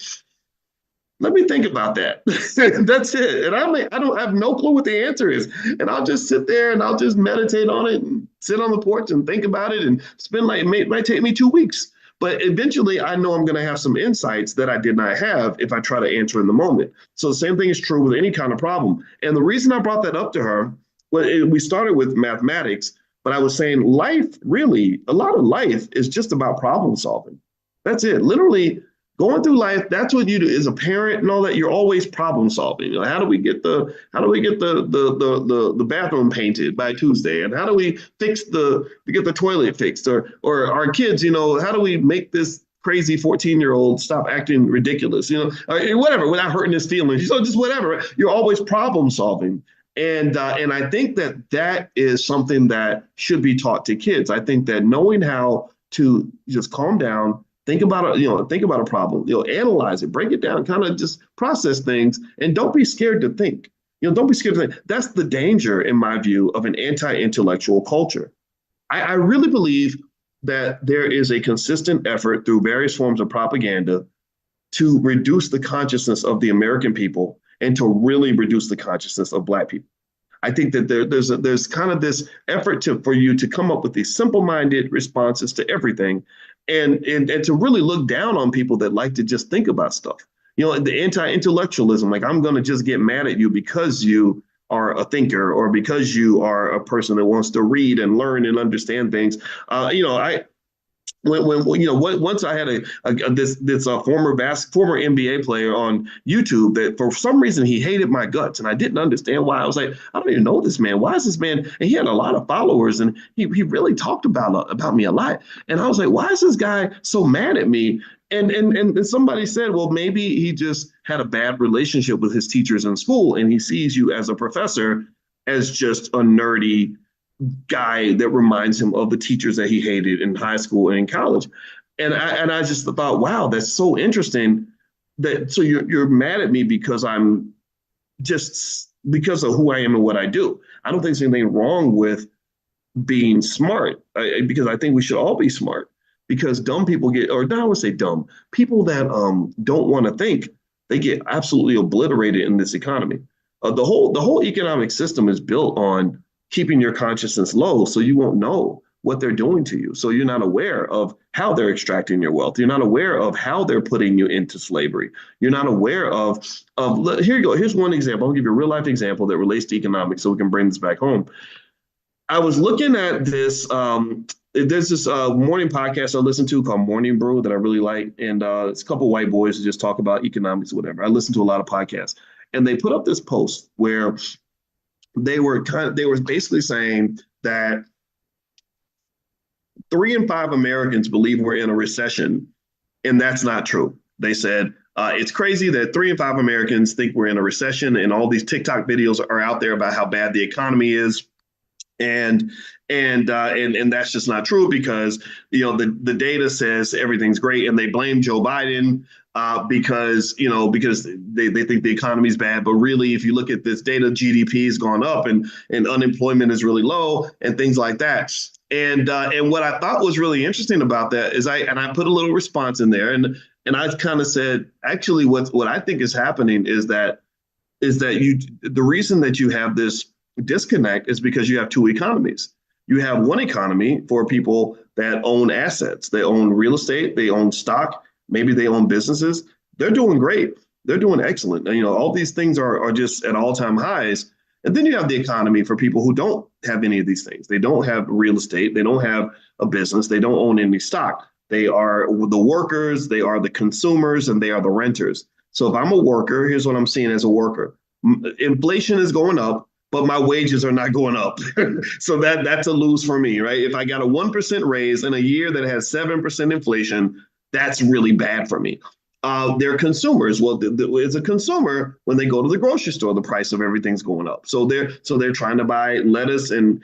let me think about that. That's it. And I don't have no clue what the answer is. And I'll just sit there and I'll just meditate on it and sit on the porch and think about it and spend it might take me 2 weeks. But eventually I know I'm going to have some insights that I did not have if I try to answer in the moment. So the same thing is true with any kind of problem. And the reason I brought that up to her, we started with mathematics, but I was saying life, really, a lot of life is just about problem solving. That's it. Literally going through life. That's what you do as a parent and all that. You're always problem solving. How do we get the bathroom painted by Tuesday? And how do we get the toilet fixed? Or our kids, how do we make this crazy 14-year-old stop acting ridiculous? Or whatever, without hurting his feelings. So just whatever. You're always problem solving. And I think that is something that should be taught to kids. I think that knowing how to just calm down, think about a problem, analyze it, break it down, kind of just process things, and don't be scared to think. Don't be scared to think. That's the danger, in my view, of an anti-intellectual culture. I really believe that there is a consistent effort through various forms of propaganda to reduce the consciousness of the American people and to really reduce the consciousness of Black people. I think that there's kind of this effort for you to come up with these simple-minded responses to everything, and to really look down on people that like to just think about stuff. The anti-intellectualism, like I'm going to just get mad at you because you are a thinker or because you are a person that wants to read and learn and understand things. Once I had this former NBA player on YouTube that for some reason he hated my guts, and I didn't understand why. I was like, I don't even know this man. Why is this man? And he had a lot of followers, and he really talked about me a lot. And I was like, why is this guy so mad at me? And somebody said, well, maybe he just had a bad relationship with his teachers in school, and he sees you as a professor as just a nerdy guy that reminds him of the teachers that he hated in high school and in college. And I just thought, wow, that's so interesting. So you're mad at me because I'm just because of who I am and what I do. I don't think there's anything wrong with being smart, because I think we should all be smart. because dumb people get, or not, I would say dumb, people that don't want to think, they get absolutely obliterated in this economy. The whole economic system is built on keeping your consciousness low so you won't know what they're doing to you. So you're not aware of how they're extracting your wealth. You're not aware of how they're putting you into slavery. You're not aware of here you go. Here's one example. I'll give you a real life example that relates to economics so we can bring this back home. I was looking at this. There's this morning podcast I listen to called Morning Brew that I really like, and it's a couple of white boys who just talk about economics, or whatever. I listen to a lot of podcasts, and they put up this post where they were basically saying that 3 in 5 Americans believe we're in a recession, and that's not true. They said it's crazy that 3 in 5 Americans think we're in a recession, and all these TikTok videos are out there about how bad the economy is. And that's just not true, because the data says everything's great, and they blame Joe Biden because they think the economy is bad. But really, if you look at this data, GDP has gone up, and unemployment is really low, and things like that. And what I thought was really interesting about that is I put a little response in there, and I kind of said, actually, what I think is happening is that the reason that you have this disconnect is because you have two economies. You have one economy for people that own assets. They own real estate, they own stock, maybe they own businesses. They're doing great. They're doing excellent. And, all these things are just at all-time highs. And then you have the economy for people who don't have any of these things. They don't have real estate. They don't have a business. They don't own any stock. They are the workers, they are the consumers, and they are the renters. So if I'm a worker, here's what I'm seeing as a worker. Inflation is going up, but my wages are not going up. So that's a lose for me, right? If I got a 1% raise in a year that has 7% inflation, that's really bad for me. They're consumers. Well, as a consumer, when they go to the grocery store, the price of everything's going up. So they're trying to buy lettuce and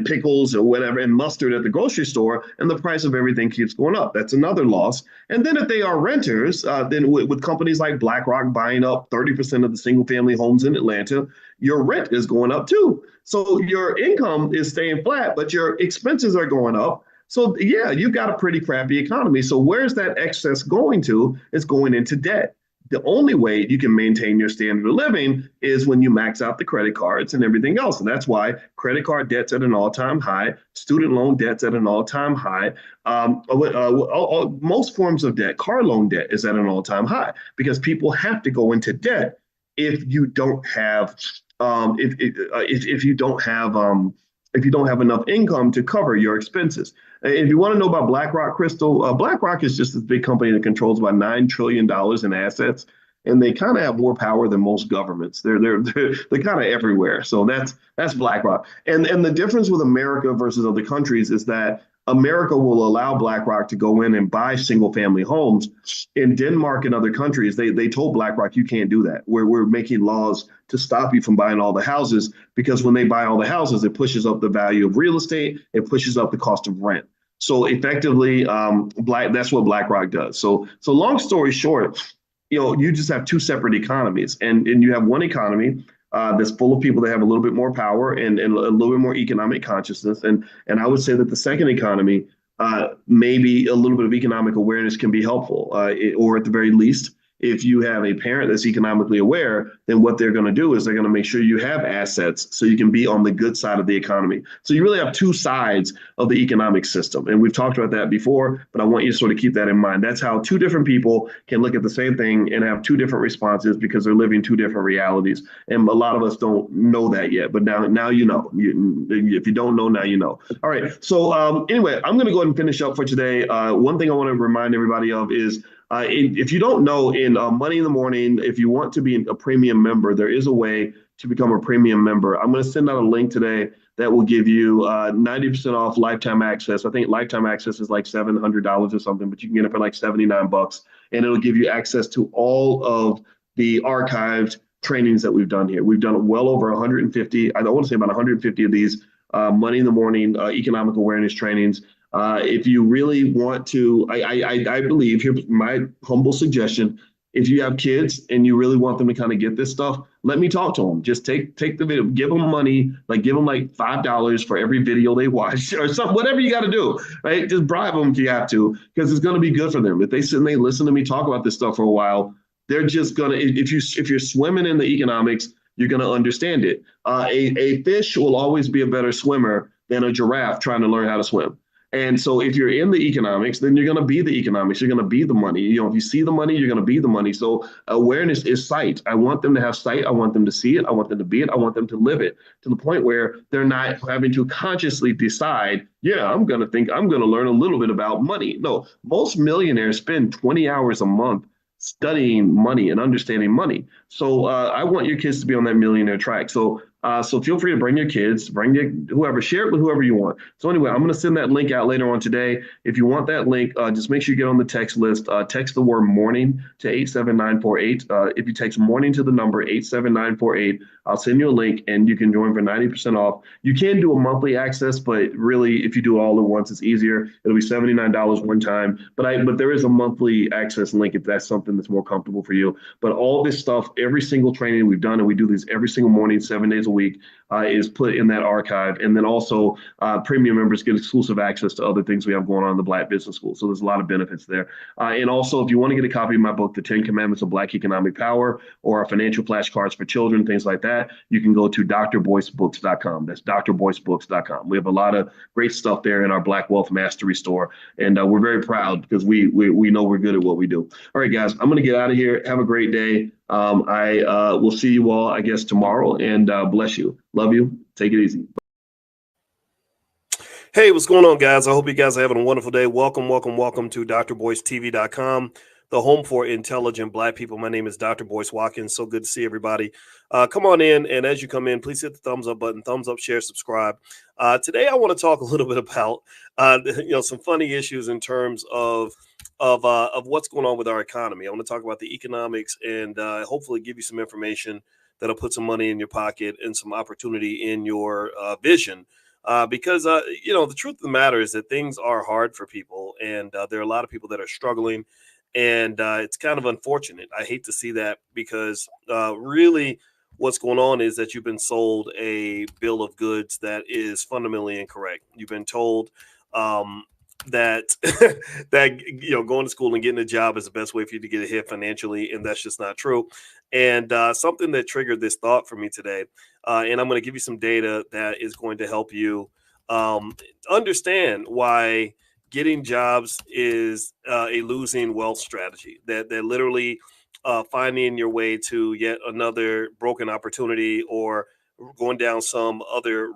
pickles or whatever and mustard at the grocery store, and the price of everything keeps going up. That's another loss. And then if they are renters, then with companies like BlackRock buying up 30% of the single family homes in Atlanta, your rent is going up too. So your income is staying flat, but your expenses are going up. So yeah, you've got a pretty crappy economy. So where's that excess going to? It's going into debt. The only way you can maintain your standard of living is when you max out the credit cards and everything else. And that's why credit card debt's at an all-time high, student loan debt's at an all-time high. Most forms of debt, car loan debt is at an all-time high, because people have to go into debt if you don't have if you don't have enough income to cover your expenses. If you want to know about BlackRock, Crystal, BlackRock is just this big company that controls about $9 trillion in assets, and they kind of have more power than most governments. They're kind of everywhere. So that's BlackRock. And the difference with America versus other countries is that America will allow BlackRock to go in and buy single family homes. In Denmark and other countries, they told BlackRock, you can't do that. We're making laws to stop you from buying all the houses, because when they buy all the houses, it pushes up the value of real estate. It pushes up the cost of rent. So effectively, that's what BlackRock does. So long story short, you just have two separate economies, and you have one economy that's full of people that have a little bit more power and a little bit more economic consciousness. And I would say that the second economy, maybe a little bit of economic awareness can be helpful, or at the very least, if you have a parent that's economically aware, then what they're going to do is they're going to make sure you have assets so you can be on the good side of the economy. So you really have two sides of the economic system. And we've talked about that before, but I want you to sort of keep that in mind. That's how two different people can look at the same thing and have two different responses, because they're living two different realities. And a lot of us don't know that yet, but now you know. If you don't know, now you know. All right. So anyway, I'm going to go ahead and finish up for today. One thing I want to remind everybody of is, if you don't know, in Money in the Morning, if you want to be a premium member, there is a way to become a premium member. I'm going to send out a link today that will give you 90% off lifetime access. I think lifetime access is like $700 or something, but you can get it for like $79, and it'll give you access to all of the archived trainings that we've done here. We've done well over 150. I want to say about 150 of these Money in the Morning economic awareness trainings. If you really want to, I believe, here's my humble suggestion. if you have kids and you really want them to kind of get this stuff, let me talk to them. Just take the video, give them money, like give them like $5 for every video they watch or something, whatever you got to do, right? Just bribe them if you have to, because it's going to be good for them. If they sit and they listen to me talk about this stuff for a while, they're just gonna, if you're swimming in the economics, you're gonna understand it. A fish will always be a better swimmer than a giraffe trying to learn how to swim. And so if you're in the economics, then you're going to be the economics. You're going to be the money. You know, if you see the money, you're going to be the money. So awareness is sight. I want them to have sight. I want them to see it. I want them to be it. I want them to live it to the point where they're not having to consciously decide, yeah, I'm going to learn a little bit about money. No, most millionaires spend 20 hours a month studying money and understanding money. So I want your kids to be on that millionaire track. So feel free to bring your kids, bring whoever, share it with whoever you want. So anyway, I'm going to send that link out later on today. If you want that link, just make sure you get on the text list. Text the word morning to 87948. If you text morning to the number 87948, I'll send you a link and you can join for 90% off. You can do a monthly access, but really, if you do it all at once, it's easier. It'll be $79 one time. But there is a monthly access link if that's something that's more comfortable for you. But all this stuff, every single training we've done, and we do these every single morning, 7 days a week, is put in that archive. And then also premium members get exclusive access to other things we have going on in the Black Business School. So there's a lot of benefits there. And also, if you want to get a copy of my book, The 10 Commandments of Black Economic Power, or our financial flashcards for children, things like that, you can go to drboycebooks.com. That's drboycebooks.com. We have a lot of great stuff there in our Black Wealth Mastery store. And we're very proud because we know we're good at what we do. All right, guys, I'm going to get out of here. Have a great day. I will see you all, I guess, tomorrow, and bless you. Love you. Take it easy. Hey, what's going on, guys? I hope you guys are having a wonderful day. Welcome to drboycetv.com, the home for intelligent Black people. My name is Dr. Boyce Watkins. So good to see everybody. Come on in, and as you come in, please hit the thumbs up button, thumbs up, share, subscribe. Today, I want to talk a little bit about some funny issues in terms of what's going on with our economy. I want to talk about the economics and hopefully give you some information that'll put some money in your pocket and some opportunity in your vision. Because the truth of the matter is that things are hard for people, and there are a lot of people that are struggling, and it's kind of unfortunate. I hate to see that because really what's going on is that you've been sold a bill of goods that is fundamentally incorrect. You've been told that going to school and getting a job is the best way for you to get ahead financially, and that's just not true. And something that triggered this thought for me today, and I'm going to give you some data that is going to help you understand why getting jobs is a losing wealth strategy, that literally finding your way to yet another broken opportunity or going down some other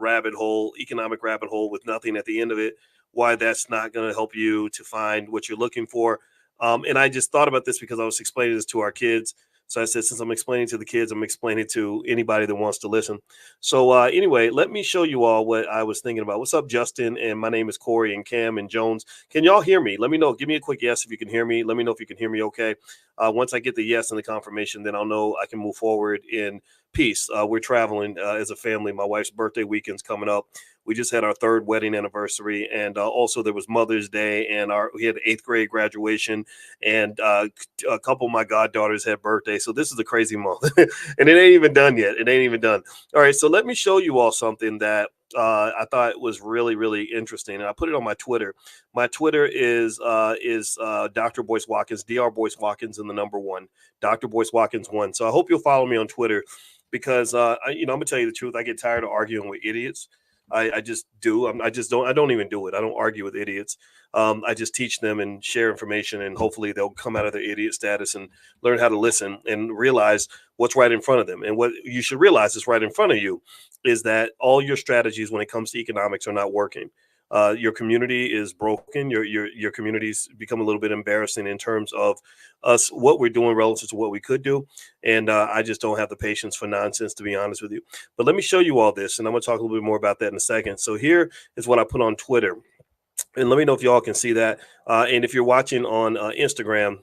economic rabbit hole with nothing at the end of it, why that's not going to help you to find what you're looking for. And I just thought about this because I was explaining this to our kids. So I said, since I'm explaining to the kids, I'm explaining to anybody that wants to listen. So anyway, let me show you all what I was thinking about. What's up, Justin? And my name is Corey and Cam and Jones. Can y'all hear me? Let me know. Give me a quick yes if you can hear me. Let me know if you can hear me okay. Once I get the yes and the confirmation, then I'll know I can move forward in peace. We're traveling as a family. My wife's birthday weekend's coming up. We just had our 3rd wedding anniversary, and also there was Mother's Day, and we had 8th grade graduation, and a couple of my goddaughters had birthdays. So this is a crazy month, and it ain't even done yet. It ain't even done. All right, so let me show you all something that I thought was really, really interesting, and I put it on my Twitter. My Twitter is Dr. Boyce Watkins, Dr. Boyce Watkins, and the number 1, Dr. Boyce Watkins 1. So I hope you'll follow me on Twitter because I'm gonna tell you the truth. I get tired of arguing with idiots. I just do. I don't even do it. I don't argue with idiots. I just teach them and share information, and hopefully they'll come out of their idiot status and learn how to listen and realize what's right in front of them. And what you should realize is right in front of you is that all your strategies when it comes to economics are not working. Your community is broken. Your community's become a little bit embarrassing in terms of us, what we're doing relative to what we could do. And I just don't have the patience for nonsense, to be honest with you. But let me show you all this, and I'm going to talk a little bit more about that in a second. So here is what I put on Twitter. And let me know if y'all can see that. And if you're watching on Instagram,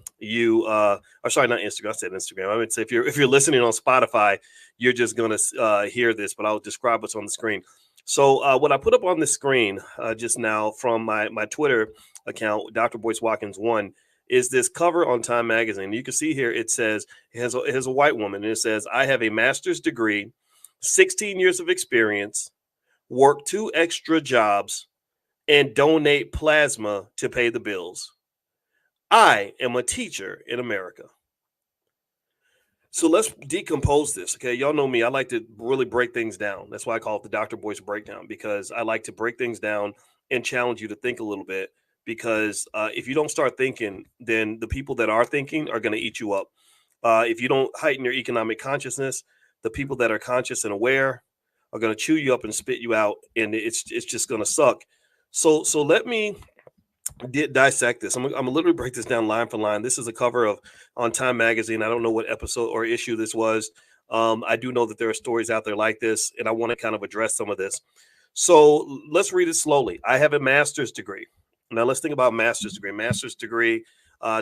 sorry, not Instagram. I said Instagram. I would say if you're listening on Spotify, you're just going to hear this, but I'll describe what's on the screen. So what I put up on the screen just now from my Twitter account, Dr. Boyce Watkins 1, is this cover on Time magazine. You can see here it says it has a white woman, and it says, "I have a master's degree, 16 years of experience, work 2 extra jobs, and donate plasma to pay the bills. I am a teacher in America." So let's decompose this. Okay. Y'all know me. I like to really break things down. That's why I call it the Dr. Boyce breakdown, because I like to break things down and challenge you to think a little bit. Because if you don't start thinking, then the people that are thinking are going to eat you up. If you don't heighten your economic consciousness, the people that are conscious and aware are going to chew you up and spit you out. And it's just going to suck. So let me dissect this. I'm gonna literally break this down line for line. This is a cover of on Time magazine. I don't know what episode or issue this was. I do know that there are stories out there like this, and I want to kind of address some of this. So let's read it slowly. I have a master's degree. Now let's think about master's degree. Master's degree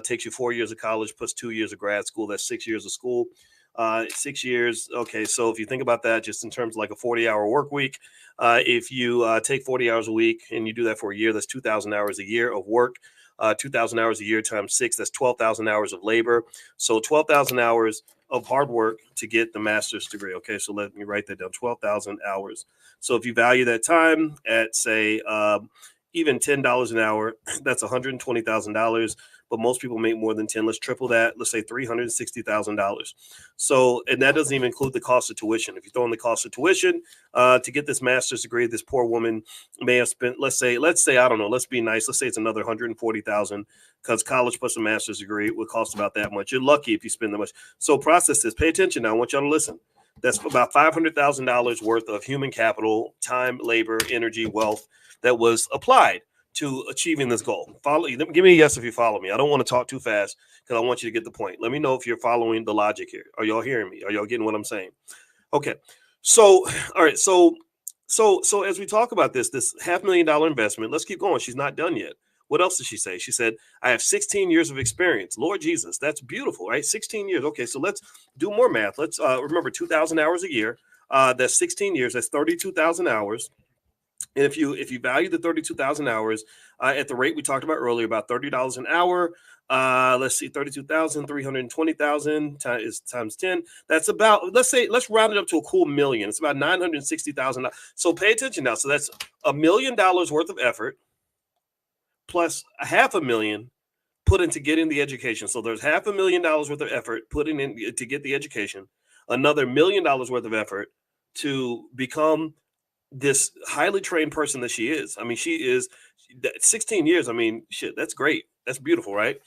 takes you 4 years of college plus 2 years of grad school. That's 6 years of school. 6 years. Okay, so if you think about that, just in terms of like a 40-hour work week, if you take 40 hours a week and you do that for a year, that's 2,000 hours a year of work. 2,000 hours a year times 6, that's 12,000 hours of labor. So 12,000 hours of hard work to get the master's degree. Okay, so let me write that down, 12,000 hours. So if you value that time at, say, even $10 an hour, that's $120,000. But most people make more than 10. Let's triple that. Let's say $360,000. So, and that doesn't even include the cost of tuition. If you throw in the cost of tuition to get this master's degree, this poor woman may have spent, let's say, I don't know, let's be nice. Let's say it's another $140,000, because college plus a master's degree would cost about that much. You're lucky if you spend that much. So process this. Pay attention now. I want y'all to listen. That's about $500,000 worth of human capital, time, labor, energy, wealth that was applied to achieving this goal. Give me a yes if you follow me. I don't want to talk too fast because I want you to get the point. Let me know if you're following the logic here. Are y'all hearing me? Are y'all getting what I'm saying? Okay. So, all right. So as we talk about this $500,000 investment, let's keep going. She's not done yet. What else did she say? She said, I have 16 years of experience. Lord Jesus, that's beautiful, right? 16 years. Okay. So let's do more math. Let's remember 2,000 hours a year. That's 16 years. That's 32,000 hours. And if you value the 32,000 hours at the rate we talked about earlier, about $30 an hour, let's see, 32,000, 320,000 times 10. That's about, let's round it up to a cool million. It's about $960,000. So pay attention now. So that's $1 million worth of effort plus $500,000 put into getting the education. So there's $500,000 worth of effort put in to get the education, another $1 million worth of effort to become this highly trained person that she is. I mean, she is 16 years. I mean, shit, that's great. That's beautiful, right?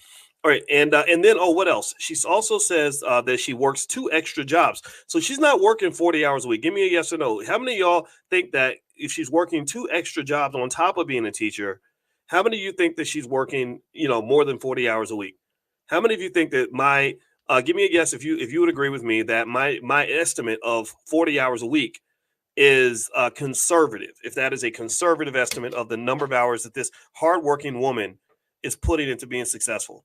All right. And then, what else? She also says that she works 2 extra jobs. So she's not working 40 hours a week. Give me a yes or no. How many of y'all think that if she's working 2 extra jobs on top of being a teacher, how many of you think that she's working, more than 40 hours a week? How many of you think that give me a guess if you would agree with me that my estimate of 40 hours a week is conservative, if that is a conservative estimate of the number of hours that this hardworking woman is putting into being successful.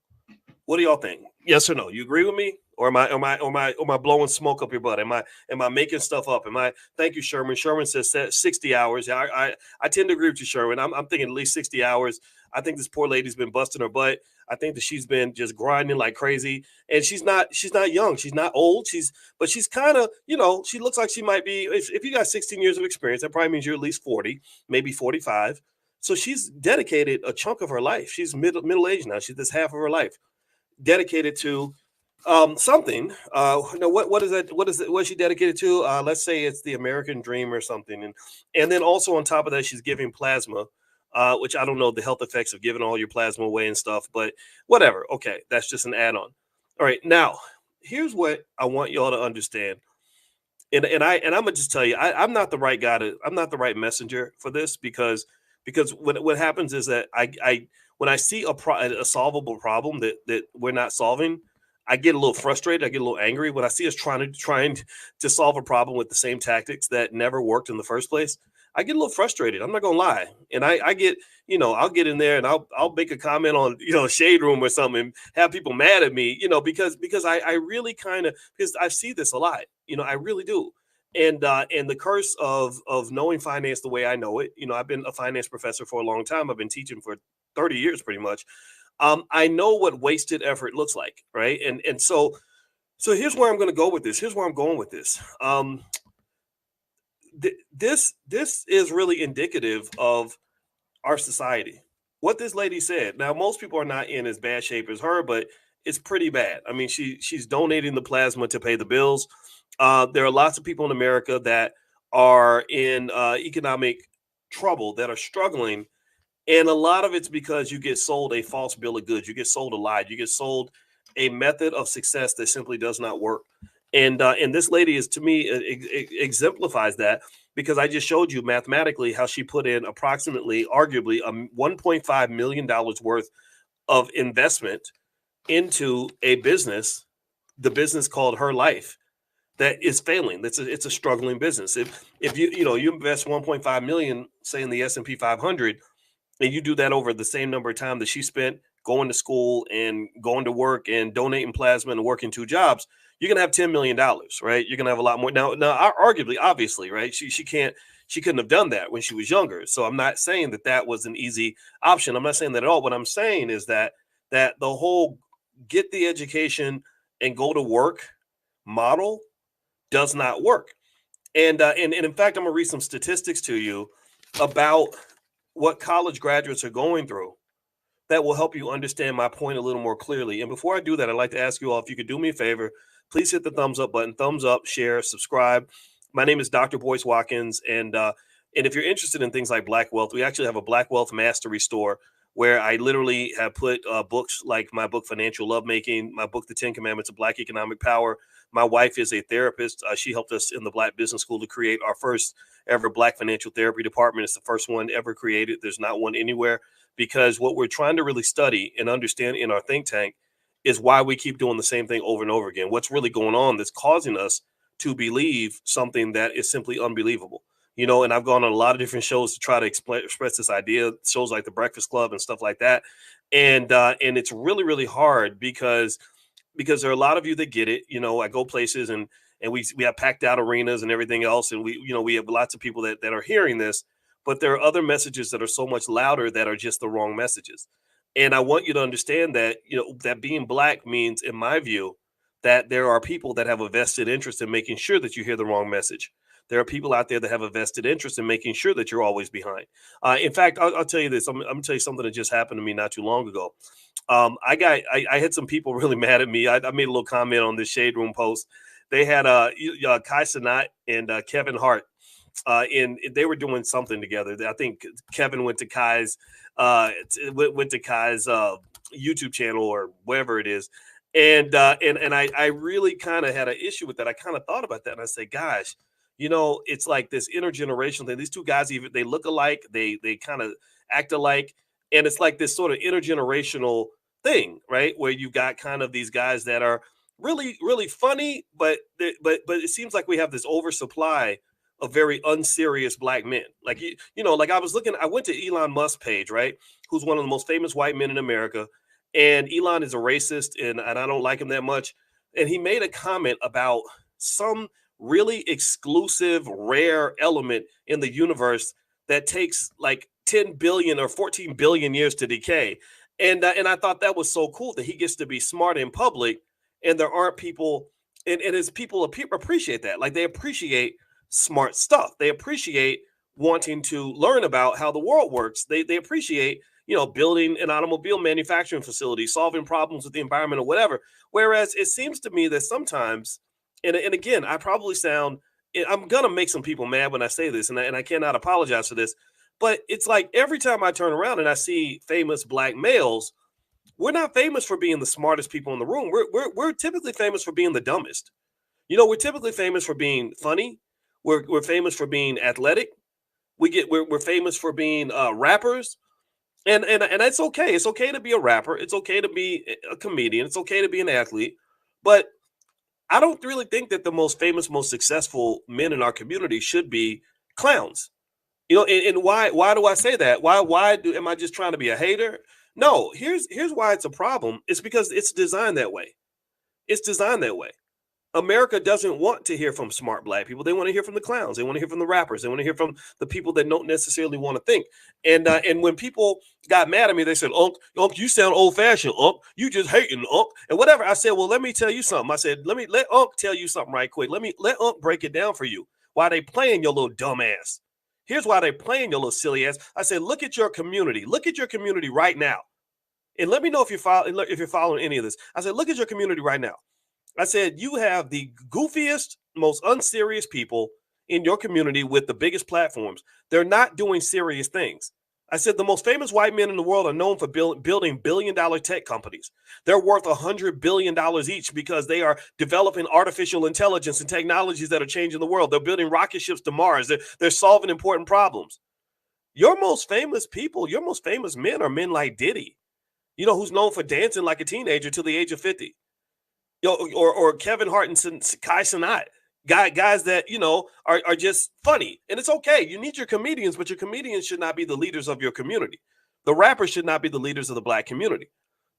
What do y'all think? Yes or no? You agree with me? Or am I blowing smoke up your butt? Am I making stuff up? Thank you, Sherman. Sherman says 60 hours. I tend to agree with you, Sherman. I'm thinking at least 60 hours. I think this poor lady's been busting her butt. I think that she's been just grinding like crazy. And she's not young. She's not old. But she's kind of, she looks like she might be, if you got 16 years of experience, that probably means you're at least 40, maybe 45. So she's dedicated a chunk of her life. She's middle-aged now. She's this half of her life dedicated to something. What is that? What is she dedicated to? Let's say it's the American dream or something. And then also on top of that, she's giving plasma, which I don't know the health effects of giving all your plasma away and stuff, but whatever. Okay, that's just an add-on. All right, now here's what I want y'all to understand. And I'm gonna just tell you, I'm not the right guy I'm not the right messenger for this because what happens is that when I see a solvable problem that we're not solving, I get a little frustrated. I get a little angry when I see us trying to solve a problem with the same tactics that never worked in the first place. I get a little frustrated. I'm not gonna lie, and I get, I'll get in there and I'll make a comment on, Shade Room or something and have people mad at me, because I really because I see this a lot, I really do. And the curse of knowing finance the way I know it, I've been a finance professor for a long time. I've been teaching for 30 years pretty much. I know what wasted effort looks like, right? And so here's where I'm going to go with this. Here's where I'm going with this. This is really indicative of our society. What this lady said. Now, most people are not in as bad shape as her, but it's pretty bad. I mean, she's donating the plasma to pay the bills. There are lots of people in America that are in economic trouble, that are struggling, and a lot of it's because you get sold a false bill of goods. You get sold a lie. You get sold a method of success that simply does not work. And this lady is, to me, exemplifies that, because I just showed you mathematically how she put in approximately, arguably, $1.5 million worth of investment into a business, the business called Her Life, that is failing. It's a struggling business. If you invest 1.5 million, say in the S&P 500, and you do that over the same number of time that she spent going to school and going to work and donating plasma and working 2 jobs, you're gonna have $10 million, right? You're gonna have a lot more. Now, arguably, obviously, right? She couldn't have done that when she was younger. So I'm not saying that was an easy option. I'm not saying that at all. What I'm saying is that the whole get the education and go to work model does not work. And in fact, I'm gonna read some statistics to you about what college graduates are going through that will help you understand my point a little more clearly. And before I do that, I'd like to ask you all, if you could do me a favor, please hit the thumbs up button, thumbs up, share, subscribe. My name is Dr. Boyce Watkins. And if you're interested in things like Black Wealth, we actually have a Black Wealth Mastery store where I literally have put books like my book, Financial Lovemaking, my book, The 10 Commandments of Black Economic Power. My wife is a therapist. She helped us in the Black Business School to create our first ever Black financial therapy department. It's the first one ever created. There's not one anywhere, because what we're trying to really study and understand in our think tank is why we keep doing the same thing over and over again. What's really going on that's causing us to believe something that is simply unbelievable. And I've gone on a lot of different shows to try to express this idea, shows like The Breakfast Club and stuff like that. And it's really, really hard because there are a lot of you that get it. I go places and we have packed out arenas and everything else. And we have lots of people that are hearing this, but there are other messages that are so much louder that are just the wrong messages. And I want you to understand that, that being Black means, in my view, that there are people that have a vested interest in making sure that you hear the wrong message. There are people out there that have a vested interest in making sure that you're always behind. In fact, I'll tell you this. I'm going to tell you something that just happened to me not too long ago. I had some people really mad at me. I made a little comment on this Shade Room post. They had Kai Cenat and Kevin Hart. And they were doing something together. I think Kevin went to Kai's YouTube channel or whatever it is. And I really kind of had an issue with that. I kind of thought about that, and I said, gosh, it's like this intergenerational thing. These two guys, they look alike, they kind of act alike, and it's like this sort of intergenerational thing, right? Where you've got kind of these guys that are really, really funny, but it seems like we have this oversupply of very unserious Black men. Like, like I went to Elon Musk's page, right? Who's one of the most famous white men in America. And Elon is a racist, and I don't like him that much. And he made a comment about some really exclusive, rare element in the universe that takes like 10 billion or 14 billion years to decay. And I thought that was so cool that he gets to be smart in public, and there aren't people, and his people appreciate that. Like, they appreciate smart stuff. They appreciate wanting to learn about how the world works. They appreciate, building an automobile manufacturing facility, solving problems with the environment or whatever. Whereas it seems to me that sometimes, and again, I probably I'm going to make some people mad when I say this, and I cannot apologize for this, but it's like every time I turn around and I see famous Black males, we're not famous for being the smartest people in the room. We're typically famous for being the dumbest. We're typically famous for being funny. We're famous for being athletic. We're famous for being rappers, and that's okay. It's okay to be a rapper. It's okay to be a comedian. It's okay to be an athlete. But I don't really think that the most famous, most successful men in our community should be clowns. And why do I say that? Am I just trying to be a hater? No. Here's why it's a problem. It's because it's designed that way. It's designed that way. America doesn't want to hear from smart black people. They want to hear from the clowns. They want to hear from the rappers. They want to hear from the people that don't necessarily want to think. And when people got mad at me, they said, Unc, you sound old fashioned. Unc, you just hating, Unc, and whatever. I said, well, let me tell you something. I said, let Unc tell you something right quick. Let Unc break it down for you. Why they playing your little dumb ass? Here's why they playing your little silly ass. I said, look at your community. Look at your community right now. And let me know if you're following any of this. I said, look at your community right now. I said, you have the goofiest, most unserious people in your community with the biggest platforms. They're not doing serious things. I said, the most famous white men in the world are known for building billion-dollar tech companies. They're worth $100 billion each because they are developing artificial intelligence and technologies that are changing the world. They're building rocket ships to Mars. They're solving important problems. Your most famous people, your most famous men are men like Diddy, who's known for dancing like a teenager till the age of 50. Or Kevin Hart and Kai Cenat, guys that are just funny, and it's okay. You need your comedians, but your comedians should not be the leaders of your community. The rappers should not be the leaders of the black community,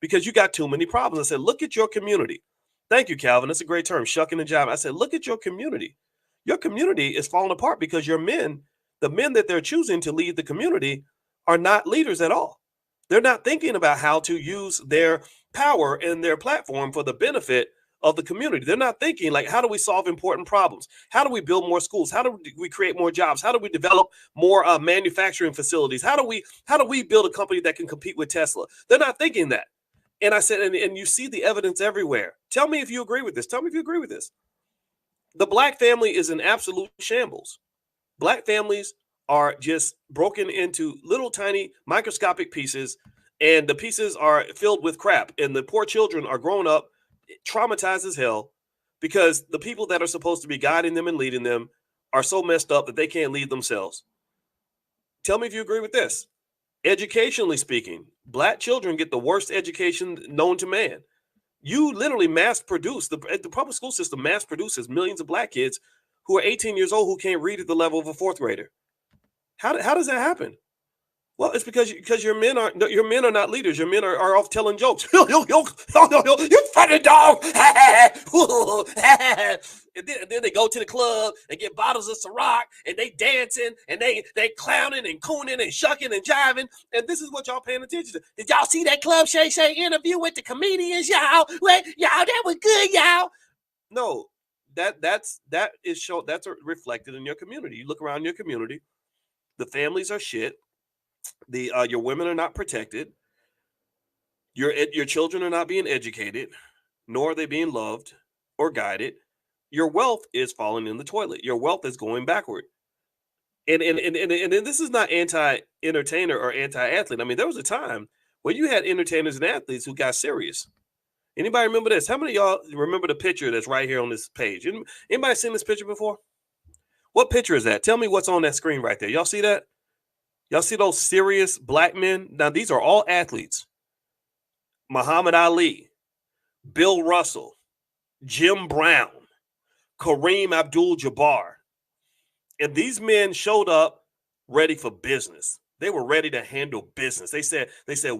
because you got too many problems. I said, look at your community. Thank you, Calvin. That's a great term, shucking and jiving. I said, look at your community. Your community is falling apart because your men, the men that they're choosing to lead the community, are not leaders at all. They're not thinking about how to use their power and their platform for the benefit of the community. They're not thinking like, how do we solve important problems? How do we build more schools? How do we create more jobs? How do we develop more manufacturing facilities? How do we build a company that can compete with Tesla? They're not thinking that. And I said, and you see the evidence everywhere. Tell me if you agree with this. Tell me if you agree with this. The black family is in absolute shambles. Black families are just broken into little tiny microscopic pieces, and the pieces are filled with crap, and the poor children are growing up traumatized as hell because the people that are supposed to be guiding them and leading them are so messed up that they can't lead themselves. Tell me if you agree with this. Educationally speaking, black children get the worst education known to man. You literally mass produce, the public school system mass produces millions of black kids who are 18 years old who can't read at the level of a fourth grader. How does that happen? Well, it's because your men are not leaders. Your men are off telling jokes. You funny dog. And then they go to the club and get bottles of Ciroc, and they dancing and they clowning and cooning and shucking and jiving. And this is what y'all paying attention to. Did y'all see that Club Shay Shay interview with the comedians, y'all? Wait, y'all, that was good, y'all. No, that's reflected in your community. You look around your community, the families are shit. Your women are not protected. Your children are not being educated, nor are they being loved or guided. Your wealth is falling in the toilet. Your wealth is going backward. And this is not anti-entertainer or anti-athlete. I mean, there was a time where you had entertainers and athletes who got serious. Anybody remember this? How many of y'all remember the picture that's right here on this page? Anybody seen this picture before? What picture is that? Tell me what's on that screen right there. Y'all see that? Y'all see those serious black men? Now, these are all athletes. Muhammad Ali, Bill Russell, Jim Brown, Kareem Abdul-Jabbar. And these men showed up ready for business. They were ready to handle business. They said,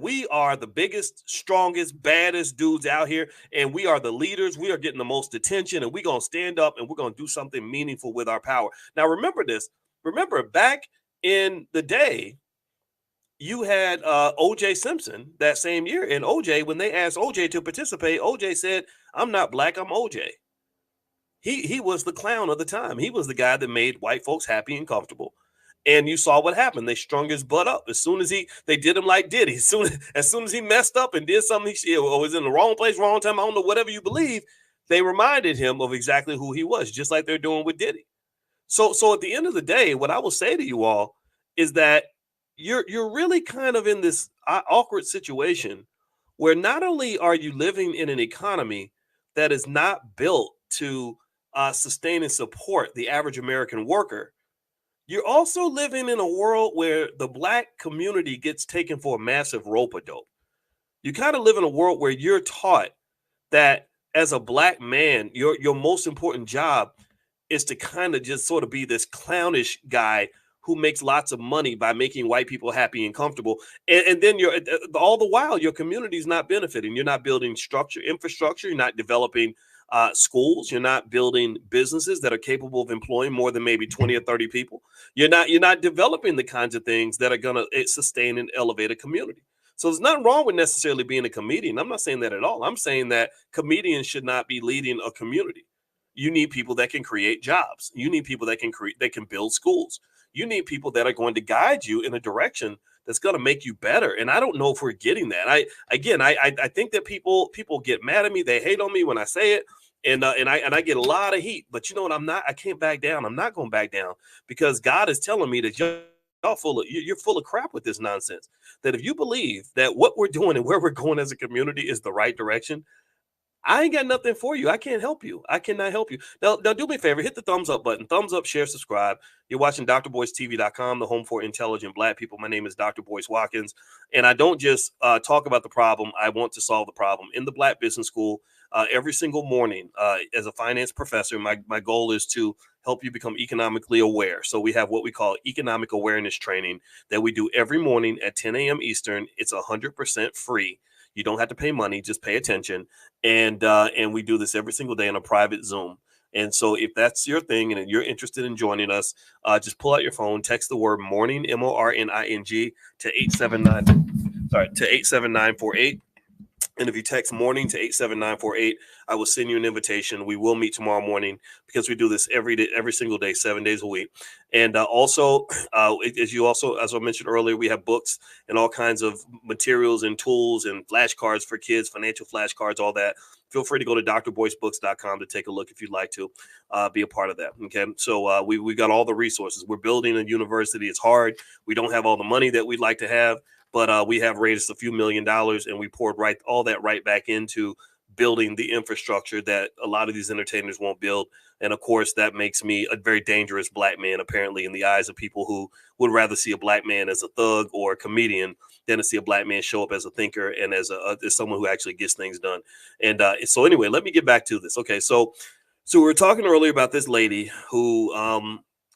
we are the biggest, strongest, baddest dudes out here, and we are the leaders. We are getting the most attention, and we're going to stand up, and we're going to do something meaningful with our power. Now, remember this. Remember, back in the day, you had O.J. Simpson that same year. And O.J., when they asked O.J. to participate, O.J. said, I'm not black, I'm O.J. He was the clown of the time. He was the guy that made white folks happy and comfortable. And you saw what happened. They strung his butt up. As soon as they did him like Diddy. As soon as he messed up and did something, he was in the wrong place, wrong time, I don't know, whatever you believe, they reminded him of exactly who he was, just like they're doing with Diddy. So at the end of the day, what I will say to you all is that you're really kind of in this awkward situation where not only are you living in an economy that is not built to sustain and support the average American worker, you're also living in a world where the black community gets taken for a massive rope-a-dope. You kind of live in a world where you're taught that as a black man, your most important job is to kind of just sort of be this clownish guy who makes lots of money by making white people happy and comfortable. And then all the while, your community is not benefiting. You're not building infrastructure. You're not developing schools. You're not building businesses that are capable of employing more than maybe 20 or 30 people. You're not developing the kinds of things that are going to sustain and elevate a community. So there's nothing wrong with necessarily being a comedian. I'm not saying that at all. I'm saying that comedians should not be leading a community. You need people that can create jobs. You need people that can create, that can build schools. You need people that are going to guide you in a direction that's going to make you better. And I don't know if we're getting that. I think that people get mad at me. They hate on me when I say it. And I get a lot of heat, but you know what? I can't back down. I'm not going to back down, because God is telling me that you're full of crap with this nonsense. That if you believe that what we're doing and where we're going as a community is the right direction, I ain't got nothing for you. I can't help you. I cannot help you. Now do me a favor, hit the thumbs up button. Thumbs up, share, subscribe. You're watching drboycetv.com, the home for intelligent Black people. My name is Dr. Boyce Watkins, and I don't just talk about the problem. I want to solve the problem. In the Black Business School, every single morning, as a finance professor, my goal is to help you become economically aware. So we have what we call economic awareness training that we do every morning at 10 a.m. Eastern. It's 100% free. You don't have to pay money, just pay attention. And we do this every single day in a private Zoom. And so if that's your thing and you're interested in joining us, just pull out your phone, text the word morning, MORNING, to 87948. And if you text morning to 87948, I will send you an invitation. We will meet tomorrow morning, because we do this every day, every single day, 7 days a week. And as I mentioned earlier, we have books and all kinds of materials and tools and flashcards for kids, financial flashcards, all that. Feel free to go to drboycebooks.com to take a look if you'd like to be a part of that. Okay. So we got all the resources. We're building a university. It's hard. We don't have all the money that we'd like to have, but we have raised a few $1 million, and we poured all that right back into building the infrastructure that a lot of these entertainers won't build. And of course, that makes me a very dangerous Black man, apparently, in the eyes of people who would rather see a Black man as a thug or a comedian than to see a Black man show up as a thinker and as someone who actually gets things done. And so anyway, let me get back to this. Okay, so we were talking earlier about this lady who,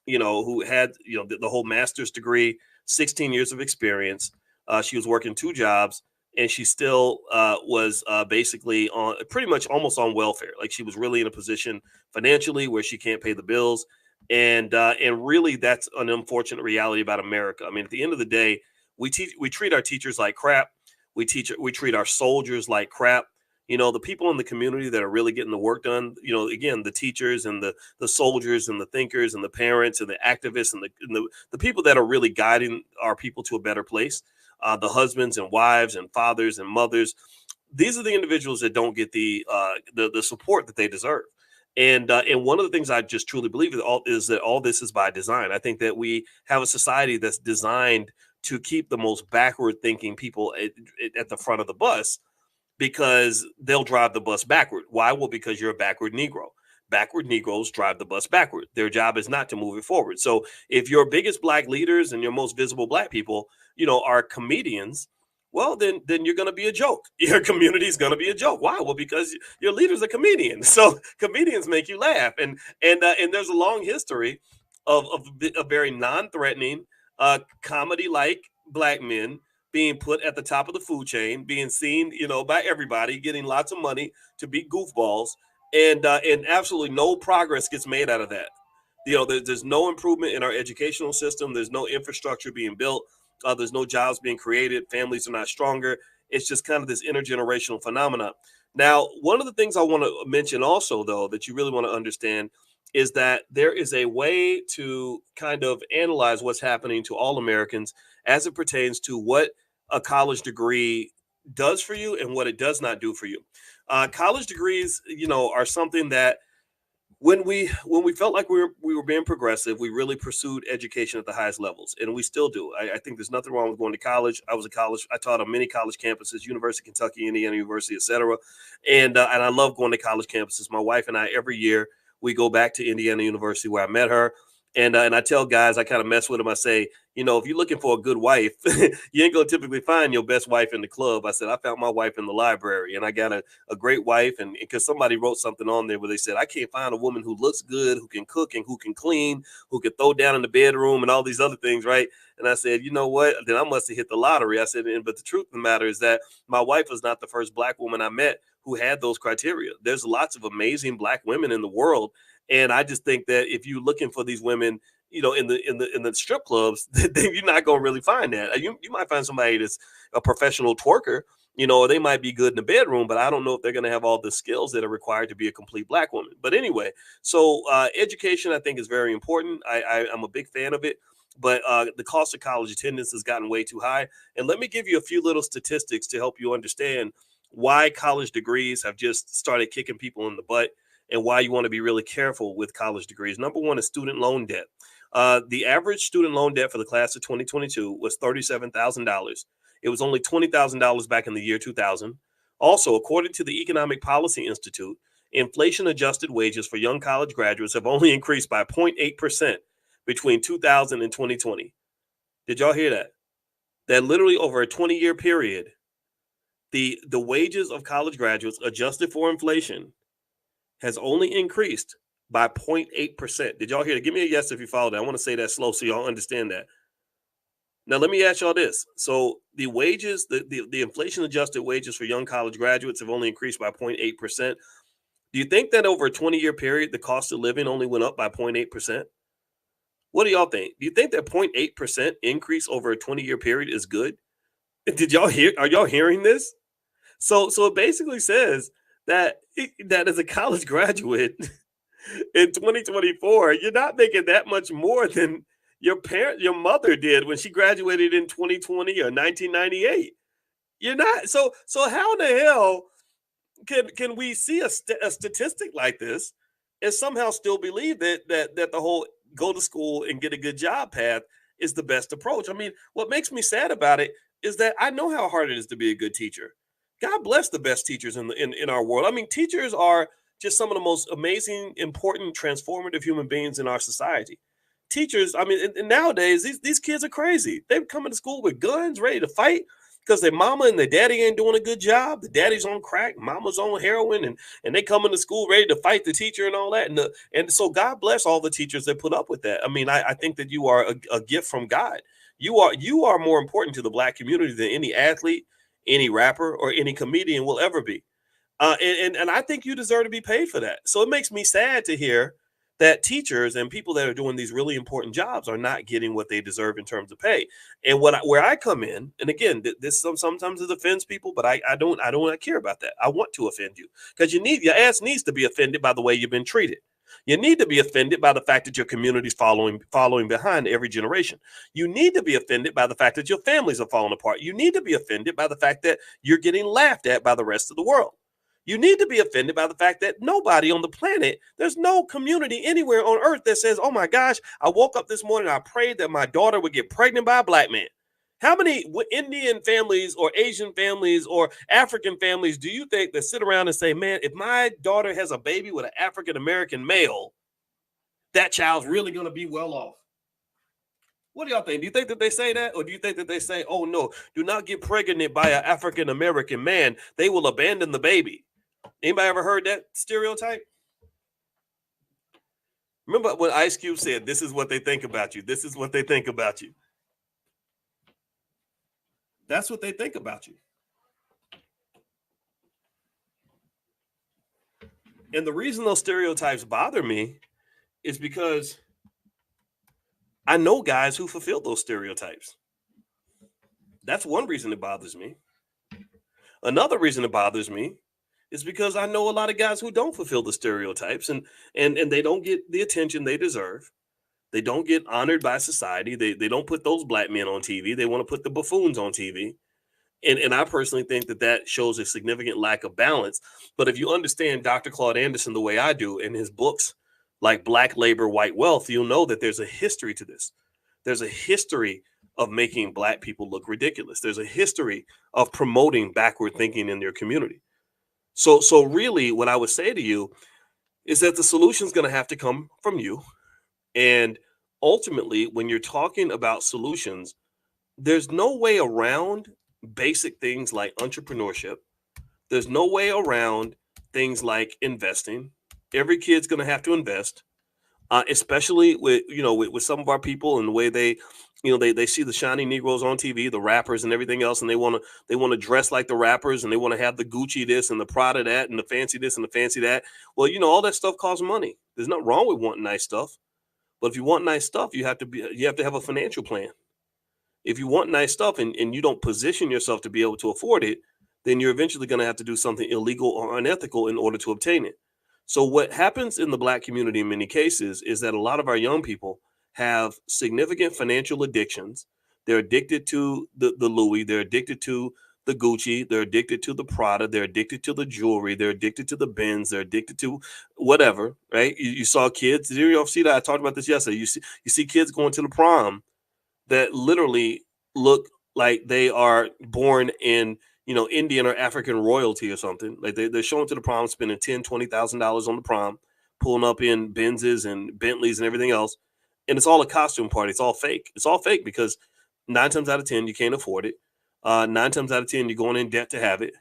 who had, the whole master's degree, 16 years of experience. She was working 2 jobs, and she still was basically on pretty much almost on welfare. Like, she was really in a position financially where she can't pay the bills. And really, that's an unfortunate reality about America. I mean, at the end of the day, we treat our teachers like crap. We treat our soldiers like crap. The people in the community that are really getting the work done, again, the teachers and the soldiers and the thinkers and the parents and the activists and the people that are really guiding our people to a better place. The husbands and wives and fathers and mothers. These are the individuals that don't get the support that they deserve. And one of the things I just truly believe is that all this is by design. I think that we have a society that's designed to keep the most backward thinking people at the front of the bus, because they'll drive the bus backward. Why? Well, because you're a backward Negro. Backward Negroes drive the bus backward. Their job is not to move it forward. So if your biggest Black leaders and your most visible Black people, are comedians, well, then you're going to be a joke. Your community is going to be a joke. Why? Well, because your leader's a comedian. So comedians make you laugh. And there's a long history of a very non-threatening comedy-like Black men being put at the top of the food chain, being seen, by everybody, getting lots of money to be goofballs, and absolutely no progress gets made out of that. There's no improvement in our educational system. There's no infrastructure being built. There's no jobs being created. Families are not stronger. It's just kind of this intergenerational phenomenon. Now, one of the things I want to mention also, though, that you really want to understand is that there is a way to kind of analyze what's happening to all Americans as it pertains to what a college degree does for you and what it does not do for you. College degrees, are something that when we felt like we were being progressive, we really pursued education at the highest levels, and we still do. I think there's nothing wrong with going to college. I taught on many college campuses, University of Kentucky, Indiana University, etc. And I love going to college campuses. My wife and I, every year, we go back to Indiana University where I met her. And I tell guys, I kind of mess with them. I say, You know, if you're looking for a good wife, you ain't gonna typically find your best wife in the club. I said, I found my wife in the library, and I got a great wife. And because somebody wrote something on there where they said, I can't find a woman who looks good, who can cook and who can clean, who can throw down in the bedroom and all these other things, right? And I said, you know what? Then I must have hit the lottery. I said, but the truth of the matter is that my wife was not the first Black woman I met who had those criteria. There's lots of amazing Black women in the world. And I just think that if you're looking for these women, you know, in the strip clubs, then you're not gonna really find that. You might find somebody that's a professional twerker, you know, or they might be good in the bedroom, but I don't know if they're gonna have all the skills that are required to be a complete Black woman. But anyway, so education I think is very important. I'm a big fan of it, but the cost of college attendance has gotten way too high. And let me give you a few little statistics to help you understand why college degrees have just started kicking people in the butt and why you want to be really careful with college degrees. Number one is student loan debt. The average student loan debt for the class of 2022 was $37,000. It was only $20,000 back in the year 2000. Also, according to the Economic Policy Institute, inflation adjusted wages for young college graduates have only increased by 0.8% between 2000 and 2020. Did y'all hear that? That literally over a 20-year period, the wages of college graduates adjusted for inflation has only increased by 0.8%. Did y'all hear that? Give me a yes if you followed that. I want to say that slow so y'all understand that. Now, let me ask y'all this. So the wages, the inflation adjusted wages for young college graduates have only increased by 0.8%. Do you think that over a 20-year period, the cost of living only went up by 0.8%? What do y'all think? Do you think that 0.8% increase over a 20-year period is good? Did y'all hear? Are y'all hearing this? So it basically says that as a college graduate in 2024, you're not making that much more than your mother did when she graduated in 2020 or 1998. You're not. So how in the hell can we see a statistic like this and somehow still believe that the whole go to school and get a good job path is the best approach? I mean, what makes me sad about it is that I know how hard it is to be a good teacher. God bless the best teachers in our world. I mean, teachers are just some of the most amazing, important, transformative human beings in our society. Teachers, I mean, and nowadays, these kids are crazy. They're coming to school with guns, ready to fight because their mama and their daddy ain't doing a good job. The daddy's on crack, mama's on heroin, and they coming to school ready to fight the teacher and all that. And so God bless all the teachers that put up with that. I mean, I think that you are a gift from God. You are more important to the Black community than any athlete, any rapper, or any comedian will ever be. And I think you deserve to be paid for that. So it makes me sad to hear that teachers and people that are doing these really important jobs are not getting what they deserve in terms of pay. And where I come in, and again, this sometimes it offends people, but I don't care about that. I want to offend you because your ass needs to be offended by the way you've been treated. You need to be offended by the fact that your community's following behind every generation. You need to be offended by the fact that your families are falling apart. You need to be offended by the fact that you're getting laughed at by the rest of the world. You need to be offended by the fact that nobody on the planet, there's no community anywhere on earth that says, oh my gosh, I woke up this morning, I prayed that my daughter would get pregnant by a Black man. How many Indian families or Asian families or African families do you think that sit around and say, man, if my daughter has a baby with an African-American male, that child's really going to be well off? What do y'all think? Do you think that they say that? Or do you think that they say, oh no, do not get pregnant by an African-American man. They will abandon the baby. Anybody ever heard that stereotype? Remember when Ice Cube said, this is what they think about you. This is what they think about you. That's what they think about you. And the reason those stereotypes bother me is because I know guys who fulfill those stereotypes. That's one reason it bothers me. Another reason it bothers me is because I know a lot of guys who don't fulfill the stereotypes and they don't get the attention they deserve. They don't get honored by society. They don't put those Black men on TV. They want to put the buffoons on TV. And I personally think that shows a significant lack of balance. But if you understand Dr. Claude Anderson the way I do in his books, like Black Labor, White Wealth, you'll know that there's a history to this. There's a history of making Black people look ridiculous. There's a history of promoting backward thinking in their community. So really what I would say to you is that the solution is going to have to come from you. And ultimately, when you're talking about solutions, there's no way around basic things like entrepreneurship. There's no way around things like investing. Every kid's going to have to invest, especially with, with some of our people and the way they, they see the shiny Negroes on TV, the rappers and everything else, and they want to dress like the rappers, and they want to have the Gucci this and the Prada that and the fancy this and the fancy that. Well, all that stuff costs money. There's nothing wrong with wanting nice stuff, but if you want nice stuff, you have to have a financial plan. If you want nice stuff and you don't position yourself to be able to afford it, then you're eventually going to have to do something illegal or unethical in order to obtain it. So what happens in the Black community in many cases is that a lot of our young people have significant financial addictions. They're addicted to the Louis, they're addicted to the Gucci, they're addicted to the Prada, they're addicted to the jewelry, they're addicted to the Benz, they're addicted to whatever, right? You saw kids, you see that? I talked about this yesterday. You see kids going to the prom that literally look like they are born in, Indian or African royalty or something. Like they're showing to the prom, spending $10,000-$20,000 on the prom, pulling up in Benzes and Bentleys and everything else. And it's all a costume party. It's all fake. It's all fake because 9 times out of 10, you can't afford it. 9 times out of 10, you're going in debt to have it.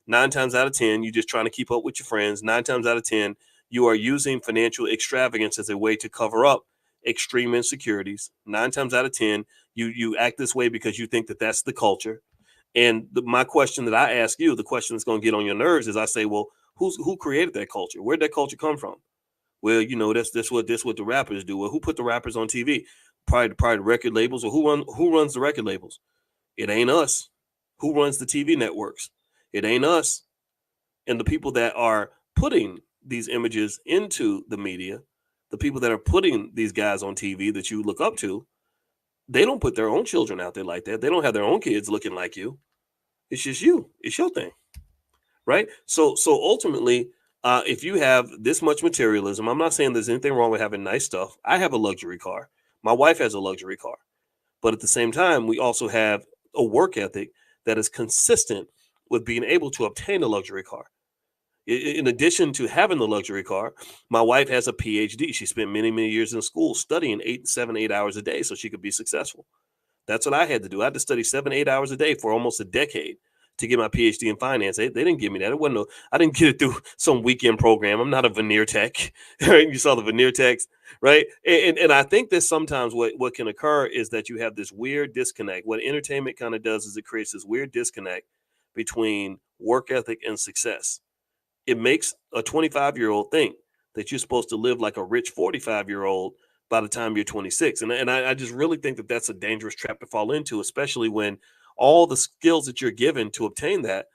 9 times out of 10, you're just trying to keep up with your friends. 9 times out of 10, you are using financial extravagance as a way to cover up extreme insecurities. 9 times out of 10, you act this way because you think that that's the culture. And my question that I ask you, the question that's going to get on your nerves, is I say, well, who created that culture? Where'd that culture come from? Well, that's what the rappers do. Well, who put the rappers on TV? Probably the record labels. Or who runs the record labels? It ain't us. Who runs the TV networks? It ain't us. And the people that are putting these images into the media, the people that are putting these guys on TV that you look up to, they don't put their own children out there like that. They don't have their own kids looking like you. It's just you. It's your thing, right? So ultimately, if you have this much materialism, I'm not saying there's anything wrong with having nice stuff. I have a luxury car. My wife has a luxury car. But at the same time, we also have a work ethic that is consistent with being able to obtain a luxury car. In addition to having the luxury car, my wife has a PhD. She spent many, many years in school studying 8 hours a day so she could be successful. That's what I had to do. I had to study 7-8 hours a day for almost a decade to get my PhD in finance. They didn't give me that. I didn't get it through some weekend program. I'm not a veneer tech. Right? You saw the veneer techs, right? And I think that sometimes what can occur is that you have this weird disconnect. What entertainment kind of does is it creates this weird disconnect between work ethic and success. It makes a 25-year-old think that you're supposed to live like a rich 45-year-old by the time you're 26. And I just really think that that's a dangerous trap to fall into, especially when all the skills that you're given to obtain that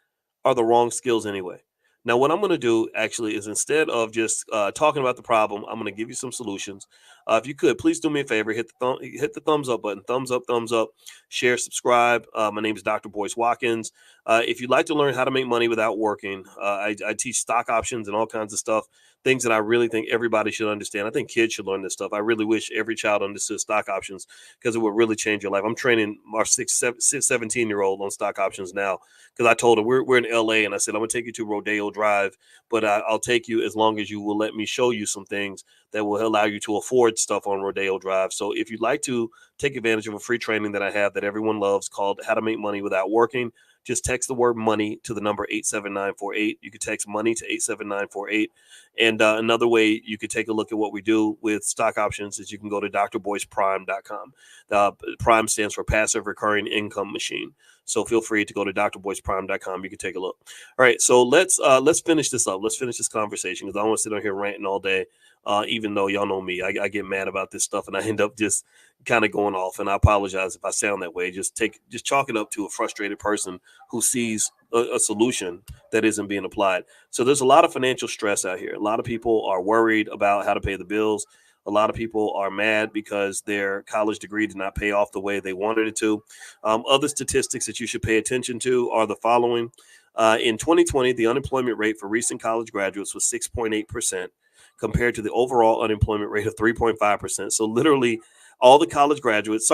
are the wrong skills anyway. Now, what I'm going to do actually is, instead of just talking about the problem, I'm going to give you some solutions. If you could, please do me a favor, hit the thumbs up button, thumbs up, share, subscribe. My name is Dr. Boyce Watkins. If you'd like to learn how to make money without working, I teach stock options and all kinds of stuff, things that I really think everybody should understand. I think kids should learn this stuff. I really wish every child understood stock options because it would really change your life. I'm training our 17-year-old on stock options now because I told her we're in LA, and I said, I'm going to take you to Rodeo Drive, but I'll take you as long as you will let me show you some things that will allow you to afford stuff on Rodeo Drive. So if you'd like to take advantage of a free training that I have that everyone loves called How to Make Money Without Working, just text the word money to the number 87948. You could text money to 87948. And another way you could take a look at what we do with stock options is you can go to drboyceprime.com. Prime stands for Passive Recurring Income Machine. So feel free to go to drboyceprime.com. You can take a look. All right, so let's finish this up. Let's finish this conversation because I don't want to sit on here ranting all day. Even though y'all know me, I get mad about this stuff and I end up just kind of going off. And I apologize if I sound that way. Just chalk it up to a frustrated person who sees a solution that isn't being applied. So there's a lot of financial stress out here. A lot of people are worried about how to pay the bills. A lot of people are mad because their college degree did not pay off the way they wanted it to. Other statistics that you should pay attention to are the following. In 2020, the unemployment rate for recent college graduates was 6.8%. compared to the overall unemployment rate of 3.5%. So literally all the college graduates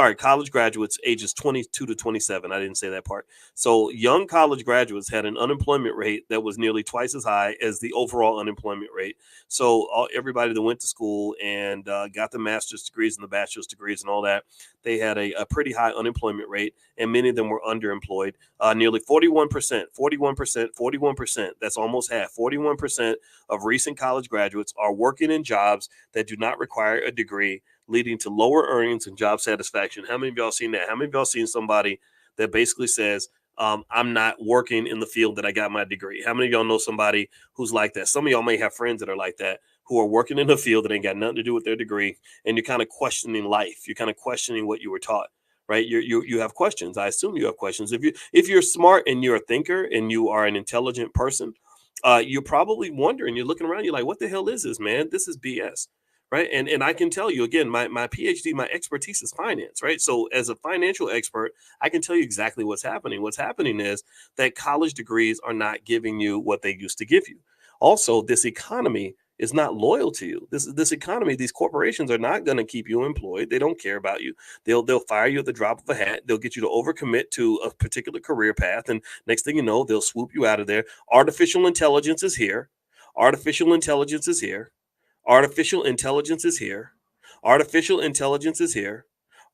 ages 22 to 27. I didn't say that part. So young college graduates had an unemployment rate that was nearly twice as high as the overall unemployment rate. So everybody that went to school and got the master's degrees and the bachelor's degrees and all that, they had a pretty high unemployment rate, and many of them were underemployed. Nearly 41%. That's almost half. 41% of recent college graduates are working in jobs that do not require a degree, leading to lower earnings and job satisfaction. How many of y'all seen that? How many of y'all seen somebody that basically says, I'm not working in the field that I got my degree? How many of y'all know somebody who's like that? Some of y'all may have friends that are like that, who are working in a field that ain't got nothing to do with their degree, and you're kind of questioning life. You're kind of questioning what you were taught, right? You have questions. I assume you have questions. If you're smart and you're a thinker and you are an intelligent person, you're probably wondering, you're looking around, you're like, what the hell is this, man? This is BS. Right. And I can tell you again, my PhD, my expertise is finance. Right. So as a financial expert, I can tell you exactly what's happening. What's happening is that college degrees are not giving you what they used to give you. Also, this economy is not loyal to you. This economy, these corporations are not going to keep you employed. They don't care about you. They'll fire you at the drop of a hat. They'll get you to overcommit to a particular career path. And next thing you know, they'll swoop you out of there. Artificial intelligence is here. Artificial intelligence is here. Artificial intelligence is here. Artificial intelligence is here.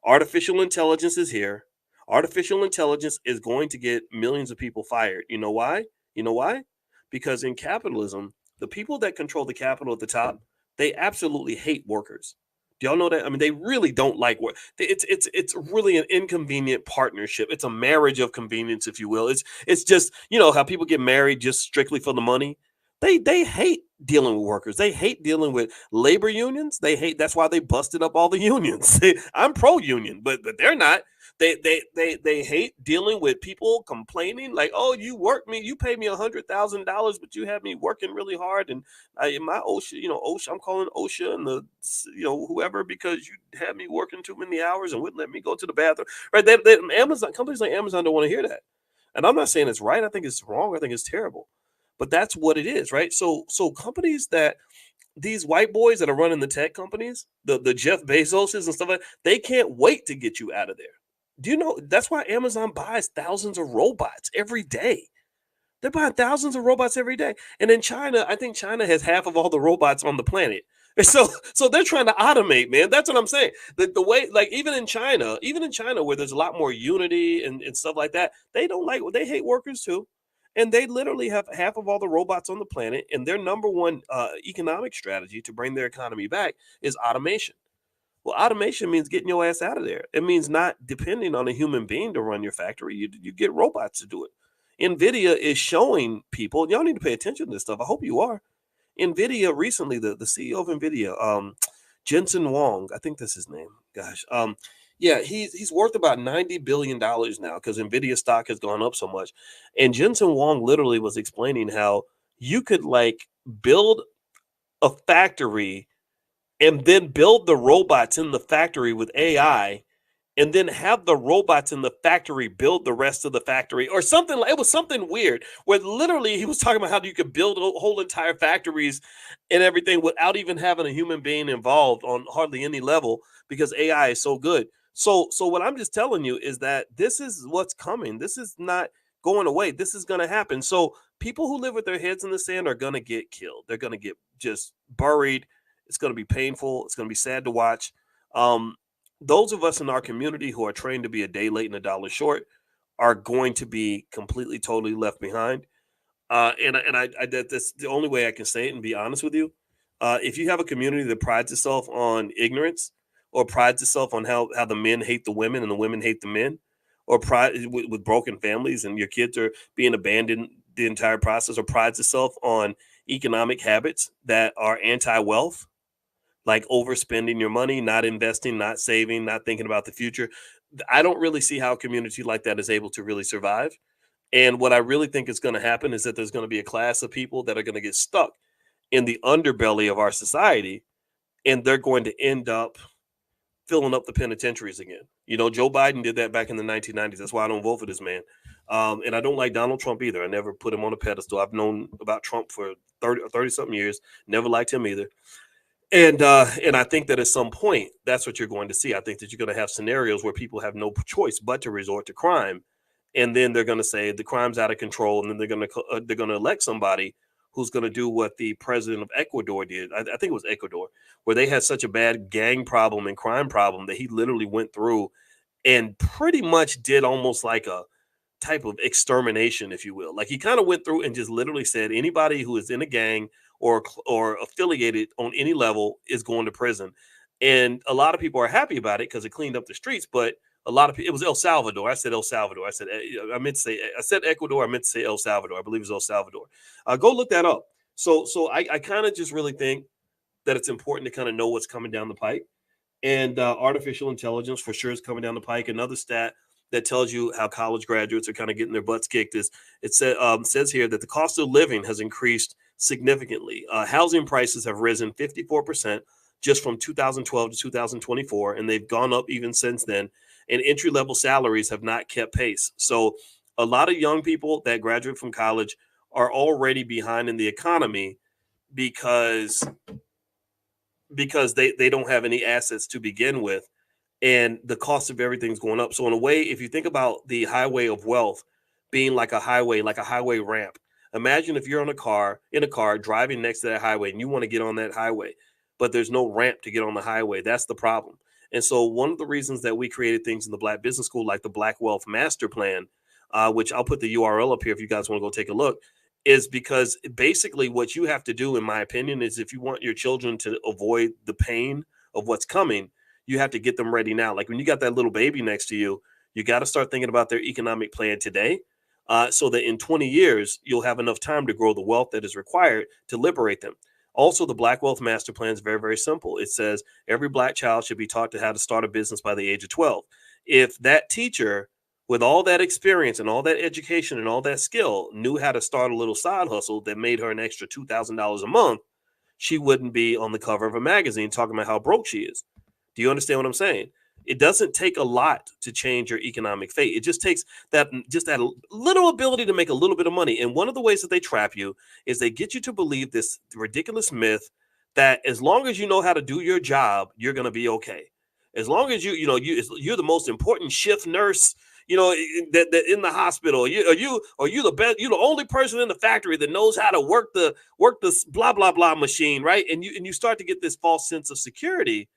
Artificial intelligence is here. Artificial intelligence is going to get millions of people fired. You know why? You know why? Because in capitalism, the people that control the capital at the top, they absolutely hate workers. Do y'all know that? I mean, they really don't like work. It's really an inconvenient partnership. It's a marriage of convenience, if you will. It's just, you know, how people get married just strictly for the money. They hate dealing with workers. They hate dealing with labor unions. That's why they busted up all the unions. I'm pro-union, but they're not. They hate dealing with people complaining like, oh, you pay me $100,000, but you have me working really hard, and my OSHA, I'm calling OSHA and the whoever, because you had me working too many hours and wouldn't let me go to the bathroom. Right? Amazon companies like Amazon don't want to hear that, and I'm not saying it's right. I think it's wrong. I think it's terrible. But that's what it is, right? So companies that these white boys that are running the tech companies, the Jeff Bezoses and stuff like that, they can't wait to get you out of there. Do you know that's why Amazon buys thousands of robots every day? They're buying thousands of robots every day. And in China, I think China has half of all the robots on the planet. And so they're trying to automate, man. That's what I'm saying. The way, like even in China where there's a lot more unity and stuff like that, they hate workers too. And they literally have half of all the robots on the planet. And their number one economic strategy to bring their economy back is automation. Well, automation means getting your ass out of there. It means not depending on a human being to run your factory. You get robots to do it. Nvidia is showing people, y'all need to pay attention to this stuff. I hope you are. Nvidia recently, the CEO of Nvidia, Jensen Huang, I think that's his name. Gosh. Yeah, he's worth about $90 billion now because Nvidia stock has gone up so much. And Jensen Huang literally was explaining how you could like build a factory and then build the robots in the factory with AI, and then have the robots in the factory build the rest of the factory or something. It was something weird where literally he was talking about how you could build whole entire factories and everything without even having a human being involved on hardly any level because AI is so good. So what I'm just telling you is that this is what's coming. This is not going away. This is going to happen. So people who live with their heads in the sand are going to get killed. They're going to get just buried. It's going to be painful. It's going to be sad to watch. Those of us in our community who are trained to be a day late and a dollar short are going to be completely, totally left behind. That's the only way I can say it and be honest with you. If you have a community that prides itself on ignorance or prides itself on how the men hate the women and the women hate the men, or pride with broken families and your kids are being abandoned the entire process, or prides itself on economic habits that are anti-wealth, like overspending your money, not investing, not saving, not thinking about the future. I don't really see how a community like that is able to really survive. And what I really think is going to happen is that there's going to be a class of people that are going to get stuck in the underbelly of our society, and they're going to end up filling up the penitentiaries again. You know, Joe Biden did that back in the 1990s. That's why I don't vote for this man. And I don't like Donald Trump either. I never put him on a pedestal. I've known about Trump for 30 something years. Never liked him either. And I think that at some point, that's what you're going to see. I think that you're going to have scenarios where people have no choice but to resort to crime, and then they're going to say the crime's out of control, and then they're going to elect somebody who's going to do what the president of Ecuador did. I think it was Ecuador, where they had such a bad gang problem and crime problem that he literally went through and pretty much did almost like a type of extermination, if you will. Like he kind of went through and just literally said anybody who is in a gang or affiliated on any level is going to prison. And a lot of people are happy about it because it cleaned up the streets. But a lot of people, it was El Salvador. I said El Salvador. I meant to say, I said Ecuador. I meant to say El Salvador. I believe it was El Salvador. Go look that up. So I kind of just really think that it's important to kind of know what's coming down the pike. And artificial intelligence for sure is coming down the pike. Another stat that tells you how college graduates are kind of getting their butts kicked is it says here that the cost of living has increased significantly. Housing prices have risen 54% just from 2012 to 2024, and they've gone up even since then. And entry level salaries have not kept pace. So a lot of young people that graduate from college are already behind in the economy because they don't have any assets to begin with, and the cost of everything's going up. So in a way, if you think about the highway of wealth being like a highway ramp, imagine if you're in a car driving next to that highway and you want to get on that highway, but there's no ramp to get on the highway. That's the problem. And so one of the reasons that we created things in the Black Business School, like the Black Wealth Master Plan, which I'll put the URL up here if you guys want to go take a look, is because basically what you have to do, in my opinion, is if you want your children to avoid the pain of what's coming, you have to get them ready now. Like when you got that little baby next to you, you got to start thinking about their economic plan today, so that in 20 years, you'll have enough time to grow the wealth that is required to liberate them. Also, the Black Wealth Master Plan is very, very simple. It says every Black child should be taught to how to start a business by the age of 12. If that teacher, with all that experience and all that education and all that skill, knew how to start a little side hustle that made her an extra $2,000 a month, she wouldn't be on the cover of a magazine talking about how broke she is. Do you understand what I'm saying? It doesn't take a lot to change your economic fate. It just takes that little ability to make a little bit of money. And one of the ways that they trap you is they get you to believe this ridiculous myth that as long as you know how to do your job, you're going to be okay. As long as you're the most important shift nurse, that in the hospital, you the best, you're the only person in the factory that knows how to work the blah blah blah machine, right? And you start to get this false sense of security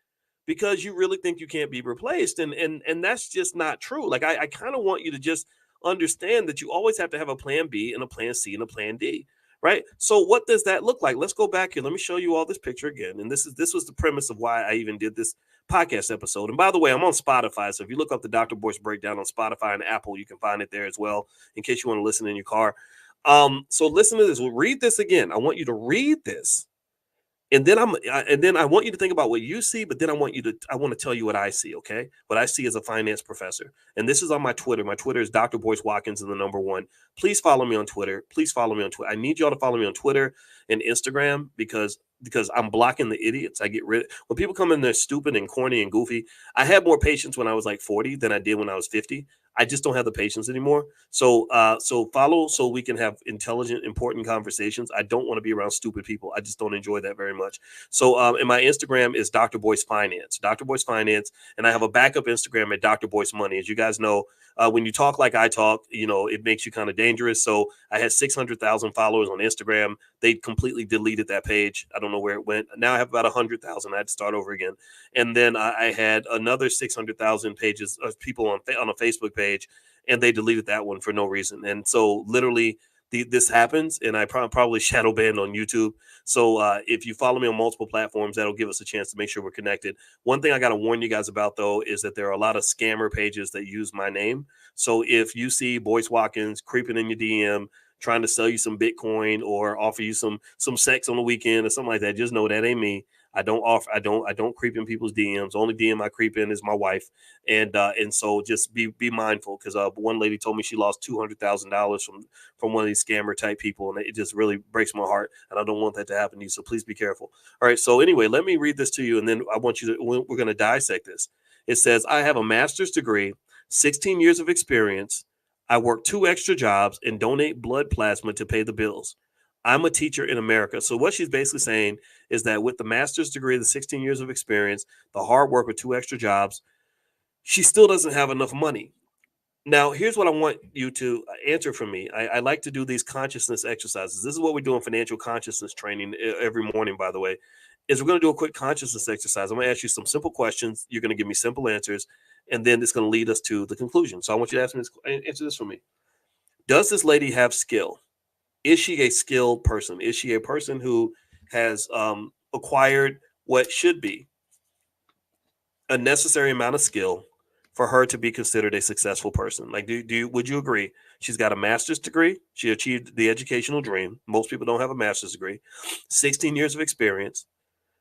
because you really think you can't be replaced. And that's just not true. Like I kind of want you to just understand that you always have to have a plan B and a plan C and a plan D, right? So what does that look like? Let's go back here. Let me show you all this picture again. And this was the premise of why I even did this podcast episode. And by the way, I'm on Spotify. So if you look up the Dr. Boyce Breakdown on Spotify and Apple, you can find it there as well, in case you want to listen in your car. So listen to this. We'll read this again. I want you to read this. And then I want you to think about what you see, but then I want to tell you what I see, okay? What I see as a finance professor. And this is on my Twitter. My Twitter is Dr. Boyce Watkins and the number 1. Please follow me on Twitter. Please follow me on Twitter. I need y'all to follow me on Twitter and Instagram because I'm blocking the idiots. When people come in, they're stupid and corny and goofy. I had more patience when I was like 40 than I did when I was 50. I just don't have the patience anymore. So follow so we can have intelligent, important conversations. I don't want to be around stupid people. I just don't enjoy that very much. So and my Instagram is Dr. Boyce Finance, Dr. Boyce Finance, and I have a backup Instagram at Dr. Boyce Money. As you guys know, when you talk like I talk, it makes you kind of dangerous. So I had 600,000 followers on Instagram. They completely deleted that page. I don't know where it went. Now I have about 100,000. I had to start over again. And then I had another 600,000 pages of people on a Facebook page, and they deleted that one for no reason. And so literally this happens, and I probably shadow banned on YouTube. So if you follow me on multiple platforms, that'll give us a chance to make sure we're connected. One thing I got to warn you guys about, though, is that there are a lot of scammer pages that use my name. So if you see Boyce Watkins creeping in your DM, trying to sell you some Bitcoin or offer you some sex on the weekend or something like that, just know that ain't me. I don't creep in people's DMs. The only DM I creep in is my wife. And so just be mindful, because one lady told me she lost $200,000 from one of these scammer type people. And it just really breaks my heart. And I don't want that to happen to you. So please be careful. All right. So anyway, let me read this to you. And then we're going to dissect this. It says, I have a master's degree, 16 years of experience. I work 2 extra jobs and donate blood plasma to pay the bills. I'm a teacher in America. So what she's basically saying is that with the master's degree, the 16 years of experience, the hard work with 2 extra jobs, she still doesn't have enough money. Now, here's what I want you to answer for me. I like to do these consciousness exercises. This is what we do in financial consciousness training every morning, by the way, is we're going to do a quick consciousness exercise. I'm going to ask you some simple questions. You're going to give me simple answers, and then it's going to lead us to the conclusion. So I want you to answer this for me. Does this lady have skill? Is she a skilled person? Is she a person who has acquired what should be a necessary amount of skill for her to be considered a successful person? Like, would you agree? She's got a master's degree. She achieved the educational dream. Most people don't have a master's degree. 16 years of experience,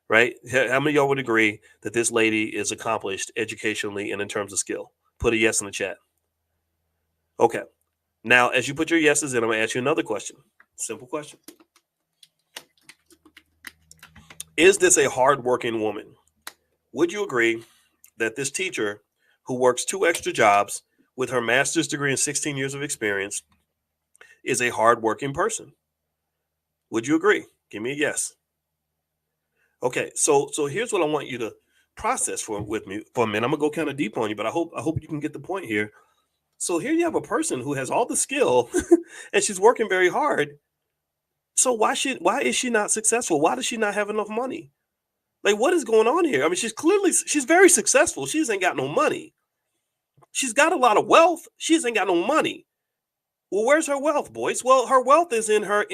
right? How many of y'all would agree that this lady is accomplished educationally and in terms of skill? Put a yes in the chat. Okay. Now, as you put your yeses in, I'm going to ask you another question. Simple question. Is this a hardworking woman? Would you agree that this teacher who works 2 extra jobs with her master's degree and 16 years of experience is a hardworking person? Would you agree? Give me a yes. Okay, so here's what I want you to process with me for a minute. I'm gonna go kind of deep on you, but I hope you can get the point here. So here you have a person who has all the skill and she's working very hard. So why is she not successful? Why does she not have enough money? Like, what is going on here? I mean, she's very successful. She just ain't got no money. She's got a lot of wealth. She just ain't got no money. Well, where's her wealth, Boyce? Well, her wealth is in her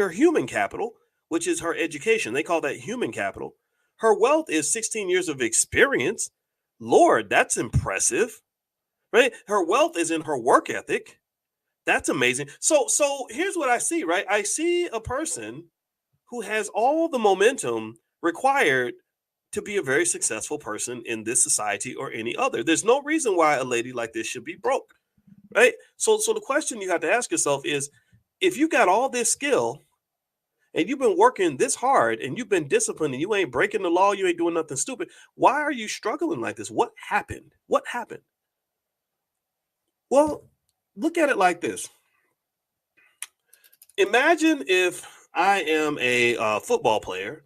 human capital, which is her education. They call that human capital. Her wealth is 16 years of experience. Lord, that's impressive, right? Her wealth is in her work ethic. That's amazing. So here's what I see, right? I see a person who has all the momentum required to be a very successful person in this society or any other. There's no reason why a lady like this should be broke, right? So the question you have to ask yourself is, if you got all this skill and you've been working this hard and you've been disciplined and you ain't breaking the law, you ain't doing nothing stupid, why are you struggling like this? What happened? What happened? Well, look at it like this. Imagine if I am a football player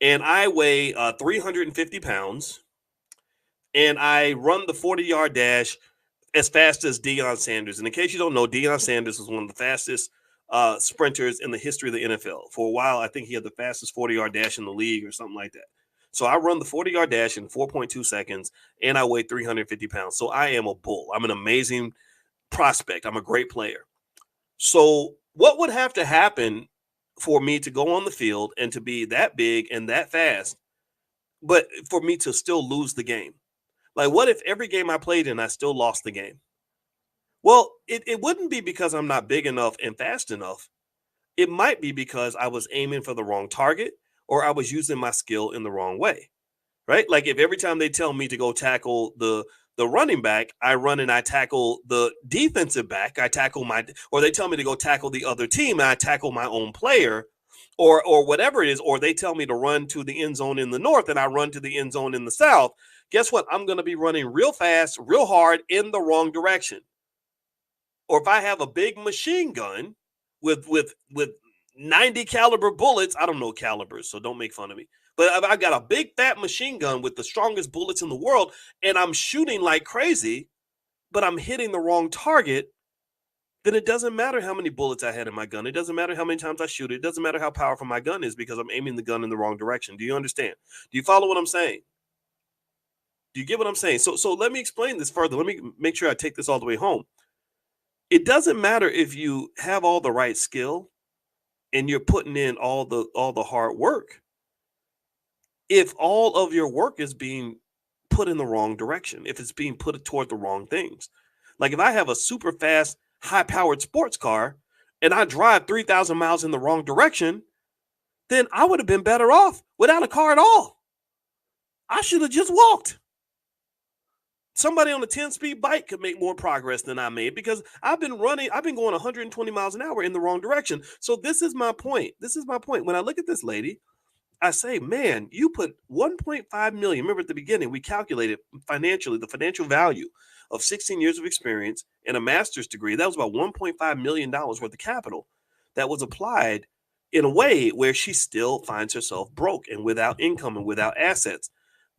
and I weigh 350 pounds and I run the 40-yard dash as fast as Deion Sanders. And in case you don't know, Deion Sanders was one of the fastest sprinters in the history of the NFL. For a while, I think he had the fastest 40-yard dash in the league or something like that. So I run the 40-yard dash in 4.2 seconds and I weigh 350 pounds. So I am a bull. I'm an amazing prospect. I'm a great player. So what would have to happen for me to go on the field and to be that big and that fast, but for me to still lose the game? Like, what if every game I played in, I still lost the game? Well, it wouldn't be because I'm not big enough and fast enough. It might be because I was aiming for the wrong target or I was using my skill in the wrong way, right? Like if every time they tell me to go tackle the running back, I run and I tackle the defensive back, or they tell me to go tackle the other team and I tackle my own player, or whatever it is, or they tell me to run to the end zone in the north and I run to the end zone in the south. Guess what? I'm going to be running real fast, real hard in the wrong direction. Or if I have a big machine gun with 90 caliber bullets, I don't know calibers, so don't make fun of me. But if I got a big fat machine gun with the strongest bullets in the world and I'm shooting like crazy, but I'm hitting the wrong target, then it doesn't matter how many bullets I had in my gun. It doesn't matter how many times I shoot it. It doesn't matter how powerful my gun is because I'm aiming the gun in the wrong direction. Do you understand? Do you follow what I'm saying? Do you get what I'm saying? So let me explain this further. Let me make sure I take this all the way home. It doesn't matter if you have all the right skill and you're putting in all the hard work if all of your work is being put in the wrong direction, if it's being put toward the wrong things. Like if I have a super fast, high-powered sports car and I drive 3,000 miles in the wrong direction, then I would have been better off without a car at all. I should have just walked. Somebody on a 10-speed bike could make more progress than I made because I've been going 120 miles an hour in the wrong direction. So this is my point. When I look at this lady, I say, man, you put 1.5 million. Remember at the beginning, we calculated financially the financial value of 16 years of experience and a master's degree. That was about $1.5 million worth of capital that was applied in a way where she still finds herself broke and without income and without assets.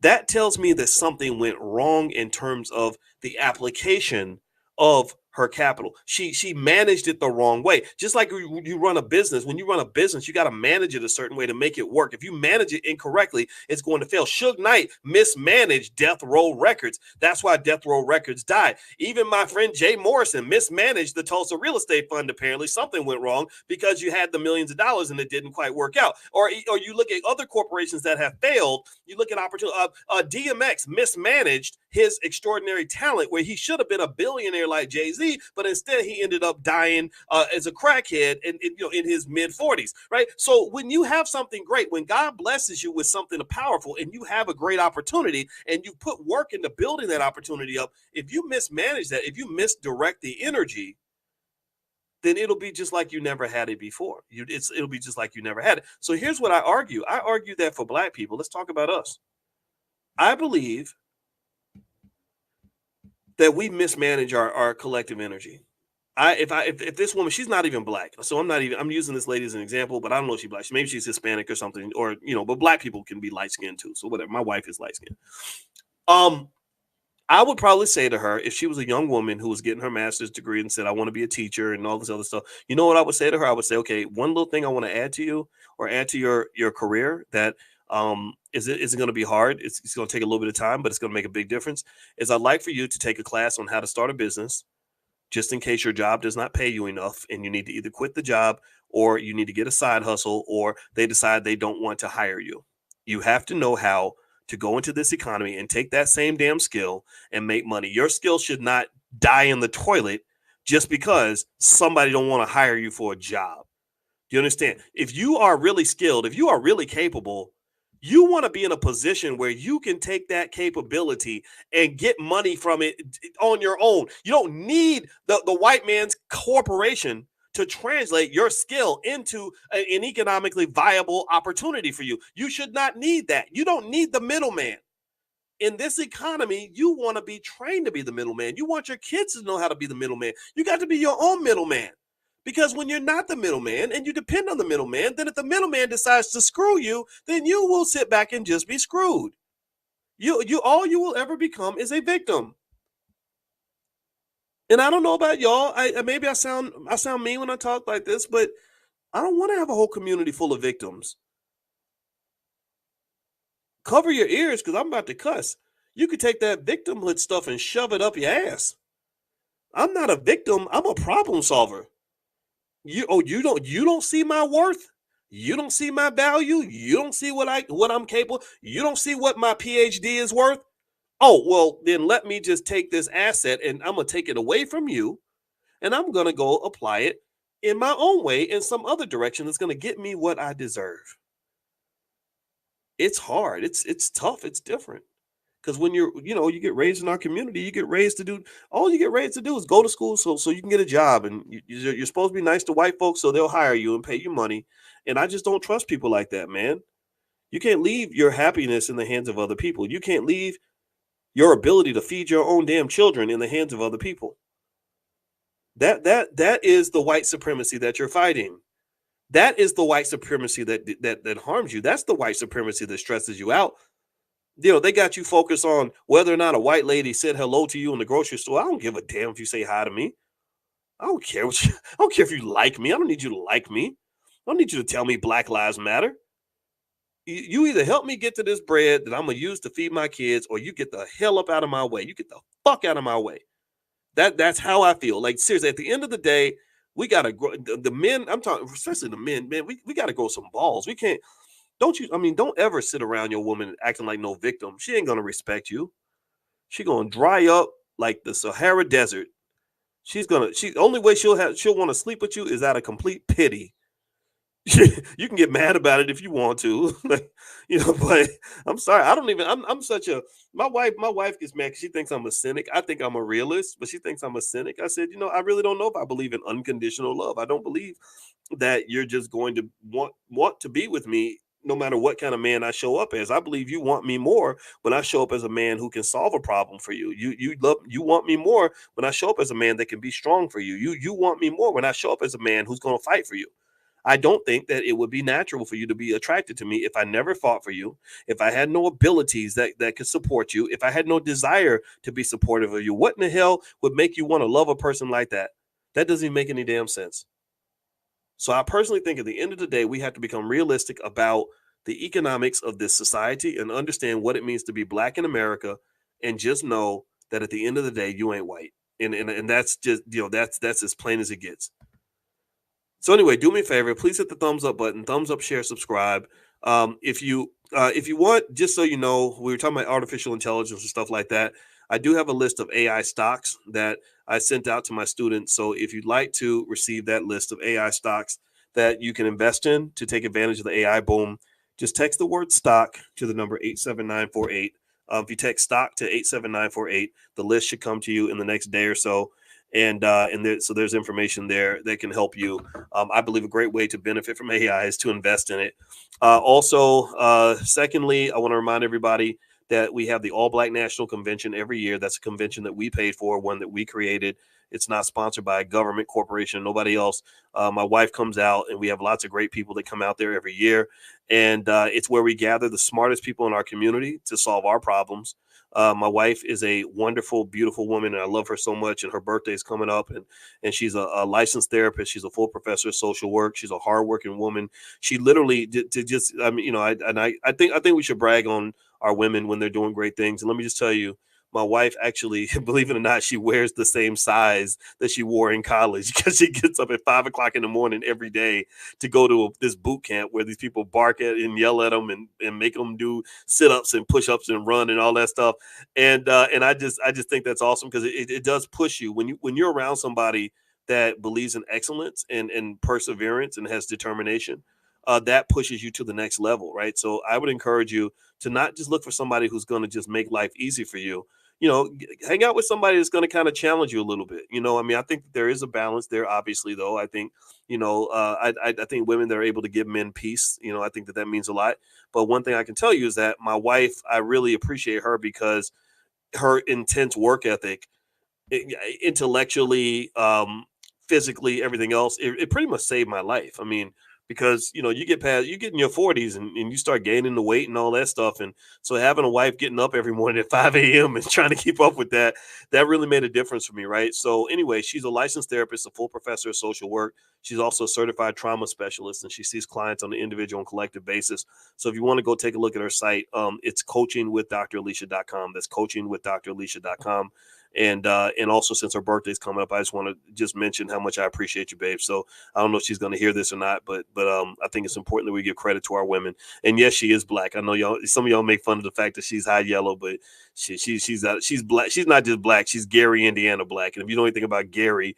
That tells me that something went wrong in terms of the application of her capital. She managed it the wrong way. Just like you run a business, when you run a business, you got to manage it a certain way to make it work. If you manage it incorrectly, it's going to fail. Suge Knight mismanaged Death Row Records. That's why Death Row Records died. Even my friend Jay Morrison mismanaged the Tulsa Real Estate Fund. Apparently something went wrong because you had the millions of dollars and it didn't quite work out. Or you look at other corporations that have failed. You look at opportunity. DMX mismanaged his extraordinary talent where he should have been a billionaire like Jay-Z, but instead he ended up dying as a crackhead in his mid-40s, right? So when you have something great, when God blesses you with something powerful and you have a great opportunity and you put work into building that opportunity up, if you mismanage that, if you misdirect the energy, then it'll be just like you never had it before. It'll be just like you never had it. So here's what I argue. I argue that for Black people, let's talk about us. I believe that we mismanage our collective energy. If this woman, she's not even Black, so I'm using this lady as an example, but I don't know if she's Black. Maybe she's Hispanic or something, or but Black people can be light skinned too. So whatever. My wife is light skinned. I would probably say to her, if she was a young woman who was getting her master's degree and said, I want to be a teacher and all this other stuff, you know what I would say to her? I would say, okay, one little thing I want to add to you or add to your career that isn't going to be hard. It's going to take a little bit of time, but it's going to make a big difference. Is I'd like for you to take a class on how to start a business, just in case your job does not pay you enough and you need to either quit the job or you need to get a side hustle or they decide they don't want to hire you. You have to know how to go into this economy and take that same damn skill and make money. Your skill should not die in the toilet just because somebody don't want to hire you for a job. Do you understand? If you are really skilled, if you are really capable, you want to be in a position where you can take that capability and get money from it on your own. You don't need the white man's corporation to translate your skill into an economically viable opportunity for you. You should not need that. You don't need the middleman. In this economy, you want to be trained to be the middleman. You want your kids to know how to be the middleman. You got to be your own middleman. Because when you're not the middleman and you depend on the middleman, then if the middleman decides to screw you, then you will sit back and just be screwed. All you will ever become is a victim. And I don't know about y'all. Maybe I sound mean when I talk like this, but I don't want to have a whole community full of victims. Cover your ears because I'm about to cuss. You could take that victimhood stuff and shove it up your ass. I'm not a victim. I'm a problem solver. You don't see my worth. You don't see my value. You don't see what I'm capable. You don't see what my PhD is worth. Oh, well, then let me just take this asset and I'm going to take it away from you and I'm going to go apply it in my own way in some other direction that's going to get me what I deserve. It's hard. It's tough. It's different. Because when you get raised in our community, you get raised to do, all you get raised to do is go to school so you can get a job. And you're supposed to be nice to white folks so they'll hire you and pay you money. And I just don't trust people like that, man. You can't leave your happiness in the hands of other people. You can't leave your ability to feed your own damn children in the hands of other people. That is the white supremacy that you're fighting. That is the white supremacy that harms you. That's the white supremacy that stresses you out. They got you focused on whether or not a white lady said hello to you in the grocery store. I don't give a damn if you say hi to me. I don't care I don't care if you like me. I don't need you to like me. I don't need you to tell me Black Lives Matter. You either help me get to this bread that I'm going to use to feed my kids, or you get the hell up out of my way. You get the fuck out of my way. That's how I feel. Like, seriously, at the end of the day, we got to grow. The men, I'm talking, especially the men, man, we got to grow some balls. We can't. Don't ever sit around your woman acting like no victim. She ain't going to respect you. She going to dry up like the Sahara Desert. The only way she'll want to sleep with you is out of complete pity. You can get mad about it if you want to, but I'm sorry. My wife gets mad because she thinks I'm a cynic. I think I'm a realist, but she thinks I'm a cynic. I said, I really don't know if I believe in unconditional love. I don't believe that you're just going to want to be with me no matter what kind of man I show up as. I believe you want me more when I show up as a man who can solve a problem for you. You want me more when I show up as a man that can be strong for you. You want me more when I show up as a man who's going to fight for you. I don't think that it would be natural for you to be attracted to me if I never fought for you, if I had no abilities that could support you, if I had no desire to be supportive of you. What in the hell would make you want to love a person like that? That doesn't even make any damn sense. So I personally think at the end of the day, we have to become realistic about the economics of this society and understand what it means to be black in America, and just know that at the end of the day, you ain't white. And that's just, that's as plain as it gets. So anyway, do me a favor, please hit the thumbs up button, thumbs up, share, subscribe. If you want, just so you know, we were talking about artificial intelligence and stuff like that. I do have a list of AI stocks that I sent out to my students. So if you'd like to receive that list of AI stocks that you can invest in to take advantage of the AI boom, just text the word stock to the number 87948. If you text stock to 87948, the list should come to you in the next day or so. So there's information there that can help you. I believe a great way to benefit from AI is to invest in it. Secondly, I want to remind everybody that we have the All Black National Convention every year. That's a convention that we paid for, one that we created. It's not sponsored by a government corporation, nobody else. My wife comes out, and we have lots of great people that come out there every year. And it's where we gather the smartest people in our community to solve our problems. My wife is a wonderful, beautiful woman, and I love her so much. And her birthday is coming up, and she's a licensed therapist. She's a full professor of social work. She's a hardworking woman. She literally I mean, I think we should brag on our women when they're doing great things. And let me just tell you, my wife actually, believe it or not, she wears the same size that she wore in college, because she gets up at 5 o'clock in the morning every day to go to this boot camp where these people bark at and yell at them and make them do sit-ups and push-ups and run and all that stuff. And I just think that's awesome, because it does push you when you're around somebody that believes in excellence and perseverance and has determination. That pushes you to the next level, right? So I would encourage you to not just look for somebody who's going to just make life easy for you. Hang out with somebody that's going to kind of challenge you a little bit. I mean, I think there is a balance there, obviously, though. I think, I think women that are able to give men peace, I think that means a lot. But one thing I can tell you is that my wife, I really appreciate her, because her intense work ethic, intellectually, physically, everything else, it pretty much saved my life. I mean, because you get in your 40s and you start gaining the weight and all that stuff, and so having a wife getting up every morning at 5 a.m. and trying to keep up with that really made a difference for me, right? So anyway, she's a licensed therapist, a full professor of social work. She's also a certified trauma specialist, and she sees clients on an individual and collective basis. So if you want to go take a look at her site, it's coachingwithdralicia.com. That's coachingwithdralicia.com. And also, since her birthday's coming up, I just want to just mention how much I appreciate you, babe. So I don't know if she's going to hear this or not, but I think it's important that we give credit to our women. And yes, she is black. I know some of y'all make fun of the fact that she's high yellow, but she's black. She's not just black. She's Gary, Indiana black. And if you know anything about Gary,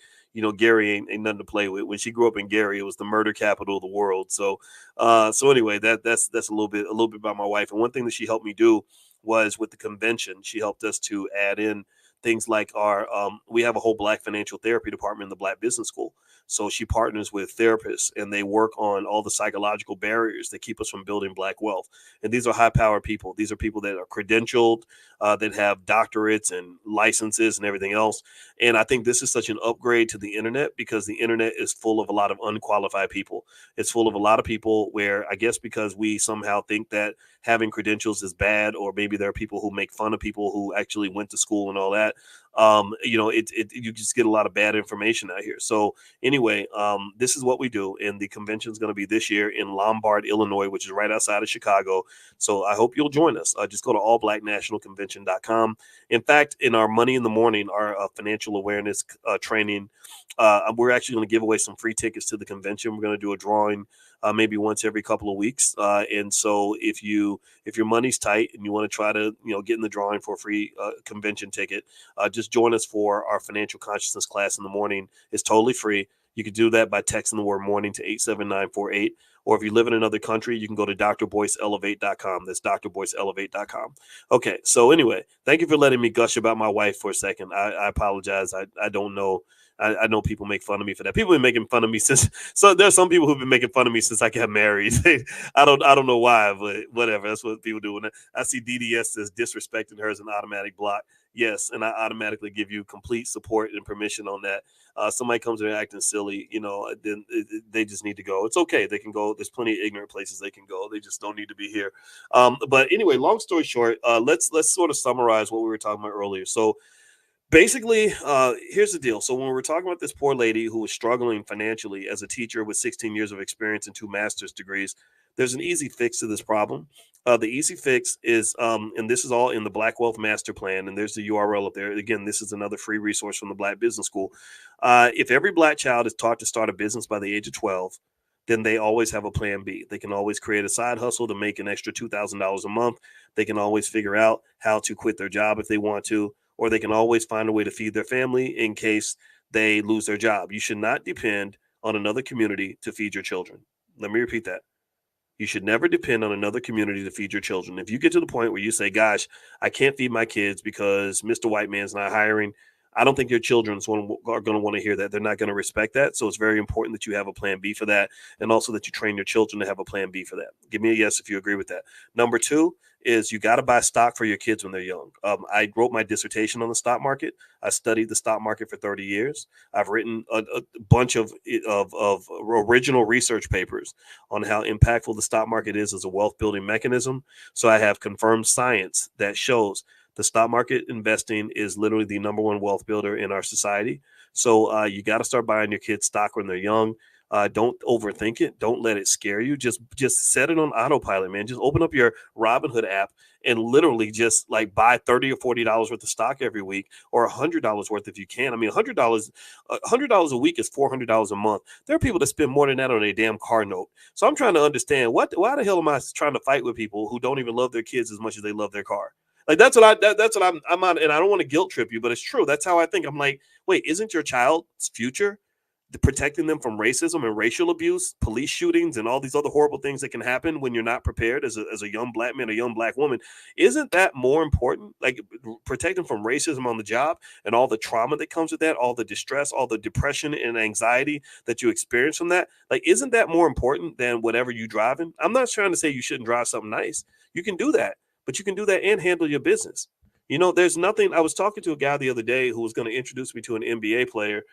Gary ain't nothing to play with. When she grew up in Gary, it was the murder capital of the world. So anyway, that's a little bit about my wife. And one thing that she helped me do was with the convention, she helped us to add in things like we have a whole Black financial therapy department in the Black Business School. So she partners with therapists, and they work on all the psychological barriers that keep us from building Black wealth. And these are high-powered people. These are people that are credentialed, that have doctorates and licenses and everything else. And I think this is such an upgrade to the internet, because the internet is full of a lot of unqualified people. It's full of a lot of people where, I guess because we somehow think that having credentials is bad, or maybe there are people who make fun of people who actually went to school and all that. You just get a lot of bad information out here. So anyway, this is what we do. And the convention is going to be this year in Lombard, Illinois, which is right outside of Chicago. So I hope you'll join us. Just go to allblacknationalconvention.com. In fact, in our Money in the Morning, our financial awareness training, we're actually going to give away some free tickets to the convention. We're going to do a drawing maybe once every couple of weeks. And so if your money's tight and you want to try to, get in the drawing for a free convention ticket, just join us for our financial consciousness class in the morning. It's totally free. You could do that by texting the word morning to 87948. Or if you live in another country, you can go to drboyceelevate.com. That's drboyceelevate.com. Okay. So anyway, thank you for letting me gush about my wife for a second. I apologize. I don't know I know people make fun of me for that. People have been making fun of me since. So there's some people who've been making fun of me since I got married. I don't know why, but whatever. That's what people do. When I see DDS says disrespecting her as an automatic block. Yes, and I automatically give you complete support and permission on that. Somebody comes in acting silly, then they just need to go. It's okay. They can go. There's plenty of ignorant places they can go. They just don't need to be here. But anyway, long story short, let's sort of summarize what we were talking about earlier. So basically, here's the deal. So when we're talking about this poor lady who was struggling financially as a teacher with 16 years of experience and 2 master's degrees, there's an easy fix to this problem. The easy fix is, and this is all in the Black Wealth Master Plan, and there's the URL up there. Again, this is another free resource from the Black Business School. If every Black child is taught to start a business by the age of 12, then they always have a plan B. They can always create a side hustle to make an extra $2,000 a month. They can always figure out how to quit their job if they want to, or they can always find a way to feed their family in case they lose their job. You should not depend on another community to feed your children. Let me repeat that. You should never depend on another community to feed your children. If you get to the point where you say, gosh, I can't feed my kids because Mr. White Man's not hiring, I don't think your children are going to want to hear that. They're not going to respect that. So it's very important that you have a plan B for that, and also that you train your children to have a plan B for that. Give me a yes if you agree with that. Number 2 is you got to buy stock for your kids when they're young. I wrote my dissertation on the stock market. I studied the stock market for 30 years. I've written a bunch of original research papers on how impactful the stock market is as a wealth building mechanism. So I have confirmed science that shows the stock market investing is literally the number 1 wealth builder in our society. So you got to start buying your kids stock when they're young. Don't overthink it. Don't let it scare you. Just set it on autopilot, man. Just open up your Robinhood app and literally just like buy $30 or $40 worth of stock every week, or $100 worth if you can. I mean, $100 a week is $400 a month. There are people that spend more than that on a damn car note. So I'm trying to understand why the hell am I trying to fight with people who don't even love their kids as much as they love their car? Like that's what I'm on, and I don't want to guilt trip you, but it's true. That's how I think. I'm like, wait, isn't your child's future protecting them from racism and racial abuse, police shootings, and all these other horrible things that can happen when you're not prepared as a young Black man, a young Black woman? Isn't that more important? Like protect them from racism on the job and all the trauma that comes with that, all the distress, all the depression and anxiety that you experience from that. Like, isn't that more important than whatever you driving? I'm not trying to say you shouldn't drive something nice. You can do that, but you can do that and handle your business. There's nothing. I was talking to a guy the other day who was going to introduce me to an NBA player,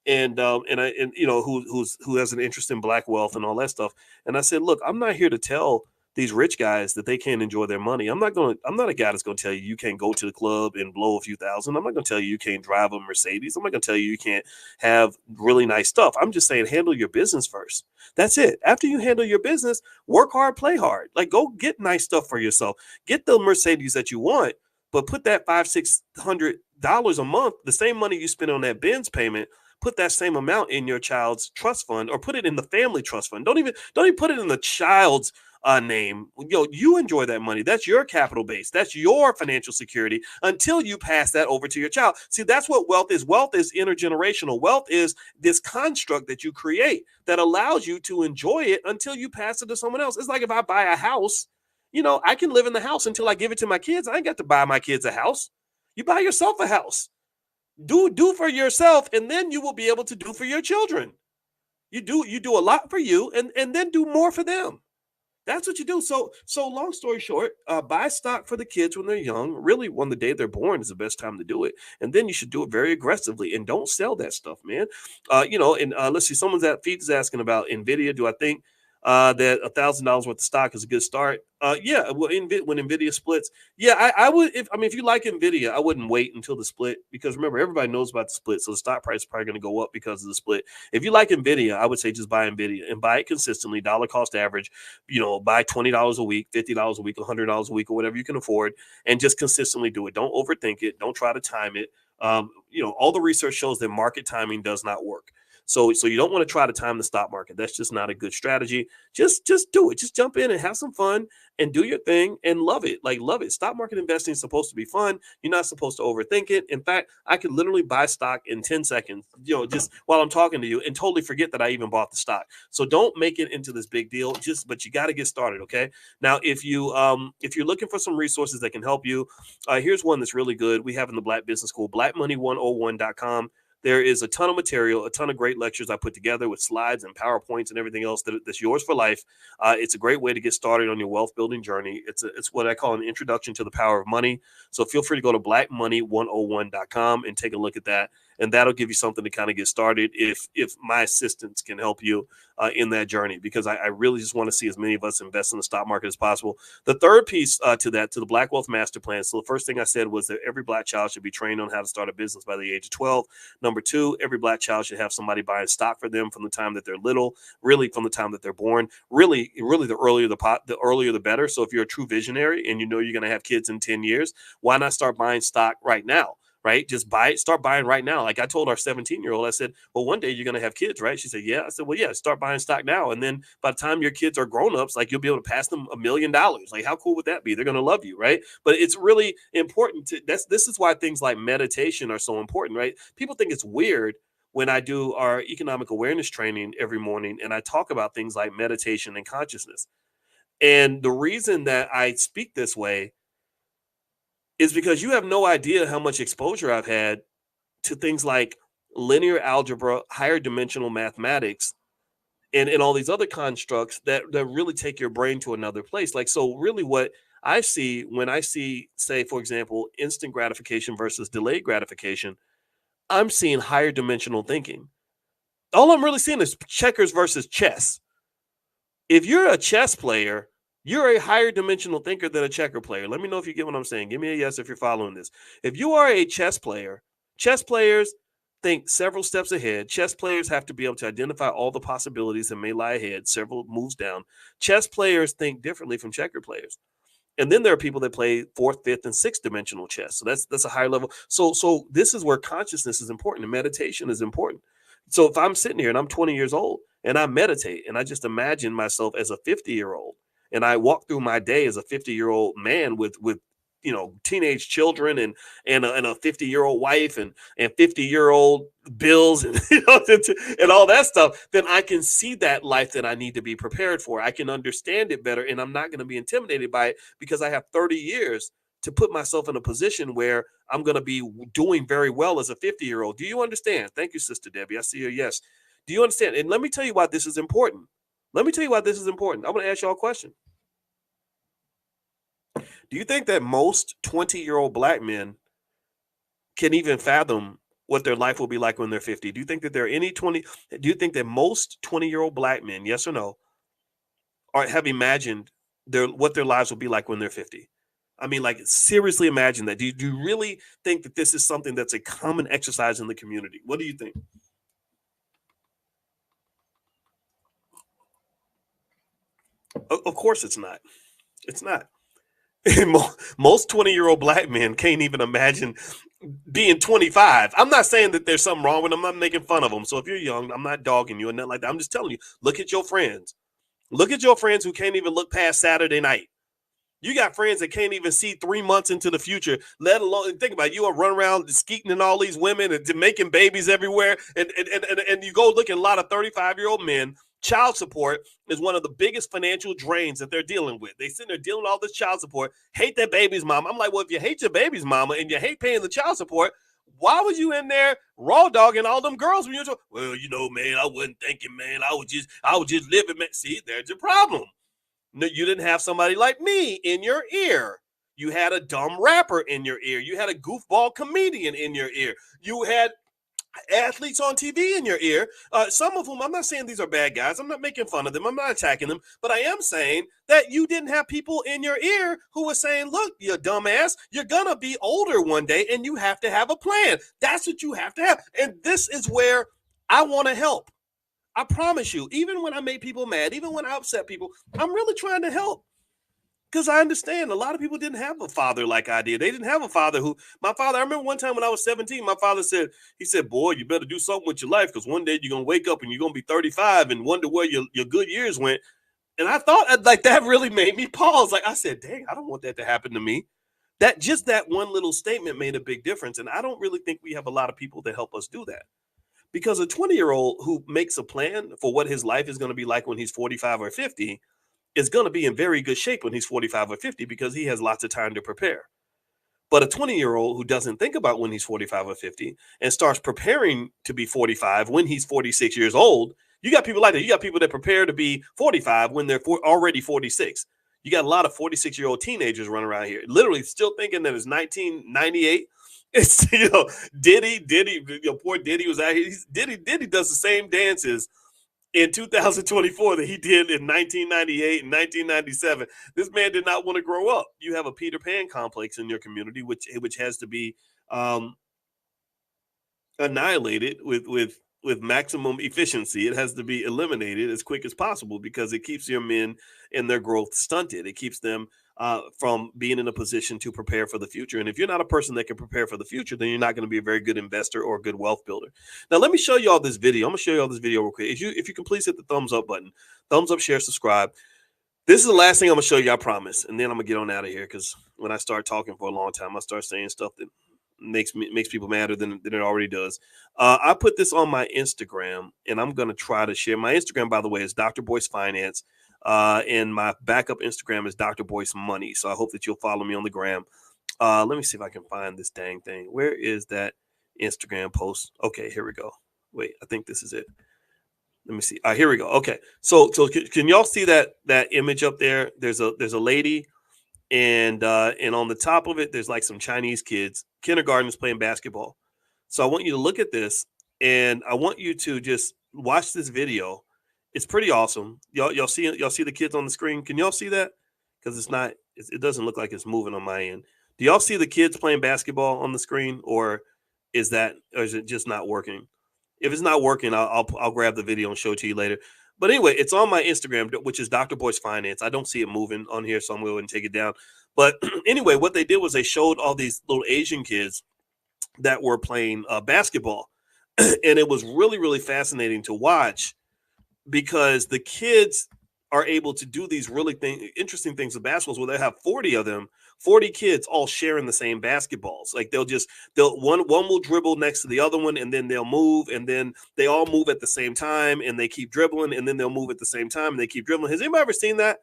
and who has an interest in Black wealth and all that stuff. And I said, look, I'm not here to tell these rich guys that they can't enjoy their money. I'm not a guy that's going to tell you can't go to the club and blow a few thousand. I'm not going to tell you can't drive a Mercedes. I'm not going to tell you can't have really nice stuff. I'm just saying handle your business first. That's it. After you handle your business, work hard, play hard. Like go get nice stuff for yourself. Get the Mercedes that you want, but put that $500-600 a month, the same money you spend on that Benz payment, put that same amount in your child's trust fund, or put it in the family trust fund. Don't even put it in the child's name. You enjoy that money. That's your capital base. That's your financial security until you pass that over to your child. See, that's what wealth is. Wealth is intergenerational. Wealth is this construct that you create that allows you to enjoy it until you pass it to someone else. It's like if I buy a house, I can live in the house until I give it to my kids. I ain't got to buy my kids a house. You buy yourself a house. Do for yourself, and then you will be able to do for your children. You do a lot for you, and then do more for them. That's what you do. So long story short, buy stock for the kids when they're young. Really, when the day they're born is the best time to do it. And then you should do it very aggressively, and don't sell that stuff, man. Let's see, someone's is asking about Nvidia. Do I think that $1,000 worth of stock is a good start? Yeah. Well, when Nvidia splits, yeah, I would. If you like Nvidia, I wouldn't wait until the split, because remember, everybody knows about the split, so the stock price is probably going to go up because of the split. If you like Nvidia, I would say just buy Nvidia and buy it consistently, dollar cost average. Buy $20 a week, $50 a week, $100 a week, or whatever you can afford, and just consistently do it. Don't overthink it. Don't try to time it. All the research shows that market timing does not work. So you don't want to try to time the stock market. That's just not a good strategy. Just do it. Just jump in and have some fun and do your thing and love it. Like, love it. Stock market investing is supposed to be fun. You're not supposed to overthink it. In fact, I could literally buy stock in 10 seconds, just while I'm talking to you, and totally forget that I even bought the stock. So don't make it into this big deal. But you got to get started. Okay. Now, if you're looking for some resources that can help you, here's one that's really good. We have in the Black Business School, blackmoney101.com. There is a ton of material, a ton of great lectures I put together with slides and PowerPoints and everything else that's yours for life. It's a great way to get started on your wealth building journey. It's what I call an introduction to the power of money. So feel free to go to blackmoney101.com and take a look at that. And that'll give you something to kind of get started if my assistance can help you in that journey, because I really just want to see as many of us invest in the stock market as possible. The third piece to the Black Wealth Master Plan. So the first thing I said was that every Black child should be trained on how to start a business by the age of 12. Number two, every Black child should have somebody buying stock for them from the time that they're little, really from the time that they're born. Really the earlier the earlier the better. So if you're a true visionary and you know you're going to have kids in 10 years, why not start buying stock right now? Right? Just buy it, start buying right now. Like I told our 17-year-old, I said, well, one day you're going to have kids, right? She said, yeah. I said, well, yeah, start buying stock now. And then by the time your kids are grown-ups, like you'll be able to pass them $1 million. Like how cool would that be? They're going to love you, right? But it's really important this is why things like meditation are so important, right? People think it's weird when I do our economic awareness training every morning and I talk about things like meditation and consciousness. And the reason that I speak this way is because you have no idea how much exposure I've had to things like linear algebra, higher dimensional mathematics, and all these other constructs that really take your brain to another place. Like, so really what I see when I see, say, for example, instant gratification versus delayed gratification, I'm seeing higher dimensional thinking. All I'm really seeing is checkers versus chess. If you're a chess player, you're a higher dimensional thinker than a checker player. Let me know if you get what I'm saying. Give me a yes if you're following this. If you are a chess player, chess players think several steps ahead. Chess players have to be able to identify all the possibilities that may lie ahead, several moves down. Chess players think differently from checker players. And then there are people that play fourth, fifth, and sixth dimensional chess. So that's a higher level. So this is where consciousness is important and meditation is important. So if I'm sitting here and I'm 20 years old and I meditate and I just imagine myself as a 50-year-old, and I walk through my day as a 50-year-old man with teenage children and a 50-year-old wife and 50-year-old bills and and all that stuff, then I can see that life that I need to be prepared for. I can understand it better, and I'm not going to be intimidated by it because I have 30 years to put myself in a position where I'm going to be doing very well as a 50-year-old. Do you understand? Thank you, Sister Debbie. I see your yes. Do you understand? And let me tell you why this is important. I'm going to ask y'all a question. Do you think that most 20-year-old Black men can even fathom what their life will be like when they're 50? Do you think that there are any do you think that most 20-year-old Black men, yes or no, have imagined what their lives will be like when they're 50? I mean, like, seriously imagine that. Do you really think that this is something that's a common exercise in the community? What do you think? Of course it's not. It's not. Most 20-year-old Black men can't even imagine being 25. I'm not saying that there's something wrong with them. I'm not making fun of them. So if you're young, I'm not dogging you and nothing like that. I'm just telling you, look at your friends. Look at your friends who can't even look past Saturday night. You got friends that can't even see 3 months into the future, let alone think about it. You are running around skeeting in all these women and making babies everywhere. And you go look at a lot of 35-year-old men. Child support is one of the biggest financial drains that they're dealing with. They sitting there dealing with all this child support, hate their baby's mama. I'm like, well, if you hate your baby's mama and you hate paying the child support, why was you in there raw dogging all them girls when you're well, man, I wasn't thinking, man. I was just living, man. See, there's your problem. No, you didn't have somebody like me in your ear. You had a dumb rapper in your ear. You had a goofball comedian in your ear. You had athletes on TV in your ear, some of whom, I'm not saying these are bad guys. I'm not making fun of them. I'm not attacking them. But I am saying that you didn't have people in your ear who were saying, look, you dumbass, you're going to be older one day and you have to have a plan. That's what you have to have. And this is where I want to help. I promise you, even when I make people mad, even when I upset people, I'm really trying to help. Because I understand a lot of people didn't have a father like I did. They didn't have a father I remember one time when I was 17, my father said, boy, you better do something with your life because one day you're going to wake up and you're going to be 35 and wonder where your good years went. And I thought like that really made me pause. Like I said, dang, I don't want that to happen to me. That one little statement made a big difference. And I don't really think we have a lot of people that help us do that. Because a 20-year-old who makes a plan for what his life is going to be like when he's 45 or 50 is going to be in very good shape when he's 45 or 50 because he has lots of time to prepare. But a 20-year-old who doesn't think about when he's 45 or 50 and starts preparing to be 45 when he's 46 years old, you got people like that. You got people that prepare to be 45 when they're already 46. You got a lot of 46-year-old teenagers running around here, literally still thinking that it's 1998. It's, Diddy, poor Diddy was out here. Diddy does the same dances in 2024 that he did in 1998 and 1997. This man did not want to grow up. You have a Peter Pan complex in your community, which has to be annihilated with maximum efficiency. It has to be eliminated as quick as possible because it keeps your men and their growth stunted. It keeps them from being in a position to prepare for the future. And if you're not a person that can prepare for the future, then you're not going to be a very good investor or a good wealth builder. Now, let me show you all this video. I'm going to show you all this video real quick. If you can please hit the thumbs up button, thumbs up, share, subscribe. This is the last thing I'm going to show you, I promise. And then I'm going to get on out of here because when I start talking for a long time, I start saying stuff that makes people madder than it already does. I put this on my Instagram, and I'm going to try to share. My Instagram, by the way, is Dr. Boyce Finance. And my backup Instagram is Dr. Boyce Money. So I hope that you'll follow me on the gram. Let me see if I can find this dang thing. Where is that Instagram post? Okay, here we go. Wait, I think this is it. Let me see. Here we go. Okay. So can y'all see that image up there? There's a lady, and on the top of it, there's like some Chinese kids, kindergartners playing basketball. So I want you to look at this, and I want you to just watch this video. It's pretty awesome. Y'all see the kids on the screen? Can y'all see that? Because it doesn't look like it's moving on my end. Do y'all see the kids playing basketball on the screen, or is it just not working? If it's not working, I'll grab the video and show it to you later. But anyway, it's on my Instagram, which is Dr. Boyce Finance. I don't see it moving on here, so I'm going to take it down. But anyway, what they did was they showed all these little Asian kids that were playing basketball, and it was really, really fascinating to watch, because the kids are able to do these really interesting things with basketballs where they have 40 of them, 40 kids all sharing the same basketballs. Like one will dribble next to the other one, and then they'll move, and then they all move at the same time, and they keep dribbling, and then they'll move at the same time, and they keep dribbling. Has anybody ever seen that?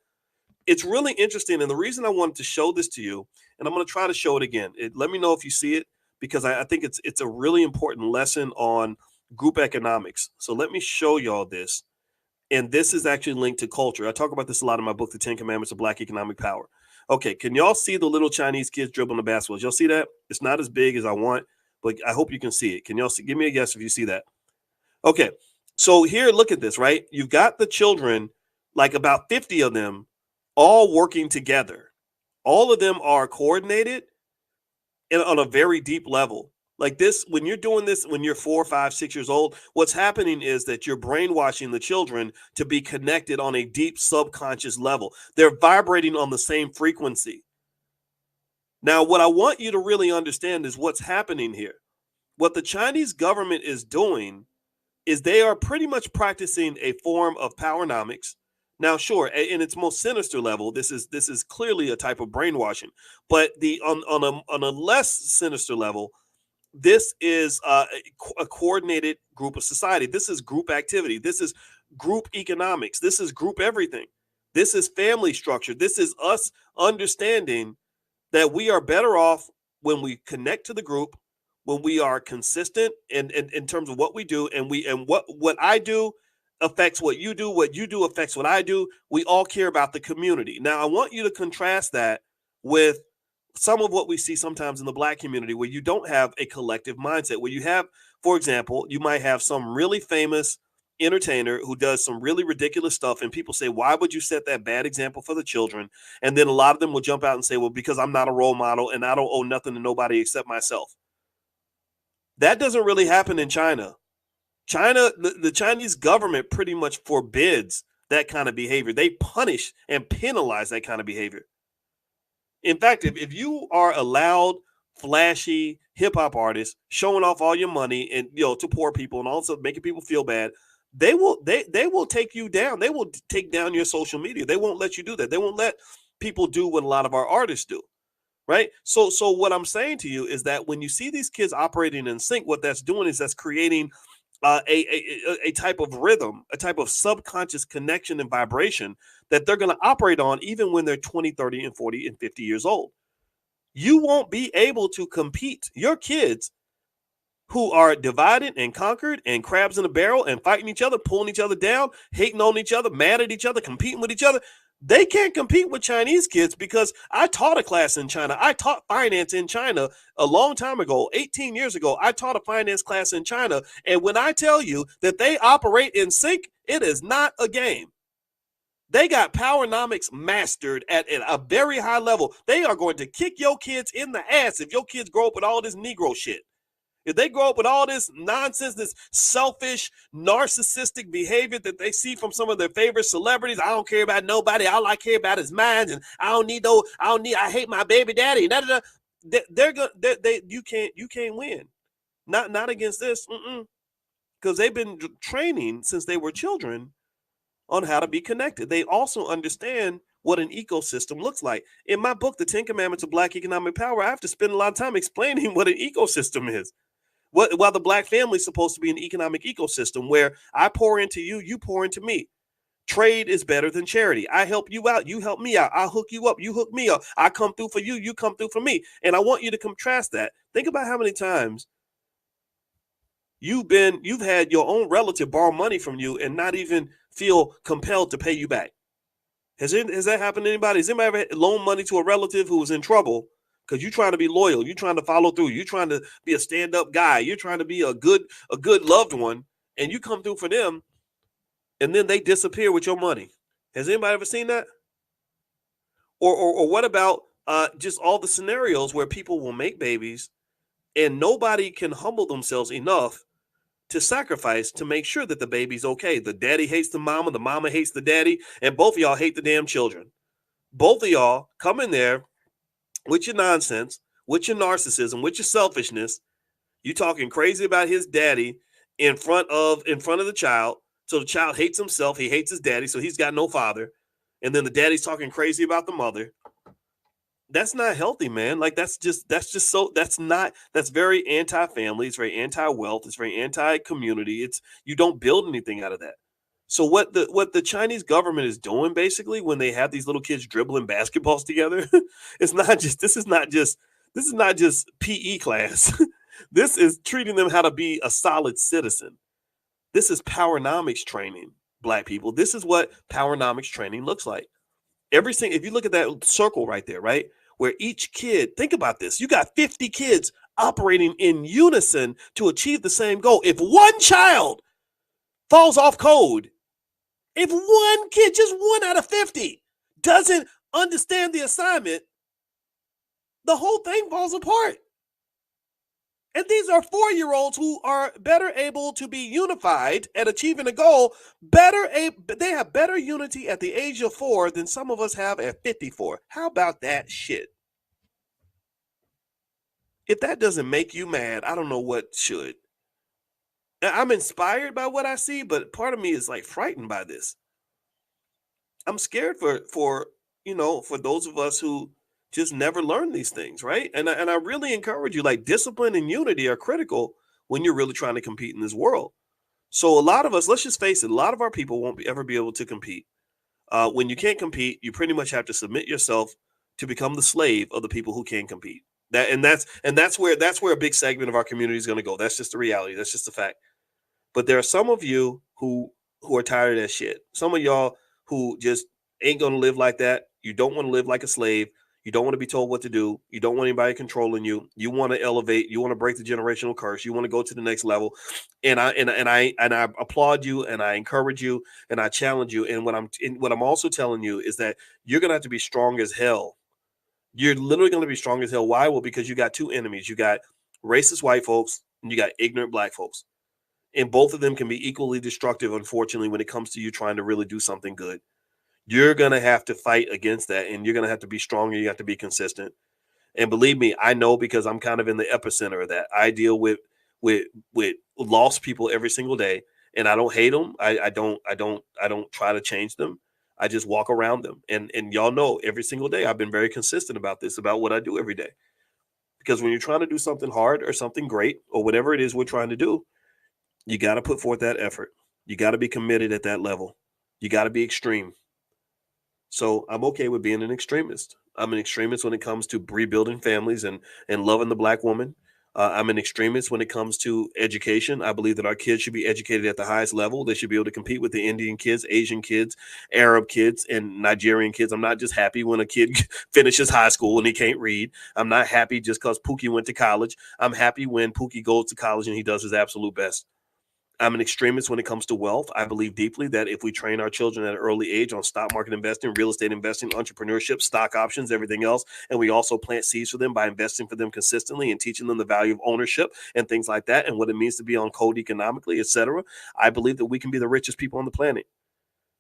It's really interesting. And the reason I wanted to show this to you, and I'm going to try to show it again. Let me know if you see it, because I think it's a really important lesson on group economics. So let me show y'all this. And this is actually linked to culture. I talk about this a lot in my book, The 10 Commandments of Black Economic Power. Okay, can y'all see the little Chinese kids dribbling the basketballs? Y'all see that? It's not as big as I want, but I hope you can see it. Can y'all see? Give me a guess if you see that. Okay, so here, look at this, right? You've got the children, like about 50 of them, all working together. All of them are coordinated and on a very deep level. Like this, when you're doing this, when you're 4, 5, 6 years old, what's happening is that you're brainwashing the children to be connected on a deep subconscious level. They're vibrating on the same frequency. Now, what I want you to really understand is what's happening here. What the Chinese government is doing is they are pretty much practicing a form of powernomics. Now, sure, in its most sinister level, this is clearly a type of brainwashing. But on a less sinister level, this is a coordinated group of society. This is group activity. This is group economics. This is group everything. This is family structure. This is us understanding that we are better off when we connect to the group, when we are consistent in terms of what we do, and what I do affects what you do affects what I do. We all care about the community. Now, I want you to contrast that with some of what we see sometimes in the Black community, where you don't have a collective mindset, where you have, for example, you might have some really famous entertainer who does some really ridiculous stuff, and people say, why would you set that bad example for the children? And then a lot of them will jump out and say, well, because I'm not a role model and I don't owe nothing to nobody except myself. That doesn't really happen in China. The Chinese government pretty much forbids that kind of behavior. They punish and penalize that kind of behavior. In fact, if you are a loud, flashy hip hop artist showing off all your money and to poor people and also making people feel bad, they will take you down. They will take down your social media. They won't let you do that. They won't let people do what a lot of our artists do, right? So what I'm saying to you is that when you see these kids operating in sync, what that's doing is that's creating a type of rhythm, a type of subconscious connection and vibration that they're going to operate on even when they're 20, 30, and 40 and 50 years old. You won't be able to compete. Your kids who are divided and conquered and crabs in a barrel and fighting each other, pulling each other down, hating on each other, mad at each other, competing with each other, they can't compete with Chinese kids, because I taught a class in China. I taught finance in China a long time ago, 18 years ago. I taught a finance class in China. And when I tell you that they operate in sync, it is not a game. They got powernomics mastered at a very high level. They are going to kick your kids in the ass if your kids grow up with all this Negro shit. If they grow up with all this nonsense, this selfish, narcissistic behavior that they see from some of their favorite celebrities, I don't care about nobody. All I care about is mine, and I hate my baby daddy. You can't win. Not against this, because they've been training since they were children on how to be connected. They also understand what an ecosystem looks like. In my book, The 10 Commandments of Black Economic Power, I have to spend a lot of time explaining what an ecosystem is. While the Black family is supposed to be an economic ecosystem where I pour into you, you pour into me. Trade is better than charity. I help you out, you help me out. I hook you up, you hook me up. I come through for you, you come through for me. And I want you to contrast that. Think about how many times you've had your own relative borrow money from you and not even feel compelled to pay you back. Has that happened to anybody? Has anybody ever loaned money to a relative who was in trouble because you're trying to be loyal, you're trying to follow through, you're trying to be a stand-up guy, you're trying to be a good loved one, and you come through for them, and then they disappear with your money? Has anybody ever seen that? Or what about just all the scenarios where people will make babies and nobody can humble themselves enough to sacrifice to make sure that the baby's okay? The daddy hates the mama hates the daddy, and both of y'all hate the damn children. Both of y'all come in there with your nonsense, with your narcissism, with your selfishness. You talking crazy about his daddy in front of the child. So the child hates himself. He hates his daddy. So he's got no father. And then the daddy's talking crazy about the mother. That's not healthy, man. Like that's very anti-family. It's very anti-wealth. It's very anti-community. You don't build anything out of that. So what the Chinese government is doing basically when they have these little kids dribbling basketballs together, this is not just PE class. This is treating them how to be a solid citizen. This is powernomics training, Black people. This is what powernomics training looks like. If you look at that circle right there, right, where each kid, think about this, you got 50 kids operating in unison to achieve the same goal. If one child falls off code, if one kid, just 1 out of 50, doesn't understand the assignment, the whole thing falls apart. And these are 4-year-olds who are better able to be unified at achieving a goal. They have better unity at the age of 4 than some of us have at 54. How about that shit? If that doesn't make you mad, I don't know what should. I'm inspired by what I see, but part of me is like frightened by this. I'm scared for those of us who just never learn these things, right? And I really encourage you, like, discipline and unity are critical when you're really trying to compete in this world. So a lot of us, let's just face it, a lot of our people won't ever be able to compete. When you can't compete, you pretty much have to submit yourself to become the slave of the people who can compete. That's where a big segment of our community is going to go. That's just the reality. That's just the fact. But there are some of you who are tired of that shit. Some of y'all who just ain't going to live like that. You don't want to live like a slave. You don't want to be told what to do. You don't want anybody controlling you. You want to elevate. You want to break the generational curse. You want to go to the next level. And I applaud you, and I encourage you, and I challenge you. And what I'm also telling you is that you're going to have to be strong as hell. You're literally going to be strong as hell. Why? Well, because you got two enemies. You got racist white folks and you got ignorant Black folks. And both of them can be equally destructive, unfortunately, when it comes to you trying to really do something good. You're going to have to fight against that, and you're going to have to be strong, and you have to be consistent. And believe me, I know, because I'm kind of in the epicenter of that. I deal with lost people every single day, and I don't hate them. I don't try to change them. I just walk around them. And y'all know, every single day I've been very consistent about this, about what I do every day. Because when you're trying to do something hard or something great or whatever it is we're trying to do, you got to put forth that effort. You got to be committed at that level. You got to be extreme. So I'm okay with being an extremist. I'm an extremist when it comes to rebuilding families and loving the Black woman. I'm an extremist when it comes to education. I believe that our kids should be educated at the highest level. They should be able to compete with the Indian kids, Asian kids, Arab kids, and Nigerian kids. I'm not just happy when a kid finishes high school and he can't read. I'm not happy just because Pookie went to college. I'm happy when Pookie goes to college and he does his absolute best. I'm an extremist when it comes to wealth. I believe deeply that if we train our children at an early age on stock market investing, real estate investing, entrepreneurship, stock options, everything else, and we also plant seeds for them by investing for them consistently and teaching them the value of ownership and things like that and what it means to be on code economically, etc., I believe that we can be the richest people on the planet.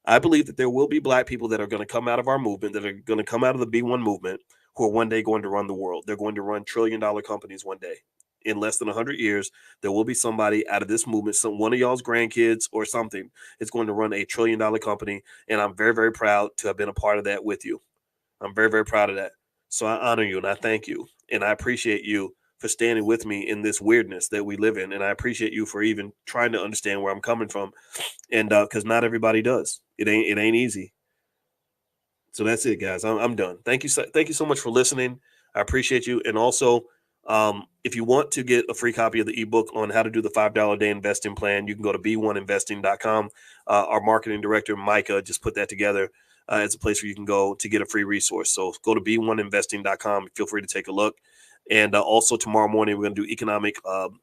I believe that there will be Black people that are going to come out of our movement, that are going to come out of the B1 movement, who are one day going to run the world. They're going to run trillion-dollar companies one day. In less than 100 years, there will be somebody out of this movement, one of y'all's grandkids or something, is going to run a trillion-dollar company. And I'm very, very proud to have been a part of that with you. I'm very, very proud of that. So I honor you and I thank you. And I appreciate you for standing with me in this weirdness that we live in. And I appreciate you for even trying to understand where I'm coming from. And because not everybody does. It ain't easy. So that's it, guys. I'm done. Thank you so much for listening. I appreciate you. And also, if you want to get a free copy of the ebook on how to do the $5 a day investing plan, you can go to b1investing.com. Our marketing director, Micah, just put that together as a place where you can go to get a free resource. So go to b1investing.com. Feel free to take a look. And also tomorrow morning, we're going to do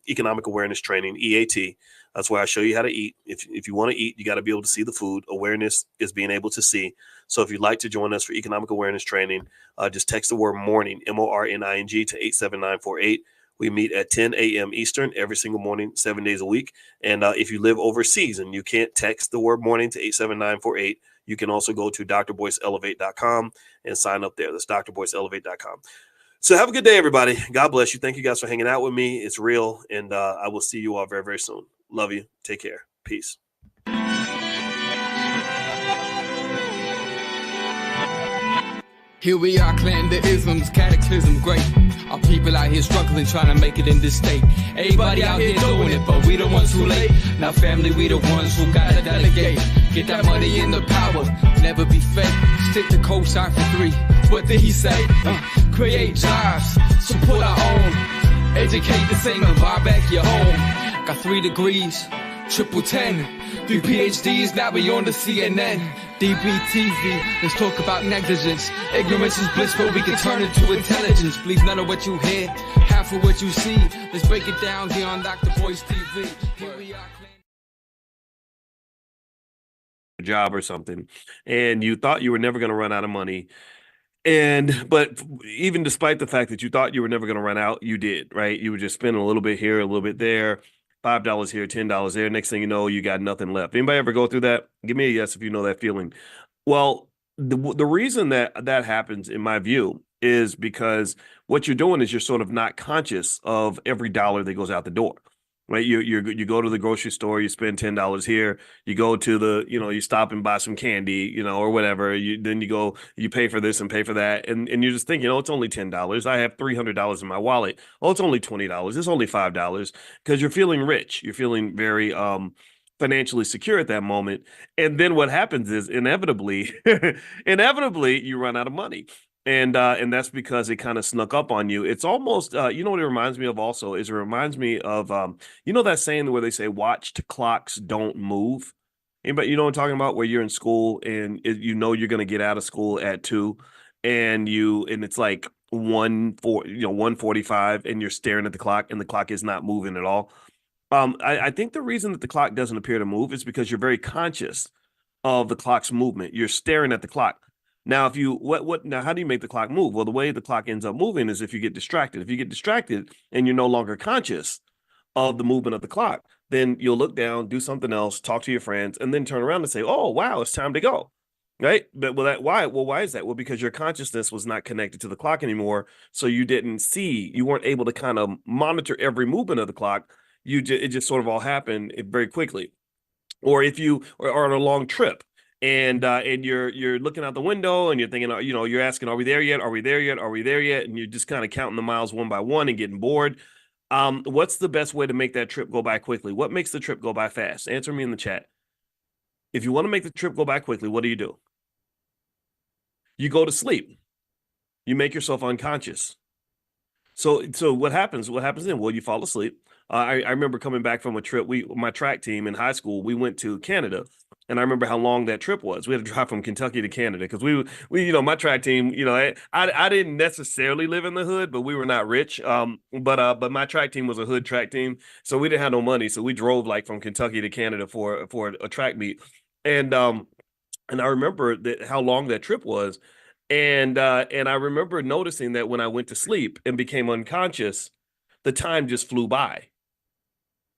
economic awareness training, EAT. That's where I show you how to eat. If you want to eat, you got to be able to see the food. Awareness is being able to see. So if you'd like to join us for economic awareness training, just text the word morning, MORNING, to 87948. We meet at 10 a.m. Eastern every single morning, 7 days a week. And if you live overseas and you can't text the word morning to 87948, you can also go to drboyceelevate.com and sign up there. That's drboyceelevate.com. So have a good day, everybody. God bless you. Thank you guys for hanging out with me. It's real. And I will see you all very, very soon. Love you. Take care. Peace. Here we are, clan the isms, cataclysm great. Our people out here struggling, trying to make it in this state. Everybody out here doing it, but we the ones who late. Now family, we the ones who gotta delegate. Get that money in the power, never be fake. Stick to co-sign for 3. What did he say? Create jobs, support our own. Educate the same and buy back your home. Got 3 degrees, triple 10. 3 PhDs, now we on the CNN. DBTV, let's talk about negligence. Ignorance is bliss, but we can turn it to intelligence. Believe none of what you hear, half of what you see. Let's break it down here on Dr. Boyce TV. Here we are. Job or something, and you thought you were never going to run out of money. But even despite the fact that you thought you were never going to run out, you did, right? You were just spending a little bit here, a little bit there. $5 here, $10 there. Next thing you know, you got nothing left. Anybody ever go through that? Give me a yes if you know that feeling. Well, the reason that happens, in my view, is because what you're doing is you're sort of not conscious of every dollar that goes out the door. Right, you go to the grocery store, you spend $10 here. You go to the, you stop and buy some candy, or whatever. Then you go, you pay for this and pay for that, and you're just thinking, oh, it's only $10. I have $300 in my wallet. Oh, it's only $20. It's only $5 because you're feeling rich. You're feeling very financially secure at that moment, and then what happens is inevitably you run out of money. And that's because it kind of snuck up on you. It's almost, what it reminds me of also is it reminds me of, that saying where they say watched clocks don't move. Anybody, you know what I'm talking about? Where you're in school and you're going to get out of school at 2 and it's like 1:45 and you're staring at the clock and the clock is not moving at all. I think the reason that the clock doesn't appear to move is because you're very conscious of the clock's movement. You're staring at the clock. Now, now, how do you make the clock move? Well, the way the clock ends up moving is if you get distracted. If you get distracted and you're no longer conscious of the movement of the clock, then you'll look down, do something else, talk to your friends, and then turn around and say, oh, wow, it's time to go. Right. But why? Well, why is that? Well, because your consciousness was not connected to the clock anymore. So you weren't able to kind of monitor every movement of the clock. It just sort of all happened very quickly. Or if you are on a long trip, and you're looking out the window and you're thinking, you're asking, are we there yet? Are we there yet? Are we there yet? And you're just kind of counting the miles one by one and getting bored. What's the best way to make that trip go by quickly? What makes the trip go by fast? Answer me in the chat. If you want to make the trip go by quickly, what do? You go to sleep. you make yourself unconscious. So what happens? What happens then? Well, you fall asleep. I remember coming back from a trip. My track team in high school, we went to Canada, and I remember how long that trip was. We had to drive from Kentucky to Canada because my track team, I didn't necessarily live in the hood, but we were not rich. But my track team was a hood track team, so we didn't have no money. So we drove like from Kentucky to Canada for a track meet, and I remember how long that trip was. And I remember noticing that when I went to sleep and became unconscious, the time just flew by.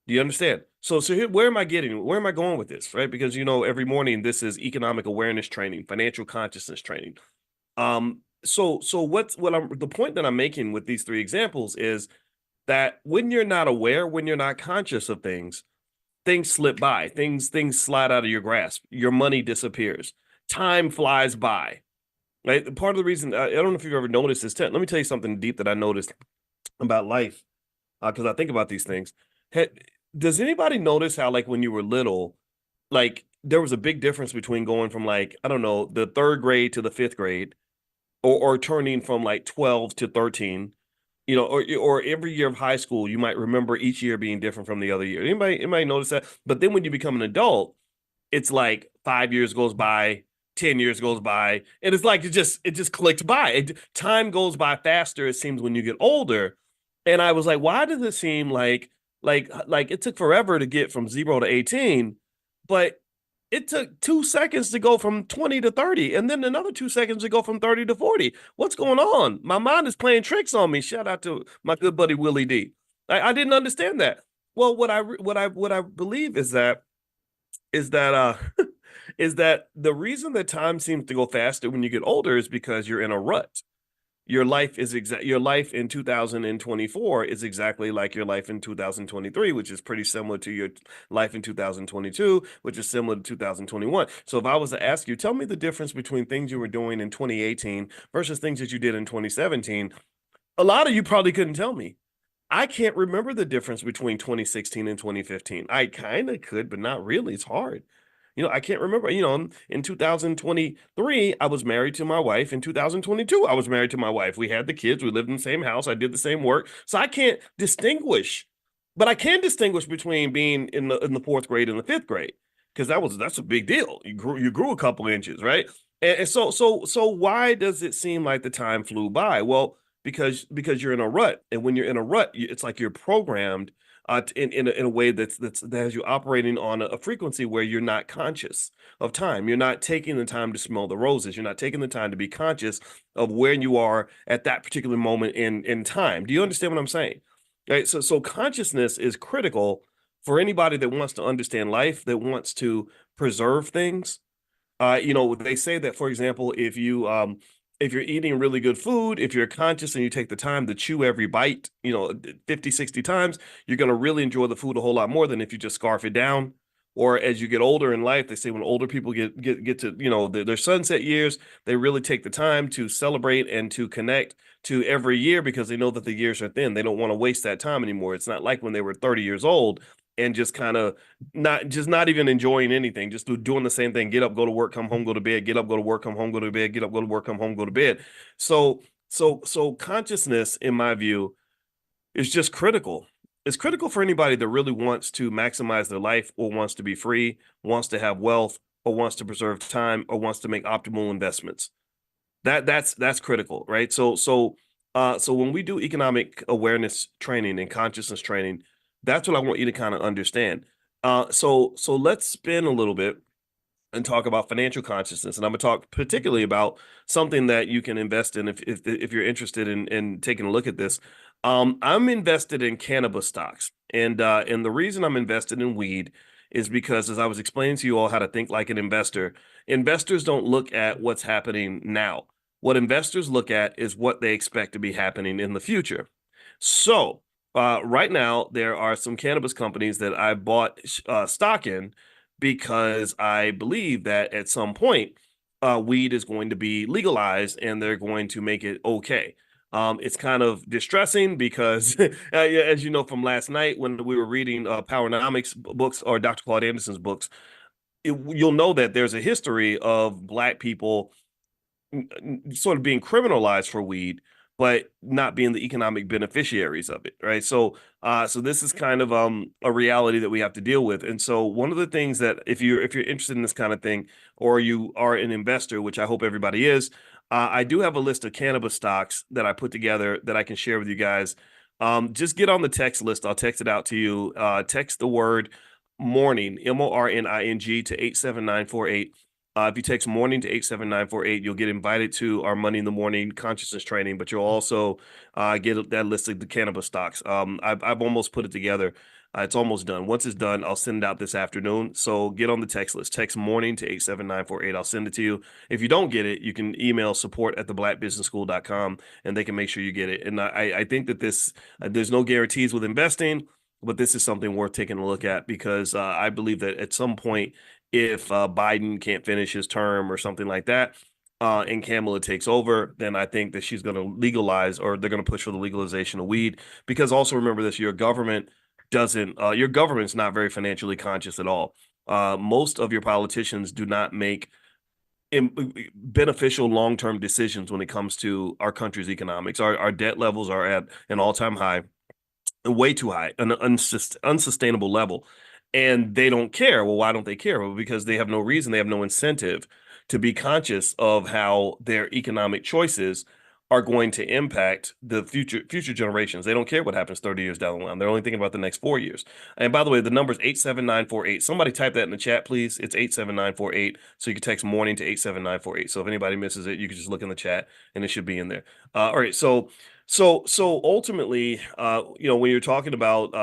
Do you understand? So here, where am I going with this, right? Because every morning this is economic awareness training, financial consciousness training. The point that I'm making with these three examples is that when you're not aware, when you're not conscious of things slip by, things slide out of your grasp, your money disappears, time flies by. Right. Part of the reason, I don't know if you've ever noticed this. Let me tell you something deep that I noticed about life, because I think about these things. Does anybody notice how, like, when you were little, like, there was a big difference between going from, like, I don't know, the third grade to the fifth grade, or turning from like 12 to 13, or every year of high school, you might remember each year being different from the other year. Anybody notice that? But then when you become an adult, it's like 5 years goes by, 10 years goes by, and it's like it just clicks by. Time goes by faster, it seems, when you get older. And I was like, why does it seem like it took forever to get from 0 to 18, but it took 2 seconds to go from 20 to 30, and then another 2 seconds to go from 30 to 40. What's going on? My mind is playing tricks on me. Shout out to my good buddy Willie D. I didn't understand that. Well, what I believe is that is that is that the reason that time seems to go faster when you get older is because you're in a rut. Your life in 2024 is exactly like your life in 2023, which is pretty similar to your life in 2022, which is similar to 2021. So if I was to ask you, tell me the difference between things you were doing in 2018 versus things that you did in 2017, a lot of you probably couldn't tell me. I can't remember the difference between 2016 and 2015. I kind of could, but not really. It's hard. I can't remember. In 2023, I was married to my wife. In 2022, I was married to my wife. We had the kids. We lived in the same house. I did the same work. So I can't distinguish, but I can distinguish between being in the fourth grade and the fifth grade, because that's a big deal. You grew a couple inches, right? And so why does it seem like the time flew by? Well, because you're in a rut, and when you're in a rut, it's like you're programmed in a way that has you operating on a frequency where you're not conscious of time. You're not taking the time to smell the roses. You're not taking the time to be conscious of where you are at that particular moment in time. Do you understand what I'm saying? Right. So consciousness is critical for anybody that wants to understand life, that wants to preserve things. They say that, for example, if you're eating really good food, if you're conscious and you take the time to chew every bite, 50, 60 times, you're going to really enjoy the food a whole lot more than if you just scarf it down. Or as you get older in life, they say when older people get to, their sunset years, they really take the time to celebrate and to connect to every year, because they know that the years are thin. They don't want to waste that time anymore. It's not like when they were 30 years old and just kind of not even enjoying anything, just doing the same thing. Get up, go to work, come home, go to bed, get up, go to work, come home, go to bed, get up, go to work, come home, go to bed. So consciousness, in my view, is just critical. It's critical for anybody that really wants to maximize their life, or wants to be free, wants to have wealth, or wants to preserve time, or wants to make optimal investments. That's critical, right? So when we do economic awareness training and consciousness training, that's what I want you to kind of understand. So let's spin a little bit and talk about financial consciousness. And I'm going to talk particularly about something that you can invest in if you're interested in taking a look at this. I'm invested in cannabis stocks. And the reason I'm invested in weed is because, as I was explaining to you all how to think like an investor, investors don't look at what's happening now. What investors look at is what they expect to be happening in the future. So right now, there are some cannabis companies that I bought stock in, because I believe that at some point, weed is going to be legalized and they're going to make it okay. It's kind of distressing because, as you know from last night when we were reading Powernomics books, or Dr. Claude Anderson's books, you'll know that there's a history of Black people sort of being criminalized for weed, but not being the economic beneficiaries of it, right? So this is kind of a reality that we have to deal with. And so one of the things that if you're interested in this kind of thing, or you are an investor, which I hope everybody is, I do have a list of cannabis stocks that I put together that I can share with you guys. Just get on the text list. I'll text it out to you. Text the word morning, MORNING, to 87948. If you text morning to 87948, you'll get invited to our Money in the Morning consciousness training, but you'll also get that list of the cannabis stocks. I've almost put it together. It's almost done. Once it's done, I'll send it out this afternoon. So get on the text list. Text morning to 87948. I'll send it to you. If you don't get it, you can email support@theblackbusinessschool.com and they can make sure you get it. And I think that there's no guarantees with investing, but this is something worth taking a look at because I believe that at some point, if Biden can't finish his term or something like that, and Kamala takes over, then I think that she's going to legalize, or they're going to push for the legalization of weed. Because also remember this, your government's not very financially conscious at all. Most of your politicians do not make beneficial long-term decisions when it comes to our country's economics. Our debt levels are at an all-time high, way too high, an unsustainable level. And they don't care. Well, why don't they care? Well, because they have no reason, they have no incentive to be conscious of how their economic choices are going to impact the future generations. They don't care what happens 30 years down the line. They're only thinking about the next 4 years. And by the way, the number is 87948. Somebody type that in the chat, please. It's 87948. So you can text morning to 87948. So if anybody misses it, you can just look in the chat and it should be in there. All right. So ultimately, when you're talking about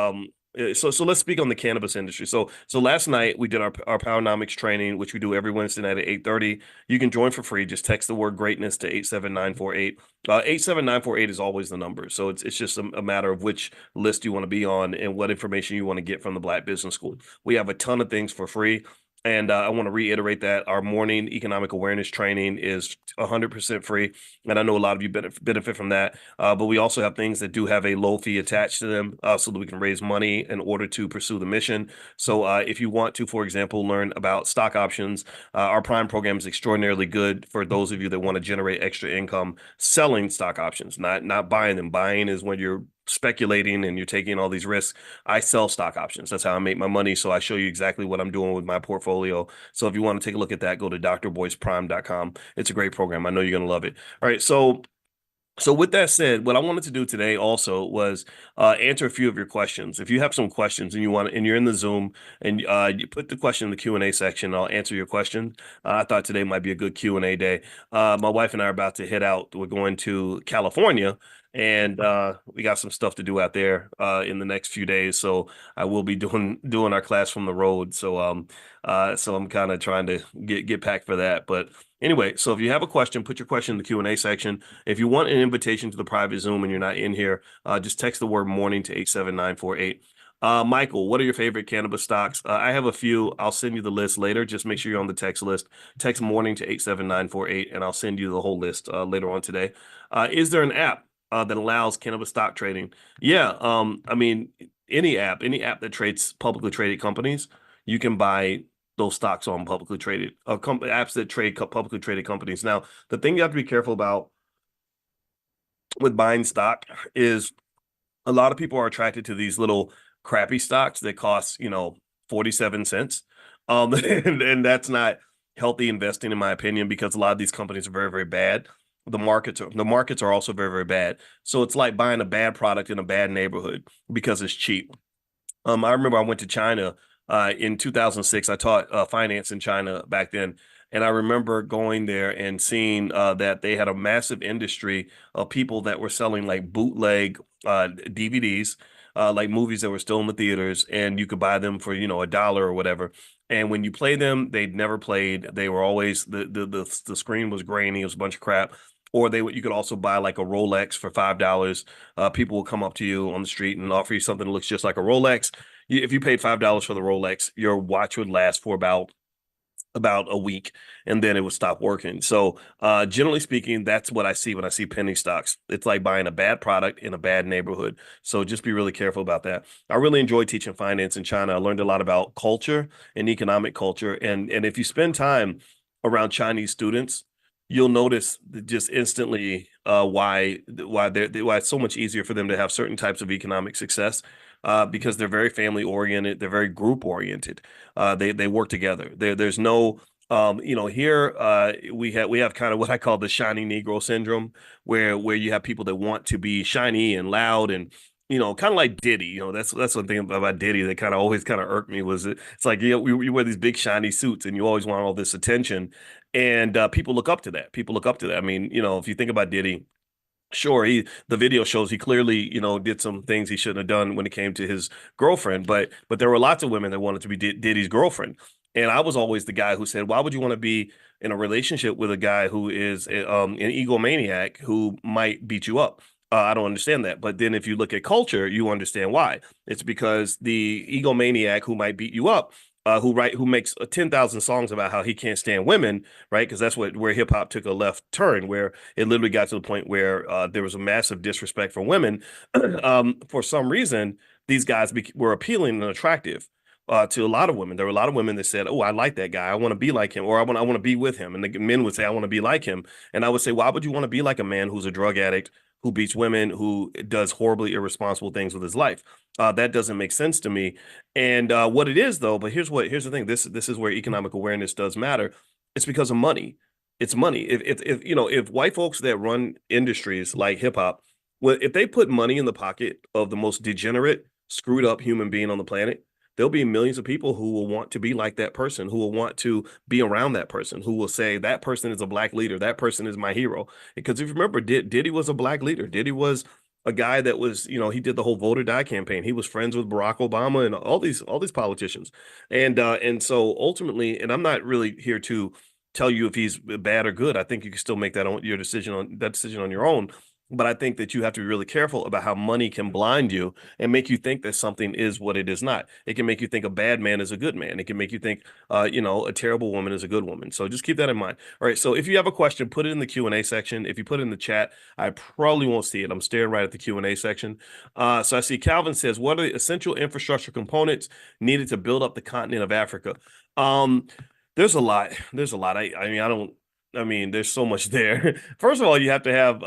so let's speak on the cannabis industry. So last night we did our Powernomics training, which we do every Wednesday night at 8:30. You can join for free. Just text the word greatness to 87948. 87948 is always the number. So it's just a matter of which list you want to be on and what information you want to get from the Black Business School. We have a ton of things for free. And I want to reiterate that our morning economic awareness training is 100% free. And I know a lot of you benefit from that. But we also have things that do have a low fee attached to them so that we can raise money in order to pursue the mission. So if you want to, for example, learn about stock options, our Prime program is extraordinarily good for those of you that want to generate extra income selling stock options, not buying them. Buying is when you're speculating and you're taking all these risks. I sell stock options. That's how I make my money. So I show you exactly what I'm doing with my portfolio. So if you want to take a look at that, go to drboyceprime.com. It's a great program. I know you're going to love it. All right. So with that said, what I wanted to do today also was answer a few of your questions. If you have some questions and you're in the Zoom and you put the question in the Q&A section, I'll answer your question. I thought today might be a good Q&A day. My wife and I are about to head out. We're going to California, and we got some stuff to do out there in the next few days. So I will be doing our class from the road. So I'm kind of trying to get packed for that. But anyway, so if you have a question, put your question in the Q&A section. If you want an invitation to the private Zoom and you're not in here, just text the word morning to 87948. Michael, what are your favorite cannabis stocks? I have a few. I'll send you the list later. Just make sure you're on the text list. Text morning to 87948, and I'll send you the whole list later on today. Is there an app that allows cannabis stock trading? Yeah. I mean, any app that trades publicly traded companies, you can buy those stocks on publicly traded apps that trade publicly traded companies. Now, the thing you have to be careful about with buying stock is a lot of people are attracted to these little crappy stocks that cost, 47 cents. And that's not healthy investing, in my opinion, because a lot of these companies are very, very bad. The markets are also very, very bad. So it's like buying a bad product in a bad neighborhood because it's cheap. I remember I went to China in 2006. I taught finance in China back then. And I remember going there and seeing that they had a massive industry of people that were selling like bootleg DVDs, like movies that were still in the theaters, and you could buy them for, $1 or whatever. And when you play them, they'd never played. They were always, the screen was grainy. It was a bunch of crap. Or you could also buy like a Rolex for $5. People will come up to you on the street and offer you something that looks just like a Rolex. If you paid $5 for the Rolex, your watch would last for about a week, and then it would stop working. So generally speaking, that's what I see when I see penny stocks. It's like buying a bad product in a bad neighborhood. So just be really careful about that. I really enjoy teaching finance in China. I learned a lot about culture and economic culture. And if you spend time around Chinese students, you'll notice just instantly why it's so much easier for them to have certain types of economic success, because they're very family oriented, they're very group oriented. They work together. There's no here we have kind of what I call the shiny Negro syndrome, where you have people that want to be shiny and loud and kind of like Diddy. That's one thing about Diddy that kind of always kind of irked me was it's like you wear these big shiny suits and you always want all this attention, and people look up to that. People look up to that. I mean, if you think about Diddy, sure, the video shows he clearly, did some things he shouldn't have done when it came to his girlfriend, but there were lots of women that wanted to be Diddy's girlfriend. And I was always the guy who said, why would you want to be in a relationship with a guy who is an egomaniac who might beat you up? I don't understand that. But then if you look at culture, you understand why. It's because the egomaniac who might beat you up, who makes 10,000 songs about how he can't stand women, right? Because that's where hip hop took a left turn, where it literally got to the point where there was a massive disrespect for women. For some reason, these guys were appealing and attractive to a lot of women. There were a lot of women that said, "Oh, I like that guy. I want to be like him, or I want to be with him." And the men would say, "I want to be like him." And I would say, "Why would you want to be like a man who's a drug addict, who beats women, who does horribly irresponsible things with his life?" That doesn't make sense to me. And what it is, though, but here's the thing. This is where economic awareness does matter. It's because of money. It's money. If white folks that run industries like hip hop, well, if they put money in the pocket of the most degenerate, screwed up human being on the planet, there'll be millions of people who will want to be like that person, who will want to be around that person, who will say that person is a black leader, that person is my hero. Because if you remember, Diddy was a black leader. Diddy was a guy that was, he did the whole vote or die campaign. He was friends with Barack Obama and all these politicians. And so ultimately, and I'm not really here to tell you if he's bad or good. I think you can still make your decision on your own. But I think that you have to be really careful about how money can blind you and make you think that something is what it is not. It can make you think a bad man is a good man. It can make you think, a terrible woman is a good woman. So just keep that in mind. All right. So if you have a question, put it in the Q&A section. If you put it in the chat, I probably won't see it. I'm staring right at the Q&A section. So I see Calvin says, what are the essential infrastructure components needed to build up the continent of Africa? There's a lot. There's a lot. There's so much there. First of all, you have to have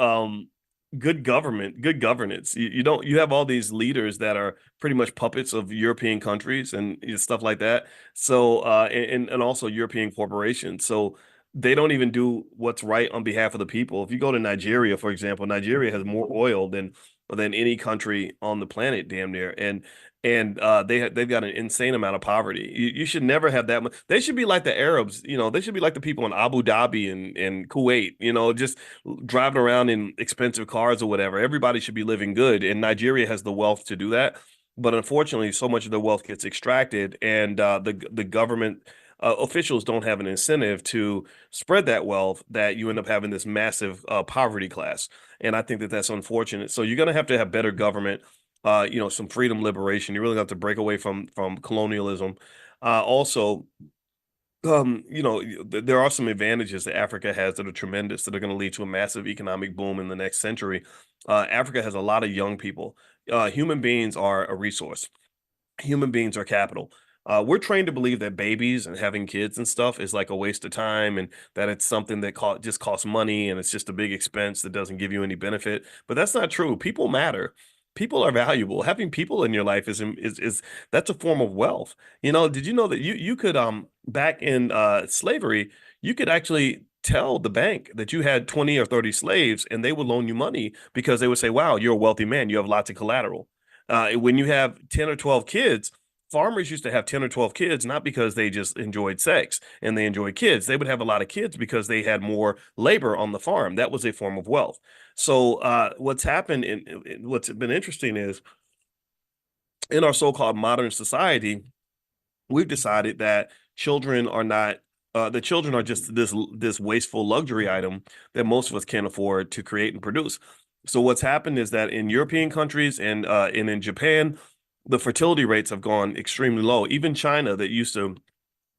good governance. You have all these leaders that are pretty much puppets of European countries and stuff like that. So and also European corporations. So they don't even do what's right on behalf of the people. If you go to Nigeria, for example, Nigeria has more oil than any country on the planet, damn near. And they've got an insane amount of poverty. You should never have that much. They should be like the Arabs, they should be like the people in Abu Dhabi and Kuwait, just driving around in expensive cars or whatever. Everybody should be living good, and Nigeria has the wealth to do that. But unfortunately, so much of the wealth gets extracted, and the government officials don't have an incentive to spread that wealth, that you end up having this massive poverty class. And I think that that's unfortunate. So you're going to have better government, some freedom, liberation. You really have to break away from colonialism. Also, there are some advantages that Africa has that are tremendous, that are going to lead to a massive economic boom in the next century. Africa has a lot of young people. Human beings are a resource. Human beings are capital. We're trained to believe that babies and having kids and stuff is like a waste of time, and that it's something that just costs money, and it's just a big expense that doesn't give you any benefit. But that's not true. People matter. People are valuable. Having people in your life is that's a form of wealth. Did you know that you could back in slavery, you could actually tell the bank that you had 20 or 30 slaves, and they would loan you money because they would say, "Wow, you're a wealthy man. You have lots of collateral." When you have 10 or 12 kids, farmers used to have 10 or 12 kids, not because they just enjoyed sex and they enjoyed kids. They would have a lot of kids because they had more labor on the farm. That was a form of wealth. So what's happened what's been interesting is, in our so-called modern society, we've decided that children are not the children are just this wasteful luxury item that most of us can't afford to create and produce. So what's happened is that in European countries and in Japan, the fertility rates have gone extremely low. Even China, that used to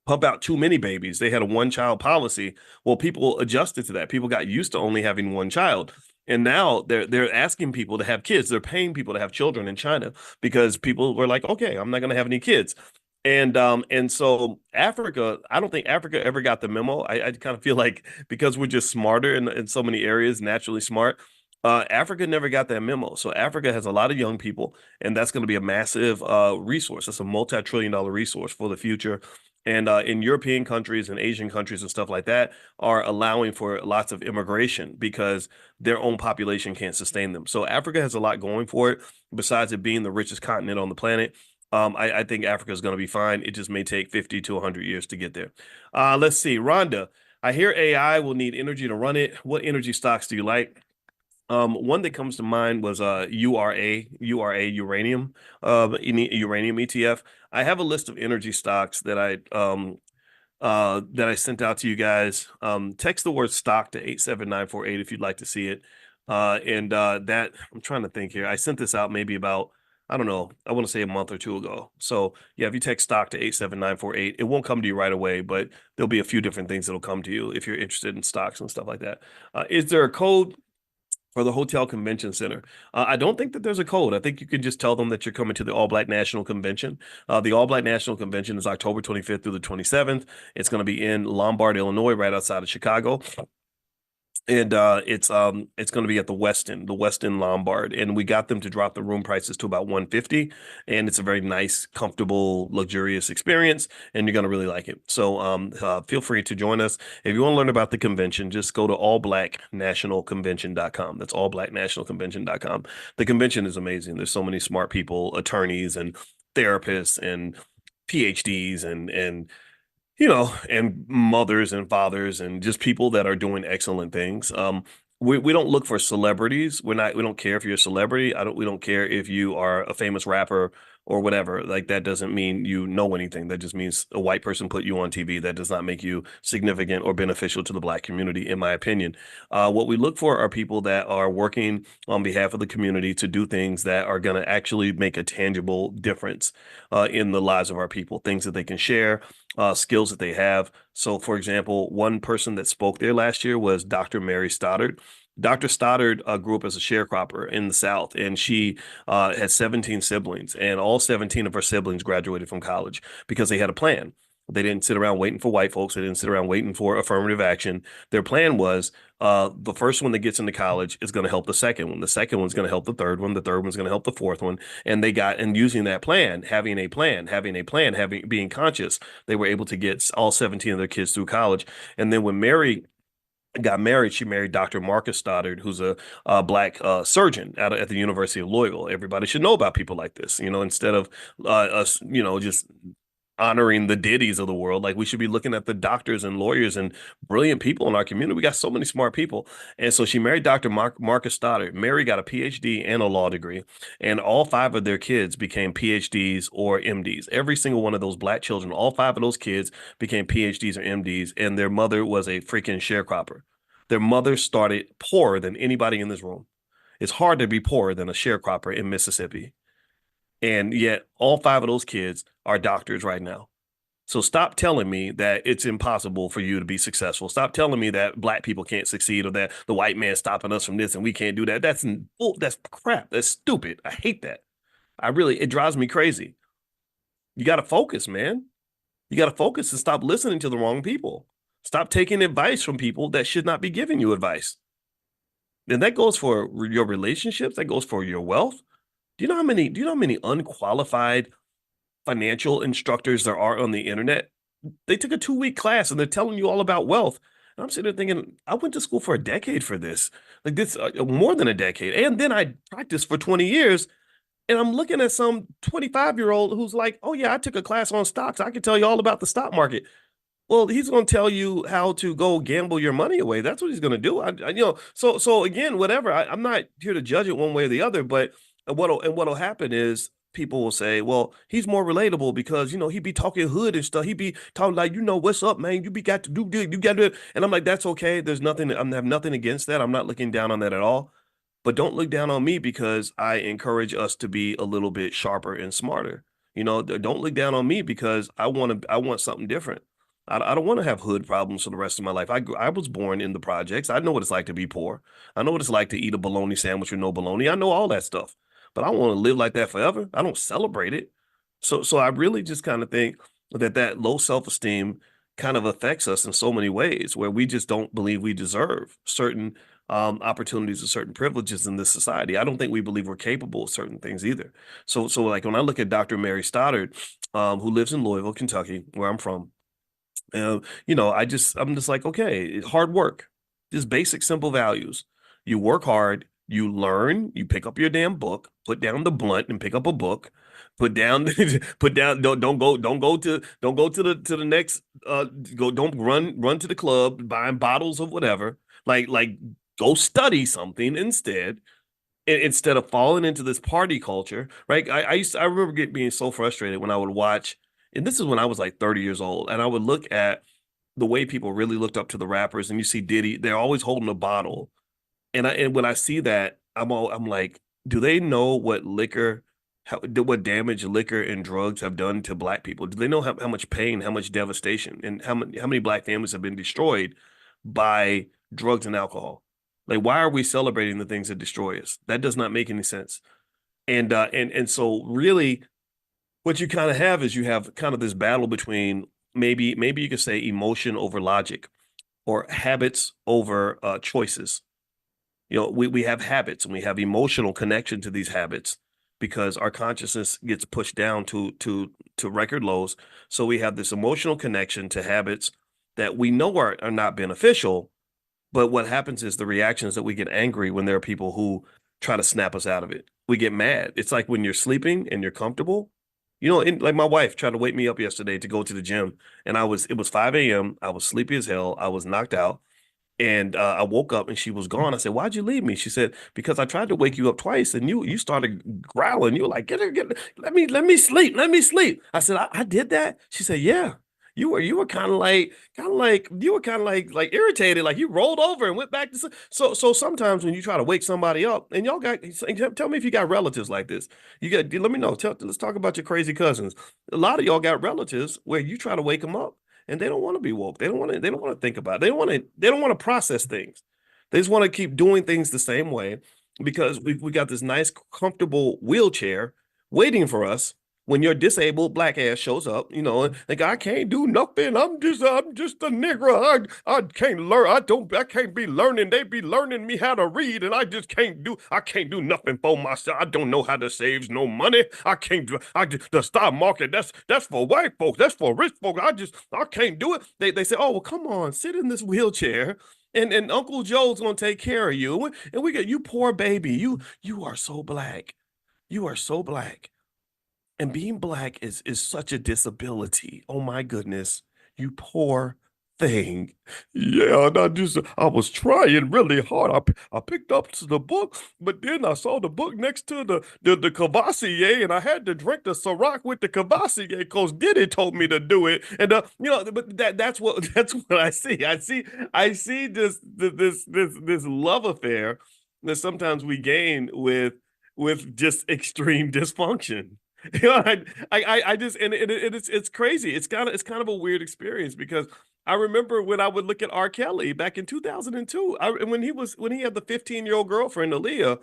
pump out too many babies, they had a one-child policy. Well, people adjusted to that. People got used to only having one child. And now they're asking people to have kids. They're paying people to have children in China because people were like, okay, I'm not going to have any kids. And so Africa, I don't think Africa ever got the memo. I kind of feel like because we're just smarter in so many areas, naturally smart, Africa never got that memo. So Africa has a lot of young people, and that's going to be a massive resource. That's a multi-trillion dollar resource for the future. And in European countries and Asian countries and stuff like that are allowing for lots of immigration because their own population can't sustain them. So Africa has a lot going for it, besides it being the richest continent on the planet. I think Africa is going to be fine. It just may take 50 to 100 years to get there. Let's see. Rhonda, I hear AI will need energy to run it. What energy stocks do you like? One that comes to mind was URA uranium, uranium ETF. I have a list of energy stocks that I sent out to you guys. Text the word stock to 87948 if you'd like to see it. And that I'm trying to think here. I sent this out maybe about, I don't know, I want to say a month or two ago. So yeah, if you text stock to 87948, it won't come to you right away, but there'll be a few different things that'll come to you if you're interested in stocks and stuff like that. Is there a code for the Hotel Convention Center? I don't think that there's a code. I think you can just tell them that you're coming to the All Black National Convention. The All Black National Convention is October 25th through the 27th. It's going to be in Lombard, Illinois, right outside of Chicago. And it's going to be at the Westin Lombard, and we got them to drop the room prices to about 150, and it's a very nice, comfortable, luxurious experience, and you're going to really like it. So feel free to join us. If you want to learn about the convention, just go to allblacknationalconvention.com. That's allblacknationalconvention.com. The convention is amazing. There's so many smart people, attorneys and therapists and PhDs and and mothers and fathers and just people that are doing excellent things. We don't look for celebrities. We don't care if you're a celebrity. We don't care if you are a famous rapper or whatever. Like, that doesn't mean you know anything. That just means a white person put you on TV. That does not make you significant or beneficial to the Black community, in my opinion. What we look for are people that are working on behalf of the community to do things that are going to actually make a tangible difference in the lives of our people, things that they can share, skills that they have. So, for example, one person that spoke there last year was Dr. Mary Stoddard. Dr. Stoddard grew up as a sharecropper in the South, and she had 17 siblings, and all 17 of her siblings graduated from college because they had a plan. They didn't sit around waiting for white folks. They didn't sit around waiting for affirmative action. Their plan was the first one that gets into college is going to help the second one. The second one's going to help the third one. The third one's going to help the fourth one. And using that plan, being conscious, they were able to get all 17 of their kids through college. And then when Mary got married, she married Dr. Marcus Stoddard, who's a Black surgeon at the University of Louisville. Everybody should know about people like this, instead of us, just honoring the Diddy's of the world. Like, we should be looking at the doctors and lawyers and brilliant people in our community. We got so many smart people. And so she married Dr. Marcus Stoddard. Mary got a PhD and a law degree, and all 5 of their kids became PhDs or MDs. Every single one of those Black children, all 5 of those kids became PhDs or MDs, and their mother was a freaking sharecropper. Their mother started poorer than anybody in this room. It's hard to be poorer than a sharecropper in Mississippi. And yet all 5 of those kids are doctors right now. So stop telling me that it's impossible for you to be successful. Stop telling me that Black people can't succeed, or that the white man's stopping us from this and we can't do that. That's crap. That's stupid. I hate that. It drives me crazy. You got to focus, man. You got to focus and stop listening to the wrong people. Stop taking advice from people that should not be giving you advice. And that goes for your relationships. That goes for your wealth. Do you know how many unqualified financial instructors there are on the internet? They took a 2-week class and they're telling you all about wealth. And I'm sitting there thinking, I went to school for a decade for this, like this, more than a decade. And then I practiced for 20 years. And I'm looking at some 25-year-old who's like, oh yeah, I took a class on stocks. I can tell you all about the stock market. Well, he's going to tell you how to go gamble your money away. That's what he's going to do. So again, whatever. I'm not here to judge it one way or the other, but what'll happen is people will say, well, he's more relatable because, he be talking hood and stuff. He be talking like, what's up, man? Got to do good. You got to do it. And I'm like, that's okay. I have nothing against that. I'm not looking down on that at all. But don't look down on me because I encourage us to be a little bit sharper and smarter. Don't look down on me because I want something different. I don't want to have hood problems for the rest of my life. I was born in the projects. I know what it's like to be poor. I know what it's like to eat a bologna sandwich with no bologna. I know all that stuff. But I don't want to live like that forever. I don't celebrate it. So I really just kind of think that low self-esteem kind of affects us in so many ways, where we just don't believe we deserve certain opportunities and certain privileges in this society. I don't think we believe we're capable of certain things either. So like when I look at Dr. Mary Stoddard, who lives in Louisville, Kentucky, where I'm from, I'm just like, okay, hard work, just basic, simple values. You work hard, you learn, you pick up your damn book, put down the blunt and pick up a book, put down, put down, don't go to the next, don't run to the club buying bottles of whatever. Like go study something instead, instead of falling into this party culture, right? I remember being so frustrated when I would watch, and this is when I was like 30 years old, and I would look at the way people really looked up to the rappers, and you see Diddy, they're always holding a bottle. And when I see that, I'm like, do they know what what damage liquor and drugs have done to black people? Do they know how much pain, how much devastation, and how many black families have been destroyed by drugs and alcohol? Like, why are we celebrating the things that destroy us? That does not make any sense. And so really what you kind of have is you have kind of this battle between maybe you could say emotion over logic, or habits over choices. We have habits and we have emotional connection to these habits because our consciousness gets pushed down to record lows. So we have this emotional connection to habits that we know are not beneficial. But what happens is the reaction is that we get angry when there are people who try to snap us out of it. We get mad. It's like when you're sleeping and you're comfortable. Like my wife tried to wake me up yesterday to go to the gym, and it was 5 a.m. I was sleepy as hell. I was knocked out. And I woke up and she was gone. I said, "Why'd you leave me?" She said, "Because I tried to wake you up twice and you started growling. You were like, get her, let me sleep, let me sleep." I said, I did that. She said, "Yeah. You were kind of like irritated, like you rolled over and went back to sleep." So sometimes when you try to wake somebody up, and y'all tell me if you got relatives like this. Let me know. Let's talk about your crazy cousins. A lot of y'all got relatives where you try to wake them up and they don't want to be woke. They don't want to think about it. They don't want to process things. They just want to keep doing things the same way because we got this nice, comfortable wheelchair waiting for us when your disabled black ass shows up, and like, I can't do nothing. I'm just a nigger. I can't learn. I can't be learning. They be learning me how to read, and I can't do nothing for myself. I don't know how to save no money. I can't do, the stock market, that's for white folks. That's for rich folks. I can't do it. They say, "Oh, well, come on, sit in this wheelchair. And Uncle Joe's gonna take care of you." And we get, "You poor baby. You are so black. You are so black." And being black is such a disability. Oh my goodness, you poor thing. Yeah, and I was trying really hard. I picked up the book, but then I saw the book next to the Cavassier, and I had to drink the Ciroc with the Cavassier because Diddy told me to do it. And but that's what that's what I see. I see this love affair that sometimes we gain with just extreme dysfunction. I just it's crazy. It's kind of a weird experience because I remember when I would look at R. Kelly back in 2002, when he had the 15-year-old girlfriend Aaliyah.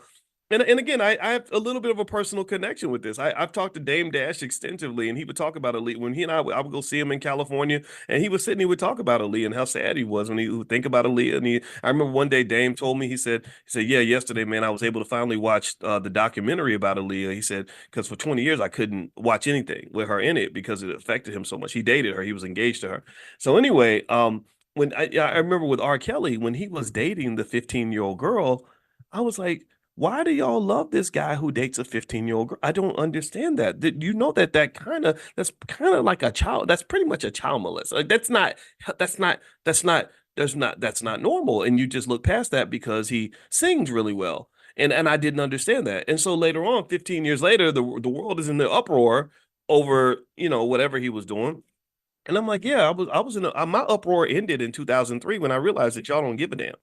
And again, I have a little bit of a personal connection with this. I've talked to Dame Dash extensively, and he would talk about Aaliyah. When he and I would go see him in California, and he would talk about Aaliyah and how sad he was when he would think about Aaliyah. I remember one day Dame told me, he said, "Yeah, yesterday, man, I was able to finally watch the documentary about Aaliyah." He said, "Because for 20 years I couldn't watch anything with her in it because it affected him so much. He dated her, he was engaged to her." So anyway, when I remember with R. Kelly, when he was dating the 15-year-old girl, I was like, why do y'all love this guy who dates a 15-year-old girl? I don't understand that. You know that's kind of like a child. That's pretty much a child molest. Like that's not that's not normal. And you just look past that because he sings really well. And I didn't understand that. And so later on, 15 years later, the world is in the uproar over, whatever he was doing. And I'm like, yeah, I was my uproar ended in 2003 when I realized that y'all don't give a damn.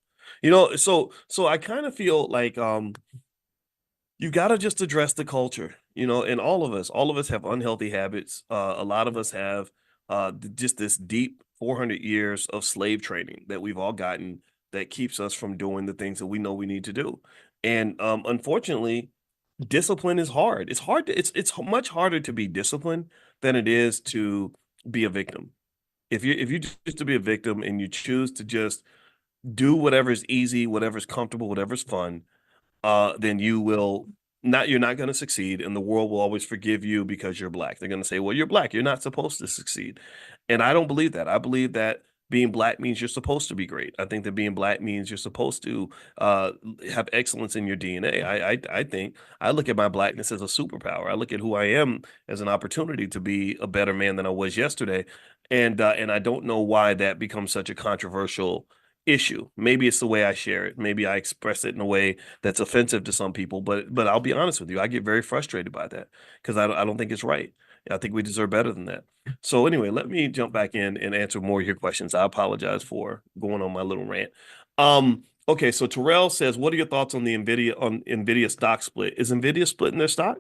So I kind of feel like you got to just address the culture, and all of us have unhealthy habits. A lot of us have just this deep 400 years of slave training that we've all gotten that keeps us from doing the things that we know we need to do. And unfortunately, discipline is hard. It's hard to, it's much harder to be disciplined than it is to be a victim. If you choose to be a victim and you choose to just do whatever's easy, whatever's comfortable, whatever's fun, then you're not going to succeed, and the world will always forgive you because you're black. They're going to say, well, you're black, you're not supposed to succeed. And I don't believe that. I believe that being black means you're supposed to be great. I think that being black means you're supposed to uh, have excellence in your DNA. I think I look at my blackness as a superpower. I look at who I am as an opportunity to be a better man than I was yesterday. And I don't know why that becomes such a controversial issue. Maybe it's the way I share it. Maybe I express it in a way that's offensive to some people. But I'll be honest with you, I get very frustrated by that because I don't think it's right. I think we deserve better than that. So anyway, let me jump back in and answer more of your questions. I apologize for going on my little rant. Okay, so Terrell says, what are your thoughts on the Nvidia stock split? Is Nvidia splitting their stock?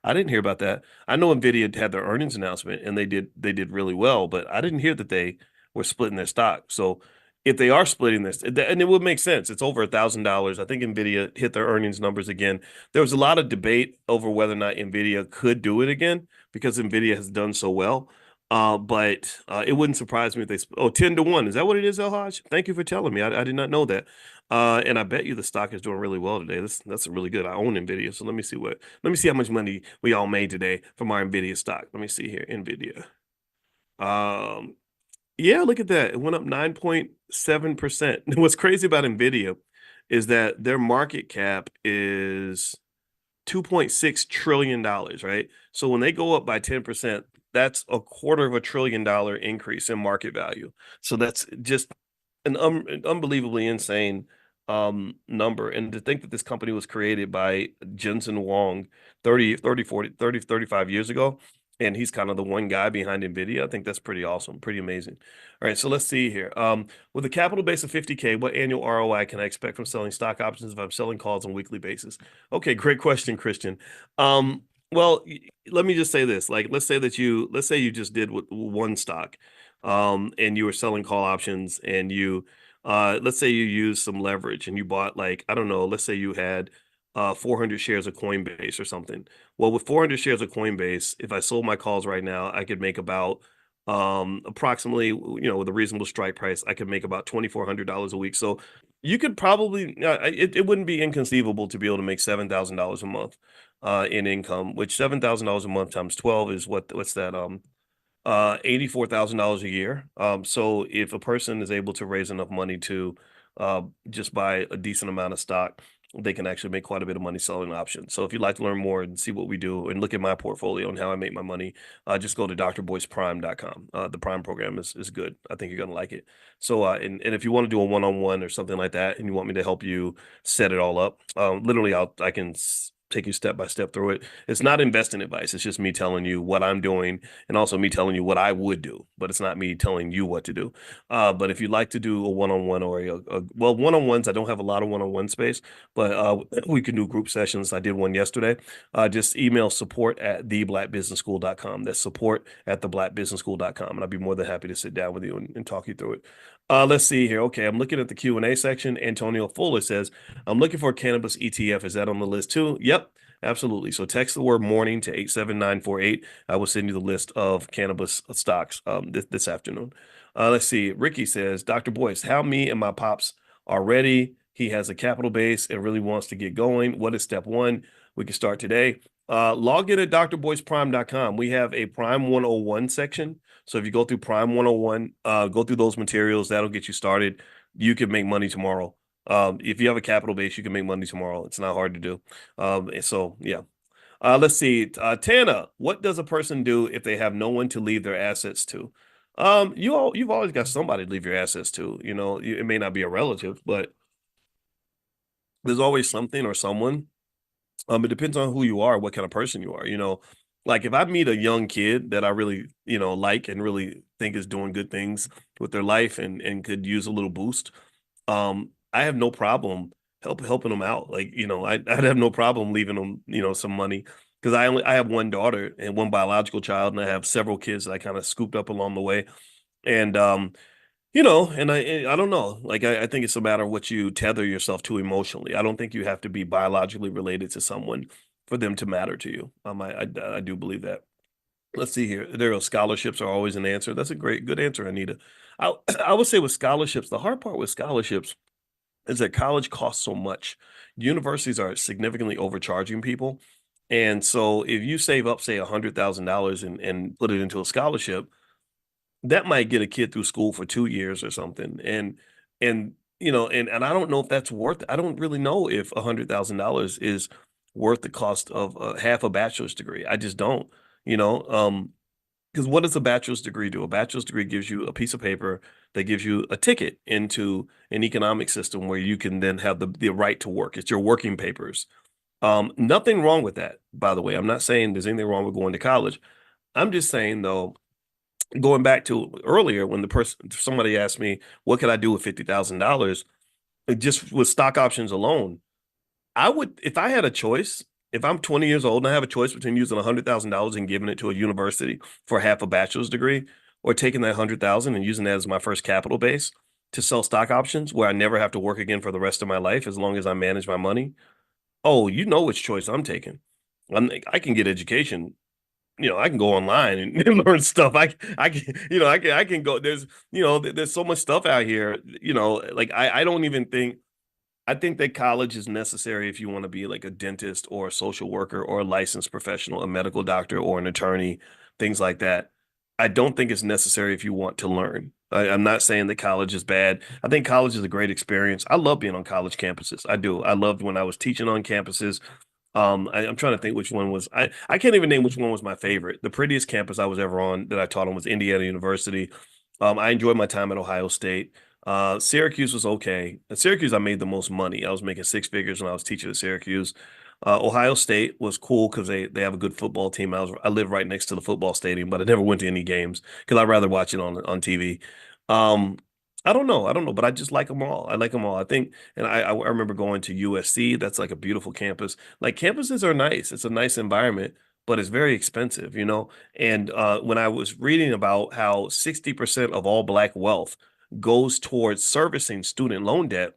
I didn't hear about that. I know Nvidia had their earnings announcement and they did really well, but I didn't hear that they were splitting their stock. So if they are splitting this, and it would make sense, it's over $1,000. I think Nvidia hit their earnings numbers again. There was a lot of debate over whether or not Nvidia could do it again because Nvidia has done so well. But it wouldn't surprise me if they 10 to 1. Is that what it is, El Haj? Thank you for telling me. I did not know that. And I bet you the stock is doing really well today. That's really good. I own Nvidia, so let me see how much money we all made today from our Nvidia stock. Let me see here, Nvidia. Um, yeah, look at that. It went up 9.7%. What's crazy about Nvidia is that their market cap is $2.6 trillion, right? So when they go up by 10%, that's $250 billion increase in market value. So that's just an unbelievably insane number. And to think that this company was created by Jensen Huang 35 years ago, and he's kind of the one guy behind Nvidia. I think that's pretty awesome, pretty amazing. All right, so let's see here. With a capital base of 50K, what annual ROI can I expect from selling stock options if I'm selling calls on a weekly basis? Okay, great question, Christian. Well, let me just say this. Like, let's say you just did with one stock, and you were selling call options, and let's say you used some leverage and you bought, like, I don't know, let's say you had 400 shares of Coinbase or something. Well, with 400 shares of Coinbase, if I sold my calls right now, I could make about approximately, with a reasonable strike price, I could make about $2,400 a week. So you could probably, it wouldn't be inconceivable to be able to make $7,000 a month in income, which $7,000 a month times 12 is what's that? $84,000 a year. So if a person is able to raise enough money to just buy a decent amount of stock, they can actually make quite a bit of money selling options. So if you'd like to learn more and see what we do and look at my portfolio and how I make my money, just go to drboyceprime.com. The Prime program is good. I think you're going to like it. So, and if you want to do a one-on-one or something like that, and you want me to help you set it all up, literally I can take you step by step through it. It's not investing advice. It's just me telling you what I'm doing and also me telling you what I would do, but it's not me telling you what to do. But if you'd like to do a one-on-one or well, one-on-ones, I don't have a lot of one-on-one space, but we can do group sessions. I did one yesterday. Just email support@theblackbusinessschool.com. That's support@theblackbusinessschool.com. And I'd be more than happy to sit down with you and talk you through it. Let's see here. Okay, I'm looking at the Q&A section. Antonio Fuller says, I'm looking for a cannabis ETF. Is that on the list too? Yep, absolutely. So text the word morning to 87948. I will send you the list of cannabis stocks this afternoon. Let's see. Ricky says, Dr. Boyce, how me and my pops are ready. He has a capital base and really wants to get going. What is step one? We can start today. Log in at drboyceprime.com. We have a Prime 101 section. So if you go through Prime 101, go through those materials, that'll get you started. You can make money tomorrow. If you have a capital base, you can make money tomorrow. It's not hard to do. So yeah. Let's see. Tana, what does a person do if they have no one to leave their assets to? You've always got somebody to leave your assets to. It may not be a relative, but there's always something or someone. It depends on who you are, what kind of person you are. Like if I meet a young kid that I really, like and really think is doing good things with their life and could use a little boost, I have no problem helping them out. Like, I'd have no problem leaving them, some money because I have one daughter and one biological child, and I have several kids that I kind of scooped up along the way. And and I don't know. Like I think it's a matter of what you tether yourself to emotionally. I don't think you have to be biologically related to someone for them to matter to you. I do believe that. Let's see here. There are scholarships are always an answer. That's a good answer, Anita. I I would say with scholarships, the hard part with scholarships is that college costs so much. Universities are significantly overcharging people. And so if you save up, say, $100,000 and put it into a scholarship, that might get a kid through school for 2 years or something. And and I don't know if that's worth it. I don't really know if $100,000 is worth the cost of half a bachelor's degree. I just don't, you know. Because what does a bachelor's degree do? A bachelor's degree gives you a piece of paper that gives you a ticket into an economic system where you can then have the right to work. It's your working papers. Nothing wrong with that, by the way. I'm not saying there's anything wrong with going to college. I'm just saying, though, going back to earlier when somebody asked me, what could I do with $50,000? Just with stock options alone, I would, if I had a choice, if I'm 20 years old and I have a choice between using $100,000 and giving it to a university for half a bachelor's degree, or taking that 100,000 and using that as my first capital base to sell stock options where I never have to work again for the rest of my life as long as I manage my money. Oh, you know which choice I'm taking. I can get education. I can go online and learn stuff. I can, I can go. There's so much stuff out here. Like I don't even think. I think that college is necessary if you want to be like a dentist or a social worker or a licensed professional, a medical doctor or an attorney, things like that. I don't think it's necessary if you want to learn. I'm not saying that college is bad. I think college is a great experience. I love being on college campuses. I do. I loved when I was teaching on campuses. I'm trying to think which one was I can't even name which one was my favorite. The prettiest campus I was ever on that I taught on was Indiana University. I enjoyed my time at Ohio State. Syracuse was okay. At Syracuse, I made the most money. I was making six figures when I was teaching at Syracuse. Ohio State was cool because they have a good football team. I live right next to the football stadium, but I never went to any games because I'd rather watch it on TV. Um, I don't know, but I just like them all. I like them all. I think, and I remember going to USC. That's like a beautiful campus. Like campuses are nice. It's a nice environment, but it's very expensive, you know. And when I was reading about how 60% of all Black wealth goes towards servicing student loan debt,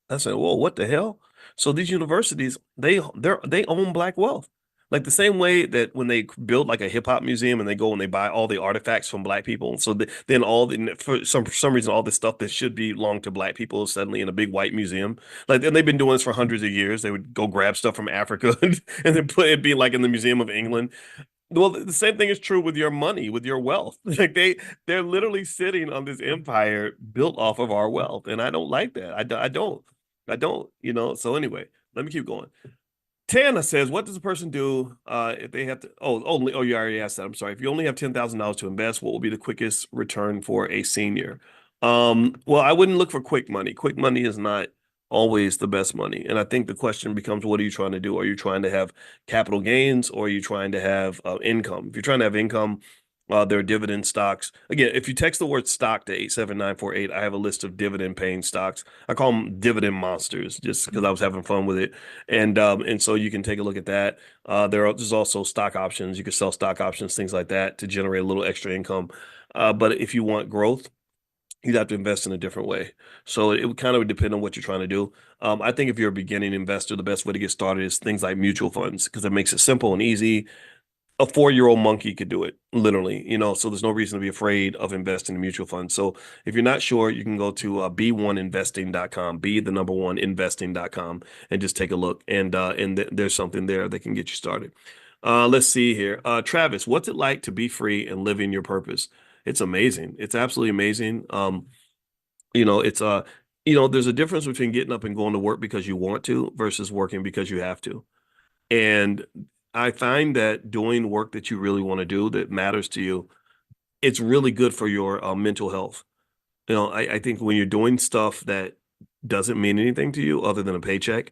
I said, "Whoa, what the hell?" So these universities, they own Black wealth. Like the same way that when they build like a hip hop museum and they go and they buy all the artifacts from Black people, so then for some reason all this stuff that should belong to Black people is suddenly in a big white museum. Like, and they've been doing this for hundreds of years. They would go grab stuff from Africa and then put it be like in the Museum of England. Well, the same thing is true with your money, with your wealth. Like they're literally sitting on this empire built off of our wealth, and I don't like that. I don't. So anyway, let me keep going. Tana says, "What does a person do if they have to?" Oh, you already asked that. I'm sorry. If you only have $10,000 to invest, what will be the quickest return for a senior? Well, I wouldn't look for quick money. Quick money is not always the best money, and I think the question becomes, what are you trying to do? Are you trying to have capital gains, or are you trying to have income? If you're trying to have income, there are dividend stocks. Again, if you text the word stock to 87948, I have a list of dividend paying stocks. I call them dividend monsters just because I was having fun with it. And so you can take a look at that. There's also stock options. You can sell stock options, things like that to generate a little extra income. But if you want growth, you'd have to invest in a different way. So it would kind of depend on what you're trying to do. I think if you're a beginning investor, the best way to get started is things like mutual funds because it makes it simple and easy. A 4-year-old monkey could do it, literally, so there's no reason to be afraid of investing in mutual funds. So if you're not sure, you can go to b1investing.com, be the number one investing.com, and just take a look. And there's something there that can get you started. Let's see here. Travis, what's it like to be free and living your purpose? It's amazing. It's absolutely amazing. It's there's a difference between getting up and going to work because you want to versus working because you have to. And I find that doing work that you really want to do that matters to you, it's really good for your mental health. I think when you're doing stuff that doesn't mean anything to you other than a paycheck,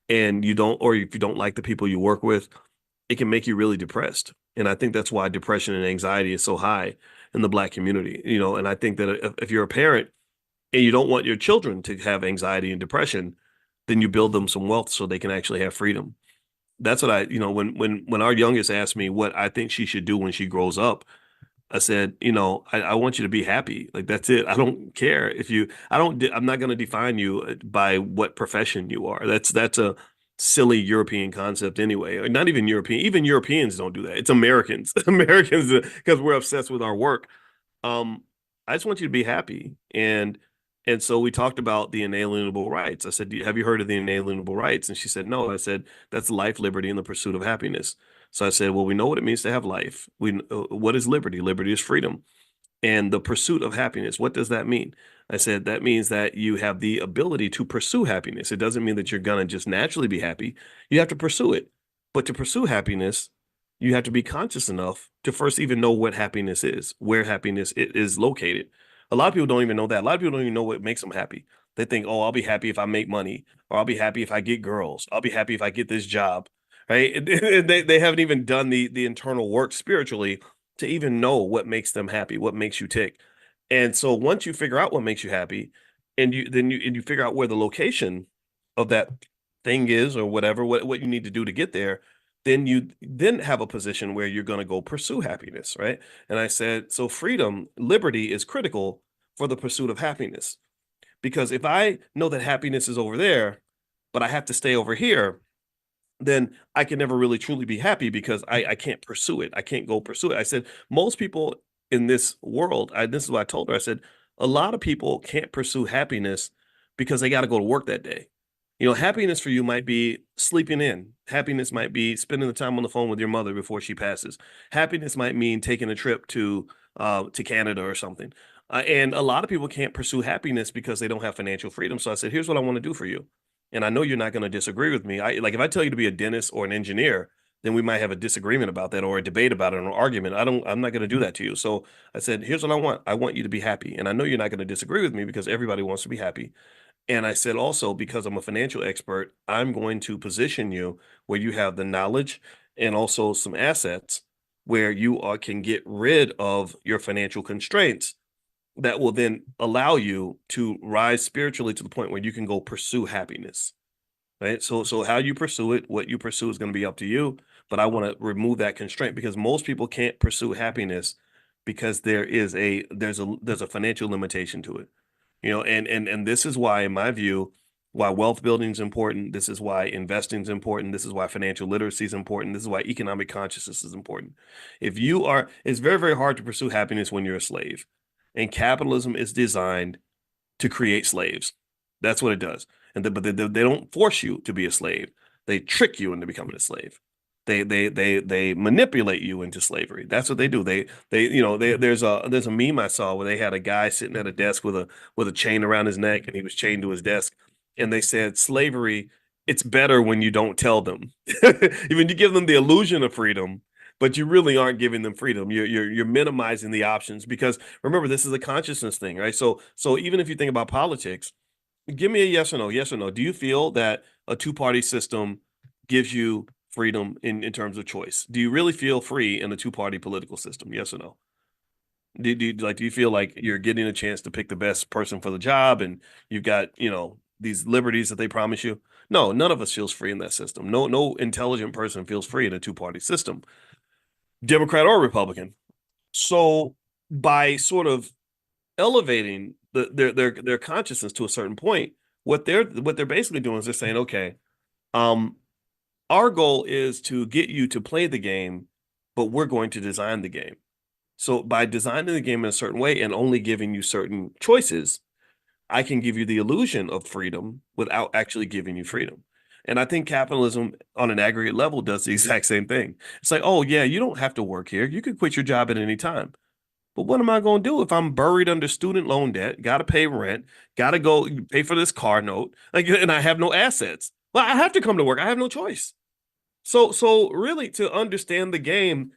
and or if you don't like the people you work with, it can make you really depressed. And I think that's why depression and anxiety is so high in the Black community. And I think that if you're a parent and you don't want your children to have anxiety and depression, then you build them some wealth so they can actually have freedom. That's what when our youngest asked me what I think she should do when she grows up, I said, I want you to be happy. Like, that's it. I don't care I'm not going to define you by what profession you are. That's silly European concept anyway. Or not even European. Even Europeans don't do that. It's Americans. Americans, because we're obsessed with our work. Um, I just want you to be happy. And so we talked about the inalienable rights. I said, have you heard of the inalienable rights? And she said, no. I said, that's life, liberty, and the pursuit of happiness. So I said, well, we know what it means to have life. What is liberty? Liberty is freedom. And the pursuit of happiness, what does that mean? I said, that means that you have the ability to pursue happiness. It doesn't mean that you're going to just naturally be happy. You have to pursue it. But to pursue happiness, you have to be conscious enough to first even know what happiness is, where happiness is located. A lot of people don't even know that. A lot of people don't even know what makes them happy. They think, oh, I'll be happy if I make money, or I'll be happy if I get girls. I'll be happy if I get this job, right? They haven't even done the internal work spiritually to even know what makes them happy, what makes you tick. And so once you figure out what makes you happy, and you figure out where the location of that thing is, or whatever, what you need to do to get there, then you then have a position where you're going to go pursue happiness, right? And I said, so freedom, liberty is critical for the pursuit of happiness. Because if I know that happiness is over there, but I have to stay over here, then I can never really truly be happy because I can't pursue it. I can't go pursue it. I said, most people in this world, this is what I told her. I said, a lot of people can't pursue happiness because they got to go to work that day. You know, happiness for you might be sleeping in. Happiness might be spending the time on the phone with your mother before she passes. Happiness might mean taking a trip to Canada or something. And a lot of people can't pursue happiness because they don't have financial freedom. So I said, here's what I want to do for you. And I know you're not going to disagree with me. Like if I tell you to be a dentist or an engineer, then we might have a disagreement about that or a debate about it or an argument. I'm not going to do that to you. So I said, here's what I want. I want you to be happy. And I know you're not going to disagree with me because everybody wants to be happy. And I said also, because I'm a financial expert, I'm going to position you where you have the knowledge and also some assets where you can get rid of your financial constraints that will then allow you to rise spiritually to the point where you can go pursue happiness, right? So how you pursue it, what you pursue is going to be up to you. But I want to remove that constraint because most people can't pursue happiness because there's a financial limitation to it. You know, and this is why, in my view, why wealth building is important. This is why investing is important. This is why financial literacy is important. This is why economic consciousness is important. It's very, very hard to pursue happiness when you're a slave. And capitalism is designed to create slaves. That's what it does. But they don't force you to be a slave. They trick you into becoming a slave. They manipulate you into slavery. That's what they do. There's a meme I saw where they had a guy sitting at a desk with a chain around his neck, and he was chained to his desk. And they said, slavery, it's better when you don't tell them. Even you give them the illusion of freedom, but you really aren't giving them freedom. You're minimizing the options because remember, this is a consciousness thing, right? So even if you think about politics, give me a yes or no. Yes or no. Do you feel that a two-party system gives you freedom in terms of choice? Do you really feel free in a two-party political system? Yes or no? Do you feel like you're getting a chance to pick the best person for the job and you've got, these liberties that they promise you? No, none of us feels free in that system. No intelligent person feels free in a two-party system, Democrat or Republican. So by sort of elevating their consciousness to a certain point, what they're basically doing is they're saying, okay, our goal is to get you to play the game, but we're going to design the game. So by designing the game in a certain way and only giving you certain choices, I can give you the illusion of freedom without actually giving you freedom. And I think capitalism on an aggregate level does the exact same thing. It's like, oh yeah, you don't have to work here. You could quit your job at any time. But what am I going to do if I'm buried under student loan debt, got to pay rent, got to go pay for this car note, and I have no assets? Well, I have to come to work. I have no choice. So really, to understand the game,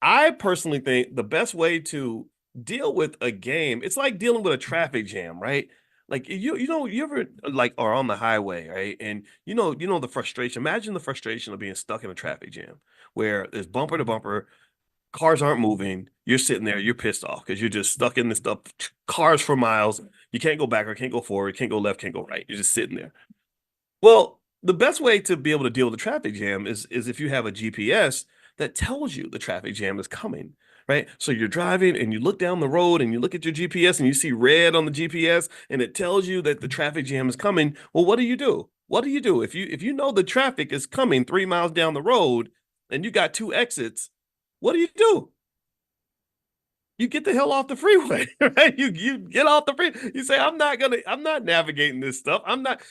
I personally think the best way to deal with a game, it's like dealing with a traffic jam, right? Like you ever like are on the highway, right? And the frustration. Imagine the frustration of being stuck in a traffic jam where there's bumper to bumper, cars aren't moving. You're sitting there, you're pissed off because you're just stuck in this stuff, cars for miles. You can't go back or can't go forward, can't go left, can't go right. You're just sitting there. Well, the best way to be able to deal with a traffic jam is if you have a GPS that tells you the traffic jam is coming, right? So you're driving and you look down the road and you look at your GPS and you see red on the GPS and it tells you that the traffic jam is coming. Well, what do? What do you do if you know the traffic is coming 3 miles down the road and you got 2 exits? What do? You get the hell off the freeway, right? You get off the freeway. You say, I'm not navigating this stuff. I'm not.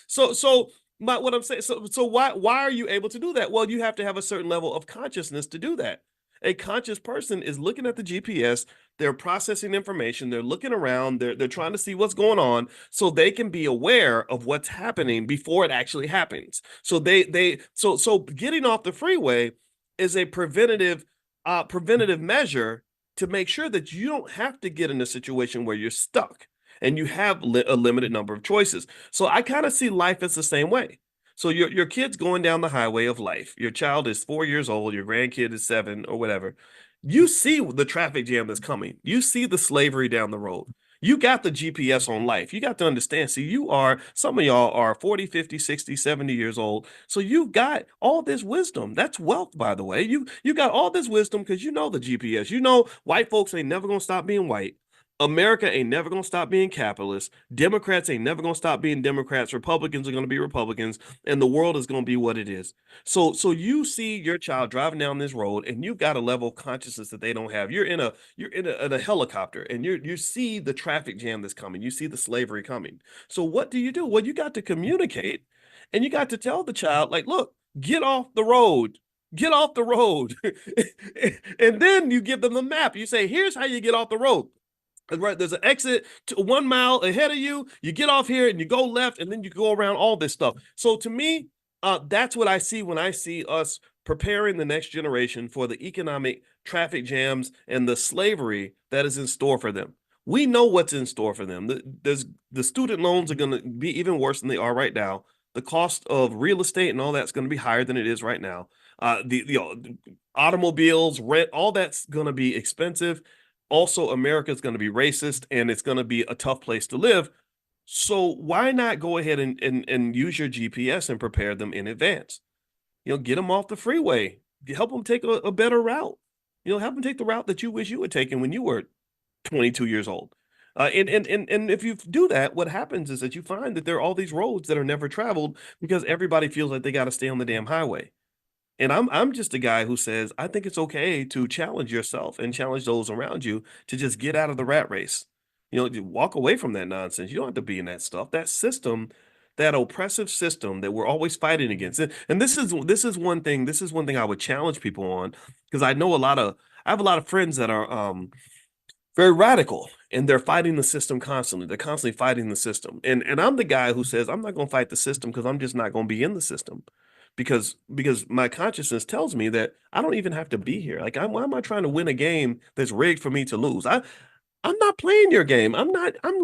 What I'm saying, so why are you able to do that? Well, you have to have a certain level of consciousness to do that. A conscious person is looking at the GPS, they're processing information, they're looking around, they're trying to see what's going on so they can be aware of what's happening before it actually happens. So getting off the freeway is a preventative measure to make sure that you don't have to get in a situation where you're stuck and you have a limited number of choices. So I kind of see life as the same way. So your kid's going down the highway of life. Your child is 4 years old, your grandkid is 7 or whatever. You see the traffic jam that's coming. You see the slavery down the road. You got the GPS on life. You got to understand. See, some of y'all are 40, 50, 60, 70 years old. So you've got all this wisdom. That's wealth, by the way. You got all this wisdom because you know the GPS. You know white folks ain't never going to stop being white. America ain't never going to stop being capitalist. Democrats ain't never going to stop being Democrats. Republicans are going to be Republicans, and the world is going to be what it is. So you see your child driving down this road, and you've got a level of consciousness that they don't have. You're in a helicopter, and you see the traffic jam that's coming. You see the slavery coming. So what do? Well, you got to communicate, and you got to tell the child, like, look, get off the road. Get off the road. And then you give them the map. You say, here's how you get off the road. Right, there's an exit 1 mile ahead of you. You get off here and you go left, and then you go around all this stuff. So to me, that's what I see when I see us preparing the next generation for the economic traffic jams and the slavery that is in store for them. We know what's in store for them. The student loans are going to be even worse than they are right now. The cost of real estate and all that's going to be higher than it is right now. The automobiles, rent, all that's going to be expensive. Also, America is going to be racist and it's going to be a tough place to live. So why not go ahead and use your GPS and prepare them in advance? Get them off the freeway. Help them take a better route. Help them take the route that you wish you had taken when you were 22 years old. And if you do that, what happens is that you find that there are all these roads that are never traveled because everybody feels like they got to stay on the damn highway. And I'm just a guy who says, I think it's okay to challenge yourself and challenge those around you to just get out of the rat race. Walk away from that nonsense. You don't have to be in that stuff. That system, that oppressive system that we're always fighting against. And this is one thing I would challenge people on, because I have a lot of friends that are very radical, and they're fighting the system constantly. They're constantly fighting the system. And I'm the guy who says, I'm not going to fight the system because I'm just not going to be in the system. Because my consciousness tells me that I don't even have to be here. Like, why am I trying to win a game that's rigged for me to lose? I'm not playing your game. I'm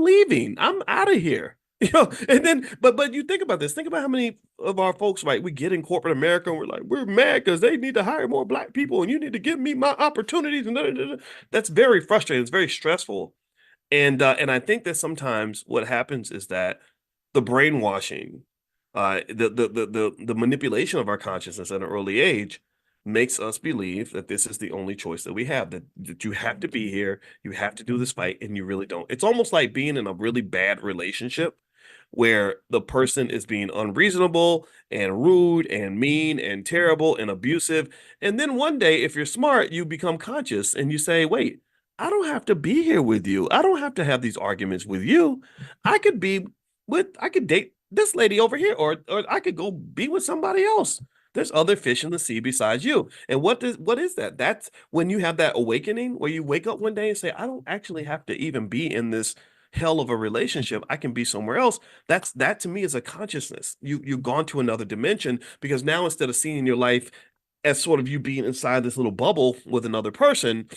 leaving. I'm out of here. And then, but you think about this. Think about how many of our folks, right? We get in corporate America and we're like, we're mad because they need to hire more Black people and you need to give me my opportunities. And that's very frustrating. It's very stressful. And I think that sometimes what happens is that the brainwashing, the manipulation of our consciousness at an early age makes us believe that this is the only choice that we have, that you have to be here, you have to do this fight, and you really don't. It's almost like being in a really bad relationship where the person is being unreasonable and rude and mean and terrible and abusive. And then one day, if you're smart, you become conscious and you say, wait, I don't have to be here with you. I don't have to have these arguments with you. I could date this lady over here, or I could go be with somebody else. There's other fish in the sea besides you. And what is that? That's when you have that awakening where you wake up one day and say, I don't actually have to even be in this hell of a relationship. I can be somewhere else. That to me is a consciousness. You've gone to another dimension, because now instead of seeing your life as sort of you being inside this little bubble with another person,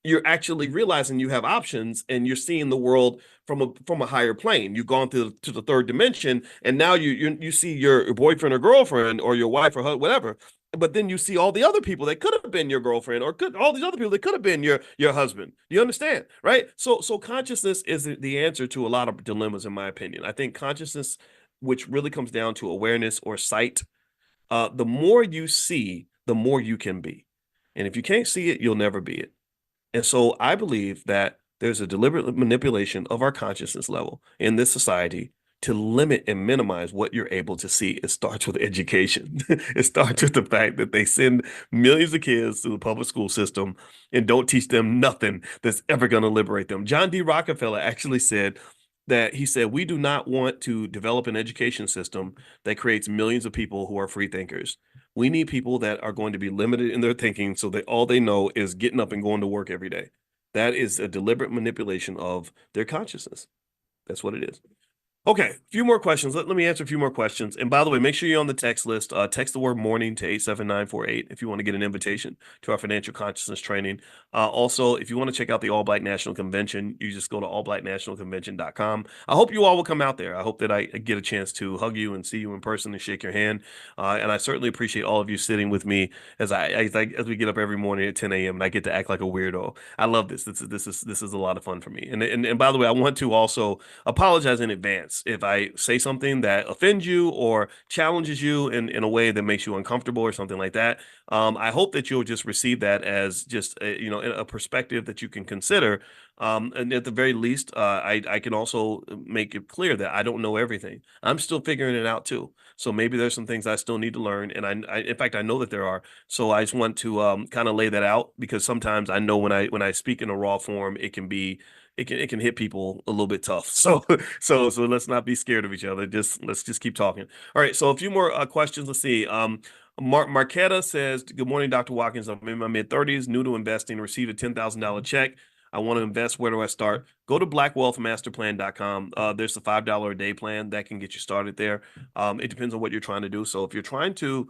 you're actually realizing you have options and you're seeing the world from a higher plane. You've gone to the third dimension, and now you see your boyfriend or girlfriend or your wife or whatever. But then you see all the other people that could have been your girlfriend, or all these other people that could have been your husband. You understand, right? So consciousness is the answer to a lot of dilemmas, in my opinion. I think consciousness, which really comes down to awareness or sight, the more you see, the more you can be. And if you can't see it, you'll never be it. And so I believe that there's a deliberate manipulation of our consciousness level in this society to limit and minimize what you're able to see. It starts with education. It starts with the fact that they send millions of kids to the public school system and don't teach them nothing that's ever going to liberate them. John D. Rockefeller actually said that he said, we do not want to develop an education system that creates millions of people who are free thinkers. We need people that are going to be limited in their thinking so that all they know is getting up and going to work every day. That is a deliberate manipulation of their consciousness. That's what it is. Okay, a few more questions. Let me answer a few more questions. And by the way, make sure you're on the text list. Text the word morning to 87948 if you want to get an invitation to our financial consciousness training. Also, if you want to check out the All Black National Convention, you just go to allblacknationalconvention.com. I hope you all will come out there. I hope that I get a chance to hug you and see you in person and shake your hand. And I certainly appreciate all of you sitting with me as we get up every morning at 10 a.m. and I get to act like a weirdo. I love this. This is a lot of fun for me. And by the way, I want to also apologize in advance if I say something that offends you or challenges you in a way that makes you uncomfortable or something like that. I hope that you'll just receive that as just a perspective that you can consider. And at the very least, I can also make it clear that I don't know everything. I'm still figuring it out too. So maybe there's some things I still need to learn, and in fact, I know that there are. So I just want to kind of lay that out because sometimes I know when I speak in a raw form, it can hit people a little bit tough. So let's not be scared of each other. Let's just keep talking. All right. So a few more questions. Let's see. Marquetta says, "Good morning, Dr. Watkins. I'm in my mid-30s, new to investing, received a $10,000 check. I want to invest. Where do I start?" Go to blackwealthmasterplan.com. There's the $5 a day plan that can get you started there. It depends on what you're trying to do. So if you're trying to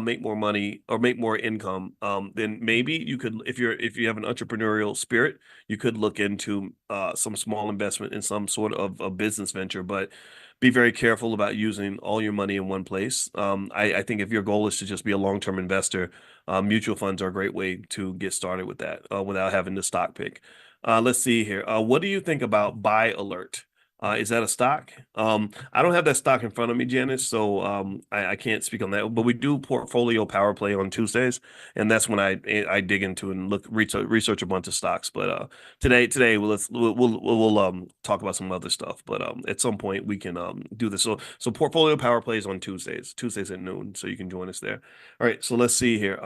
make more money or make more income, then maybe you could, if you have an entrepreneurial spirit, you could look into some small investment in some sort of a business venture, but be very careful about using all your money in one place. I think if your goal is to just be a long-term investor, mutual funds are a great way to get started with that without having to stock pick. Let's see here. What do you think about Buy Alert? Is that a stock? I don't have that stock in front of me, Janice, so I can't speak on that. But we do portfolio power play on Tuesdays, and that's when I dig into and research a bunch of stocks. But today we'll talk about some other stuff. But at some point we can do this. So portfolio power plays on Tuesdays at noon, so you can join us there. All right, so let's see here.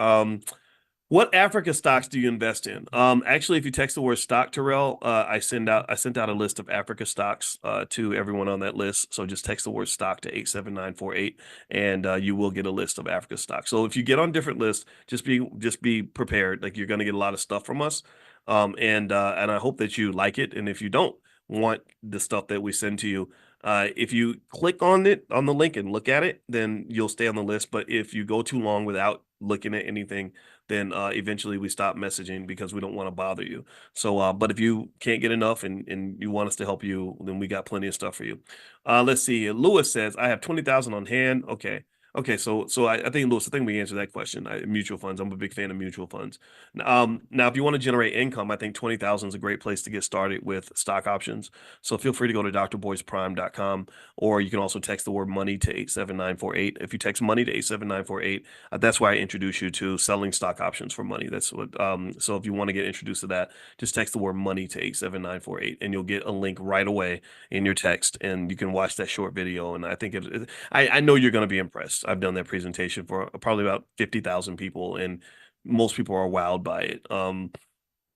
What Africa stocks do you invest in? Actually, if you text the word stock, Terrell, I sent out a list of Africa stocks to everyone on that list. So just text the word stock to 87948, and you will get a list of Africa stocks. So if you get on different lists, just be prepared. Like you're going to get a lot of stuff from us, and I hope that you like it. And if you don't want the stuff that we send to you, if you click on the link and look at it, then you'll stay on the list. But if you go too long without looking at anything, then eventually we stop messaging because we don't want to bother you. So, but if you can't get enough and you want us to help you, then we got plenty of stuff for you. Let's see. Lewis says, I have 20,000 on hand. Okay. So I think, Lewis, I think we answered that question. Mutual funds. I'm a big fan of mutual funds. Now, if you want to generate income, I think 20,000 is a great place to get started with stock options. So feel free to go to drboyceprime.com, or you can also text the word money to 87948. If you text money to 87948, that's why I introduce you to selling stock options for money. That's what. So if you want to get introduced to that, just text the word money to 87948, and you'll get a link right away in your text, and you can watch that short video. And I think I know you're going to be impressed. I've done that presentation for probably about 50,000 people, and most people are wowed by it, to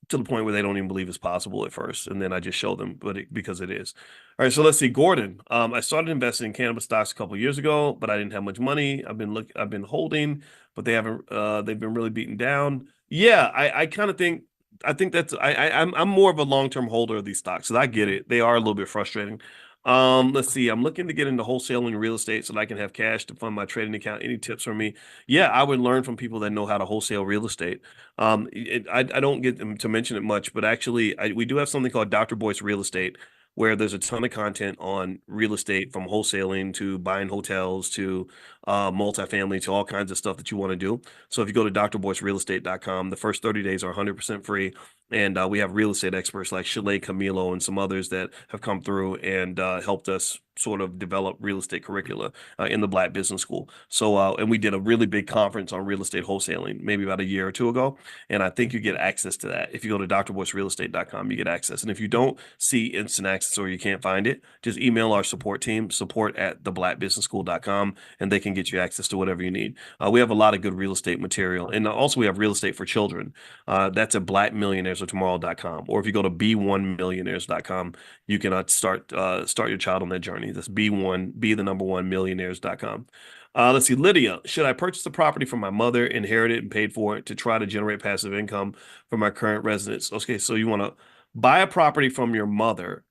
the point where they don't even believe it's possible at first. And then I just show them, because it is. All right, so let's see. Gordon, I started investing in cannabis stocks a couple of years ago, but I didn't have much money. I've been holding, but they've been really beaten down. Yeah, I kind of think. I think I'm more of a long-term holder of these stocks, so I get it. They are a little bit frustrating. Let's see. I'm looking to get into wholesaling real estate so that I can have cash to fund my trading account. Any tips from me? Yeah, I would learn from people that know how to wholesale real estate. I don't get them to mention it much, but actually we do have something called Dr. Boyce Real Estate, where there's a ton of content on real estate, from wholesaling to buying hotels to multifamily, to all kinds of stuff that you want to do. So if you go to drboycerealestate.com, the first 30 days are 100% free. And we have real estate experts like Chalet Camilo and some others that have come through and helped us sort of develop real estate curricula in the Black Business School. So, and we did a really big conference on real estate wholesaling maybe about a year or two ago. And I think you get access to that. If you go to drboycerealestate.com, you get access. And if you don't see instant access or you can't find it, just email our support team, support@theblackbusinessschool.com, and they can get you access to whatever you need. We have a lot of good real estate material. And also we have real estate for children. That's at blackmillionairesoftomorrow.com. Or if you go to b1millionaires.com, you can start your child on that journey. That's be1millionaires.com. Let's see, Lydia, should I purchase a property from my mother, inherit it, and paid for it to try to generate passive income from my current residence? Okay, so you want to buy a property from your mother,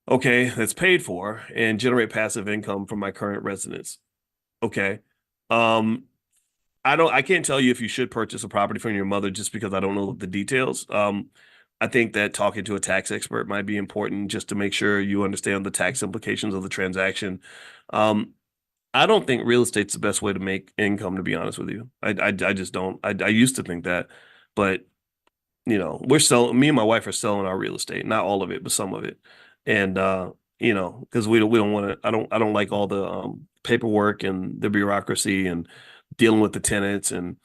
okay, that's paid for, and generate passive income from my current residence. Okay. I can't tell you if you should purchase a property from your mother just because I don't know the details. I think that talking to a tax expert might be important just to make sure you understand the tax implications of the transaction. I don't think real estate's the best way to make income, to be honest with you. I just don't. I used to think that, but me and my wife are selling our real estate, not all of it, but some of it. And because we don't want to, I don't like all the paperwork and the bureaucracy and dealing with the tenants and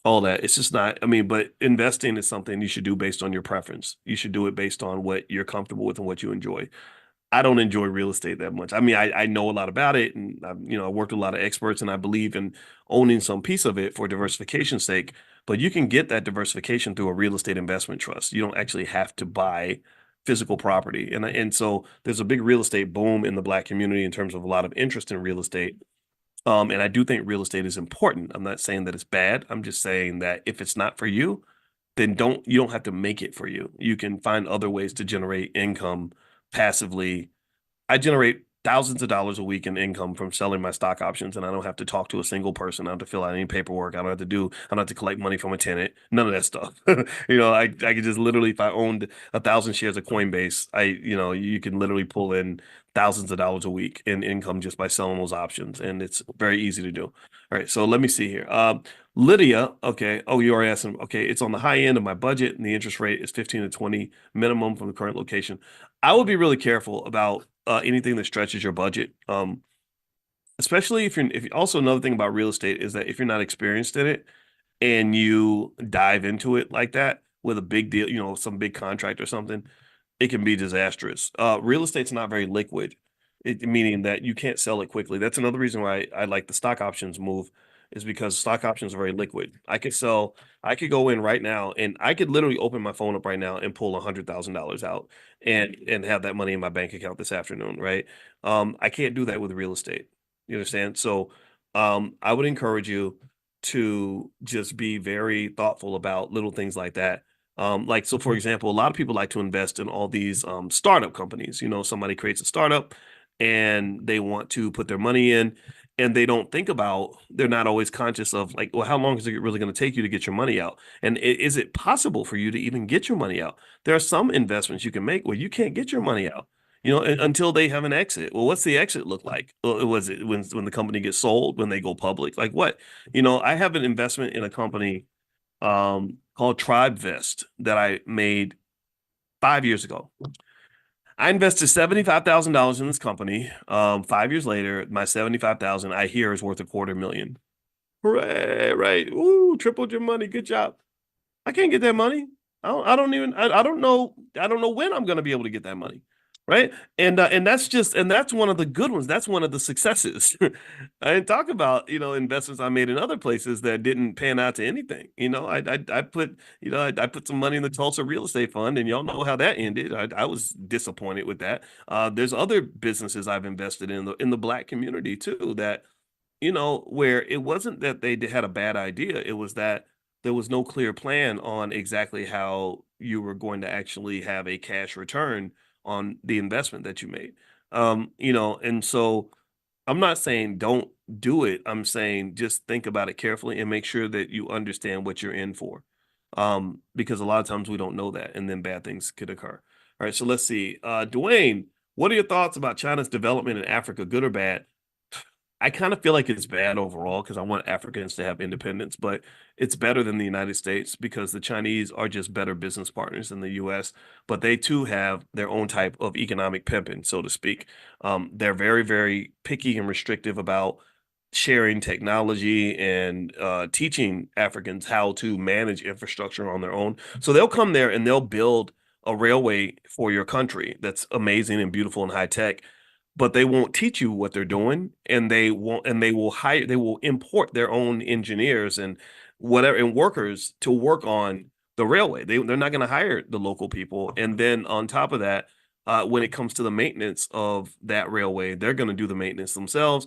all that. It's just not, but investing is something you should do based on your preference. You should do it based on what you're comfortable with and what you enjoy. I don't enjoy real estate that much. I know a lot about it, and I worked with a lot of experts, and I believe in owning some piece of it for diversification's sake. But you can get that diversification through a real estate investment trust. You don't actually have to buy physical property, and so there's a big real estate boom in the Black community in terms of a lot of interest in real estate. And I do think real estate is important. I'm not saying that it's bad. I'm just saying that if it's not for you, then you don't have to make it for you. You can find other ways to generate income passively. I generate thousands of dollars a week in income from selling my stock options, and I don't have to talk to a single person. I don't have to fill out any paperwork. I don't have to collect money from a tenant. None of that stuff. I could just literally, if I owned 1,000 shares of Coinbase, you can literally pull in thousands of dollars a week in income just by selling those options, and it's very easy to do. All right, so let me see here. Lydia, okay. Oh, you already asked him. Okay, it's on the high end of my budget, and the interest rate is 15 to 20 minimum from the current location. I would be really careful about anything that stretches your budget. Especially also another thing about real estate is that if you're not experienced in it and you dive into it like that with a big deal, some big contract or something, it can be disastrous. Real estate's not very liquid, meaning that you can't sell it quickly. That's another reason why I like the stock options move, is because stock options are very liquid. I could go in right now and I could literally open my phone up right now and pull $100,000 out and have that money in my bank account this afternoon, right? I can't do that with real estate. You understand? So I would encourage you to just be very thoughtful about little things like that. So for example, a lot of people like to invest in all these startup companies. Somebody creates a startup and they want to put their money in, and they're not always conscious of well, how long is it really going to take you to get your money out? And is it possible for you to even get your money out? There are some investments you can make where you can't get your money out, until they have an exit. Well, what's the exit look like? Was it when the company gets sold, when they go public? Like what? I have an investment in a company called TribeVest that I made 5 years ago. I invested $75,000 in this company. 5 years later, my $75,000 I hear is worth $250,000. Hooray! Right? Ooh, tripled your money. Good job. I can't get that money. I don't know when I'm going to be able to get that money. Right. And that's one of the good ones. That's one of the successes. I didn't talk about, investments I made in other places that didn't pan out to anything. I put some money in the Tulsa real estate fund, and y'all know how that ended. I was disappointed with that. There's other businesses I've invested in the Black community too, that, where it wasn't that they had a bad idea. It was that there was no clear plan on exactly how you were going to actually have a cash return on the investment that you made. And so I'm not saying don't do it. I'm saying just think about it carefully and make sure that you understand what you're in for. Because a lot of times we don't know that, and then bad things could occur. All right, so let's see. Dwayne, what are your thoughts about China's development in Africa, good or bad? I kind of feel like it's bad overall because I want Africans to have independence, but it's better than the United States because the Chinese are just better business partners than the US, but they too have their own type of economic pimping, so to speak. They're very, very picky and restrictive about sharing technology and teaching Africans how to manage infrastructure on their own. So they'll come there and they'll build a railway for your country that's amazing and beautiful and high tech, but they won't teach you what they're doing, and they will hire, they will import their own engineers and whatever and workers to work on the railway. They're not going to hire the local people. And then on top of that, when it comes to the maintenance of that railway, they're going to do the maintenance themselves.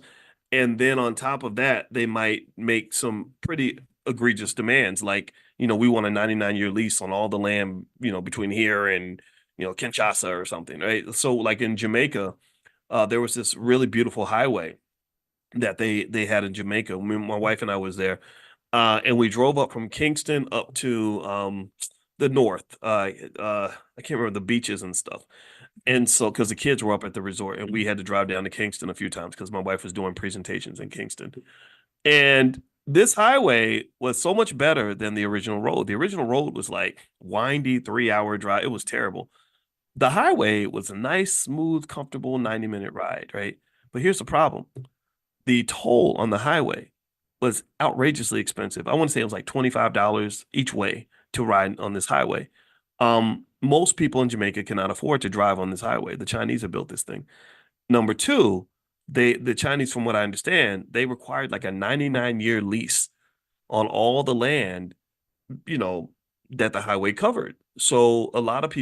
And then on top of that, they might make some pretty egregious demands, like, we want a 99-year lease on all the land, between here and, Kinshasa or something, right? So like in Jamaica, there was this really beautiful highway that they had in Jamaica. My wife and I was there, and we drove up from Kingston up to the north. I can't remember the beaches and stuff. And so, because the kids were up at the resort, and we had to drive down to Kingston a few times because my wife was doing presentations in Kingston. And this highway was so much better than the original road. The original road was like windy 3-hour drive. It was terrible. The highway was a nice, smooth, comfortable 90-minute ride, right? But here's the problem. The toll on the highway was outrageously expensive. I want to say it was like $25 each way to ride on this highway. Most people in Jamaica cannot afford to drive on this highway. The Chinese have built this thing. Number two, the Chinese, from what I understand, they required like a 99-year lease on all the land, that the highway covered. So a lot of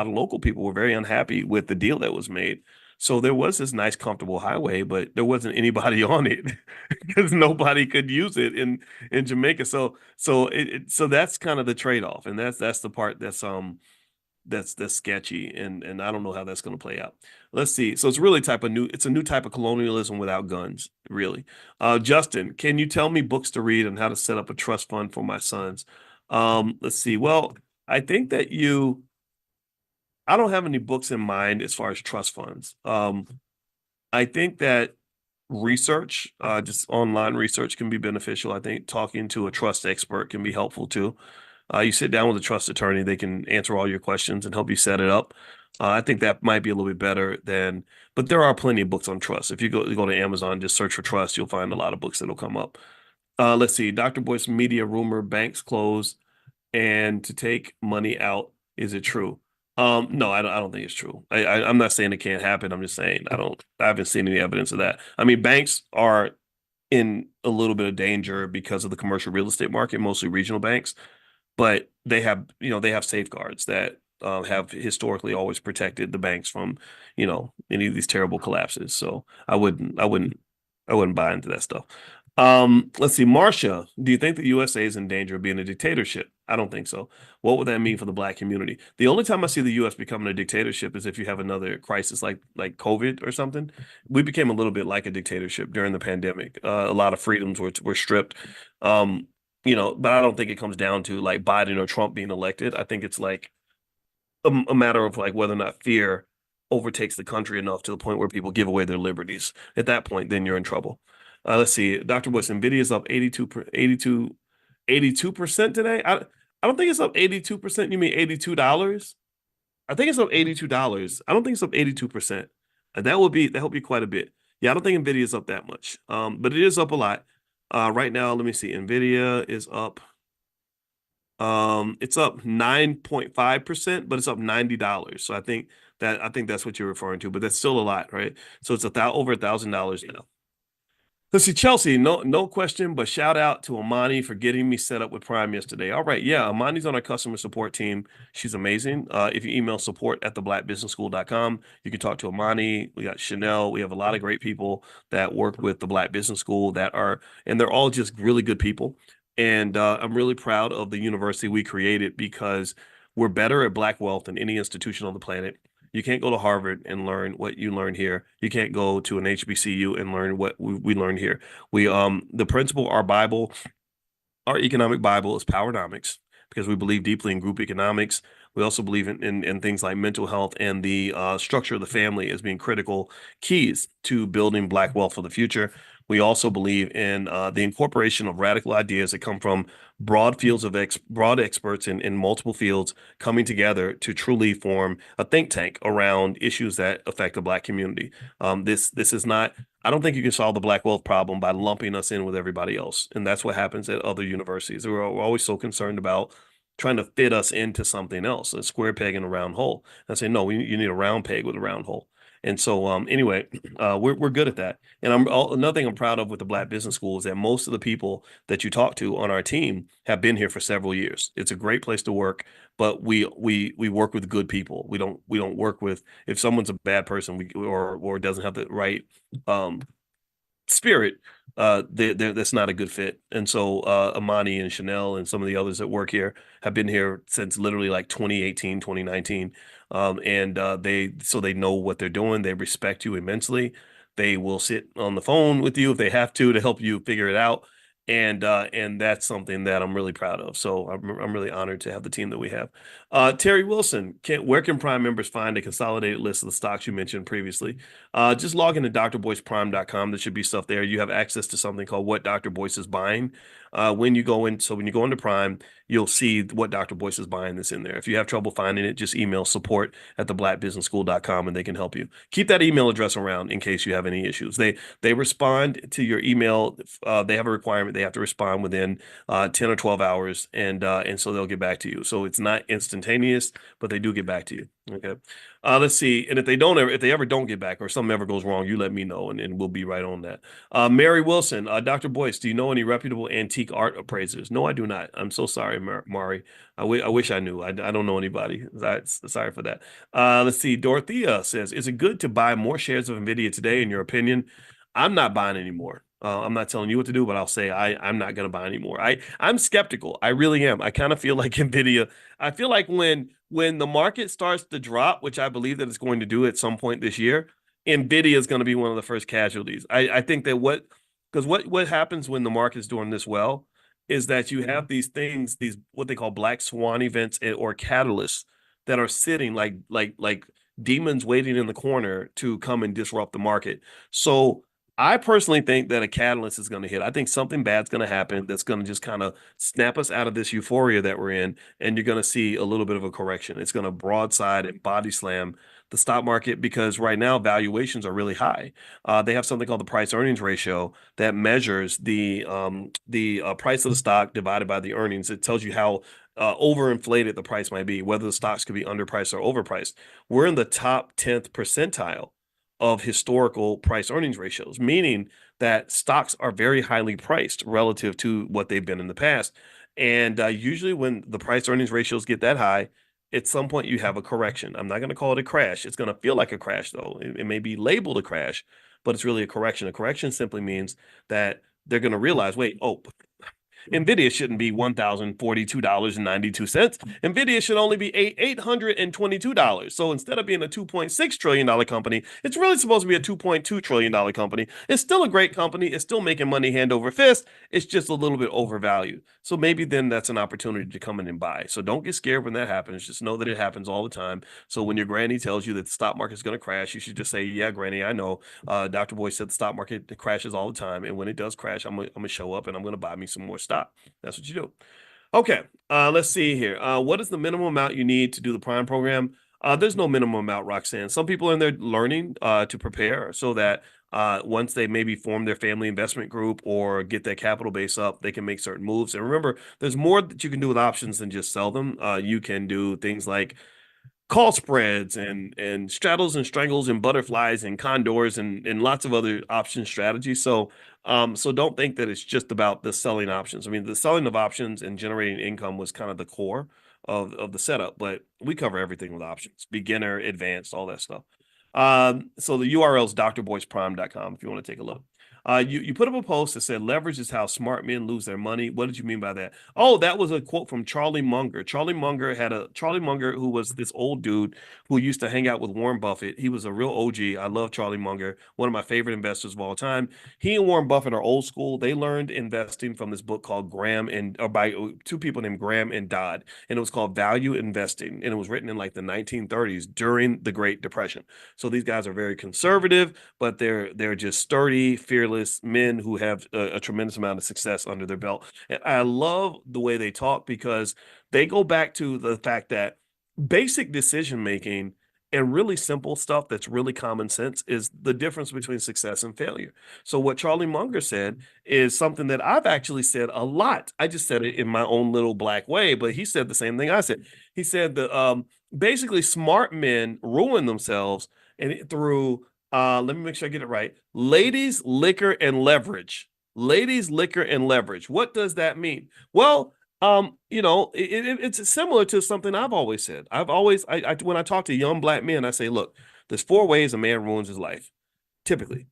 local people were very unhappy with the deal that was made. So there was this nice, comfortable highway, but there wasn't anybody on it because nobody could use it in Jamaica. So that's kind of the trade-off, and that's the part that's sketchy, and I don't know how that's going to play out. Let's see. So it's a new type of colonialism without guns, really. Justin, can you tell me books to read on how to set up a trust fund for my sons? Let's see. Well, I think that I don't have any books in mind as far as trust funds. I think that research, just online research, can be beneficial. I think talking to a trust expert can be helpful too. You sit down with a trust attorney, they can answer all your questions and help you set it up. I think that might be a little bit better but there are plenty of books on trust. If you go to Amazon, just search for trust, you'll find a lot of books that'll come up. Let's see. Dr. Boyce, media rumor, banks close and to take money out. Is it true? No, I don't think it's true. I'm not saying it can't happen. I'm just saying I haven't seen any evidence of that. I mean, banks are in a little bit of danger because of the commercial real estate market, mostly regional banks, but they have safeguards that have historically always protected the banks from, any of these terrible collapses. So I wouldn't buy into that stuff. Let's see, Marcia, do you think the USA is in danger of being a dictatorship? I don't think so. What would that mean for the Black community? The only time I see the US becoming a dictatorship is if you have another crisis like COVID or something. We became a little bit like a dictatorship during the pandemic. A lot of freedoms were stripped. But I don't think it comes down to like Biden or Trump being elected. I think it's like a matter of like whether or not fear overtakes the country enough to the point where people give away their liberties. At that point, then you're in trouble. Let's see. Dr. Boyce, Nvidia is up 82% today. I don't think it's up 82%. You mean $82? I think it's up $82. I don't think it's up 82%. That would be quite a bit. Yeah, I don't think Nvidia is up that much. But it is up a lot. Right now, let me see. Nvidia is up. It's up 9.5%, but it's up $90. So I think that's what you're referring to, but that's still a lot, right? So it's over $1,000 now. Let's see, Chelsea, no question, but shout out to Amani for getting me set up with Prime yesterday. All right, yeah, Amani's on our customer support team. She's amazing. If you email support@theblackbusinessschool.com, you can talk to Amani. We got Chanel. We have a lot of great people that work with the Black Business School and they're all just really good people. And I'm really proud of the university we created because we're better at Black wealth than any institution on the planet. You can't go to Harvard and learn what you learn here. You can't go to an HBCU and learn what we learned here. The principle, our economic Bible is Powernomics because we believe deeply in group economics. We also believe in things like mental health and the structure of the family as being critical keys to building Black wealth for the future. We also believe in the incorporation of radical ideas that come from broad fields of broad experts in multiple fields coming together to truly form a think tank around issues that affect the Black community. This is not. I don't think you can solve the Black wealth problem by lumping us in with everybody else, and that's what happens at other universities. We're always so concerned about trying to fit us into something else, a square peg in a round hole. I say, no, you need a round peg with a round hole. And so, anyway, we're good at that. And another thing I'm proud of with the Black Business School is that most of the people that you talk to on our team have been here for several years. It's a great place to work, but we work with good people. We don't work with, if someone's a bad person, or doesn't have the right spirit, that's not a good fit. And so Amani and Chanel and some of the others that work here have been here since literally like 2018, 2019. And they know what they're doing. They respect you immensely. They will sit on the phone with you if they have to help you figure it out. And that's something that I'm really proud of. So I'm really honored to have the team that we have. Terry Wilson, where can Prime members find a consolidated list of the stocks you mentioned previously? Just log into drboyceprime.com. There should be stuff there. You have access to something called What Dr. Boyce is Buying. When you go into Prime, you'll see what Dr. Boyce is buying that's in there. If you have trouble finding it, just email support@theblackbusinessschool.com and they can help you. Keep that email address around in case you have any issues. They respond to your email. They have a requirement. They have to respond within 10 or 12 hours, and so they'll get back to you. So it's not instantaneous, but they do get back to you. Okay. Let's see. And if they ever don't get back or something ever goes wrong, you let me know and we'll be right on that. Mary Wilson, Dr. Boyce, do you know any reputable antique art appraisers? No, I do not. I'm so sorry, Mari. I wish I knew. I don't know anybody. Sorry for that. Let's see. Dorothea says, is it good to buy more shares of Nvidia today, in your opinion? I'm not buying anymore. I'm not telling you what to do, but I'll say I'm not going to buy anymore. I'm skeptical. I really am. I kind of feel like Nvidia. I feel like when the market starts to drop, which I believe that it's going to do at some point this year, Nvidia is going to be one of the first casualties. I think that what happens when the market's doing this well is that you have these things, these what they call black swan events or catalysts that are sitting like demons waiting in the corner to come and disrupt the market. So I personally think that a catalyst is going to hit. I think something bad's going to happen that's going to just kind of snap us out of this euphoria that we're in, and you're going to see a little bit of a correction. It's going to broadside and body slam the stock market because right now valuations are really high. They have something called the price earnings ratio that measures the price of the stock divided by the earnings. It tells you how overinflated the price might be, whether the stocks could be underpriced or overpriced. We're in the top 10th percentile of historical price earnings ratios, meaning that stocks are very highly priced relative to what they've been in the past. And usually when the price earnings ratios get that high, at some point you have a correction. I'm not going to call it a crash. It's going to feel like a crash, though. It may be labeled a crash, but it's really a correction. A correction simply means that they're going to realize, wait, Nvidia shouldn't be $1,042.92. Nvidia should only be $822. So instead of being a $2.6 trillion company, it's really supposed to be a $2.2 trillion company. It's still a great company. It's still making money hand over fist. It's just a little bit overvalued. So maybe then that's an opportunity to come in and buy. So don't get scared when that happens. Just know that it happens all the time. So when your granny tells you that the stock market is going to crash, you should just say, yeah, granny, I know. Dr. Boyce said the stock market crashes all the time. And when it does crash, I'm going to show up and I'm going to buy me some more stock. That's what you do. Okay, let's see here. What is the minimum amount you need to do the Prime program? There's no minimum amount, Roxanne. Some people are in there learning to prepare so that once they maybe form their family investment group or get their capital base up, they can make certain moves. And remember, there's more that you can do with options than just sell them. You can do things like call spreads and straddles and strangles and butterflies and condors and lots of other option strategies. So don't think that it's just about the selling options. I mean, the selling of options and generating income was kind of the core of the setup, but we cover everything with options, beginner, advanced, all that stuff. So the URL is drboyceprime.com if you want to take a look. You put up a post that said leverage is how smart men lose their money. What did you mean by that? Oh, that was a quote from Charlie Munger. Charlie Munger, who was this old dude who used to hang out with Warren Buffett. He was a real OG. I love Charlie Munger, one of my favorite investors of all time. He and Warren Buffett are old school. They learned investing from this book called by two people named Graham and Dodd, and it was called Value Investing, and it was written in like the 1930s during the Great Depression. So these guys are very conservative, but they're just sturdy, fearless fabulous men who have a tremendous amount of success under their belt. And I love the way they talk because they go back to the fact that basic decision making and really simple stuff that's really common sense is the difference between success and failure. So what Charlie Munger said is something that I've actually said a lot. I just said it in my own little black way, but he said the same thing I said. He said that basically smart men ruin themselves and through let me make sure I get it right. Ladies, liquor, and leverage. Ladies, liquor, and leverage. What does that mean? Well, it's similar to something I've always said. When I talk to young black men, I say, look, there's 4 ways a man ruins his life. Typically,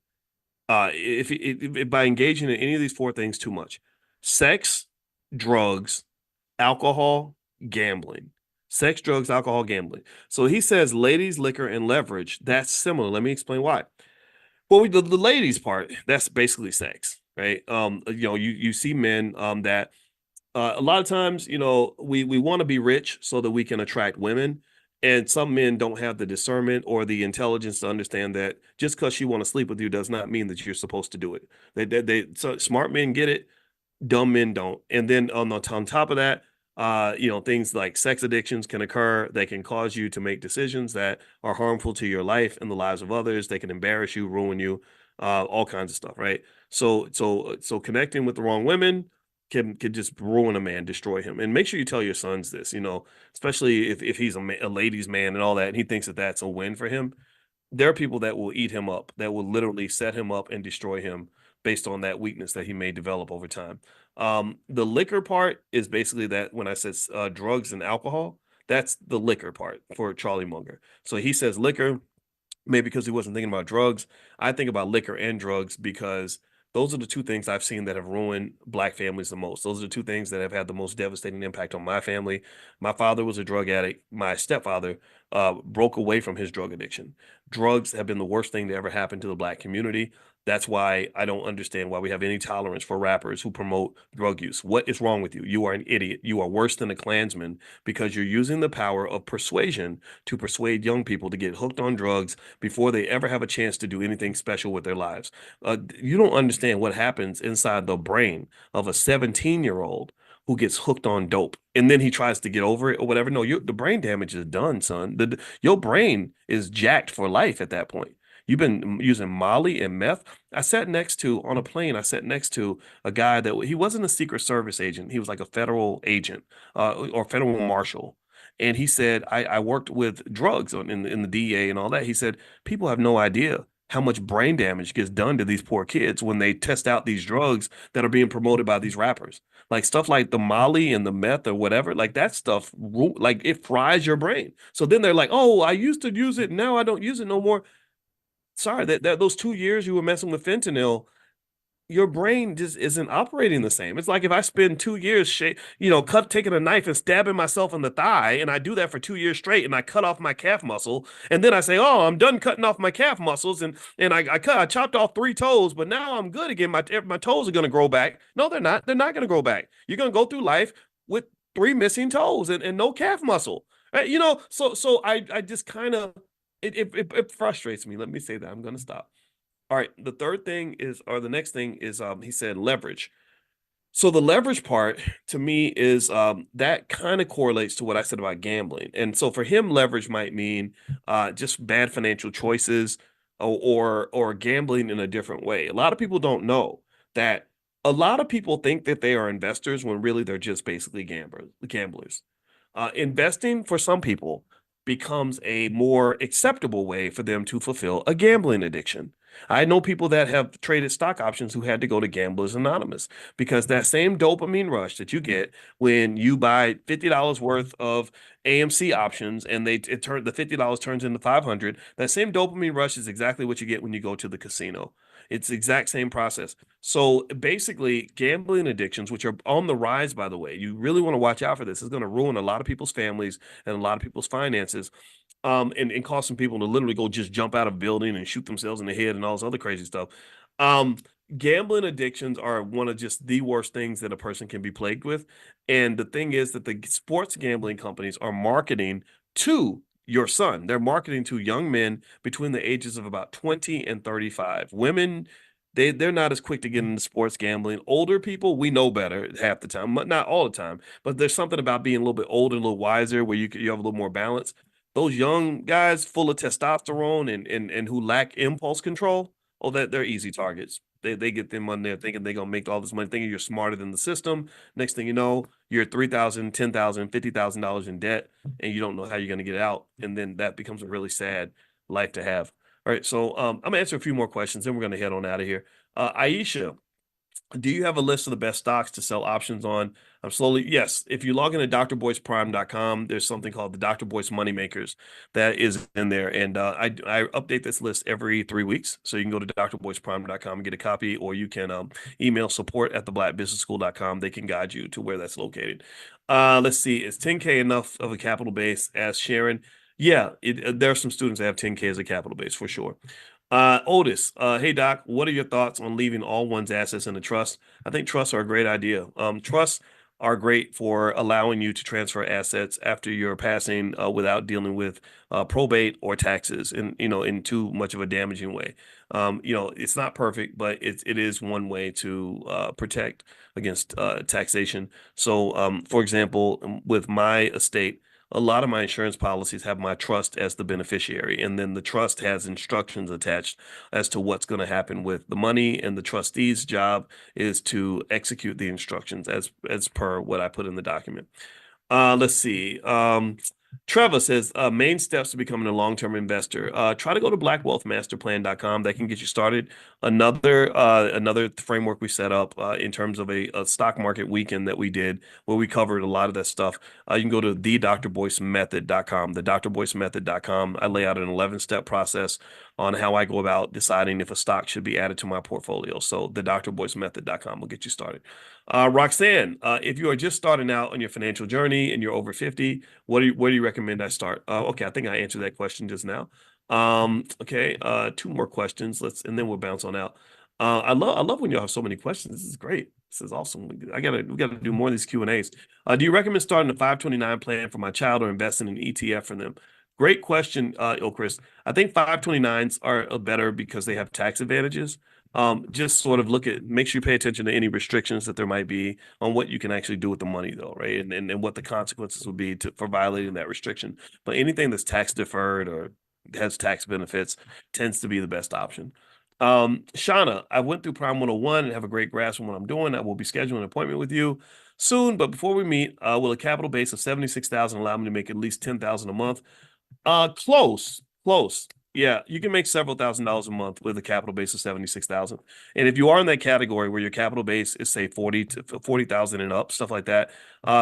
if by engaging in any of these 4 things too much: sex, drugs, alcohol, gambling. Sex, drugs, alcohol, gambling. So he says, ladies, liquor, and leverage. That's similar. Let me explain why. Well, the ladies part, that's basically sex, right? You see men that a lot of times, we want to be rich so that we can attract women. And some men don't have the discernment or the intelligence to understand that just because she want to sleep with you does not mean that you're supposed to do it. So smart men get it, dumb men don't. And then on top of that, things like sex addictions can occur. They can cause you to make decisions that are harmful to your life and the lives of others. They can embarrass you, ruin you, all kinds of stuff, right? So connecting with the wrong women can just ruin a man, destroy him. And make sure you tell your sons this, especially if he's a ladies' man and all that, and he thinks that that's a win for him. There are people that will eat him up, that will literally set him up and destroy him based on that weakness that he may develop over time. The liquor part is basically that when I said drugs and alcohol, that's the liquor part for Charlie Munger. So he says liquor, maybe because he wasn't thinking about drugs. I think about liquor and drugs because those are the 2 things I've seen that have ruined black families the most. Those are the 2 things that have had the most devastating impact on my family. My father was a drug addict. My stepfather broke away from his drug addiction. Drugs have been the worst thing to ever happen to the black community. That's why I don't understand why we have any tolerance for rappers who promote drug use. What is wrong with you? You are an idiot. You are worse than a Klansman because you're using the power of persuasion to persuade young people to get hooked on drugs before they ever have a chance to do anything special with their lives. You don't understand what happens inside the brain of a 17-year-old who gets hooked on dope and then he tries to get over it or whatever. No, the brain damage is done, son. Your brain is jacked for life at that point. You've been using Molly and meth. On a plane, I sat next to a guy that he wasn't a Secret Service agent. He was like a federal agent or federal marshal. And he said, I worked with drugs in the DEA and all that. He said, people have no idea how much brain damage gets done to these poor kids when they test out these drugs that are being promoted by these rappers. Like stuff like the Molly and the meth or whatever, like that stuff, like it fries your brain. So then they're like, oh, I used to use it. Now I don't use it no more. Sorry, that those 2 years you were messing with fentanyl, your brain just isn't operating the same. It's like if I spend 2 years, taking a knife and stabbing myself in the thigh, and I do that for 2 years straight, and I cut off my calf muscle, and then I say, "Oh, I'm done cutting off my calf muscles," and I chopped off 3 toes, but now I'm good again. My toes are going to grow back. No, they're not. They're not going to grow back. You're going to go through life with 3 missing toes and no calf muscle. So I just kind of it frustrates me. Let me say that. I'm going to stop. All right. The next thing is, he said leverage. So the leverage part to me is that kind of correlates to what I said about gambling. And so for him, leverage might mean just bad financial choices or gambling in a different way. A lot of people don't know that a lot of people think that they are investors when really they're just basically gamblers. Investing for some people becomes a more acceptable way for them to fulfill a gambling addiction. I know people that have traded stock options who had to go to Gamblers Anonymous because that same dopamine rush that you get when you buy $50 worth of AMC options and the $50 turns into 500, that same dopamine rush is exactly what you get when you go to the casino. It's the exact same process. So basically, gambling addictions, which are on the rise, by the way, you really want to watch out for this. It's going to ruin a lot of people's families and a lot of people's finances. And cause some people to literally go just jump out of a building and shoot themselves in the head and all this other crazy stuff. Gambling addictions are one of just the worst things that a person can be plagued with. And the thing is that the sports gambling companies are marketing to your son. They're marketing to young men between the ages of about 20 and 35. Women they're not as quick to get into sports gambling. Older people, we know better half the time, but not all the time. But there's something about being a little bit older, a little wiser, where you have a little more balance. Those young guys full of testosterone and who lack impulse control, oh, that they're easy targets. They get them on there thinking they're gonna make all this money, thinking you're smarter than the system. Next thing you know, you're $3,000, $10,000, $50,000 in debt, and you don't know how you're gonna get out. And then that becomes a really sad life to have. All right, so I'm gonna answer a few more questions, then we're gonna head on out of here. Aisha, do you have a list of the best stocks to sell options on? I'm slowly, yes. If you log into drboyceprime.com, there's something called the Dr. Boyce Moneymakers that is in there. And I update this list every 3 weeks. So you can go to drboyceprime.com and get a copy, or you can email support@theblackbusinessschool.com. They can guide you to where that's located. Let's see. Is 10K enough of a capital base? Asked Sharon. Yeah, there are some students that have 10K as a capital base for sure. Otis, hey Doc, what are your thoughts on leaving all one's assets in a trust? I think trusts are a great idea. Trusts are great for allowing you to transfer assets after your passing without dealing with probate or taxes in too much of a damaging way. It's not perfect, but it is one way to protect against taxation. So, for example, with my estate, a lot of my insurance policies have my trust as the beneficiary, and then the trust has instructions attached as to what's going to happen with the money, and the trustee's job is to execute the instructions as per what I put in the document. Let's see. Trevor says, main steps to becoming a long-term investor. Try to go to blackwealthmasterplan.com. That can get you started. Another framework we set up in terms of a stock market weekend that we did where we covered a lot of that stuff. You can go to thedrboycemethod.com, thedrboycemethod.com. I lay out an 11-step process on how I go about deciding if a stock should be added to my portfolio. So thedrboycemethod.com will get you started. Roxanne, if you are just starting out on your financial journey and you're over 50, where do you recommend I start? Okay, I think I answered that question just now. Okay, two more questions. And then we'll bounce on out. I love when you have so many questions. This is great. This is awesome. We gotta do more of these Q&As. Do you recommend starting a 529 plan for my child or investing in an ETF for them? Great question, Chris. I think 529s are better because they have tax advantages. Just sort of make sure you pay attention to any restrictions that there might be on what you can actually do with the money though, right? And what the consequences would be for violating that restriction. But anything that's tax deferred or has tax benefits tends to be the best option. Shauna, I went through Prime 101 and have a great grasp on what I'm doing. I will be scheduling an appointment with you soon, but before we meet, will a capital base of 76,000 allow me to make at least 10,000 a month? Close. Yeah, you can make several $1,000s a month with a capital base of 76,000. And if you are in that category where your capital base is say 40,000 and up, stuff like that,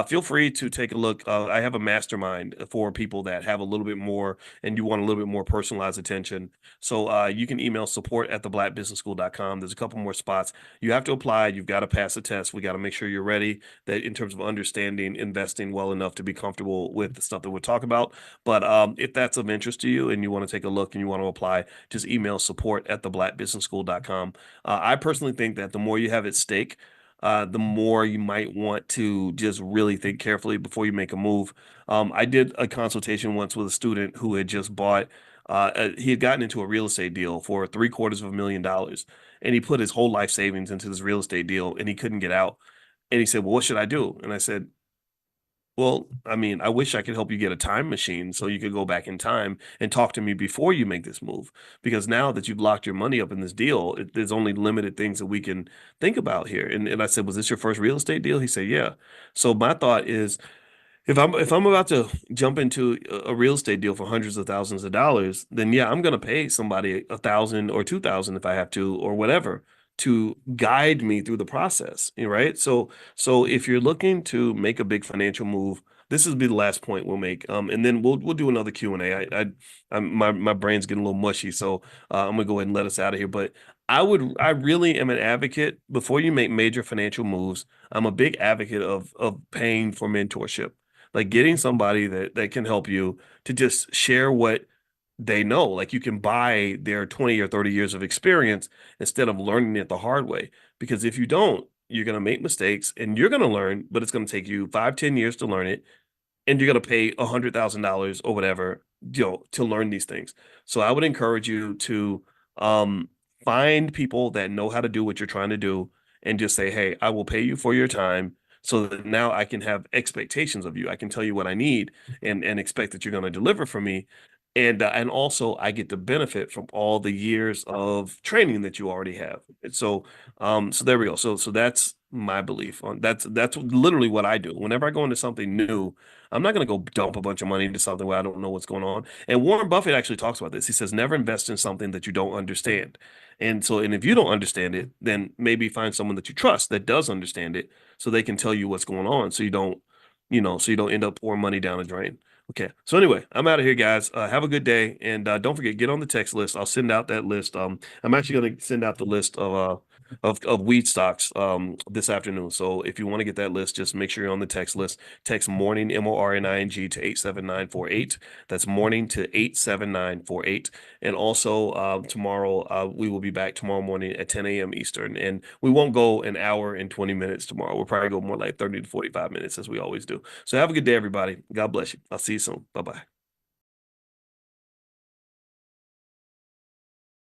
feel free to take a look. I have a mastermind for people that have a little bit more and you want a little bit more personalized attention. So you can email support@theblackbusinessschool.com. There's a couple more spots. You have to apply. You've got to pass the test. We got to make sure you're ready that in terms of understanding investing well enough to be comfortable with the stuff that we'll talk about. But if that's of interest to you and you want to take a look and you want to apply, just email support@theblackbusinessschool.com. I personally think that the more you have at stake, the more you might want to just really think carefully before you make a move. I did a consultation once with a student who had just bought, he had gotten into a real estate deal for $750,000, and he put his whole life savings into this real estate deal and he couldn't get out. And he said, well, what should I do? And I said, well, I mean, I wish I could help you get a time machine so you could go back in time and talk to me before you make this move. Because now that you've locked your money up in this deal, there's only limited things that we can think about here. And I said, was this your first real estate deal? He said, yeah. So my thought is, if I'm about to jump into a real estate deal for hundreds of thousands of dollars, then yeah, I'm gonna pay somebody 1,000 or 2,000 if I have to, or whatever, to guide me through the process, right? So if you're looking to make a big financial move, this will be the last point we'll make, and then we'll do another Q&A. My brain's getting a little mushy, so I'm gonna go ahead and let us out of here. But I really am an advocate before you make major financial moves. I'm a big advocate of paying for mentorship, like getting somebody that can help you to just share what they know. Like you can buy their 20 or 30 years of experience instead of learning it the hard way. Because if you don't, you're going to make mistakes and you're going to learn, but it's going to take you 5-10 years to learn it. And you're going to pay $100,000 or whatever, to learn these things. So I would encourage you to find people that know how to do what you're trying to do and just say, hey, I will pay you for your time so that now I can have expectations of you. I can tell you what I need and expect that you're going to deliver for me. And also I get the benefit from all the years of training that you already have. And so there we go. So that's my belief on that's literally what I do. Whenever I go into something new, I'm not going to go dump a bunch of money into something where I don't know what's going on. And Warren Buffett actually talks about this. He says, never invest in something that you don't understand. And if you don't understand it, then maybe find someone that you trust that does understand it so they can tell you what's going on so you don't, so you don't end up pouring money down the drain. Okay. So anyway, I'm out of here, guys. Have a good day. And don't forget, get on the text list. I'll send out that list. I'm actually going to send out the list of weed stocks this afternoon. So if you want to get that list, just make sure you're on the text list. Text morning, MORNING, to 87948. That's morning to 87948. And also tomorrow, we will be back tomorrow morning at 10 a.m. Eastern. And we won't go an hour and 20 minutes tomorrow. We'll probably go more like 30 to 45 minutes as we always do. So have a good day, everybody. God bless you. I'll see you soon. Bye-bye.